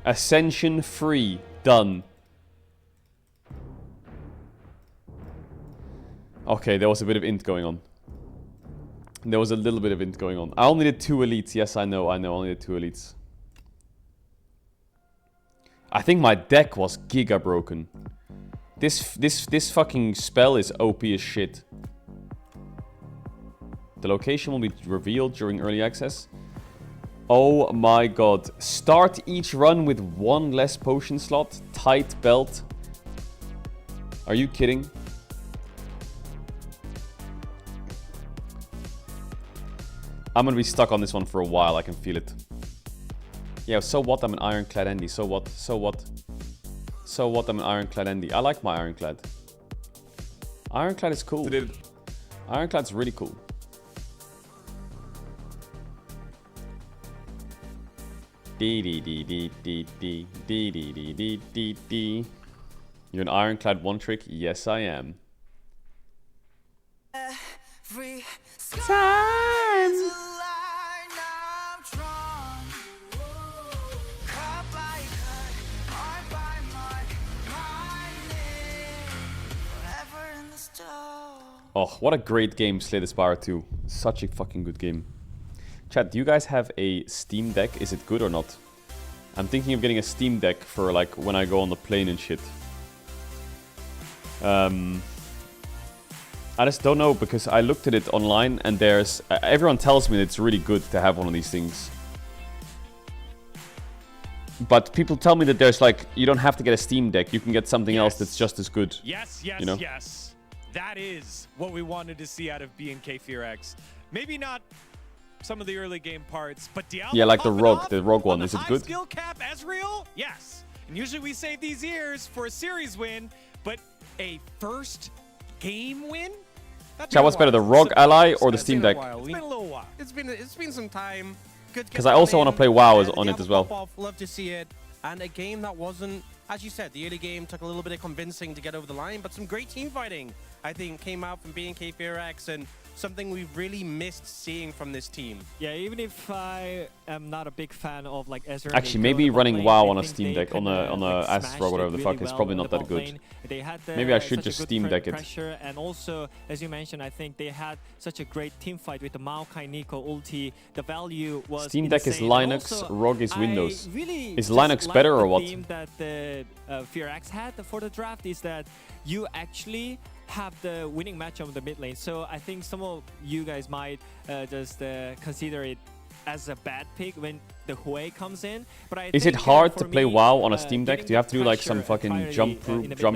Ascension free. Done. Okay, there was a bit of int going on. There was a little bit of int going on. I only did 2 elites. Yes, I know. I only did 2 elites. I think my deck was giga broken. This fucking spell is OP as shit. The location will be revealed during early access. Oh my god. Start each run with 1 less potion slot. Tight belt. Are you kidding? I'm gonna be stuck on this one for a while. I can feel it. Yeah, so what? I'm an Ironclad Andy. So what? So what? So what? I'm an Ironclad Andy. I like my Ironclad. Ironclad is cool. Ironclad's really cool. Dee dee dee dee dee dee dee dee dee dee dee dee. You're an Ironclad one trick? Yes, I am. Every time. Oh, what a great game, Slay the Spire 2. Such a fucking good game. Chat, do you guys have a Steam Deck? Is it good or not? I'm thinking of getting a Steam Deck for like when I go on the plane and shit. I just don't know because I looked at it online and there's... everyone tells me that it's really good to have one of these things. But people tell me that there's like... you don't have to get a Steam Deck. You can get something else that's just as good. Yes, you know? yes. That is what we wanted to see out of B&K Fear X. Maybe not some of the early game parts, but Diablo, yeah, like the Rogue one. Is it good? Skill cap Ezreal? Yes. And usually we save these years for a series win, but a first game win? Chat, what's better, the Rogue Ally or the Steam Deck? It's been a little while. It's been some time. Because I also want to play WoW on it as well. Love to see it. And a game that wasn't, as you said, the early game took a little bit of convincing to get over the line, but some great team fighting, I think, came out from B&K Fear X, and something we've really missed seeing from this team. Yeah, even if I am not a big fan of like Ezra. Actually, maybe running WoW on a Steam Deck, on a Astra or whatever the fuck, is probably not that good. Maybe I should just Steam Deck it. Pressure, and also, as you mentioned, I think they had such a great team fight with the Maokai Nico ulti. The value was Steam Deck is insane. Linux, ROG is Windows. Really is Linux better or what? The theme that the Fear X had for the draft is that you actually have the winning matchup in the mid lane. So I think some of you guys might just consider it as a bad pick when the Hue comes in. But I is think it hard to play me, WoW on a Steam Deck? Do you have to do like some fucking jump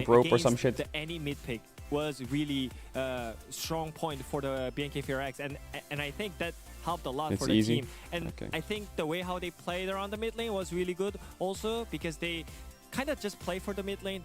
rope or some shit? Any mid pick was really strong point for the B&K Fear X, and I think that helped a lot for the team. And I think the way how they played around the mid lane was really good also, because they kind of just play for the mid lane,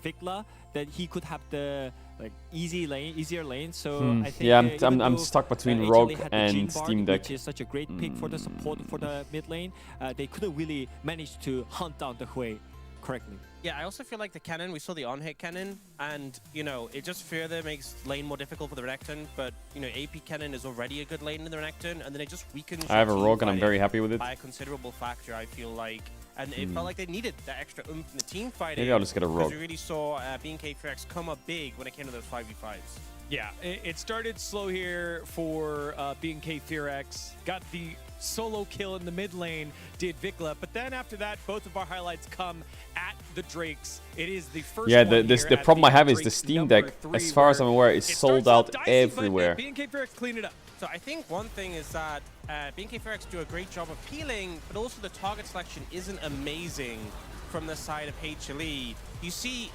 Vikla, that he could have the like easier lane. So I think yeah, even I'm though, stuck between HLE Rogue had the and Jean Bard, Steam Deck. which is such a great pick for the support for the mid lane, they couldn't really manage to hunt down the Hui correctly. Yeah, I also feel like the cannon, we saw the on-hit cannon, and, you know, it just further makes lane more difficult for the Renekton, but, you know, AP cannon is already a good lane in the Renekton, and then it just weakens I have a your Rogue team and I'm very happy with it. by a considerable factor, I feel like. And it felt like they needed that extra oomph in the team fighting. Maybe I'll just get a Rogue. Because we really saw BNK4X come up big when it came to those 5v5s. Yeah, it started slow here for BNK4X. Got the solo kill in the mid lane, did Vikla, but then after that, both of our highlights come at the Drakes. It is the first Yeah, one the problem I have is the Steam Deck, as far as I'm aware, is sold out everywhere. BNK4X cleaned it up. So I think one thing is that BNK4X do a great job of peeling, but also the target selection isn't amazing from the side of HLE. You see,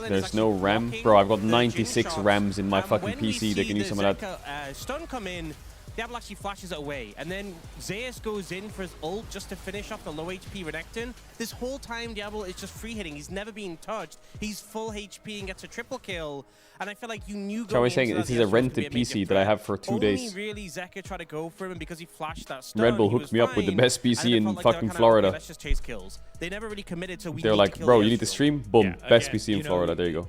there's no RAM. Bro, I've got 96 RAMs in my fucking PC. They can use some of that. Stun come in, Diablo actually flashes it away, and then Zeus goes in for his ult just to finish off the low HP Renekton. This whole time, Diablo is just free hitting. He's never been touched. He's full HP and gets a triple kill. And I feel like you knew. So I was saying this is a rented PC that I have for 2 days. Only really Zeka tried to go for him, and because he flashed that stun, Red Bull hooked me up with the best PC in fucking Florida. Let's just chase kills. They never really committed, so we. They're like, bro, you need to stream. Boom, best PC in Florida. There you go.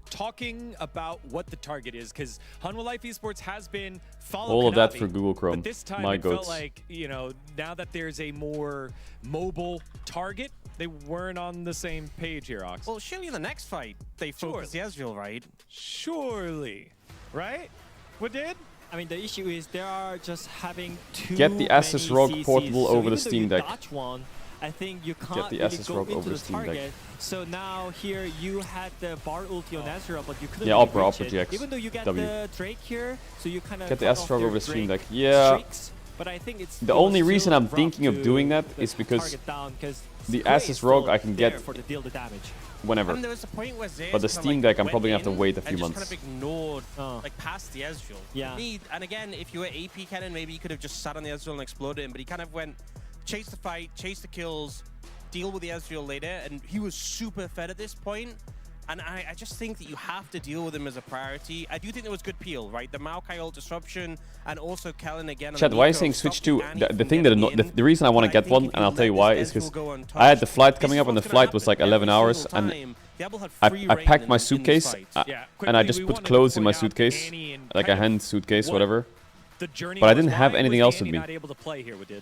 Talking about what the target is, because Hanwha Life Esports has been following all of that through Google Chrome. But this time My it goats. felt like, you know, now that there's a more mobile target, they weren't on the same page here, Ox. Well, surely in the next fight, they focus the Ezreal, right? Surely. Right? What did? I mean, the issue is they are just having too Get the Asus ROG CCs. portable So over the even though Steam you Deck. dodge one, I think you can't Get the really Asus go ROG into over the the Steam Deck. target. So now here you had the bar ulti on Ezreal, but you couldn't Yeah, really Opera reach it. GX. Even though you get W. the Drake here, so you kind of Get the Asus ROG over the Steam Deck. Yeah. But I think it's The only reason I'm thinking of doing that is because the Asus ROG I can get for the deal the damage. whenever. And there was a point where Zeus But the kinda, Steam like, Deck, I'm went probably gonna have to in wait a few and just months. kind of ignored, like, past the Ezreal. Yeah. And again, if you were AP cannon, maybe you could have just sat on the Ezreal and exploded him. But he kind of went, chase the fight, chase the kills, deal with the Ezreal later, and he was super fed at this point. And I just think that you have to deal with him as a priority. I do think there was good peel, right? The Maokai ult disruption, and also Kellen again. Chat, why are you saying switch to the thing that the reason I want to get one, and I'll tell you why, is because I had the flight coming up, and the flight was like 11 hours, and I packed my suitcase, and I just put clothes in my suitcase, like a hand suitcase, whatever. But I didn't have anything else with me.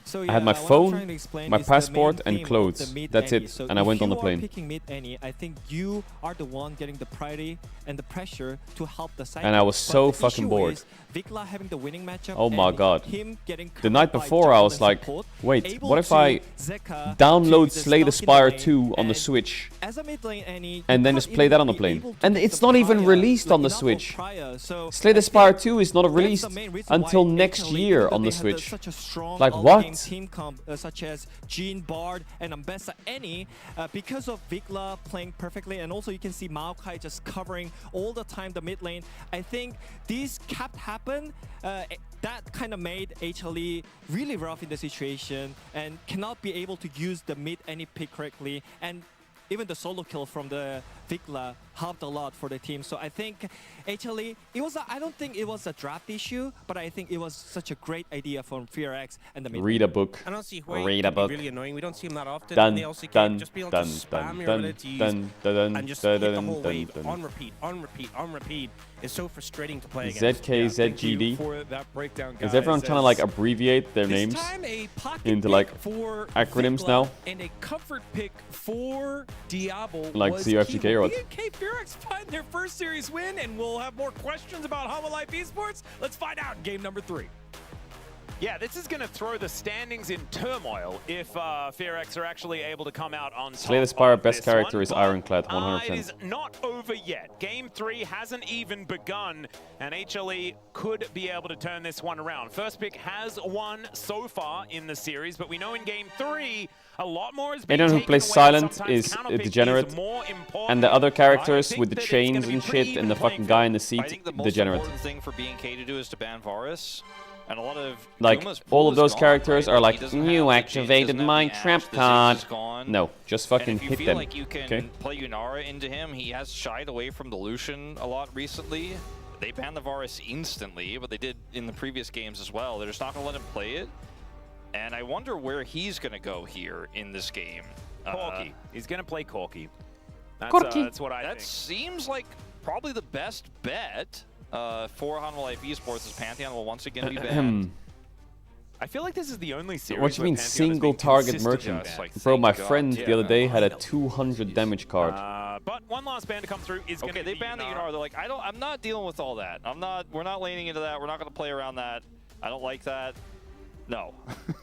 So, I had my phone, my passport, and clothes. That's it, and I went on the plane. Picking mid any, I think you are the one getting the priority and the pressure to help the side. And I was so fucking bored. Vikla having the winning matchup. Oh my god. Him getting The night before I was like, wait, what if I download Slay the Spire 2 on the Switch and then just play that on the plane? And it's not even released on the Switch. Slay the Spire 2 is not released until next year on the Switch. Like what? Team comp such as Jean Bard and Ambessa Any because of Vikla playing perfectly, and also you can see Maokai just covering all the time the mid lane. I think these kept happen. That kind of made HLE really rough in the situation and cannot be able to use the mid any pick correctly, and even the solo kill from the Vikla helped a lot for the team. So I think HLE, I don't think it was a draft issue, but I think it was such a great idea from FearX and the mid. Read a book. I don't see Read a book. Really annoying. We don't see him that often. Dun, in the LCK. dun, Just be able dun, to spam dun, your dun, abilities dun, dun, and just dun, hit the dun, whole dun, wave dun. on repeat, on repeat, on repeat. It's so frustrating to play against. ZK, ZGD. For that breakdown, Is everyone trying to like abbreviate their names into like acronyms now? And a comfort pick for Diablo Like was CUFGK or what? BNK4X find their first series win, and we'll have more questions about Hanwha Life Esports. Let's find out in game number 3. Yeah, this is going to throw the standings in turmoil if FearX are actually able to come out on top. Slay the Spire of best this character one, is Ironclad, It 100%. is not over yet. Game 3 hasn't even begun, and HLE could be able to turn this one around. First pick has won so far in the series, but we know in game 3, a lot more has been Anyone who taken plays away. Silent Sometimes is a counterpick degenerate, more important. and the other characters I with the think that it's chains gonna be and pretty shit even and the playing fucking guy in the I seat, think the most degenerate. important thing for BNK to do is to ban Varus. And a lot of like Guma's all pool of is those gone, characters right? are Like, like, he doesn't you have the activated Jhin, my doesn't have trap the Ashe, the card. Ziggs is gone. No, just fucking and if you hit feel them. like you can Okay. play Yunara into him, he has shied away from the Lucian a lot recently. They banned the Varus instantly, but they did in the previous games as well. They're just not going to let him play it. And I wonder where he's going to go here in this game. Corki. He's going to play Corki. That's what I think. That seems like probably the best bet for Hanwha Life Esports, as Pantheon will once again be banned. I feel like this is the only series. What do you mean single target merchant? Bro, my friend the other day had a 200 damage card. But one last ban to come through is going to be they banned the Yunara. They're like, I'm not dealing with all that. We're not laning into that. We're not going to play around that. I don't like that. No.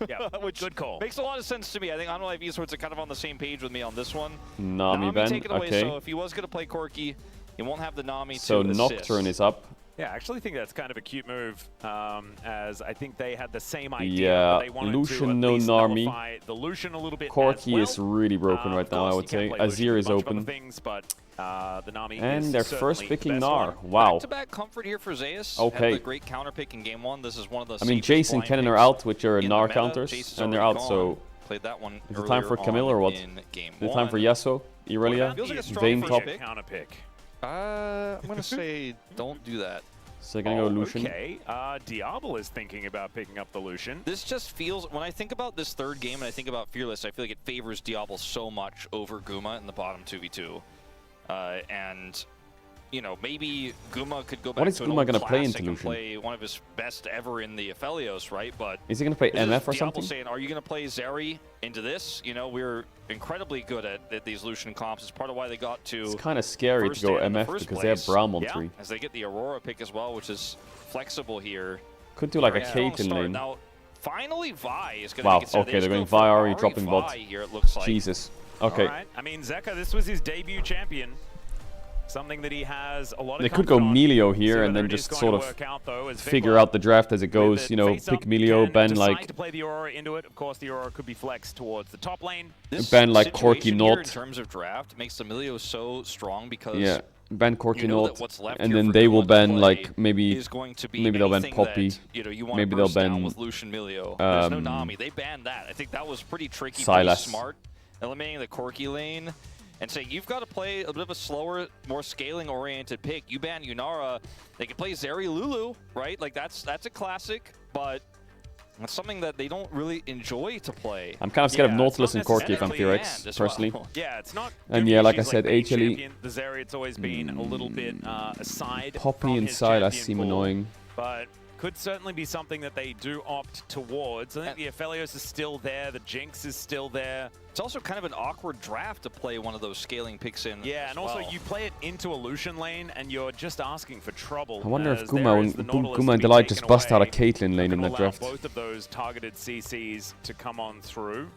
Yeah, which good call. Makes a lot of sense to me. I think Hanwha Life Esports are kind of on the same page with me on this one. Nami ban, take it away. okay. So if he was going to play Corki, he won't have the Nami so to Nocturne is up. Yeah, I actually think that's kind of a cute move, as I think they had the same idea. Yeah, They wanted Lucian to no nullify Nami. the Lucian a little bit Corki as is well. really broken right now, I would say. Azir is open. Things, but, the Nami and is they're certainly first picking the best Gnar. one. Wow. Back-to-back comfort here for Zeus. Okay. Had the great counter pick in game one. This is one of the I mean, safest Jace and blind Kennen are picks out with your in the Gnar meta. counters, Jace is and they're already out, gone. so... Played that one Is it time for earlier Camille or on what? in game Is it time for one. Yasuo, Irelia, Feels like a strong Vayne first top? pick. Counter pick. I'm going to say don't do that. So they're going to go Lucian. Okay, Diablo is thinking about picking up the Lucian. This just feels, when I think about this third game and I think about Fearless, I feel like it favors Diablo so much over Guma in the bottom 2v2. And, you know, maybe Guma could go back What is to an Guma old gonna play classic into and Lucian? play one of his best ever in the Aphelios, right? But Is he going to play this is MF or Diablo something? saying, are you going to play Zeri into this? You know, we're incredibly good at these Lucian comps. It's part of why they got to It's kind of scary to first go stand in the MF first because they have place. Braum on Yeah, 3. as they get the Aurora pick as well, which is flexible here. Could do like a Very strong Caitlyn start. lane. Now, finally, Vi is going to Wow, be considered. okay, they're going just go for Vi, Ahri, Ahri dropping Vi bot. here, it looks like. Jesus. Okay. All right. I mean, Zeka, this was his debut champion. Something that he has a lot of They could go confidence on. Melio See here and whether then it is just going sort to of work out, though, as figure Vigla out the draft as it goes. with You it know, face up pick Melio, can ban decide like to play the Aurora into it. Of course, the Aurora could be flexed towards the top lane. This ban like Corki situation here in not. terms of draft makes Emilio so strong because Yeah, ban Corki you know not, that what's left and here then for they will Guma to ban play like maybe is going to be maybe they'll ban anything Poppy. that, you know, you want Maybe to they'll burst down ban with Lucian Milio. There's no Nami. They banned that. I think that was pretty tricky, pretty Sylas. smart, eliminating the Corki lane and saying you've got to play a bit of a slower, more scaling-oriented pick. You ban Yunara, they can play Zeri Lulu, right? Like that's a classic, but that's something that they don't really enjoy to play. I'm kind of scared of Nautilus and Corki if I'm necessarily T-Rex, banned as personally. well. Yeah, it's not. And good yeah, because like I she's, said, main HLE. champion. The Zeri, it's always been a little bit aside. Poppy from and his Sylas champion seem pool, annoying. But could certainly be something that they do opt towards. I think the Aphelios is still there. The Jinx is still there. It's also kind of an awkward draft to play one of those scaling picks in. Yeah, and also well. you play it into a Lucian lane, and you're just asking for trouble. I wonder if as there Guma is the and Nautilus Guma to and be Delight just taken bust out a away. Caitlyn lane in Gonna that allow draft. both of those targeted CCs to come on through.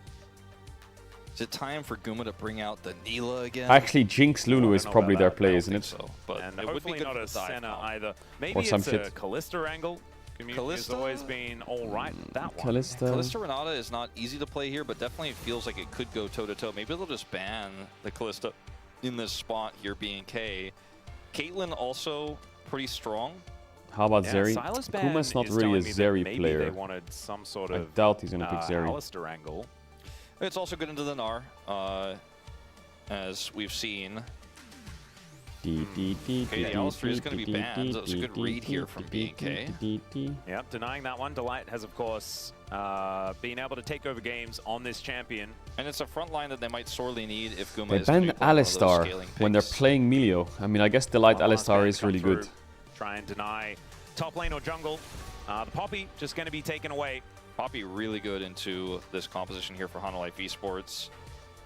Is it time for Guma to bring out the Neela again? Actually, Jinx Lulu is know probably about their that. play, I don't isn't it? So, but And it would be hopefully good not for a the dive Senna comp. either. Maybe Or some it's a shit. Callista angle. Community has Callista? always been all right with that one. Callista. Callista Renata is not easy to play here, but definitely feels like it could go toe-to-toe. Maybe they'll just ban the Callista in this spot here, being K. Caitlyn also pretty strong. How about Yeah, Zeri? Sylas ban Guma's not is really a telling me that Zeri maybe player. They wanted some sort I of doubt he's gonna pick Zeri. Alistair angle. It's also good into the Gnar, as we've seen. Okay, the Alistair is going to be banned. That was a good read here from B&K. Yep, denying that one. Delight has, of course, been able to take over games on this champion. And it's a front line that they might sorely need if Guma They is going to ban be playing one of those Alistar scaling when they're picks. playing Melio. I mean, I guess Delight One last Alistar ban is come really good. through. Try and deny top lane or jungle. The Poppy just going to be taken away. Poppy really good into this composition here for Hanwha Life Esports,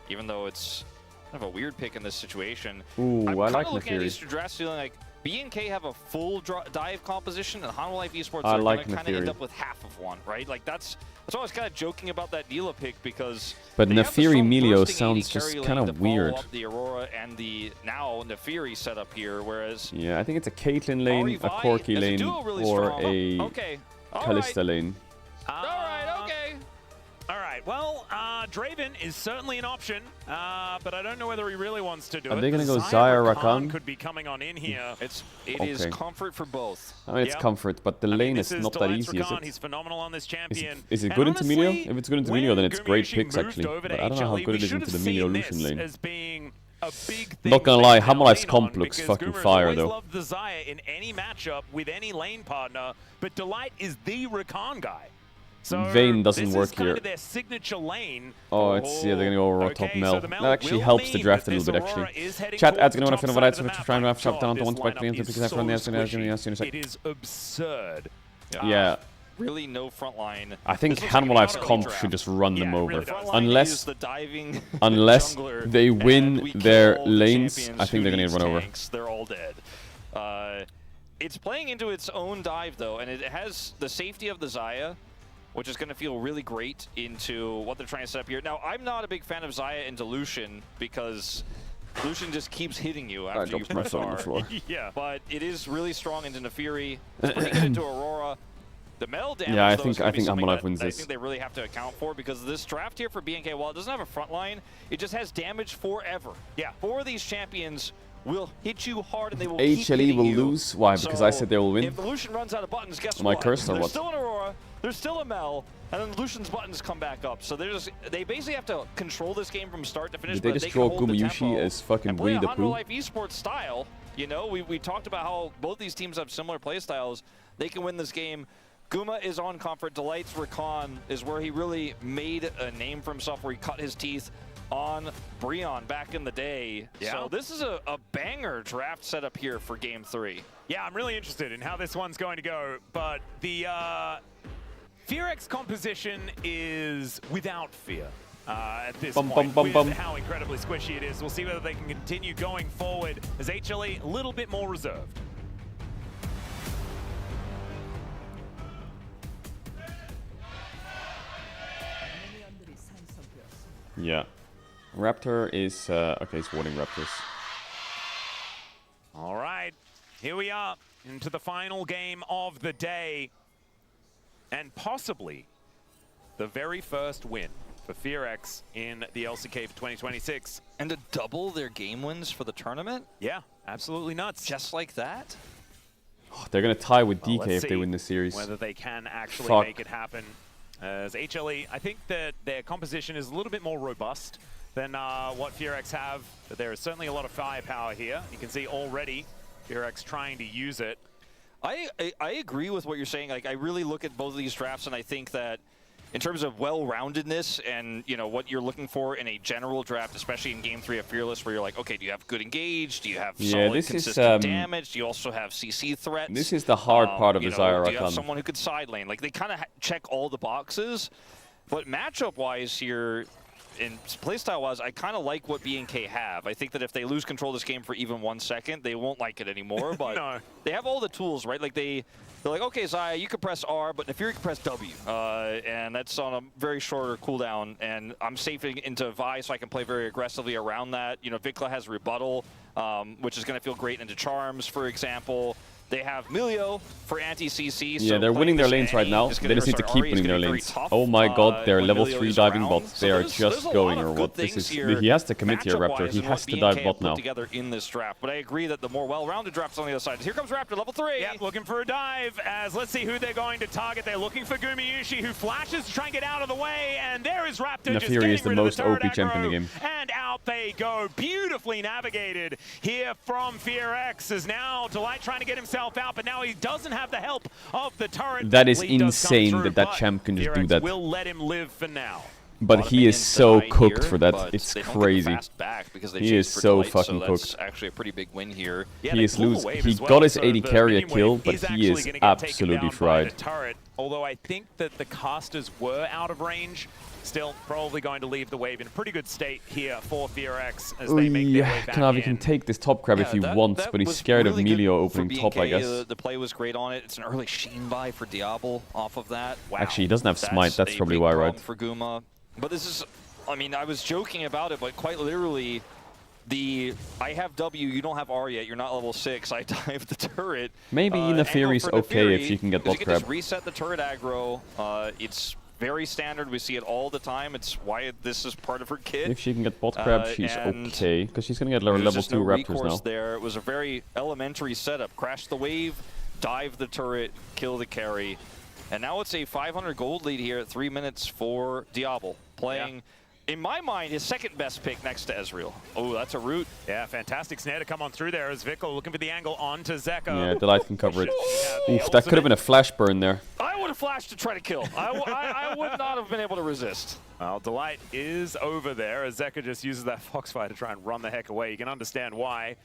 even though it's kind of a weird pick in this situation. Ooh, I'm I kind like of looking at Neferi. these two drafts feeling like B&K have a full dive composition, and Hanwha Life Esports I are like going to kind of end Neferi. up with half of one, right? Like that's why I was kind of joking about that Neela pick, because But they have the Neferi strong Melio bursting sounds AD just carry kind lane of to follow weird. up the Aurora and the now Neferi setup here, whereas Yeah, I think it's a Caitlyn lane, Ahri a Vi Corki as a lane, duo really or strong. a Okay. All Callista right. lane. All right, okay. All right, well, Draven is certainly an option, but I don't know whether he really wants to do it. Are they going to go Xayah Rakan? Could be coming on in here. It is comfort for both. I mean, it's comfort, but the lane is not that easy, is it? He's phenomenal on this champion. Is it good into Melio? If it's good into Melio, then it's great picks, actually. But I don't know how good it is into the Melio Lucian lane. Not gonna lie, Hamalife's comp looks fucking fire, though. Love the Xayah in any matchup with any lane partner, but Delight is the Rakan guy. So Vayne doesn't this work is kind here. of their signature lane. Oh, it's yeah, they're gonna go over top Mel. That actually helps the draft a little bit, actually. Chat adds gonna have right, so trying to have shop down to one back the It is absurd. Yeah. Really no front line. I think Hamalife's comp should just run them over. Unless jungler, they win their lanes, I think they're gonna get run over. They're all dead. It's playing into its own dive though, and it has the safety of the Xayah, which is going to feel really great into what they're trying to set up here. Now, I'm not a big fan of Xayah into Lucian because Lucian just keeps hitting you after you press R. Yeah, but it is really strong into Nefiri. It's pretty good into Aurora. The Mel damage, yeah, I though, think Hamalife wins this. I think they really have to account for, because this draft here for BNK, while it doesn't have a front line, it just has damage forever. Yeah, 4 of these champions will hit you hard and they will keep hitting will you. lose. Why? Because I said they will win. If Lucian runs out of buttons, guess Am I what? cursed or There's what? still an Aurora, there's still a Mel, and then Lucian's buttons come back up. So they basically have to control this game from start to finish. Did they just draw Gumayushi as fucking Winnie the Pooh? Life esports style, you know, we talked about how both these teams have similar play styles. They can win this game. Guma is on comfort. Delight's Rakan is where he really made a name for himself, where he cut his teeth on Breon back in the day. Yeah. So this is a banger draft setup here for Game 3. Yeah, I'm really interested in how this one's going to go, but the FearX composition is without fear. At this point, with how incredibly squishy it is. We'll see whether they can continue going forward as HLE a little bit more reserved. Yeah. Raptor is... okay, he's warding Raptors. All right, here we are into the final game of the day. And possibly the very first win for FearX in the LCK for 2026. And to double their game wins for the tournament? Yeah, absolutely nuts. Just like that? Oh, they're going to tie with DK if they win the series. Whether they can actually make it happen. As HLE, I think that their composition is a little bit more robust than what FearX have, but there is certainly a lot of firepower here. You can see already FearX trying to use it. I agree with what you're saying. Like, I really look at both of these drafts, and I think that in terms of well-roundedness and, you know, what you're looking for in a general draft, especially in Game 3 of Fearless, where you're like, okay, do you have good engage? Do you have solid, consistent damage? Do you also have CC threats? This is the hard part of the Xayah Rakan. Do you have someone who could side lane? Like, they kind of check all the boxes. But matchup-wise here, and playstyle-wise, I kind of like what BNK have. I think that if they lose control of this game for even 1 second, they won't like it anymore. But they have all the tools, right? Like, they're like, okay, Xayah, you can press R, but Nefiri can press W. And that's on a very shorter cooldown. And I'm safing into Vi, so I can play very aggressively around that. You know, Vikla has rebuttal, which is going to feel great into Charms, for example. They have Melio for anti-CC. Yeah, they're winning their lanes right now. They just need to keep winning their lanes. Oh my god, they're level 3 diving bots. They are just going, or what? This is... He has to commit here, Raptor. He has to dive bot now. Together in this draft, but I agree that the more well-rounded drafts on the other side. Here comes Raptor, level 3. Yeah, looking for a dive, as let's see who they're going to target. They're looking for Gumayushi, who flashes to try and get out of the way, and there is Raptor just getting is the rid most of the OP champ in the game. And out they go. Beautifully navigated here from FearX, as now Delight trying to get himself out, but now he doesn't have the help of the turret. That is insane that that champ can just do that. Will let him live for now. But he is so cooked for that. It's crazy. He is so fucking cooked. That's actually a pretty big win here. He is losing. He got his 80 carry kill, but he is absolutely fried. Although I think that the casters were out of range, still probably going to leave the wave in a pretty good state here for FearX as they make their way back Knavi can take this top grab if he wants, but he's scared of Melio opening top, I guess. The play was great on it. It's an early Sheen buy for Diablo off of that. Wow. Actually, he doesn't have Smite. That's probably why, right? For Guma. But this is, I mean, I was joking about it, but quite literally, I have W, you don't have R yet, you're not level 6, I dive the turret. Maybe Nefiri's okay if you can get bot grab. Just reset the turret aggro. It's very standard. We see it all the time. It's why this is part of her kit. If she can get bot grab, she's okay. Because she's going to get level 2 Raptors now. There. It was a very elementary setup. Crash the wave, dive the turret, kill the carry. And now it's a 500 gold lead here at 3 minutes for Diablo. Playing, in my mind, his second best pick next to Ezreal. Oh, that's a root. Yeah, fantastic snare to come on through there as Vickle looking for the angle onto Zeka. Yeah, Delight can cover it. Oof, that could have been a flash burn there. I would have flashed to try to kill. I would not have been able to resist. Well, Delight is over there as Zeka just uses that Foxfire to try and run the heck away. You can understand why,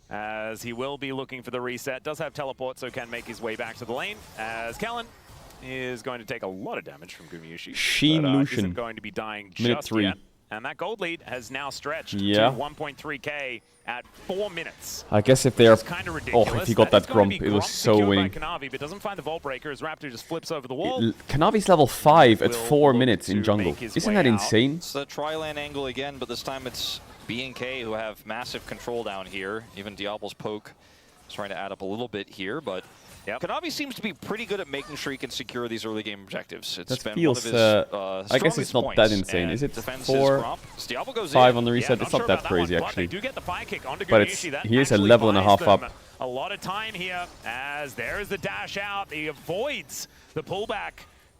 as he will be looking for the reset. Does have teleport, so can make his way back to the lane, as Kellen is going to take a lot of damage from Gumayusi. Sheen Lucian. Isn't going to be dying Minute just 3. yet. And that gold lead has now stretched to 1.3k at 4 minutes. I guess if they are... Kind of ridiculous. Oh, if he got that Grump, it was so winning. Kanavi, but doesn't find the Vault Breaker as Raptor just flips over the wall. Kanavi's level 5 at 4 minutes in jungle. Isn't that insane? It's the tri-lane angle again, but this time it's B&K who have massive control down here. Even Diablo's poke is trying to add up a little bit here, but Kanavi seems to be pretty good at making sure he can secure these early game objectives. It's been one of his I guess it's not that insane. Is it 4, 5 on the reset? It's not that crazy, actually. But he is a level and a half up. A lot of time here as there is the dash out. He avoids the pullback.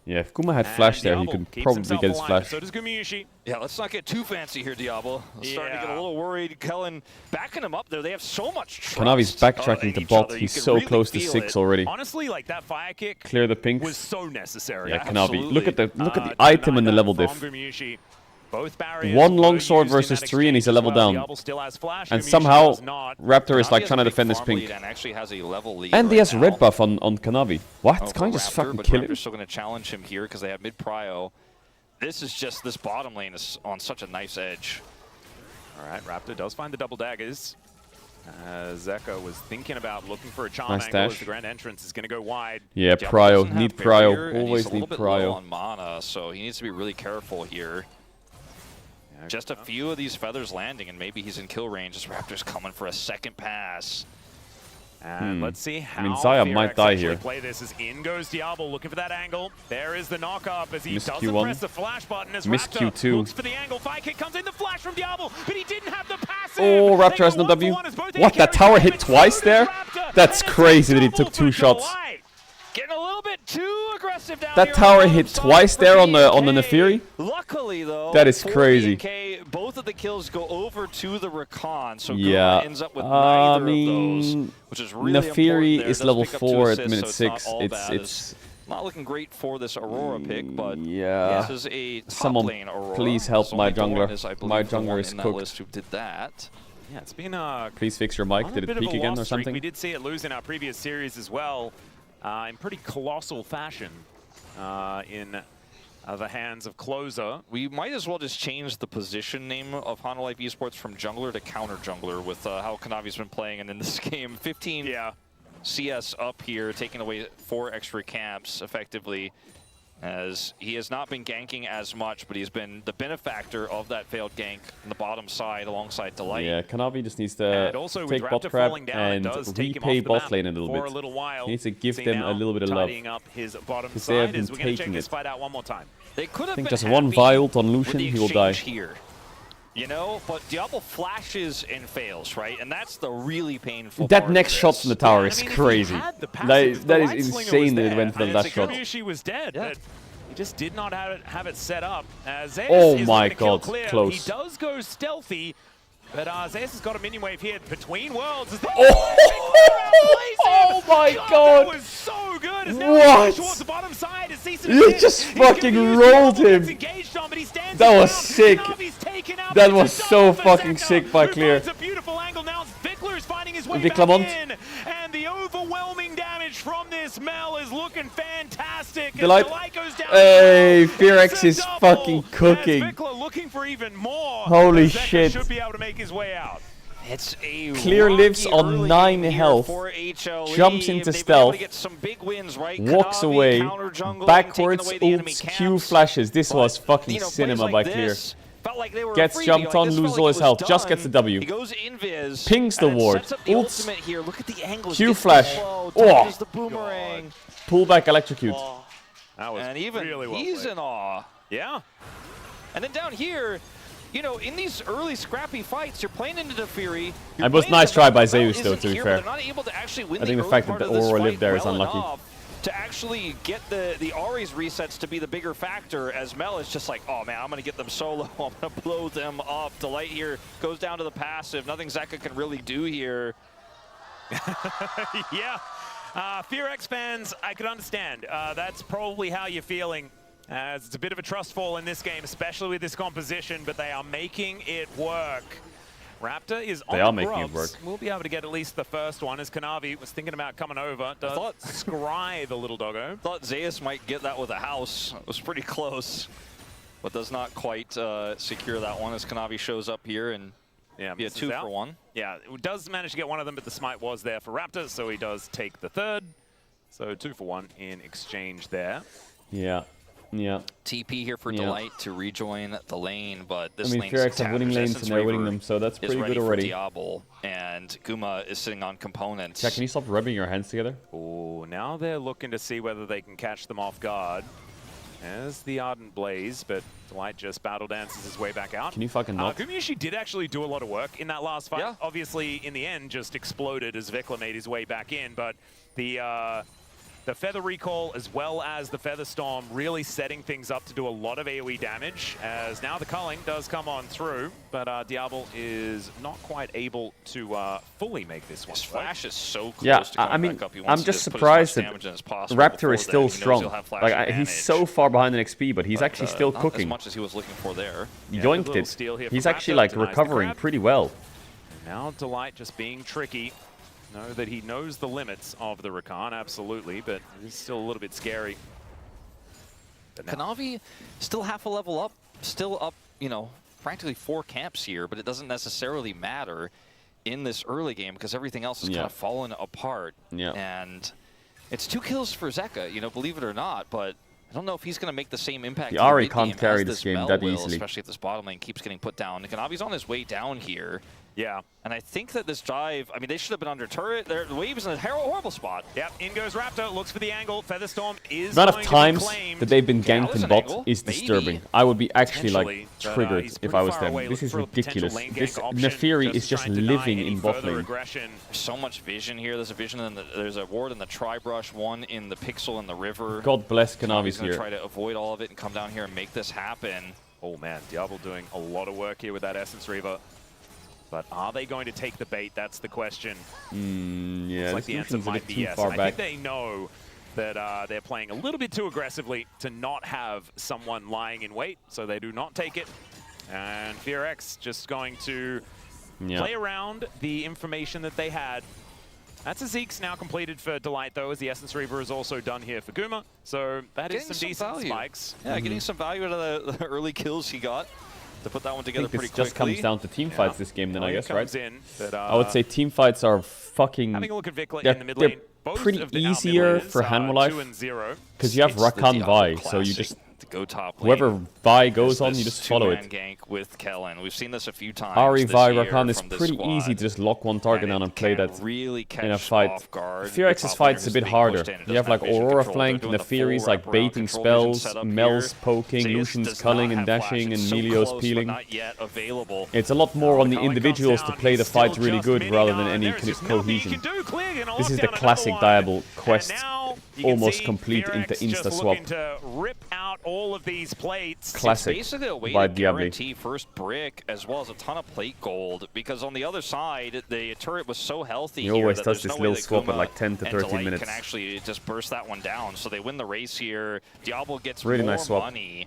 Yeah, if Kuma had flash there, he could probably get his flash. So does Gumayusi. Yeah, let's not get too fancy here, Diablo. Starting to get a little worried. Kellen backing him up there. They have so much trust. Kanavi's backtracking to bot. He's so really close to 6 already. Honestly, like that fire kick clear the pinks was so necessary. Yeah, Kanavi. Look at the item and the level diff. Both barriers, 1 longsword versus 3 and he's a level down. And somehow Raptor is like trying to defend this pink. And he has red buff on Kanavi. What? Can't you just fucking kill him? Raptor's still going to challenge him here because they have mid prio. This is just, this bottom lane is on such a nice edge. All right, Raptor does find the double daggers. Zeka was thinking about looking for a charm angle as the grand entrance is going to go wide. Yeah, prio. Need prio. Always need prio. On mana, so he needs to be really careful here. Just a few of these feathers landing, and maybe he's in kill range as Raptor's coming for a second pass. And let's see how Zaya might die here. Play this as in goes Diablo looking for that angle. There is the knock up as he doesn't Q1. press the flash button as Miss Raptor Q2. looks for the angle. Fire kick comes in, the flash from Diablo, but he didn't have the passive. Oh, Raptor has no W. What? That tower hit twice there? That's crazy that he took 2 shots. Getting a little bit too aggressive down that tower hit twice there on the Nefiri. Luckily though, that is crazy. Both of the kills go over to the Rakan, so yeah, ends up with neither of those, which is really Nefiri important. is level 4 at minute 6. It's not looking great for this Aurora pick, but yeah. this is a top Someone lane Aurora. please help my jungler. My jungler jungler is cooked. List who did that. Yeah, it's been a please fix your mic. Did it peak again or something? We did see it lose in our previous series as well. In pretty colossal fashion in the hands of Closer. We might as well just change the position name of Hanwha Life Esports from jungler to counter jungler with how Kanavi's been playing. And in this game, 15 CS up here, taking away 4 extra camps effectively, as he has not been ganking as much, but he's been the benefactor of that failed gank on the bottom side alongside Delight. Yeah, Kanavi just needs to take bot trap and repay bot lane a little bit. He needs to give them a little bit of love. Because they have been taking it. They could have I think just 1 Violent on Lucian, he will die. Here. You know, but Diablo flashes and fails, right? And that's the really painful that part next of shot this. from the tower is crazy. That is insane that it went for the last shot. Gumayusi was dead, but he just did not have it set up. Oh my god, close. He does go stealthy, but Zeus has got a minion wave here between worlds. Oh my god! That was so good. What? Towards the bottom side, you just fucking rolled him. That was sick. That was so fucking sick by Clear. Viklamont. And the overwhelming damage from this Mel is looking fantastic. Delight. Hey, Fearex is fucking cooking. Looking for even more. Holy shit. Should be able to make his way out. It's a Clear lives on 9 health, jumps into stealth, walks away, backwards, ults, Q flashes. This was fucking cinema by Clear. Gets jumped on, loses all his health, just gets the W. Pings the ward, ults, Q flash. Oh! Pull back electrocute. That was and even really well he's played. in awe. Yeah. And then down here, you know, in these early scrappy fights, you're playing into the Fury. It was nice try by Zeus, though, to be fair. They're not able to actually win I think the early fact that part the of this Aurora fight lived there is well unlucky. enough to actually get the Ari's resets to be the bigger factor, as Mel is just like, oh man, I'm going to get them solo. I'm going to blow them up. Delight here goes down to the passive. Nothing Zeka can really do here. Yeah. FearX fans, I could understand. That's probably how you're feeling. As it's a bit of a trust fall in this game, especially with this composition, but they are making it work. Raptor is on the making it grubs. work. We'll be able to get at least the first one, as Kanavi was thinking about coming over. Does scry the little doggo. Thought Zeus might get that with a house. It was pretty close, but does not quite secure that one as Kanavi shows up here and be a 2 for 1. Yeah, it does manage to get one of them, but the smite was there for Raptor, so he does take the third. So 2 for 1 in exchange there. Yeah. Yeah. TP here for Delight to rejoin the lane, but this I mean, FearX have winning lanes and they're winning them, so that's pretty good already. Diablo, and Guma is sitting on components. Jack, can you stop rubbing your hands together? Oh, now they're looking to see whether they can catch them off guard. As the Ardent Blaze, but Delight just battle dances his way back out. Can you fucking not? Gumayushi did actually do a lot of work in that last fight. Yeah. Obviously, in the end, just exploded as Vikla made his way back in, but the Feather Recall as well as the Feather Storm really setting things up to do a lot of AoE damage, as now the culling does come on through, but Diablo is not quite able to fully make this one. His flash is so close yeah, to coming I mean, back up. He I'm wants just to put surprised as that much damage as possible Raptor is still then. He knows he'll strong. have flash Like, advantage, he's so far behind in XP, but he's but, actually still not cooking. as much as he was looking for there. Yoinked it. He's actually like recovering pretty well. Now Delight just being tricky. Know that he knows the limits of the Rakan, absolutely, but it is still a little bit scary. Kanavi still half a level up, still up, you know, practically 4 camps here, but it doesn't necessarily matter in this early game because everything else is kind of fallen apart. Yeah. And it's 2 kills for Zeka, you know, believe it or not, but I don't know if he's going to make the same impact. The Ari can't carry this game that easily. Especially if this bottom lane keeps getting put down. Kanavi's on his way down here. Yeah. And I think that this dive, I mean, they should have been under turret. The Wave's in a horrible spot. Yep, in goes Raptor, looks for the angle. Featherstorm is The amount of going to times be claimed. that they've been ganked in bot angle, is maybe. disturbing. I would be actually like Potentially, triggered he's if I was pretty them. far away, This is looking for a potential ridiculous. lane gank This option, Neferi is just trying to deny living any in bot further lane. aggression. There's so much vision here. There's a vision, and there's a ward in the Tri-Brush, one in the Pixel in the river. God bless He's Kanavi's going to here. try to avoid all of it and come down here and make this happen. Oh man, Diablo doing a lot of work here with that Essence Reaver. But are they going to take the bait? That's the question. Yeah, Looks like the answer Lucian's a might bit be too yes. far And I back. think they know that they're playing a little bit too aggressively to not have someone lying in wait, so they do not take it. And FearX just going to play around the information that they had. That's a Zeke's now completed for Delight, though, as the Essence Reaver is also done here for Guma. So that is some decent value. spikes. Yeah, getting some value out of the early kills he got to put that one I together think pretty this quickly. just comes down to team fights this game then, I guess, right? In, but, I would say team fights are fucking... having a look at Vikla they're, in the mid they're lane. Both pretty of the out easier mid laners for are Hanwha 2 Life and 0. because you have It's the Rakan Diablo Vi, so you classic just... to go top lane. Whoever Vi goes There's on, you this just follow two-man it. gank with Kellen. We've seen this a few times. Ari this Vi year Rakan is from this pretty squad. easy to just lock one target down and play can that really catch in a fight. off guard. FearX's The top fight's laner a is bit being harder. pushed in. It You have doesn't like vision Aurora control. flank, They're the doing Furies full like wraparound baiting control vision spells, setup Mel's here. poking, Zeus Lucian's does culling not and have dashing, flash. and It's so Melio's close, but peeling. not yet available. It's a lot more on the Culling individuals comes to play the down. fight He's really still good just rather mini than on. any There's just nothing you cohesion. can do. Clear, gonna This lock is the down classic another one. Diablo quest, And now you can almost see complete FearX into just insta swap. looking to rip out all of these plates. Classic It's basically a way by to Diablo. guarantee first brick as well as a ton of plate gold, because on the other side the turret was so healthy He here always that does there's this no way little that swap at Guma like 10 to and 13 Delight minutes. can actually just burst that one down, so they win the race here. Diablo gets Really more nice swap. money.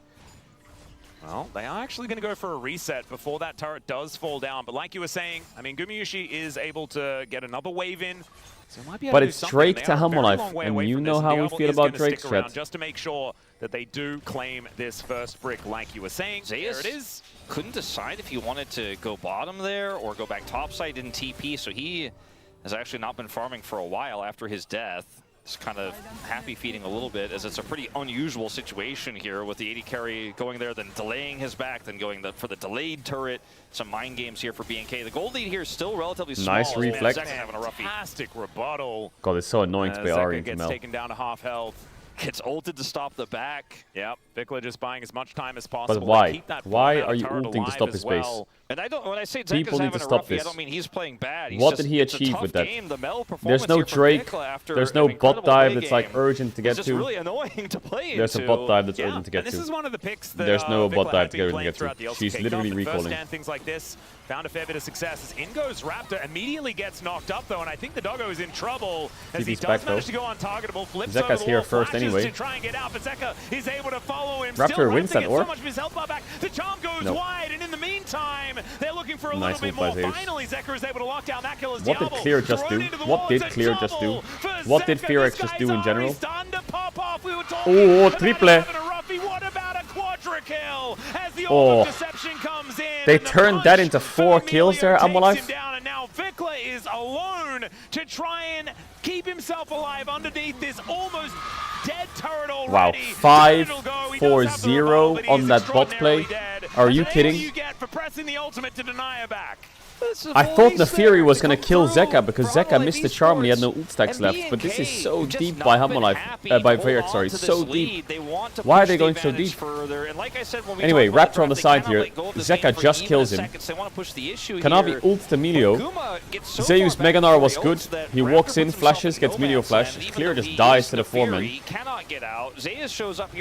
Well, they are actually going to go for a reset before that turret does fall down. But like you were saying, I mean, Gumayushi is able to get another wave in. So might be able But to do it's something. Drake They to are a Hanwha very Life, long way and away you from know this. how we Diablo feel is about gonna Drake's stick around chat. just to make sure that they do claim this first brick, like you were saying. Zeus There it is. couldn't decide if he wanted to go bottom there or go back topside in TP, so he has actually not been farming for a while after his death. He's kind of happy feeding a little bit, as it's a pretty unusual situation here with the 80 carry going there, then delaying his back, then going for the delayed turret. Some mind games here for BNK. The gold lead here is still relatively small. Nice reflect. Zeka having a roughie. Fantastic rebuttal. God, it's so annoying to play Ari Zeka into gets Mel. taken down to half health. Gets ulted to stop the back. Yep, Vikla just buying as much time as possible. But why? Keep that Why farm are you turret ulting to alive stop as his base? well. And I don't. When I say People Zeka's need to having a stop roughie, I this. don't mean he's playing bad. What did he it's a achieve tough with that? game. The Mel There's no here for Drake. Vikla after There's no an bot incredible dive away that's like game. urgent to get It's just to. really annoying to play There's a into. bot dive that's Yeah, urgent to get and this to. is one of the picks that There's no bot Vikla dive had to been get playing to. throughout the She's LCK literally Cup. First recalling. stand, things like this. Found a fair bit of success. In goes Raptor, immediately gets knocked up though, and I think the doggo is in trouble as he TP's does back, manage though. to go untargetable. Flips Zeka's over the here wall, first flashes anyway. to try and get out, but Zeka is able to follow him. Raptor Still, wins Raptor that gets ore. so much of his health bar back. The charm goes Nope. wide, and in the meantime, they're looking for a Nice little bit ult by more. Zeus. Finally, Zeka is able to lock down that kill as What did Diablo Clear just thrown do? into the What wall. did It's a Clear just do? double for What did Zeka. Fearex This just guy's do in general? starting to pop off. We were talking Oh, about triple. having a roughie. What about a quadra kill as the Oh. Orb of Deception comes in? They and the turned punch that into from 4 kills there, Emilio Amalife. takes him down, and now Vikla is alone to try and keep himself alive underneath this almost dead turret already. Wow, 5-4-0 on that bot play. Are you kidding? You get for pressing the ultimate to deny it back. I thought Nefiri was gonna kill Zeka because Zeka missed the charm and he had no ult stacks left. But this is so deep by Hamalife, by Fearex, sorry, so deep. Why are they going so deep? Anyway, Raptor on the side here. Zeka just kills him. Kanavi ults to Emilio. Zeus Meganar was good. He walks in, flashes, gets Emilio flash. Clear just dies to the 4-man.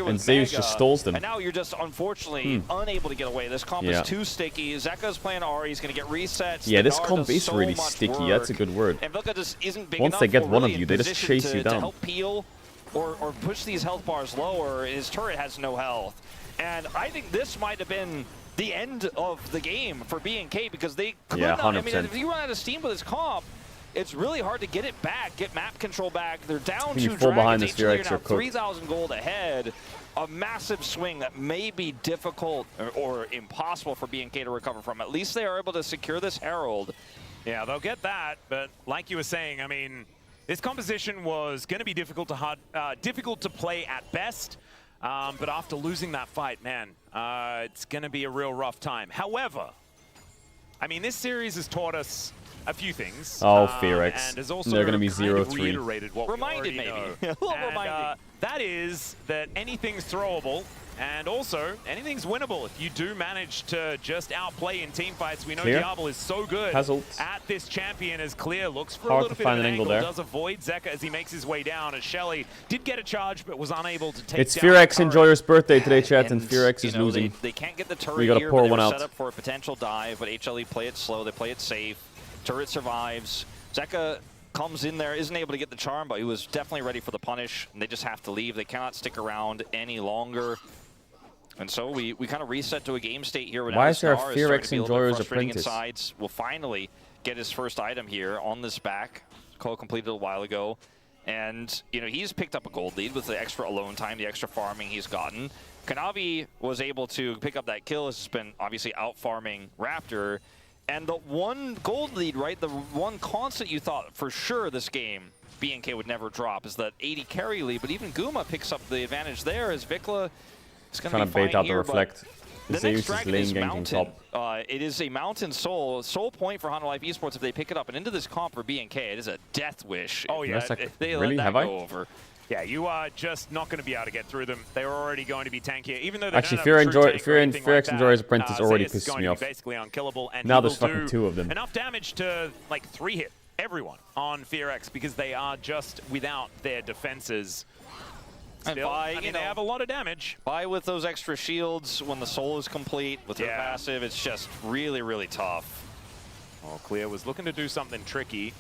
And Zeus just stalls them. And now you're just unfortunately unable to get away. This comp is too sticky. Zeka's playing Ahri. He's going to get reset. Yeah, this comp is really sticky. That's a good word. And Vikla just isn't big Once they enough get one of really you, they just position chase you to down. help peel or push these health bars lower. His turret has no health. And I think this might have been the end of the game for B&K because they could not. 100%. I mean, if you run out of steam with this comp, it's really hard to get it back, get map control back. They're down When you 2 fall behind dragons. this Fearex, They're you're now cooked. 3,000 gold ahead. A massive swing that may be difficult or impossible for B&K to recover from. At least they are able to secure this Herald. Yeah, they'll get that, but like you were saying, I mean, this composition was going to be difficult to play at best, but after losing that fight, man, it's going to be a real rough time. However, I mean, this series has taught us a few things. Oh, Fearex. And has also They're going to be kind of 0-3. reiterated what Reminded we already maybe. know. A little And, reminding. that is that anything's throwable. And also, anything's winnable if you do manage to just outplay in team fights. We know Clear. Diablo is so good Has ult. at this champion as Clear looks for Hard a little to bit find of an angle there. does avoid Zeka as he makes his way down, as Shelly did get a charge but was unable to take It's down Fearex the Enjoyer's birthday today, chat, and Fearex you is know, losing. They can't get the turret We gotta here, pour but they one were out. set up for a potential dive, but HLE play it slow, they play it safe. Turret survives. Zeka comes in there, isn't able to get the charm, but he was definitely ready for the punish, and they just have to leave. They cannot stick around any longer. And so we kind of reset to a game state here. Why is there a Fearex Enjoyer's Apprentice? Insides will finally get his first item here on this back. Call completed a while ago. And, you know, he's picked up a gold lead with the extra alone time, the extra farming he's gotten. Kanavi was able to pick up that kill. Has been obviously out-farming Raptor. And the one gold lead, right, the one constant you thought for sure this game B&K would never drop is that 80 carry lead. But even Guma picks up the advantage there as Vikla is going to Trying be to bait fine out the here, reflect. the Zeus next is dragon lane is ganking Mountain. top. It is a Mountain Soul point for Hanwha Life Esports if they pick it up. And into this comp for B&K, it is a death wish. Oh, yeah. If they Really? let Have that I? go over. Yeah, you are just not going to be able to get through them. They were already going to be tankier, even though they Actually, don't have a true tank or anything like Fearex that. Enjoyer's Apprentice already Zeus is pisses going me to be off. basically unkillable, and Now he there's will fucking do 2 of them. enough damage to like 3-hit everyone on Fearex because they are just without their defenses. Still, I mean, they have a lot of damage. Buy with those extra shields when the soul is complete with their passive. It's just really, really tough. Well, Clear was looking to do something tricky,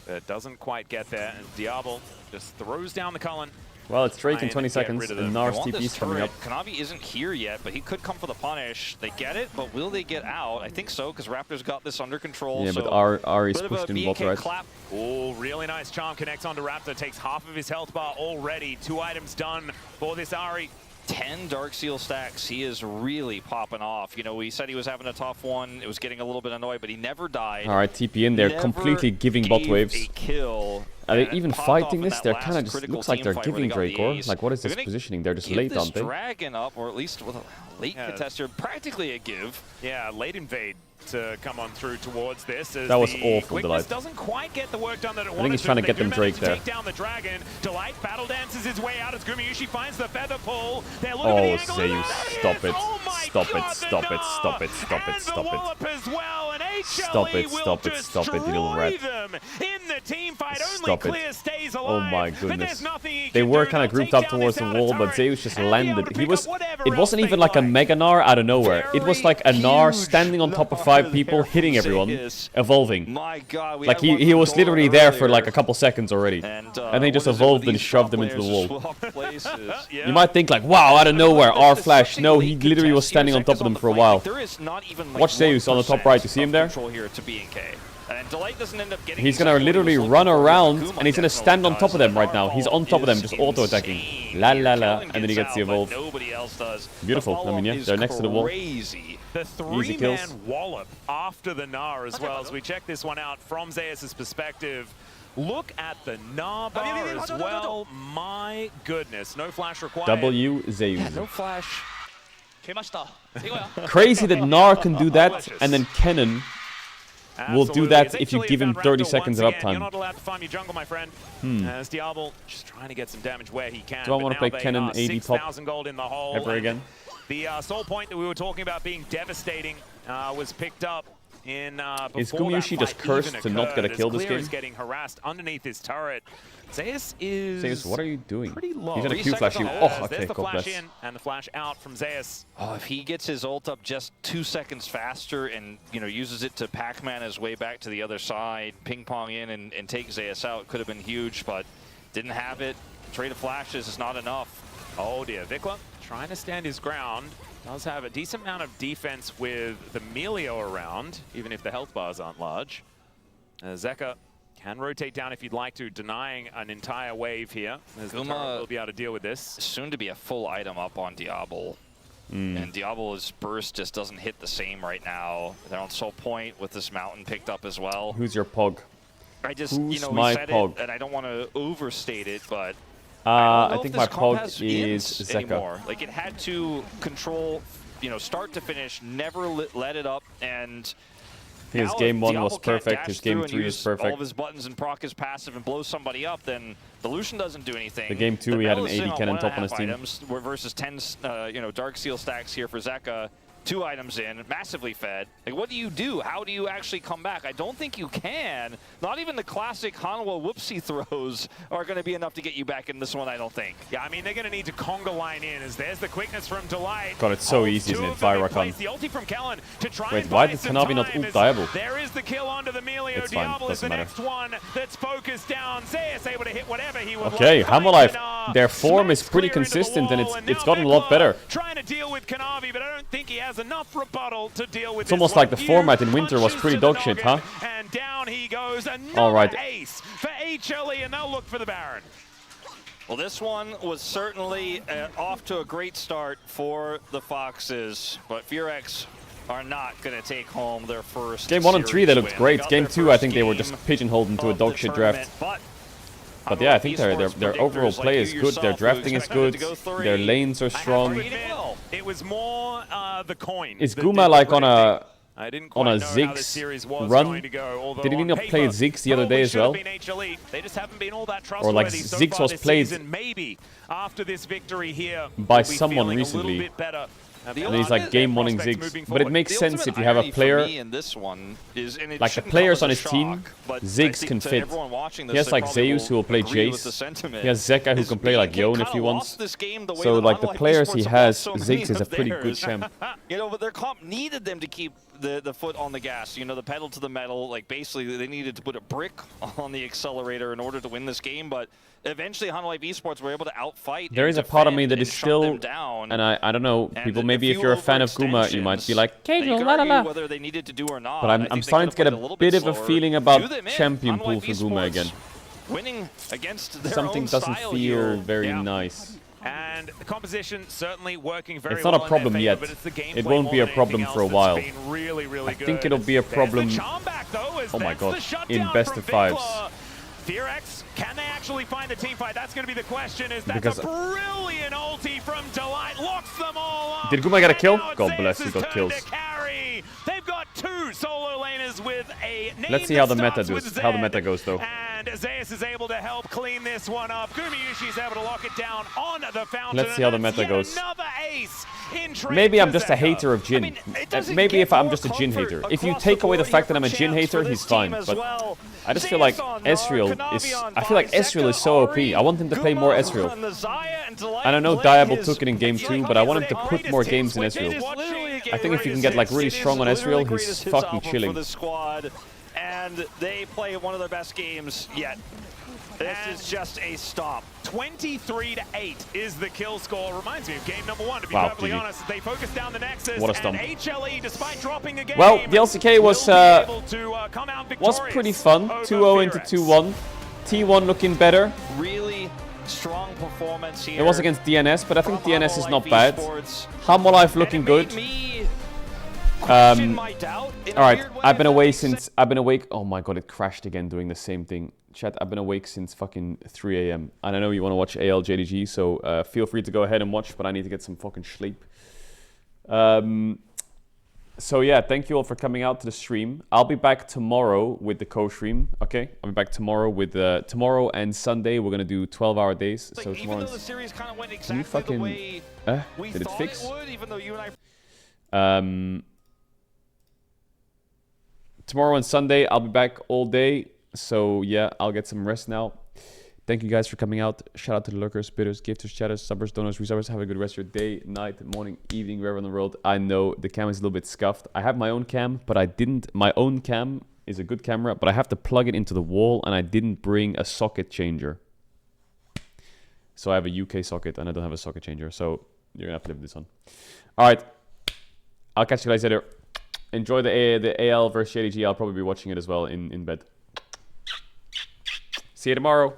but doesn't quite get there. And Diablo just throws down the Cullen. Well, it's Drake in Trying 20 to get seconds, rid of and them. Nars They want TP's this coming up. turret. Kanavi isn't here yet, but he could come for the punish. They get it, but will they get out? I think so, because Raptors got this under control. Yeah, so but Ari's bit of pushed a in bot BK right. clap. Oh, really nice charm connects onto Raptor. Takes half of his health bar already. 2 items done for this Ahri. 10 Dark Seal stacks. He is really popping off. You know, we said he was having a tough one. It was getting a little bit annoyed, but he never died. All right, TP in there, Never completely giving bot gave waves. a kill. Are they And even popped off fighting in this? that They're last kind of just critical looks like team they're fight where giving they got the Drake, or ace. like what is They're this gonna positioning? They're just give late, this aren't they? dragon up, or at least with a late contester, practically a give. Yeah, late invade to come on through towards this. As That was the awful, quickness Delight. doesn't quite get the work done that it wanted. I think he's trying to get them Drake there. Take down the dragon. Delight battle dances his way out as Gumayushi finds the feather pull. They're looking at the angle. Zeus, stop it. Oh my Stop God, it, stop it, stop it, stop it, stop it. Wallop as well, and HLE Stop it, stop it, stop it, you little rat. them in the team fight. Stop Only it. Clear stays alive. Oh my But goodness. there's nothing he They can were do. kind of They'll grouped take up down towards this the outer wall, but turret Zeus just and be able to landed. pick He up was. whatever It else wasn't they even like a Mega Gnar out of nowhere. It was like a Gnar standing on top of 5 people, hitting everyone, evolving. My God, Like he was literally there for like a couple seconds already, and then he just evolved and shoved them into the wall. You might think like, wow, out of nowhere, R Flash. No, he literally was standing on top of them for a while. Watch Zeus on the top right. You see him there? He's gonna literally run around and he's gonna stand on top of them right now. He's on top of them, just auto attacking. La la la, and then he gets the evolve. Beautiful. I mean, yeah, they're next to the wall. The Easy three-man kills. wallop after the Gnar as well. As we check this one out from Zeus' perspective. Look at the Gnar bar as well. My goodness, no flash required. W Zeus. No flash. Crazy that Gnar can do that, and then Kennen will do that if you give him 30 seconds of uptime. You're not allowed to farm your jungle, my friend. As Diablo just trying to get some damage where he can. Do I want to play Kennen 80 top 6,000 gold in the hole. ever again? The soul point that we were talking about being devastating was picked up in Is before that Gumayushi just fight cursed even to not get a occurred, kill as this Clear game? is getting harassed underneath his turret. Zeus is Zeus, what are you doing? pretty low. He's gonna 3 Q flash you. seconds Oh, on okay, There's the God flash bless. in and the flash out from Zeus. Oh, if he gets his ult up just 2 seconds faster and, you know, uses it to Pac-Man his way back to the other side, ping-pong in and take Zeus out, could have been huge, but didn't have it. Trade of flashes is not enough. Oh dear, Vikla trying to stand his ground. Does have a decent amount of defense with the Melio around, even if the health bars aren't large. Zeka can rotate down if you'd like to, denying an entire wave here. As the turret will be able to deal with this. Soon to be a full item up on Diablo. And Diablo's burst just doesn't hit the same right now. They're on soul point with this mountain picked up as well. Who's your Pog? I just, Who's you know, my we said Pog? it, and I don't want to overstate it, but I think my Pog is Zeka. Like, it had to control, you know, start to finish, never let it up, and His now game if 1 Diablo was can't perfect, dash his game through and 3 is use all of perfect. his buttons and proc his passive and blow somebody up, then the Lucian doesn't do anything. The game 2, he had an 80 cannon top on his team. Items versus 10, you know, Dark Seal stacks here for Zeka. 2 items in, massively fed. Like, what do you do? How do you actually come back? I don't think you can. Not even the classic Hanwha whoopsie throws are going to be enough to get you back in this one, I don't think. Yeah, I mean, they're going to need to conga line in, as there's the quickness from Delight. God, it's so easy, isn't it? Viracon. The ulti from Kellen to try Wait, and why buy did some Kanavi not time ult as Diablo? There is the kill onto the Melio. It's fine, Diablo is the doesn't matter. next one that's focused down. Zeus able to hit whatever he would Okay, like. Hammerlife, their form is pretty consistent and it's gotten a lot better. Trying to deal with Kanavi, but I don't think he has enough rebuttal to deal with It's almost like the format in winter was pretty dog shit, huh? And down he goes. Another All right. ace for HLE, and they'll look for the Baron. Well, this one was certainly off to a great start for the Foxes, but Furex are not going to take home their first Game 1 and 3, they series looked win. great. got Game their 2, I first think they were game just pigeonholed into a of the dog shit draft. tournament, But yeah, I think their overall play is good, their drafting is good, their lanes are strong. It was more the coin. Is Guma like on a Ziggs run? Did he not play Ziggs the other day as well? They just haven't been all that Or like trustworthy so Ziggs far was this played season. Maybe after this victory here by we'll be someone feeling recently. a little bit better And he's like game winning Ziggs. But it makes The sense if ultimate you have a irony for player me in this one is, and it like the shouldn't players come on as his a team, shock, but I Ziggs think can to fit. everyone watching He this, has they like probably Zeus who will play agree with the Jace. sentiment. He has Zeka who Is can play like BNK Yone kinda if he lost wants. this game the way So that like the Hanwha players Esports he have has, lost so many Ziggs is a of pretty good theirs. champ. You know, but their comp needed them to keep the foot on the gas, you know, the pedal to the metal. Like, basically, they needed to put a brick on the accelerator in order to win this game, but eventually Hanwha Esports were able to outfight. There is a part of me that is still, and I don't know, people, maybe if you're a fan of Guma, you might be like, Caedrel, la la la. Whether they needed to do or not. But I'm starting to get a bit of a feeling about champion pool for Guma again. Winning against their Something own doesn't style feel here. very nice. And the composition certainly working very It's not well a problem in their yet. favor, but it's the It gameplay won't more be a than problem anything for a else while. that's been really, really I good. think it'll be a problem. There's the charm back, though, as Oh my that's god, the shutdown in best from of fives. Vikla. Furex, can they actually find the team fight? That's going to be the question. Is that's Because a brilliant ulti from Delight, locks them all up. Did Guma get a kill? And now God it's bless, he Zeus' got turn kills. to carry. They've got 2 two solo laners with a name. Let's see how that the meta starts does. with How the Z. meta goes though. And Zeus is able to help clean this one up. Gumayushi is able to lock it down on the fountain. Let's see how the meta goes. Another ace in Maybe I'm just a hater of Jhin. Maybe if I'm just a Jhin hater. If you take away the fact that I'm a Jhin hater, he's fine. But I just feel like Ezreal is... I feel like Ezreal is so OP. I want him to play more Ezreal. And I know Diable took it in game 2, but I want him to put more games in Ezreal. I think if you can get like really strong on Ezreal, he's fucking chilling. And they play one of their best games yet. This is just a stop. 23-8 is the kill score. Reminds me of game number 1, to be Wow, perfectly GG. honest. They focus down the Nexus, What a stomp. and HLE, despite dropping a game, Well, the LCK was come out was pretty fun. 2-0 into 2-1. T1 looking better. Really strong performance here. It was against DNS, but I think DNS is not bad. Humble Life looking good. Alright, I've been awake. Oh my god, it crashed again doing the same thing. Chat, I've been awake since fucking 3 AM. And I know you want to watch ALJDG, so feel free to go ahead and watch, but I need to get some fucking sleep. So yeah, thank you all for coming out to the stream. I'll be back tomorrow with the co-stream, okay? I'll be back tomorrow with tomorrow and Sunday. We're gonna do 12-hour days. So tomorrow. Even though the series kind of went Can exactly you fucking? the way we Did it thought fix? it would, even though you and I. Tomorrow and Sunday, I'll be back all day. So yeah, I'll get some rest now. Thank you guys for coming out. Shout out to the lurkers, bidders, gifters, chatters, subbers, donors, resubbers. Have a good rest of your day, night, morning, evening, wherever in the world. I know the cam is a little bit scuffed. I have my own cam, but I didn't. My own cam is a good camera, but I have to plug it into the wall, and I didn't bring a socket changer. So I have a UK socket, and I don't have a socket changer. So you're gonna have to live with this one. All right, I'll catch you guys later. Enjoy the AL versus JDG. I'll probably be watching it as well in bed. See you tomorrow.